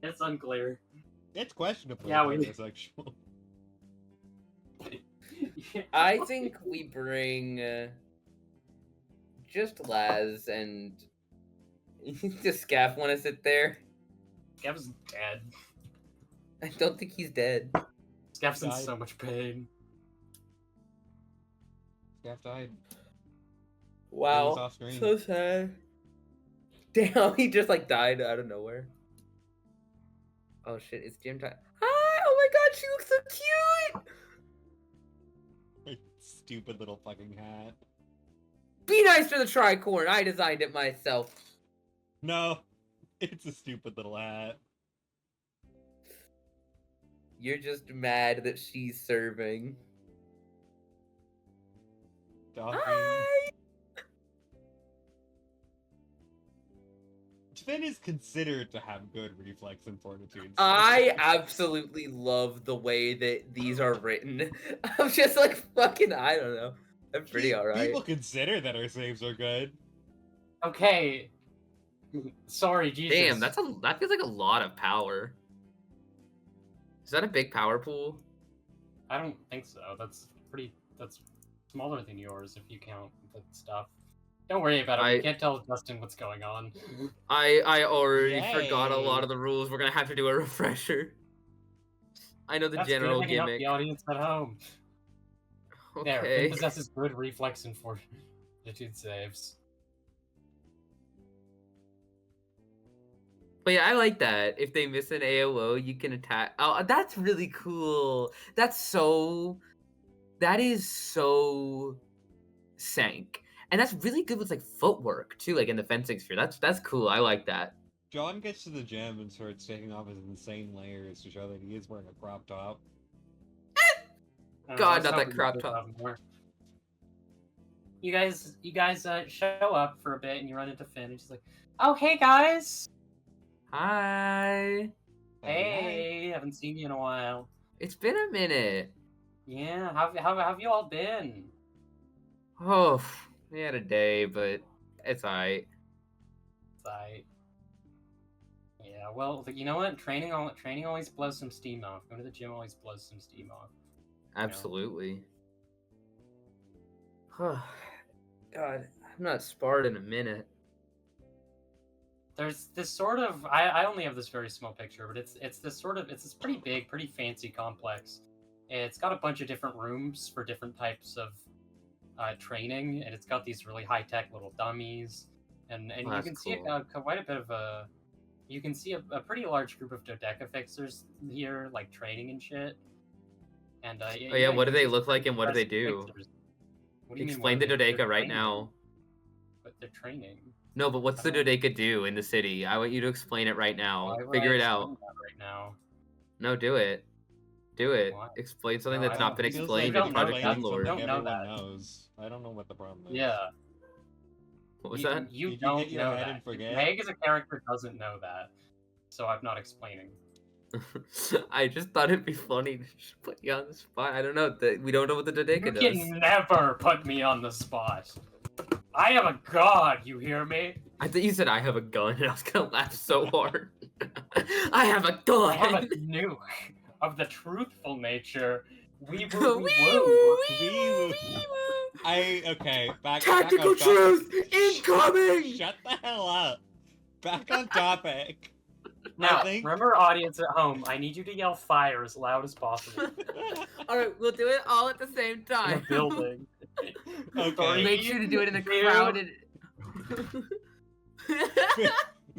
It's unclear. It's questionable. Yeah, we- Heterosexual. I think we bring just Laz and does Scaff want to sit there? Scav's dead. I don't think he's dead. Scav's in Died. so much pain. Scaff died. Wow, was off screen. so sad. Damn, he just like died out of nowhere. Oh shit, it's gym time. Hi! Oh my god, she looks so cute! Stupid little fucking hat. Be nice to the tricorn. I designed it myself. No, it's a stupid little hat. You're just mad that she's serving. Docking. Hi! Finn is considered to have good reflex and fortitude. I absolutely love the way that these are written. I'm just like fucking, I don't know. I'm pretty alright. People consider that our saves are good. Okay. Sorry, Jesus. Damn, that feels like a lot of power. Is that a big power pool? I don't think so. That's smaller than yours if you count the stuff. Don't worry about it. We can't tell Justin what's going on. I already forgot a lot Yay. of the rules. We're gonna have to do a refresher. I know the That's general good. I can help gimmick. the audience at home. There, Finn Okay. possesses good reflex and fortitude saves. But yeah, I like that. If they miss an AOO, you can attack. Oh, that's really cool. That is so sank. And that's really good with like footwork too, like in the fencing sphere. That's cool. I like that. John gets to the gym and starts taking off his insane layers to show that he is wearing a crop top. God, I was not that hoping crop you could top. have more. You guys show up for a bit and you run into Finn and she's like, "Oh, hey guys, Hi. hey, haven't seen you in a while. It's been a minute. Yeah, how have you all been?" Oh, we had a day, but it's alright. Yeah, well, you know what? Training always blows some steam off. Going to the gym always blows some steam off. Absolutely. God, I'm not sparred in a minute. There's this sort of I only have this very small picture, but it's this pretty big, pretty fancy complex. It's got a bunch of different rooms for different types of training, and it's got these really high-tech little dummies and Oh, you that's can see cool. quite a bit of a. You can see a pretty large group of dodeca fixers here, like training and shit. And Oh yeah, what do you they see some look like pretty and what do they impressive do? fixers. What do you mean? Explain the They're Dodeca right training, now. but they're training. No, but what's I the don't- Dodeca do in the city? I want you to explain it right now. Why would Figure I it explain out. that right now? No, do it. Do it. Why? Explain something No, that's I not don't. been It feels explained like in don't know Project that. explaining Moonlord. something You don't know everyone that. knows. I don't know what the problem is. Yeah. What was that? You Did you don't hit your know head that. and forget? Meg as a character doesn't know that, so I'm not explaining. I just thought it'd be funny to just put you on the spot. I don't know. We don't know what the Dodeca You does. can never put me on the spot. I am a god, you hear me? I thought you said I have a gun, and I was gonna laugh so hard. I have a gun. I have a nuke of the truthful nature. Wee Wee woo woo, wee woo. wee woo, wee woo. Okay, back Tactical on topic. truth incoming. Shut the hell up. Back on topic. Now, I think- remember, audience at home, I need you to yell fire as loud as possible. All right, we'll do it all at the same In time. a building. Okay. Make sure to do it in a Three, crowded.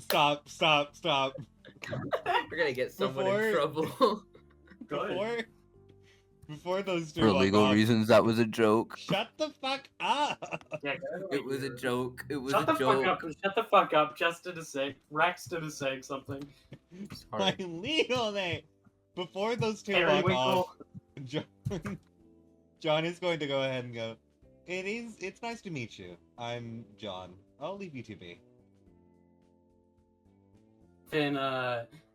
Stop. We're gonna get someone Before- in trouble. Good. Before those two For walk legal off, reasons, that was a joke. Shut the fuck up. Yeah, It was a joke. It was Shut a the joke. fuck up. Shut the fuck up. Justin is saying. Rexton is saying something. My legal name. Before those two Harry walk off, Winkle. John is going to go ahead and go. It's nice to meet you. I'm John. I'll leave you to be. Finn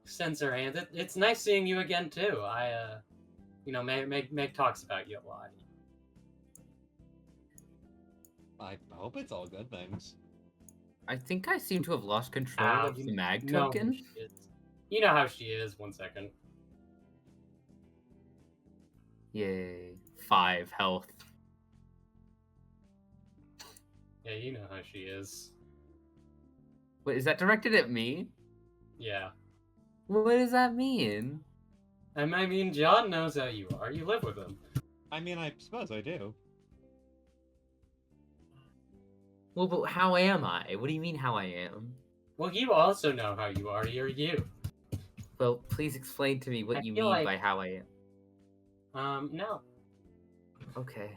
sends her hand. It's nice seeing you again too. Meg talks about you a lot. I hope it's all good things. I think I seem to have lost control of the mag know who token. she is. You know how she is. 1 second. Yay. 5 health. Yeah, you know how she is. Wait, is that directed at me? Yeah. What does that mean? And I mean, John knows how you are. You live with him. I mean, I suppose I do. Well, but how am I? What do you mean how I am? Well, you also know how you are. You're you. Well, please explain to me what I you feel mean like- by how I am. No. Okay.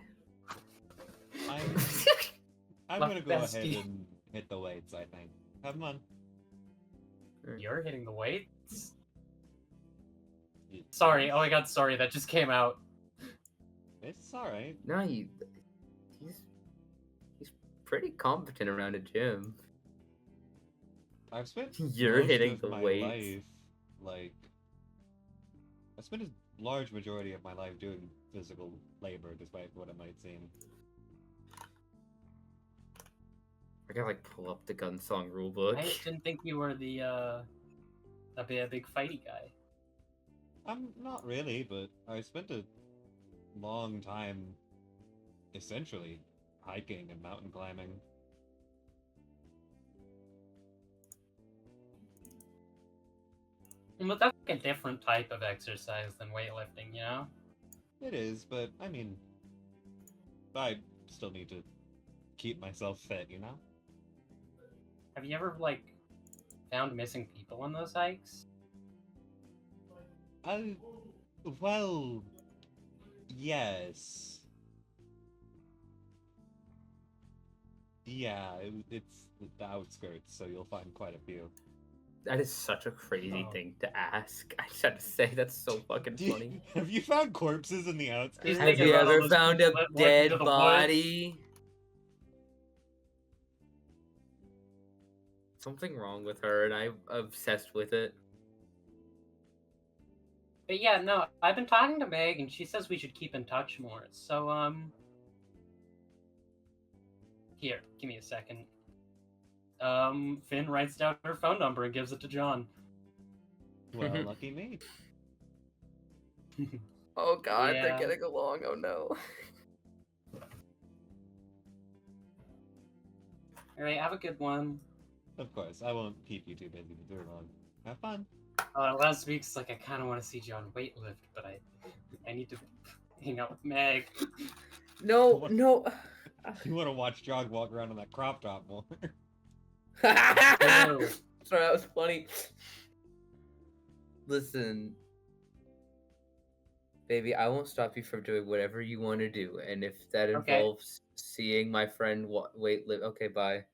I'm Luck gonna go ahead bestie. and hit the weights, I think. Have fun. You're hitting the weights? Sorry. Oh my god, sorry. That just came out. It's alright. No, he's pretty competent around a gym. I've spent You're most hitting of the my weights. life, like, I spent a large majority of my life doing physical labor, despite what it might seem. I gotta like pull up the gun song rulebook. I just didn't think you were the a big fighty guy. I'm not really, but I spent a long time, essentially, hiking and mountain climbing. But that's like a different type of exercise than weightlifting, you know? It is, but I mean, I still need to keep myself fit, you know? Have you ever, like, found missing people on those hikes? Well, yes. Yeah, it's the outskirts, so you'll find quite a few. That is such a crazy Oh. thing to ask. I just had to say that's so fucking funny. Have you found corpses in the outskirts? He's Have thinking you about all ever those found a people that went dead into the woods. body? Something wrong with her, and I'm obsessed with it. But yeah, no, I've been talking to Meg, and she says we should keep in touch more. So, here, give me a second. Finn writes down her phone number and gives it to John. Well, lucky me. Oh god, Yeah. they're getting along. Oh no. Alright, have a good one. Of course, I won't keep you too busy for too long. Have fun. Last week's like, I kind of want to see John weightlift, but I need to hang out with Meg. No, no. You want to watch Jog walk around in that crop top more. Ew. Sorry, that was funny. Listen, baby, I won't stop you from doing whatever you want to do, and if that Okay. involves seeing my friend wait live, okay, bye.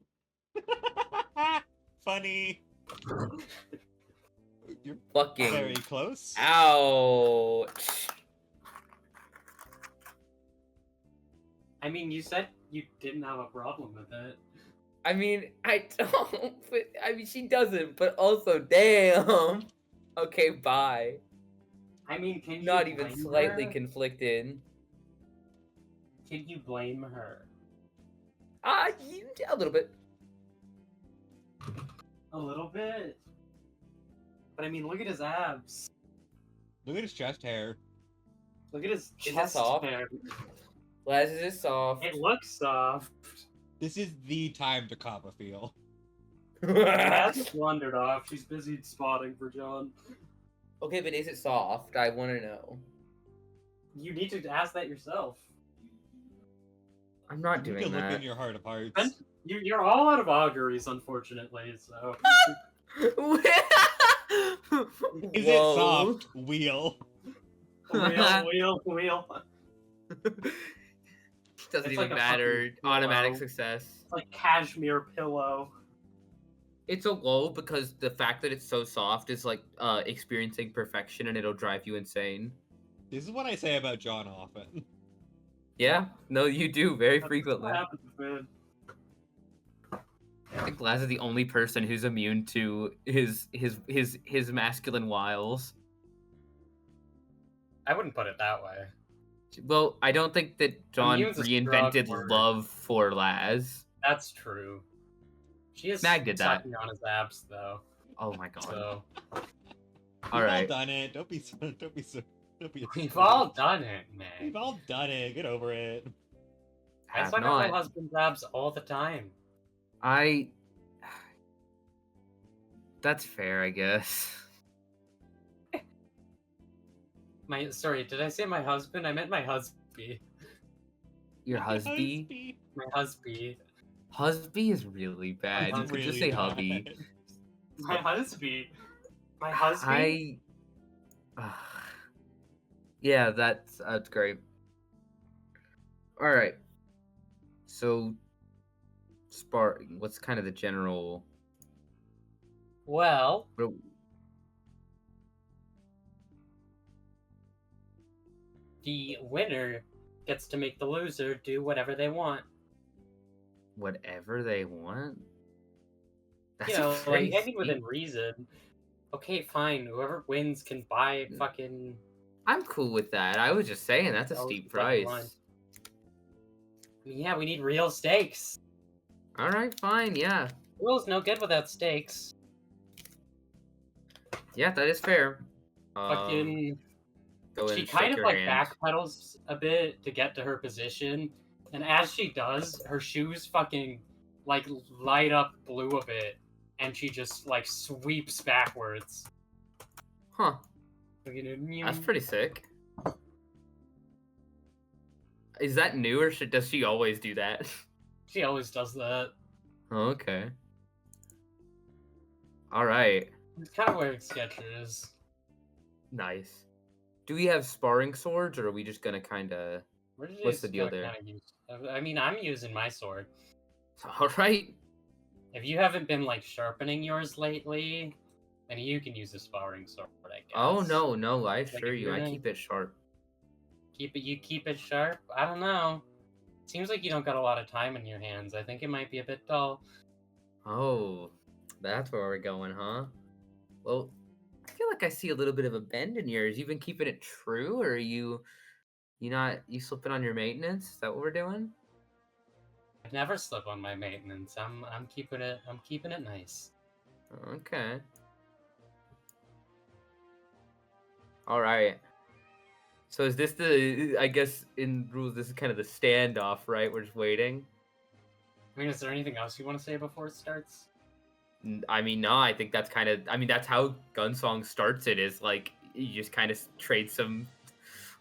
Funny. You're Fucking very close. ouch. I mean, you said you didn't have a problem with it. I mean, I don't, but I mean, she doesn't, but also, damn. Okay, bye. I mean, can you Not even blame slightly her? conflicted. Can you blame her? A little bit. A little bit. But I mean, look at his abs. Look at his chest hair. Look at his it chest soft? hair. Laz is soft. It looks soft. This is the time to cop a feel. Laz wandered off. She's busy spotting for John. Okay, but is it soft? I want to know. You need to ask that yourself. I'm not You doing can look in that. your heart of hearts. Ben, you're all out of auguries, unfortunately. So. Is it Whoa. soft? Wheel. Wheel. Doesn't It's even like a matter. fucking Automatic pillow. success. It's like cashmere pillow. It's a low because the fact that it's so soft is like experiencing perfection, and it'll drive you insane. This is what I say about John often. Yeah, no, you do very That's frequently. what happens, man. I think Laz is the only person who's immune to his masculine wiles. I wouldn't put it that way. Well, I don't think that John Immune's a strong reinvented word. love for Laz. That's true. She is Mag did that. sucking on his abs, though. Oh my god. So All We've all right. done it. Don't be. we've all done it, man. We've all done it. Get over it. I Have suck on my not. husband's abs all the time. That's fair, I guess. Sorry, did I say my husband? I meant my husband. Your husby? My husband. Husby is really bad. You It's could just really say hubby. bad. My husband. My husband. Yeah, that's great. All right. So, sparring. What's kind of the general? Well, what- the winner gets to make the loser do whatever they want. Whatever they want. That's You know, very like, I think within steep. reason. Okay, fine. Whoever wins can buy fucking. I'm cool with that. I was just saying that's a Oh, steep it's like price. line. I mean, yeah, we need real stakes. All right, fine. Yeah, Will's no good without stakes. yeah, that is fair. Fucking. Go ahead She and kind shake of your like hand. backpedals a bit to get to her position, and as she does, her shoes fucking like light up blue a bit, and she just like sweeps backwards. Huh? Fucking That's pretty sick. Is that new, or does she always do that? She always does that. Oh, okay. All right. It's kind of wearing Skechers. Nice. Do we have sparring swords, or are we just gonna kind of? We're just What's the deal gonna there? kinda use- I mean, I'm using my sword. All right. If you haven't been like sharpening yours lately, then you can use a sparring sword, I guess. Oh no! I Like, assure if you, you're I gonna- keep it sharp. You keep it sharp? I don't know. Seems like you don't got a lot of time in your hands. I think it might be a bit dull. Oh, that's where we're going, huh? Well, I feel like I see a little bit of a bend in yours. You been keeping it true, or are you slipping on your maintenance? Is that what we're doing? I never slip on my maintenance. I'm keeping it nice. Okay. All right. So is this I guess in rules, this is kind of the standoff, right? We're just waiting. I mean, is there anything else you want to say before it starts? I mean, no, I think that's kind of, that's how Gunsong starts it, is like, you just kind of trade some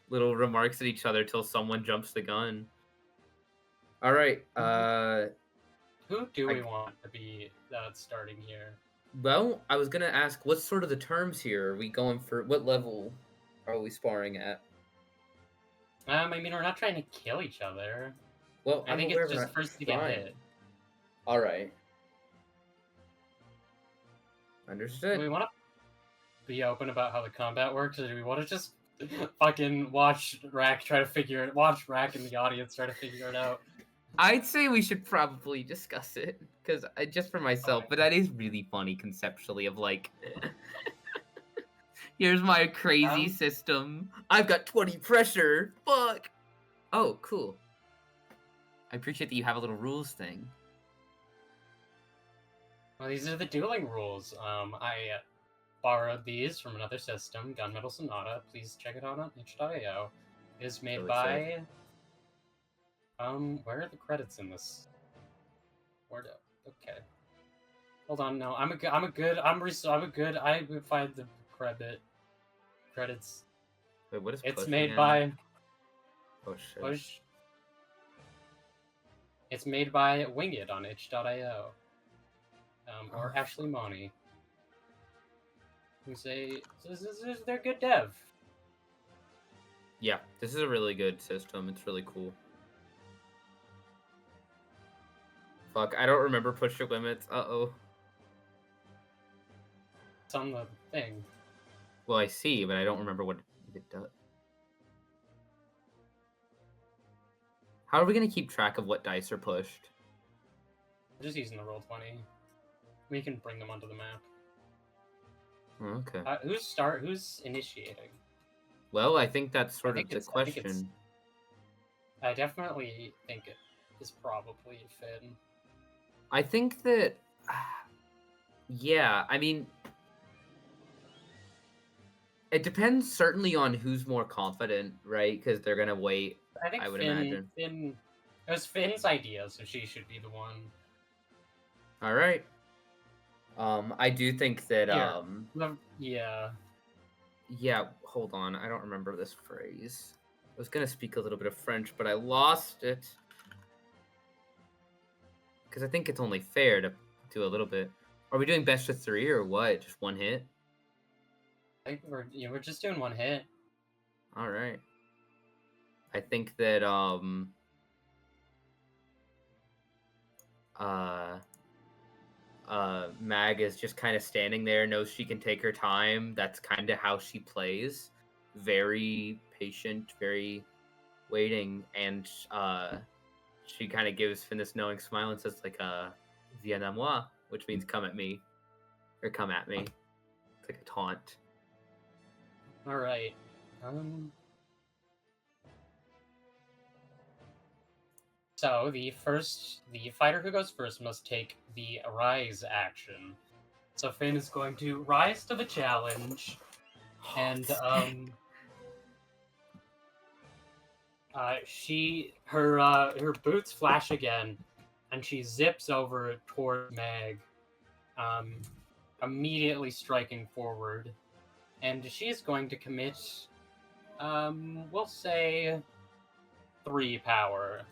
little remarks at each other till someone jumps the gun. All right. Who do I- we want to be starting here? Well, I was gonna ask, what's sort of the terms here? Are we going for what level are we sparring at? I mean, we're not trying to kill each other. Well, I I'm think aware it's we're just not first to get trying. hit. All right. Do Understood. we want to be open about how the combat works, or do we want to just fucking watch Rack try to figure it? Watch Rack in the audience try to figure it out. I'd say we should probably discuss it because just for myself, Okay. but that is really funny conceptually. Of like, here's my crazy system. I've got 20 pressure. Fuck. Oh, cool. I appreciate that you have a little rules thing. Well, these are the dueling rules. I borrowed these from another system, Gunmetal Sonata. Please check it out on itch.io. It is made Really by. sick. Where are the credits in this? Okay. Hold on, no, I would find the credits. Wait, what is It's push made again? by Oh shit. Push. It's made by Winged on itch.io. Or Oh, Ashley Money. They're good dev. Yeah, this is a really good system. It's really cool. Fuck, I don't remember push your limits. Uh-oh. It's on the thing. Well, I see, but I don't remember what it does. How are we going to keep track of what dice are pushed? We're just using the Roll20. We can bring them onto the map. Oh, okay. Who's initiating? Well, I think that's sort I of think the it's- I think it's- question. I definitely think it is probably Finn. I think that... Yeah, I mean... It depends certainly on who's more confident, right? Because they're going to wait, I think I would Finn, imagine. It was Finn's idea, so she should be the one. All right. I do think that... Yeah. Yeah, hold on. I don't remember this phrase. I was going to speak a little bit of French, but I lost it. Because I think it's only fair to do a little bit. Are we doing best of 3 or what? Just one hit? I think we're just doing one hit. All right. I think that Mag is just kind of standing there, knows she can take her time. That's kind of how she plays. Very patient, very waiting, and she kind of gives Finn this knowing smile and says like viens à moi, which means come at me or come at me. It's like a taunt. All right. So the fighter who goes first must take the rise action. So Finn is going to rise to the challenge, and her boots flash again, and she zips over toward Meg, immediately striking forward, and she's going to commit, we'll say 3 power.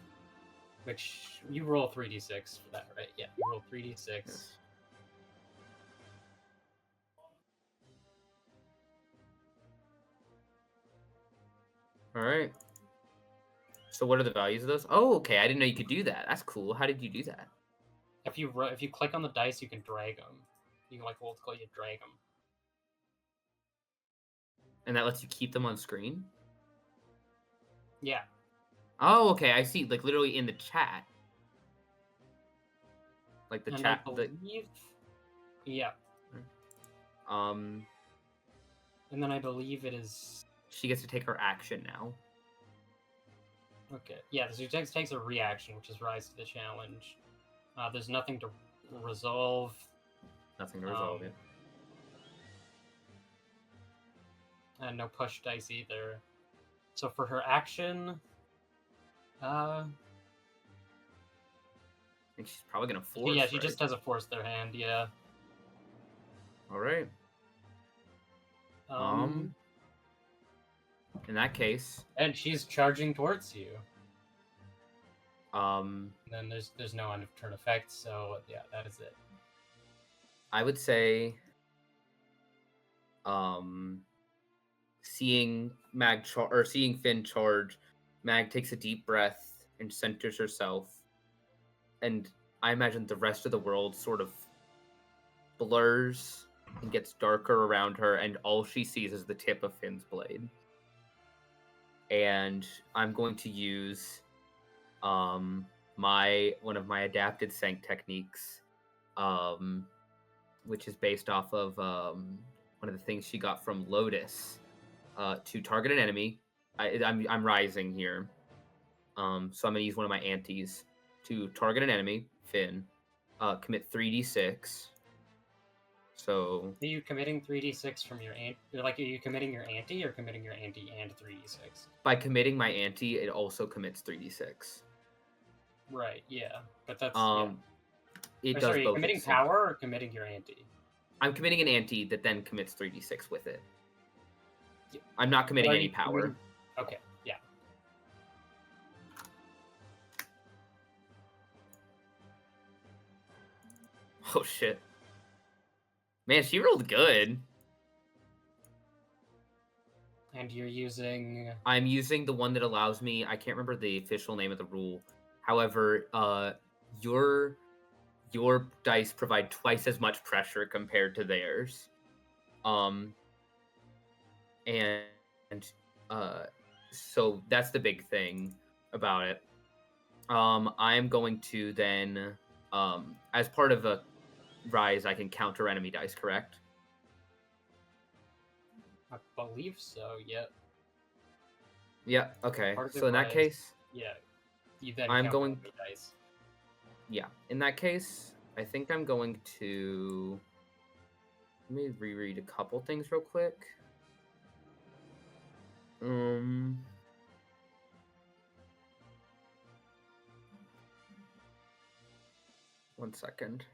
Which, you roll 3d6 for that, right? Yeah, you roll 3d6. Yes. All right. So what are the values of those? Oh, okay. I didn't know you could do that. That's cool. How did you do that? If you click on the dice, you can drag them. You can, like, hold click, you drag them. And that lets you keep them on screen? Yeah. Oh, okay. I see. Like, literally in the chat. Like, the And chat... I believe... Yeah. And then I believe it is... she gets to take her action now. Okay. Yeah, so she takes a reaction, which is rise to the challenge. There's nothing to resolve. Nothing to resolve it. And no push dice either. So for her action... I think she's probably gonna force. Yeah, she right? just has a force their hand, yeah. All right. In that case. And she's charging towards you. Then there's no end of turn effect, so yeah, that is it. I would say, seeing seeing Finn charge, Mag takes a deep breath and centers herself, and I imagine the rest of the world sort of blurs and gets darker around her, and all she sees is the tip of Finn's blade. And I'm going to use one of my adapted Sank techniques, which is based off of one of the things she got from Lotus, to target an enemy. I'm rising here, so I'm gonna use one of my antis to target an enemy. Finn, commit 3d6. So Are you committing 3d6 from your ant? Like, are you committing your ante or committing your ante and 3d6? by committing my anti, it also commits 3d6. Right. Yeah, but that's It Or, does sorry, both. committing at the same power time. or committing your ante? I'm committing an anti that then commits 3d6 with it. Yeah. I'm not committing Are any you power. committing- Okay. Yeah. Oh shit. Man, she rolled good. And you're using. I'm using the one that allows me. I can't remember the official name of the rule. However, your dice provide twice as much pressure compared to theirs. So that's the big thing about it. I'm going to then, as part of a rise, I can counter enemy dice, correct? I believe so. Yep. Yeah. Okay. Part of So the in that rise. case, Yeah. You then I'm count going- enemy dice. yeah. In that case, I think I'm going to. Let me reread a couple things real quick. One second.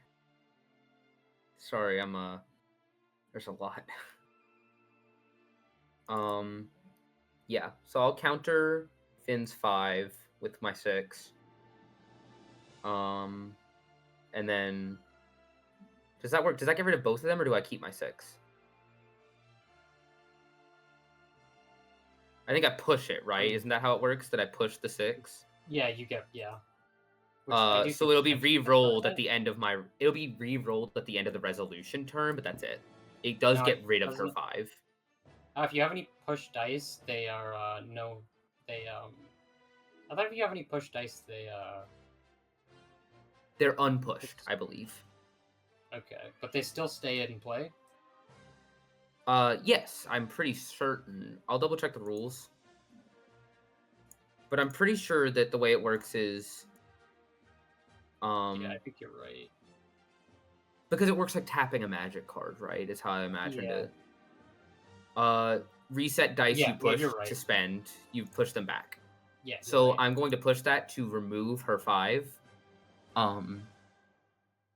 Sorry, there's a lot. Yeah. So I'll counter Finn's 5 with my 6. And then does that work? Does that get rid of both of them, or do I keep my 6? I think I push it, right? Isn't that how it works? That I push the 6? Yeah, you get Which I do So think it'll be you get re-rolled at percent. the end of my. It'll be re-rolled at the end of the resolution turn, but that's it. It does No, get it rid of her doesn't. 5. If you have any push dice, they are no. They I thought if you have any push dice, They're unpushed, I believe. okay, but they still stay in play. Yes, I'm pretty certain. I'll double check the rules. But I'm pretty sure that the way it works is Yeah, I think you're right. because it works like tapping a magic card, right? Is how I imagined it. Reset dice Yeah, you push you're right. to spend, you push them back. Yeah. you're So right. I'm going to push that to remove her 5. You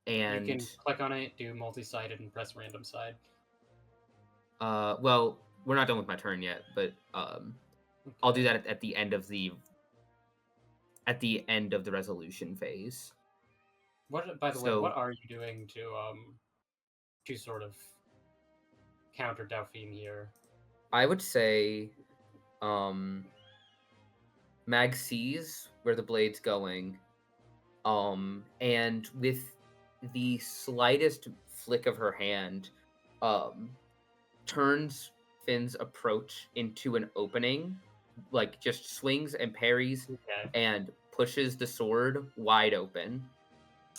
And can click on it, do multi-sided, and press random side. well, we're not done with my turn yet, but I'll do that at the end of the resolution phase. What, by the way, So- what are you doing to sort of counter Dauphine here? I would say Mag sees where the blade's going, and with the slightest flick of her hand, turns Finn's approach into an opening, like just swings and parries Okay. and pushes the sword wide open.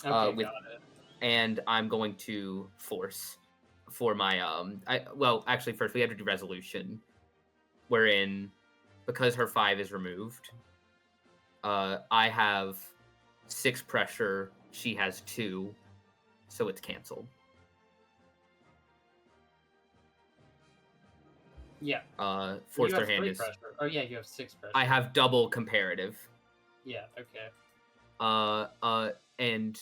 Okay, with- got it. And I'm going to force for my actually first we have to do resolution, wherein because her 5 is removed, I have 6 pressure, she has 2, so it's canceled. Yeah. Force you their have hand 3 is. pressure. Oh yeah, you have 6 pressure. I have double comparative. Yeah. Okay. And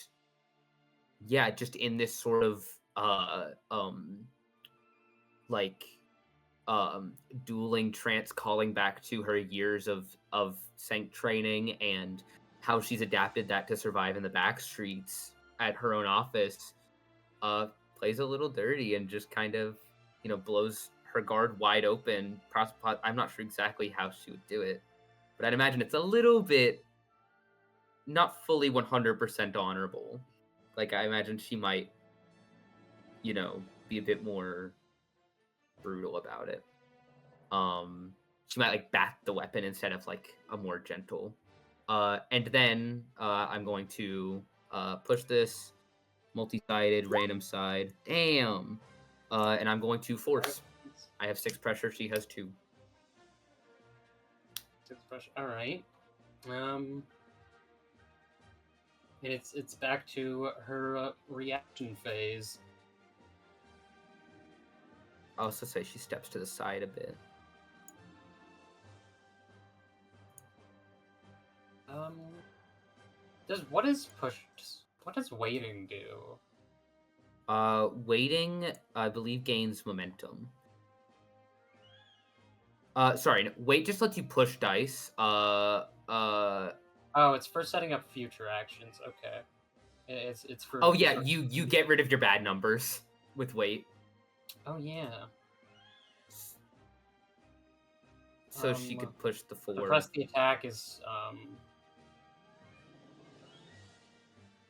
yeah, just in this sort of dueling trance, calling back to her years of Sank training and how she's adapted that to survive in the back streets at her own office, plays a little dirty and just kind of, blows her guard wide open. I'm not sure exactly how she would do it, but I'd imagine it's a little bit not fully 100% honorable. Like, I imagine she might, be a bit more brutal about it. She might like bat the weapon instead of like a more gentle. And then I'm going to push this multi-sided random side. Damn. And I'm going to force. I have 6 pressure. She has 2. 6 pressure. All right. And it's back to her reaction phase. I'll also say she steps to the side a bit. What does waiting do? Waiting, I believe, gains momentum. Sorry, no, wait just lets you push dice. Oh, it's for setting up future actions. Okay. It's for. Oh yeah, you get rid of your bad numbers with wait. Oh yeah. So she could push the 4. The press the attack is I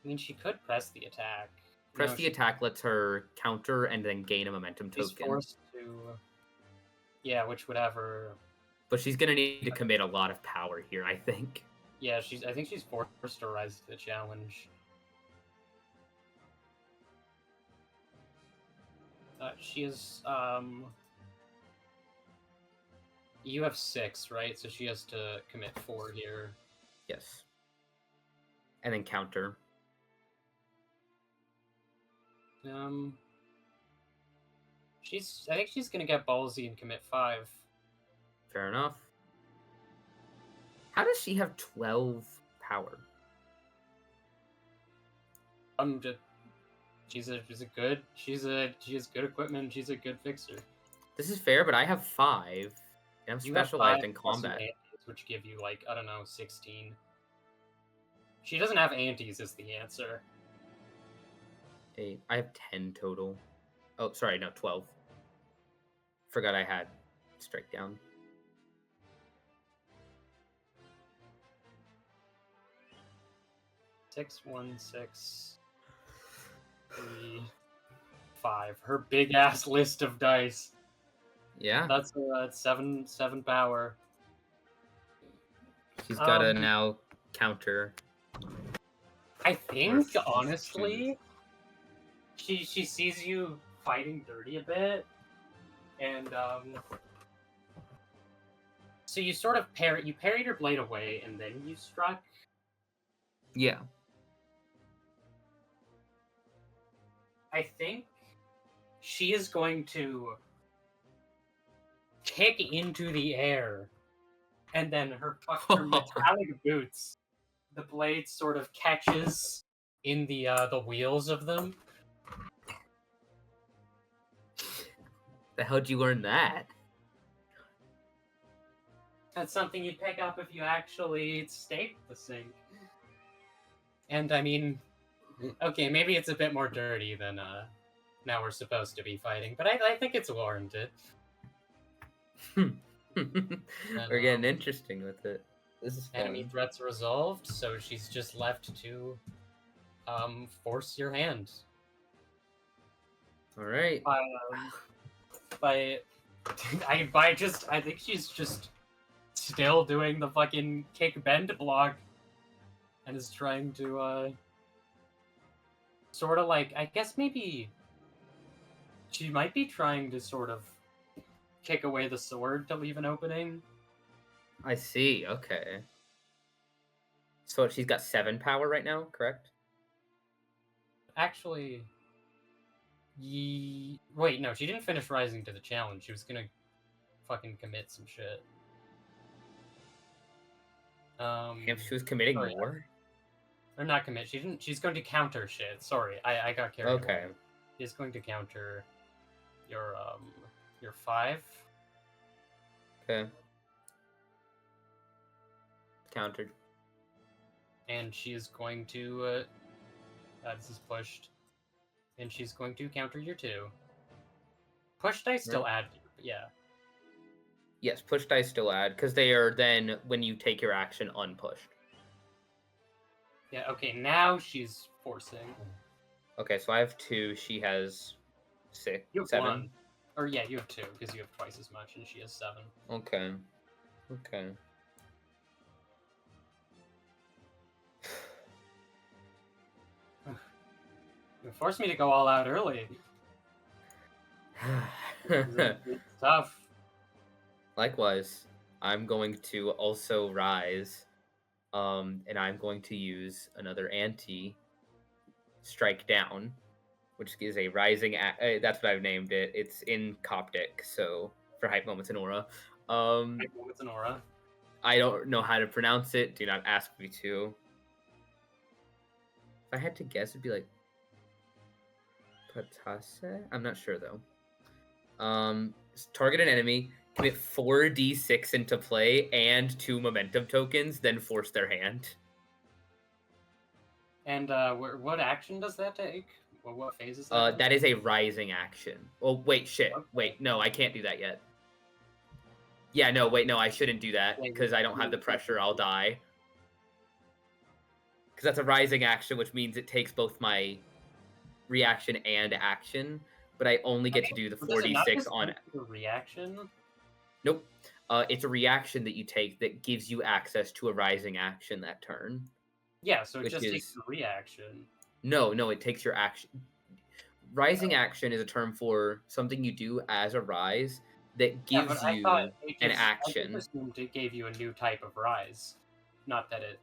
mean, she could press the attack. Press the attack lets her counter and then gain a momentum token. She's forced to. Yeah, which would have her. But she's gonna need to commit a lot of power here, I think. Yeah, I think she's forced to rise to the challenge. She is You have 6, right? So she has to commit 4 here. Yes. And then counter. I think she's gonna get ballsy and commit 5. Fair enough. How does she have 12 power? She has good equipment. She's a good fixer. This is fair, but I have 5. And I'm specialized in combat. Which give you, like, I don't know, 16. She doesn't have antis is the answer. 8. I have 10 total. Oh, sorry, no, 12. Forgot I had strike down. Six, 1, 6, 3, 5. Her big ass list of dice. Yeah. That's 7 power. She's gotta now counter. I think honestly, she sees you fighting dirty a bit, and so you sort of parried your blade away, and then you struck. Yeah. I think she is going to kick into the air, and then her metallic boots, the blade sort of catches in the wheels of them. The hell'd you learn that? That's something you'd pick up if you actually staked the sink. And I mean, okay, maybe it's a bit more dirty than now we're supposed to be fighting, but I think it's warranted. We're getting interesting with it. This is fun. Enemy threats resolved, so she's just left to force your hand. All right. I think she's just still doing the fucking kick bend block and is trying to sort of like, I guess maybe she might be trying to sort of kick away the sword to leave an opening. I see. Okay. So she's got 7 power right now, correct? Actually, wait, no, she didn't finish rising to the challenge. She was gonna fucking commit some shit. If she was committing more? Or not commit. She didn't. She's going to counter shit. Sorry, I got carried away. She's going to counter your 5. Okay. Countered. and she is going to. This is pushed, and she's going to counter your 2. Push dice still add, yeah. Yes, push dice still add, because they are then, when you take your action, unpushed. Yeah, okay, now she's forcing. Okay, so I have 2, she has 6, You have 7. 1. Or yeah, you have 2, because you have twice as much, and she has 7. Okay. Okay. You forced me to go all out early. It's tough. Likewise, I'm going to also rise, and I'm going to use another strike down, which is a rising. That's what I've named it. It's in Coptic, so for hype moments and aura. Hype moments and aura. I don't know how to pronounce it. Do not ask me to. If I had to guess, it'd be like Patase. I'm not sure though. Target an enemy, commit 4d6 into play and 2 momentum tokens, then force their hand. And what action does that take? What phase is that? That is a rising action. Oh wait, shit. Wait, no, I can't do that yet. Yeah, no, wait, no, I shouldn't do that because I don't have the pressure. I'll die. Because that's a rising action, which means it takes both my reaction and action, but I only get to do the 4d6 on the reaction. Nope. It's a reaction that you take that gives you access to a rising action that turn. Yeah, so it just takes the reaction. No, it takes your action. Rising action is a term for something you do as a rise that gives you an action. I assumed it gave you a new type of rise, not that it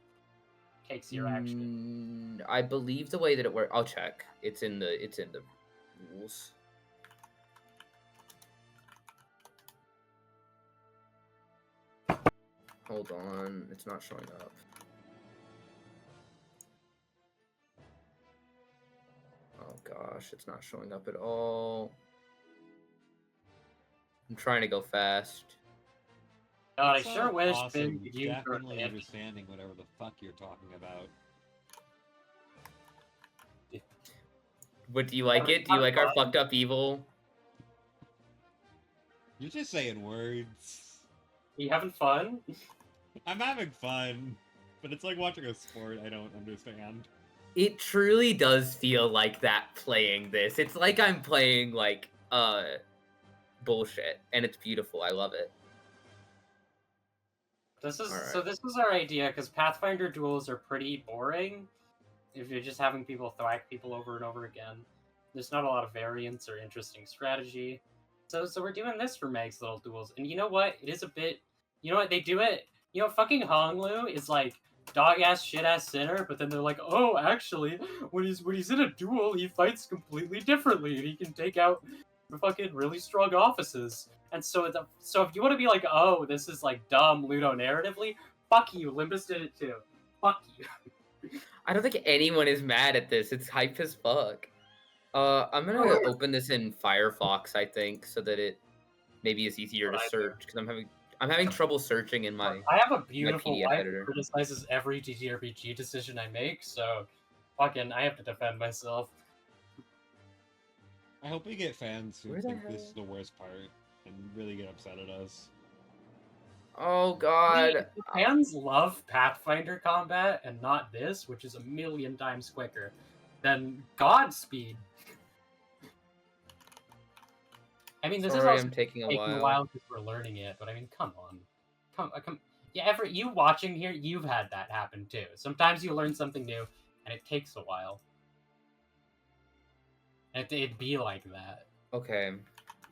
takes your action. I believe the way that it works. I'll check. It's in the rules. Hold on, it's not showing up. Oh gosh, it's not showing up at all. I'm trying to go fast. God, I sure wish awesome. you definitely understanding whatever the fuck you're talking about. What, do you like it? Do you like our fucked up evil? You're just saying words. You having fun? I'm having fun, but it's like watching a sport I don't understand. It truly does feel like that playing this. It's like I'm playing like bullshit, and it's beautiful. I love it. This is so. This was our idea because Pathfinder duels are pretty boring. If you're just having people thwack people over and over again, there's not a lot of variance or interesting strategy. So we're doing this for Meg's little duels, and you know what? It is a bit. You know what? They do it. You know, fucking Honglu is like dog ass shit ass sinner, but then they're like, oh, actually, when he's in a duel, he fights completely differently, and he can take out the fucking really strong offices. And so if you want to be like, oh, this is like dumb Ludo narratively, fuck you. Limbus did it too. Fuck you. I don't think anyone is mad at this. It's hype as fuck. I'm gonna open this in Firefox, I think, so that it maybe is easier to search because I'm having trouble searching in my. I have a beautiful wife who criticizes every TTRPG decision I make, so fucking I have to defend myself. I hope we get fans who think this is the worst part and really get upset at us. Oh god. Fans love Pathfinder combat and not this, which is 1,000,000 times quicker. Then Godspeed. I mean, this is also taking a while because we're learning it, but I mean, come on. Come. Yeah, you watching here, you've had that happen too. Sometimes you learn something new, and it takes a while. And it'd be like that. Okay.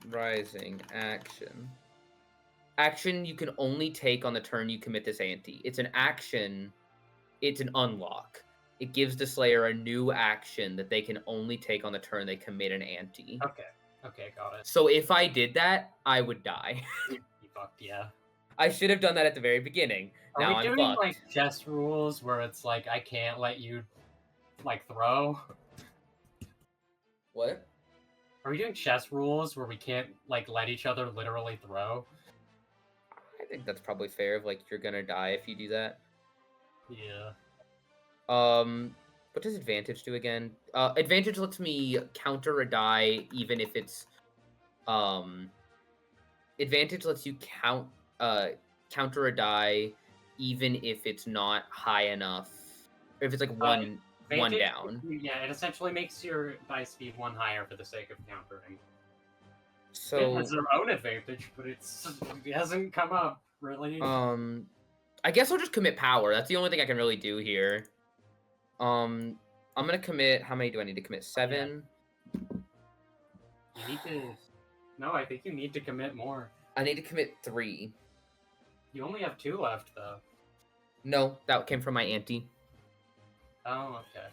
Rising action. Action you can only take on the turn you commit this ante. It's an action. It's an unlock. It gives the Slayer a new action that they can only take on the turn they commit an ante. Okay, got it. So if I did that, I would die. You fucked, yeah. I should have done that at the very beginning. Now I'm fucked. Like chess rules where it's like I can't let you like throw? What? Are we doing chess rules where we can't like let each other literally throw? I think that's probably fair. If like you're gonna die if you do that. Yeah. What does advantage do again? Advantage lets me counter a die even if it's advantage lets you counter a die even if it's not high enough. If it's like one Advantage, down. Yeah, it essentially makes your dice be one higher for the sake of countering. It So has their own advantage, but it hasn't come up really. I guess I'll just commit power. That's the only thing I can really do here. I'm gonna commit. How many do I need to commit? 7. You need to. No, I think you need to commit more. I need to commit 3. You only have 2 left, though. No, that came from my auntie. Oh, okay.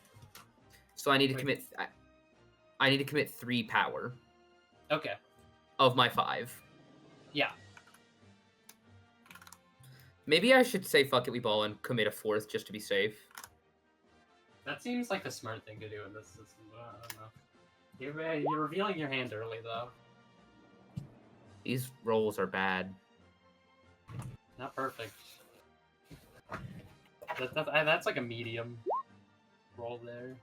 So I need to commit. I need to commit 3 power. Okay. Of my 5. Yeah. Maybe I should say fuck it, we ball and commit a 4th just to be safe. That seems like the smart thing to do in this system. I don't know. You're revealing your hand early, though. These rolls are bad. Not perfect. That's like a medium roll there.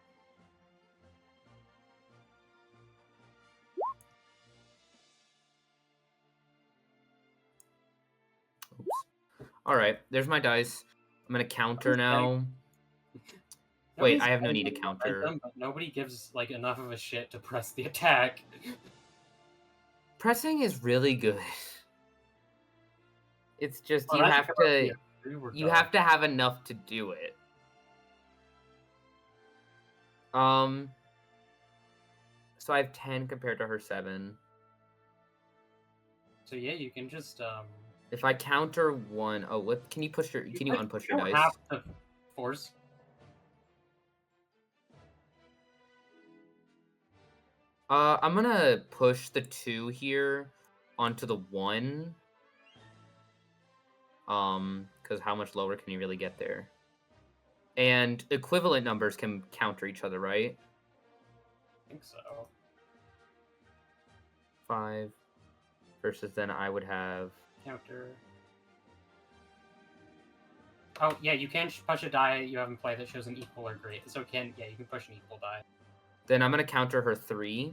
Oops. Alright, there's my dice. I'm gonna counter now. Wait, I have no need to counter. Them, but nobody gives like enough of a shit to press the attack. Pressing is really good. It's just Well, you have to you have to have enough to do it. So I have 10 compared to her 7. So yeah, you can just If I counter 1, oh, what? Can you push your? Can you unpush your dice? You don't have to force. I'm gonna push the 2 here onto the 1. Because how much lower can you really get there? And equivalent numbers can counter each other, right? I think so. 5 versus then I would have Counter. Oh yeah, you can push a die you have in play that shows an equal or great. So you can push an equal die. Then I'm gonna counter her 3,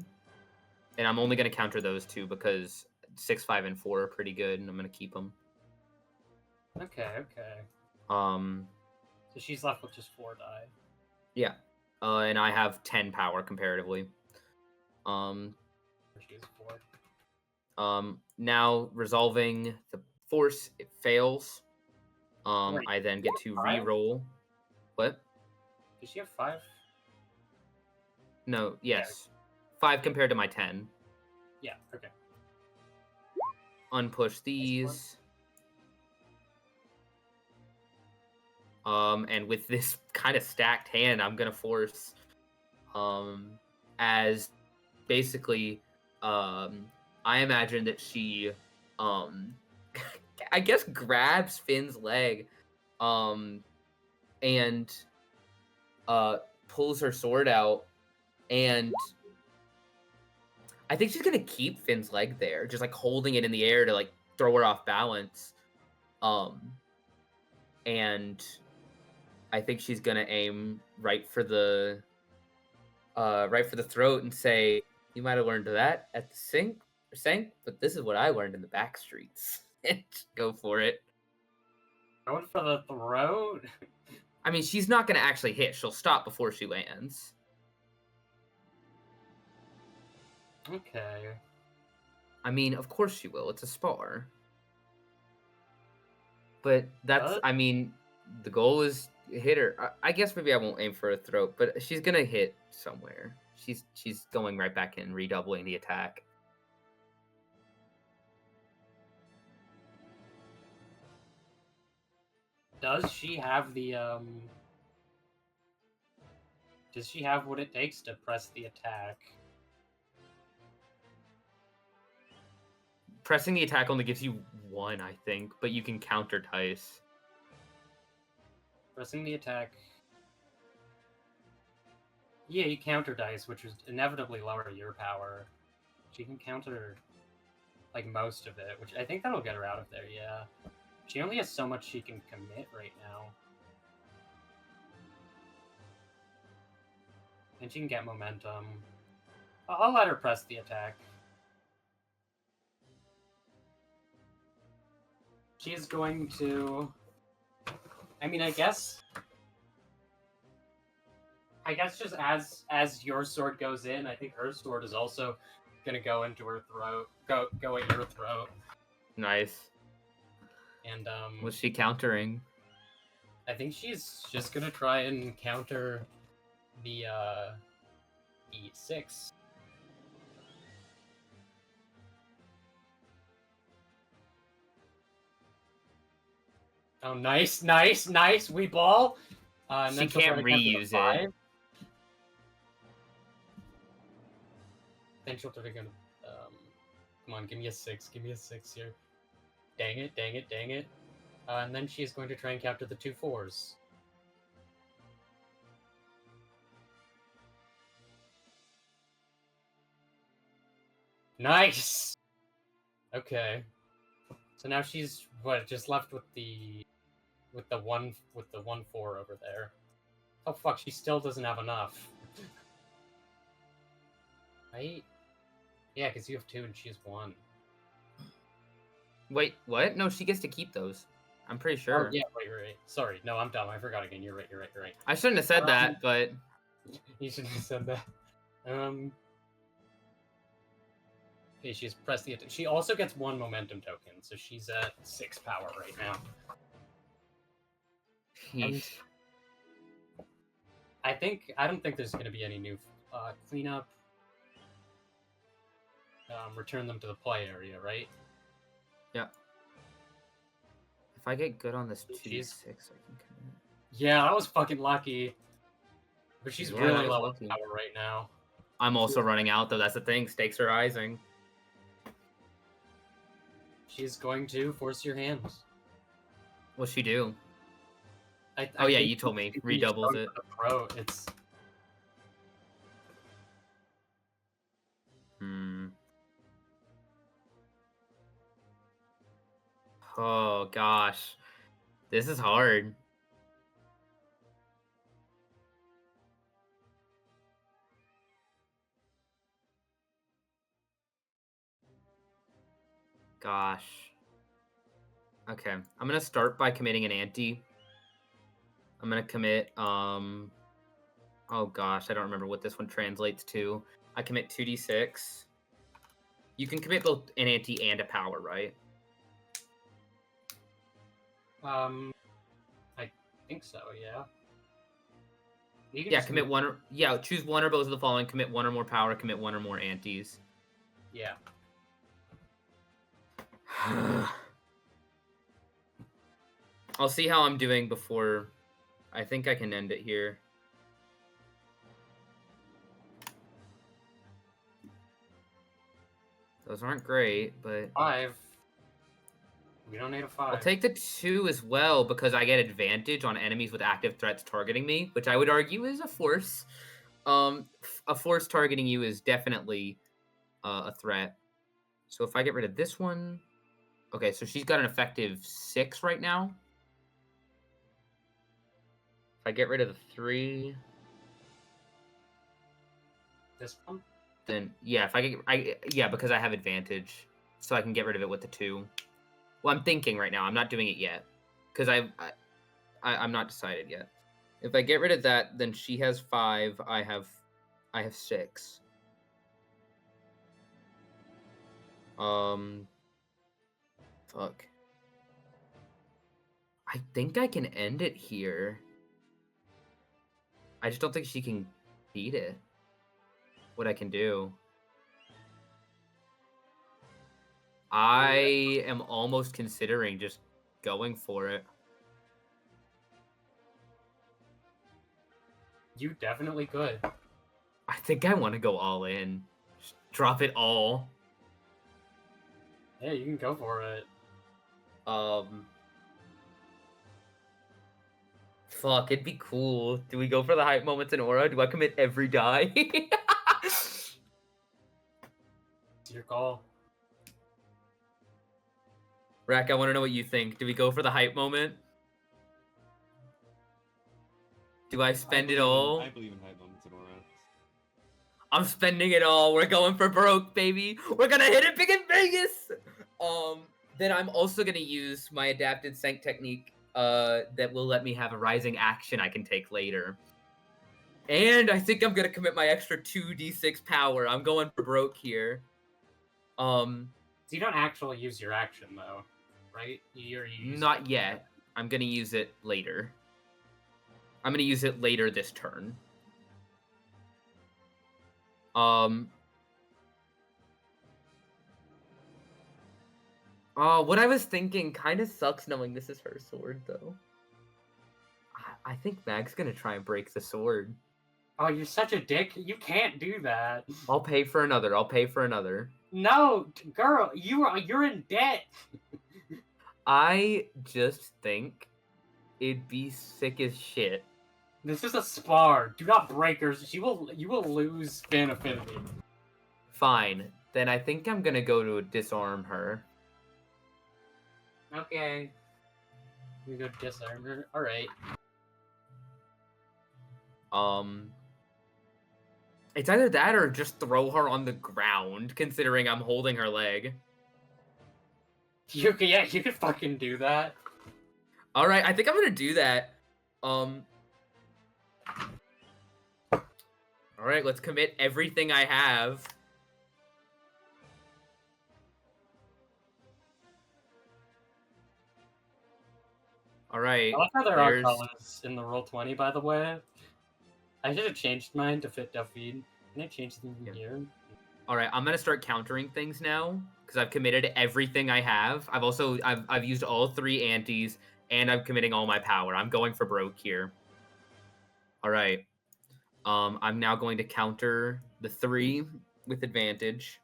and I'm only gonna counter those 2 because 6, 5, and 4 are pretty good, and I'm gonna keep them. Okay. So she's left with just 4 die. Yeah. And I have 10 power comparatively. She has 4. Now resolving the force, it fails. Wait, I then get to 5? re-roll. What? Does she have 5? No, yes. 5 compared to my 10. Yeah, okay. Unpush these. And with this kind of stacked hand, I'm gonna force as basically I imagine that she I guess grabs Finn's leg and pulls her sword out, and I think she's gonna keep Finn's leg there, just like holding it in the air to like throw her off balance. And I think she's gonna aim right for the throat and say, "You might have learned that at the sink, but this is what I learned in the back streets." And go for it. Going for the throat? I mean, she's not gonna actually hit. She'll stop before she lands. Okay. I mean, of course she will. It's a spar. But that's, I mean, the goal is hit her. I guess maybe I won't aim for a throat, but she's gonna hit somewhere. She's going right back in, redoubling the attack. Does she have the Does she have what it takes to press the attack? Pressing the attack only gives you 1, I think, but you can counter dice. Pressing the attack. Yeah, you counter dice, which would inevitably lower your power. She can counter like most of it, which I think that'll get her out of there, yeah. She only has so much she can commit right now. And she can get momentum. I'll let her press the attack. She's going to... I mean, I guess just as your sword goes in, I think her sword is also gonna go into her throat. Go at your throat. Nice. And Was she countering? I think she's just gonna try and counter the E6. Oh, nice. We ball. And She then she'll try can't to counter the reuse it. 5. Then she'll try to go. Come on, give me a 6. Give me a 6 here. Dang it. And then she's going to try and counter the 2 4s. Nice. Okay. So now she's just left with the 1 4 over there. Oh fuck, she still doesn't have enough. Right? Yeah, because you have 2 and she has 1. Wait, what? No, she gets to keep those. I'm pretty sure. Oh, yeah, right. Sorry, no, I'm dumb. I forgot again. You're right. I shouldn't have said that, but You shouldn't have said that. Okay, she's pressed the... She also gets 1 momentum token, so she's at 6 power right now. And I don't think there's going to be any new cleanup. Return them to the play area, right? yeah. If I get good on this She's- 2d6, I can commit. Yeah, I was fucking lucky. But she's Yeah, really that was low on lucky. power right now. I'm also running out, though. That's the thing. Stakes are rising. She's going to force your hands. What's she do? I Oh, yeah, think you told me. she's Redoubles going it. for the throat. It's... Oh, gosh. This is hard. Gosh. Okay. I'm going to start by committing an ante. I'm going to commit, oh gosh, I don't remember what this one translates to. I commit 2d6. You can commit both an ante and a power, right? I think so, yeah. You can Yeah, just commit move- one or... Yeah, choose one or both of the following. Commit 1 or more power, commit 1 or more antes. Yeah. I'll see how I'm doing before... I think I can end it here. Those aren't great, but... 5. We don't need a 5. I'll take the 2 as well, because I get advantage on enemies with active threats targeting me, which I would argue is a force. A force targeting you is definitely a threat. So if I get rid of this one... Okay, so she's got an effective 6 right now. If I get rid of the 3... This one? Then, yeah, if I get... Yeah, because I have advantage. So I can get rid of it with the 2. Well, I'm thinking right now. I'm not doing it yet. Because I'm not decided yet. If I get rid of that, then she has 5. I have 6. Fuck. I think I can end it here. I just don't think she can beat it. What I can do. I am almost considering just going for it. You definitely could. I think I want to go all in. Just drop it all. Yeah, you can go for it. Fuck, it'd be cool. Do we go for the hype moments in aura? Do I commit every die? It's your call. Rack, I want to know what you think. Do we go for the hype moment? Do I spend it all? I believe in hype moments in aura. I'm spending it all. We're going for broke, baby. We're gonna hit it big in Vegas. Then I'm also gonna use my adapted sync technique that will let me have a rising action I can take later. And I think I'm gonna commit my extra 2d6 power. I'm going for broke here. So you don't actually use your action though, right? You Not yet. I'm gonna use it later. I'm gonna use it later this turn. What I was thinking kind of sucks knowing this is her sword, though. I think Mag's gonna try and break the sword. Oh, you're such a dick. You can't do that. I'll pay for another. I'll pay for another. No, girl, you're in debt. I just think it'd be sick as shit. This is a spar. Do not break her. You will lose fan affinity. Fine. Then I think I'm gonna go to disarm her. Okay. We go disarm her. All right. It's either that or just throw her on the ground, considering I'm holding her leg. You could fucking do that. All right, I think I'm gonna do that. All right, let's commit everything I have. All right. I like how there are colors in the Roll20, by the way. I should have changed mine to fit David. Can I change them here? All right, I'm gonna start countering things now because I've committed everything I have. I've used all 3 antes and I'm committing all my power. I'm going for broke here. All right. I'm now going to counter the 3 with advantage.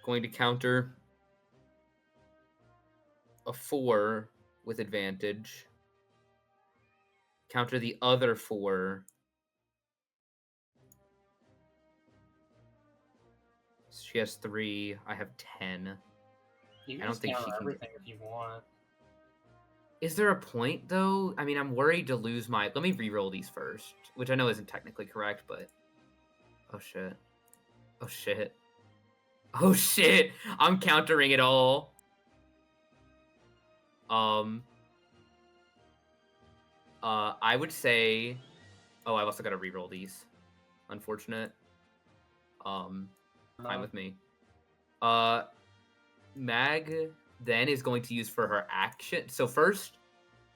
Going to counter a 4 with advantage. Counter the other 4. She has 3. I have 10. You can I don't think she counter can. everything if you want. Is there a point though? I mean, I'm worried to lose my. Let me re-roll these first, which I know isn't technically correct, but oh shit, oh shit, oh shit! I'm countering it all. I would say. Oh, I've also got to re-roll these. Unfortunate. Fine with me. Mag then is going to use for her action. So first,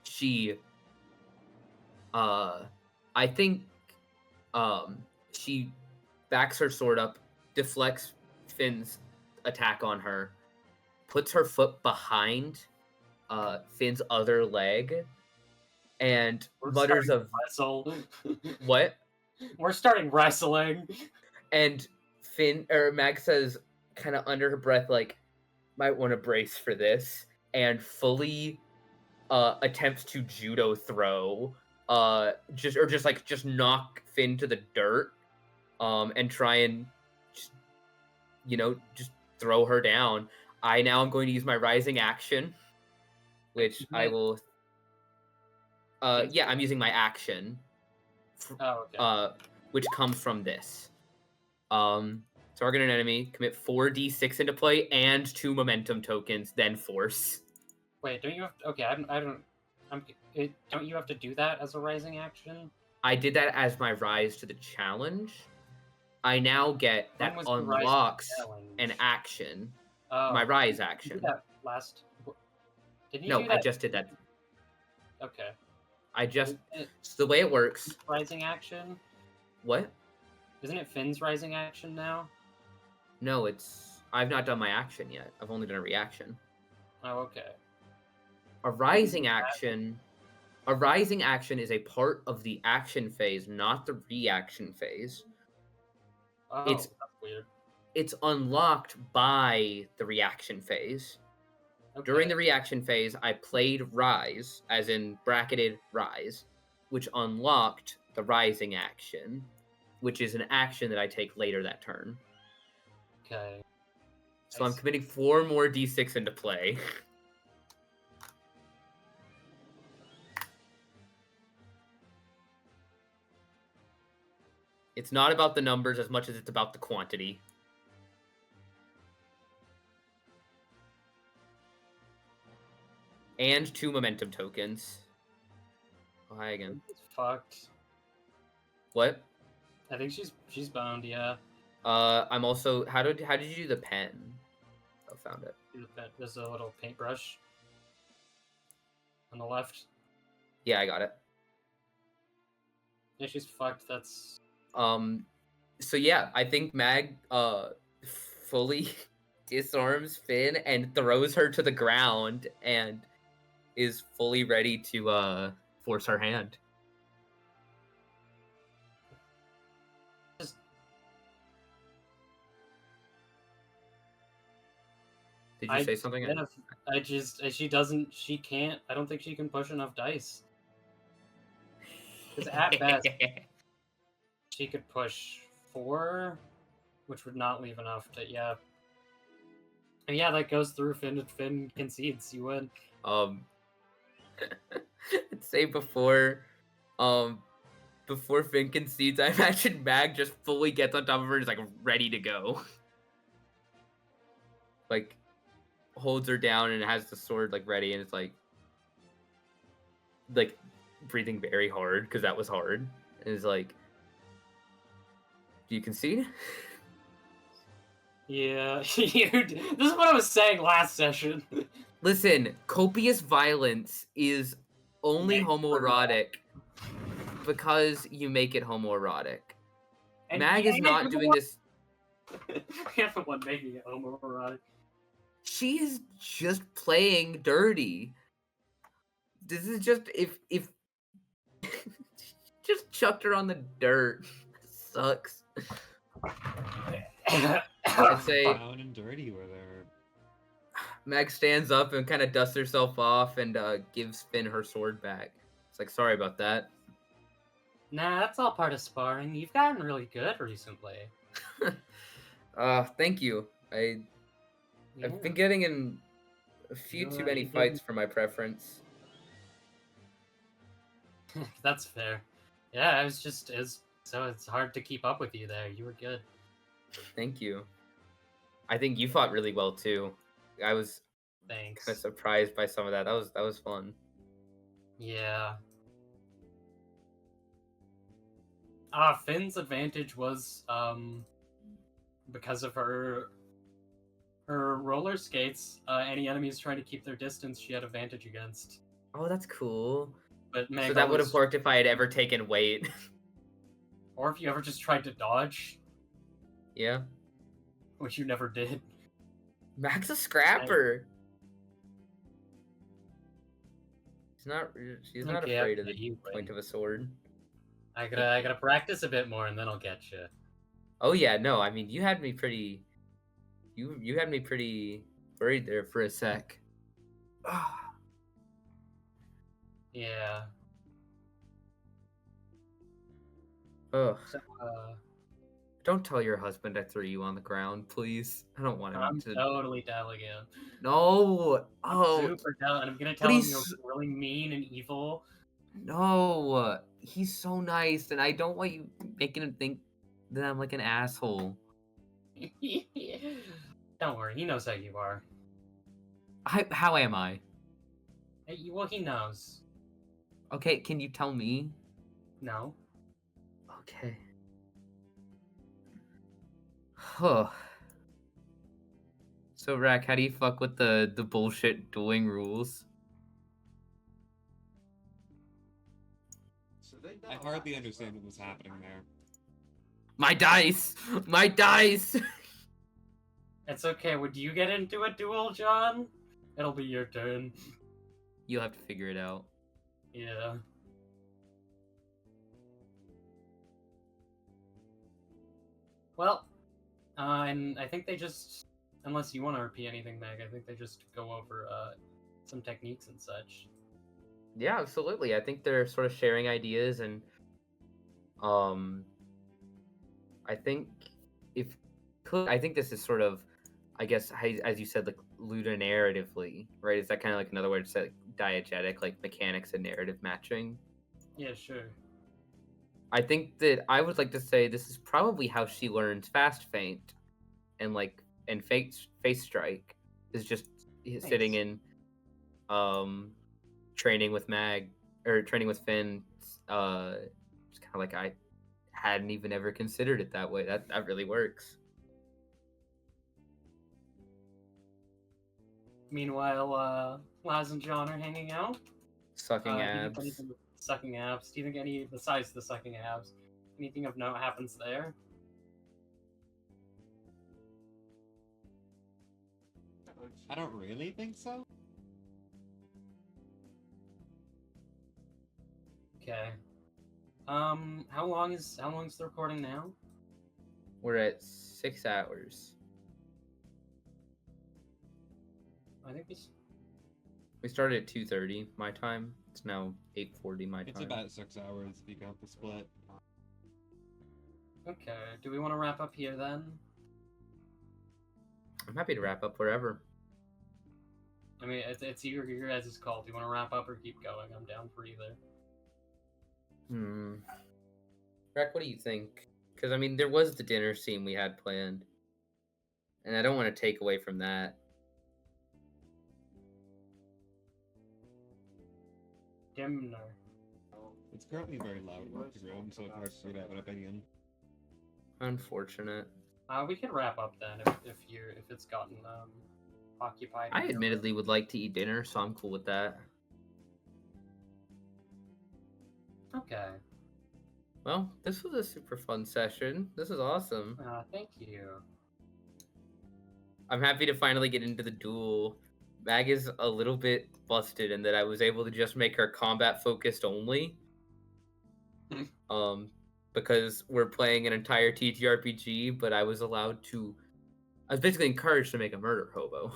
she I think she backs her sword up, deflects Finn's attack on her, puts her foot behind Finn's other leg, and mutters of wrestle. What? We're starting wrestling. And Mag says, kind of under her breath, like, might want to brace for this, and fully attempts to judo throw, just knock Finn to the dirt, and try and just throw her down. I now am going to use my rising action, which I will. Yeah, I'm using my action. Oh, okay. Which comes from this. Target an enemy, commit 4d6 into play and 2 momentum tokens, then force. Wait, don't you have to, okay, don't you have to do that as a rising action? I did that as my rise to the challenge. I now get that unlocks an action. My rise action. Did you do that last? Did you No, do that? I just did that. Okay. So the way it works. Rising action? What? Isn't it Finn's rising action now? No, I've not done my action yet. I've only done a reaction. Oh, okay. A rising action is a part of the action phase, not the reaction phase. Oh, that's weird. It's unlocked by the reaction phase. Okay. During the reaction phase, I played Rise, as in bracketed Rise, which unlocked the rising action, which is an action that I take later that turn. Okay. So I'm committing 4 more d6 into play. It's not about the numbers as much as it's about the quantity. And 2 momentum tokens. Oh, hi again. It's fucked. What? I think she's boned, yeah. I'm also how did you do the pen? Oh, found it. There's a little paintbrush on the left. Yeah, I got it. Yeah, she's fucked. That's So yeah, I think Mag fully disarms Finn and throws her to the ground and is fully ready to force her hand. Did you say something? She can't. I don't think she can push enough dice. Because at best, she could push 4, which would not leave enough to, yeah. And yeah, that goes through. Finn concedes. You win. I'd say before Finn concedes, I imagine Mag just fully gets on top of her and is like ready to go. Like holds her down and has the sword like ready and it's like breathing very hard because that was hard. And is like, do you concede? Yeah, this is what I was saying last session. Listen, copious violence is only homoerotic because you make it homoerotic. And Mag is not doing this. You're the one making it homoerotic. She is just playing dirty. This is just if just chucked her on the dirt. Sucks. I'd say Down and dirty were there. Mag stands up and kind of dusts herself off and gives Finn her sword back. It's like, sorry about that. Nah, that's all part of sparring. You've gotten really good recently. Thank you. I've been getting in a few too many fights for my preference. That's fair. Yeah, so it's hard to keep up with you there. You were good. Thank you. I think you fought really well too. I was Thanks. kind of surprised by some of that. That was fun. Yeah. Finn's advantage was because of her roller skates. Any enemies trying to keep their distance, she had advantage against. Oh, that's cool. But Meg so that would have worked if I had ever taken weight. Or if you ever just tried to dodge. Yeah. Which you never did. Mag's a scrapper. She's not afraid of the point of a sword. I gotta practice a bit more and then I'll get you. Oh yeah, no, I mean you had me pretty worried there for a sec. Yeah. Ugh. So, don't tell your husband I threw you on the ground, please. I don't want him I'm to. totally telling him. No. Oh. Super telling. I'm gonna tell him you're really mean and evil. No. He's so nice, and I don't want you making him think that I'm like an asshole. Don't worry, he knows how you are. How am I? Well, he knows. Okay, can you tell me? No. Okay. Huh. So, Rack, how do you fuck with the bullshit dueling rules? I hardly understand what was happening there. My dice! My dice! It's okay. Would you get into a duel, John? It'll be your turn. You'll have to figure it out. Yeah. Well, and I think they just, unless you want to repeat anything, Meg, I think they just go over some techniques and such. Yeah, absolutely. I think they're sort of sharing ideas, and I think I think this is sort of, I guess, as you said, like ludonarratively, right? Is that kind of like another word to say, like, diegetic, like mechanics and narrative matching? Yeah, sure. I think that I would like to say this is probably how she learns fast feint and face strike is just sitting Nice. in training with Mag or training with Finn. It's kind of like I hadn't even ever considered it that way. That really works. Meanwhile, Laz and John are hanging out. Sucking Do you think abs. anything sucking abs? Do you think any besides the sucking abs, anything of note happens there? I don't really think so. Okay. How long is the recording now? We're at 6 hours. I think We started at 2:30 my time. It's now 8:40 my time. It's about 6 hours if you count the split. Okay. Do we want to wrap up here then? I'm happy to wrap up wherever. I mean, it's your guys' call. Do you want to wrap up or keep going? I'm down for either. Rek, what do you think? Because I mean, there was the dinner scene we had planned, and I don't want to take away from that. Dimner. It's currently very loud in the room, so it's hard to have an opinion. Unfortunate. We can wrap up then if it's gotten occupied. I admittedly would like to eat dinner, so I'm cool with that. Okay. Well, this was a super fun session. This is awesome. Thank you. I'm happy to finally get into the duel. Mag is a little bit busted in that I was able to just make her combat focused only. Because we're playing an entire TTRPG, but I was basically encouraged to make a murder hobo.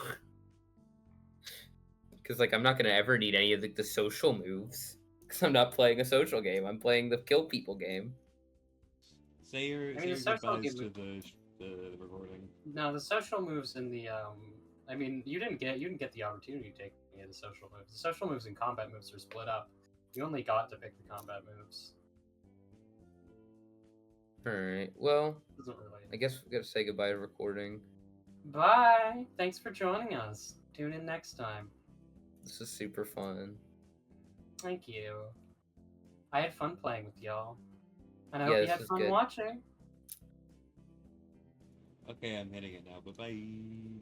Because like I'm not gonna ever need any of the social moves. Because I'm not playing a social game. I'm playing the kill people game. Say your social goodbyes game- to the recording. No, the social moves in the I mean, you didn't get the opportunity to take any of the social moves. The social moves and combat moves are split up. You only got to pick the combat moves. Alright, well, Doesn't really. I guess we gotta say goodbye to recording. Bye. Thanks for joining us. Tune in next time. This is super fun. Thank you. I had fun playing with y'all. And I Yeah, hope you this had was fun good. watching. Okay, I'm hitting it now. Bye bye.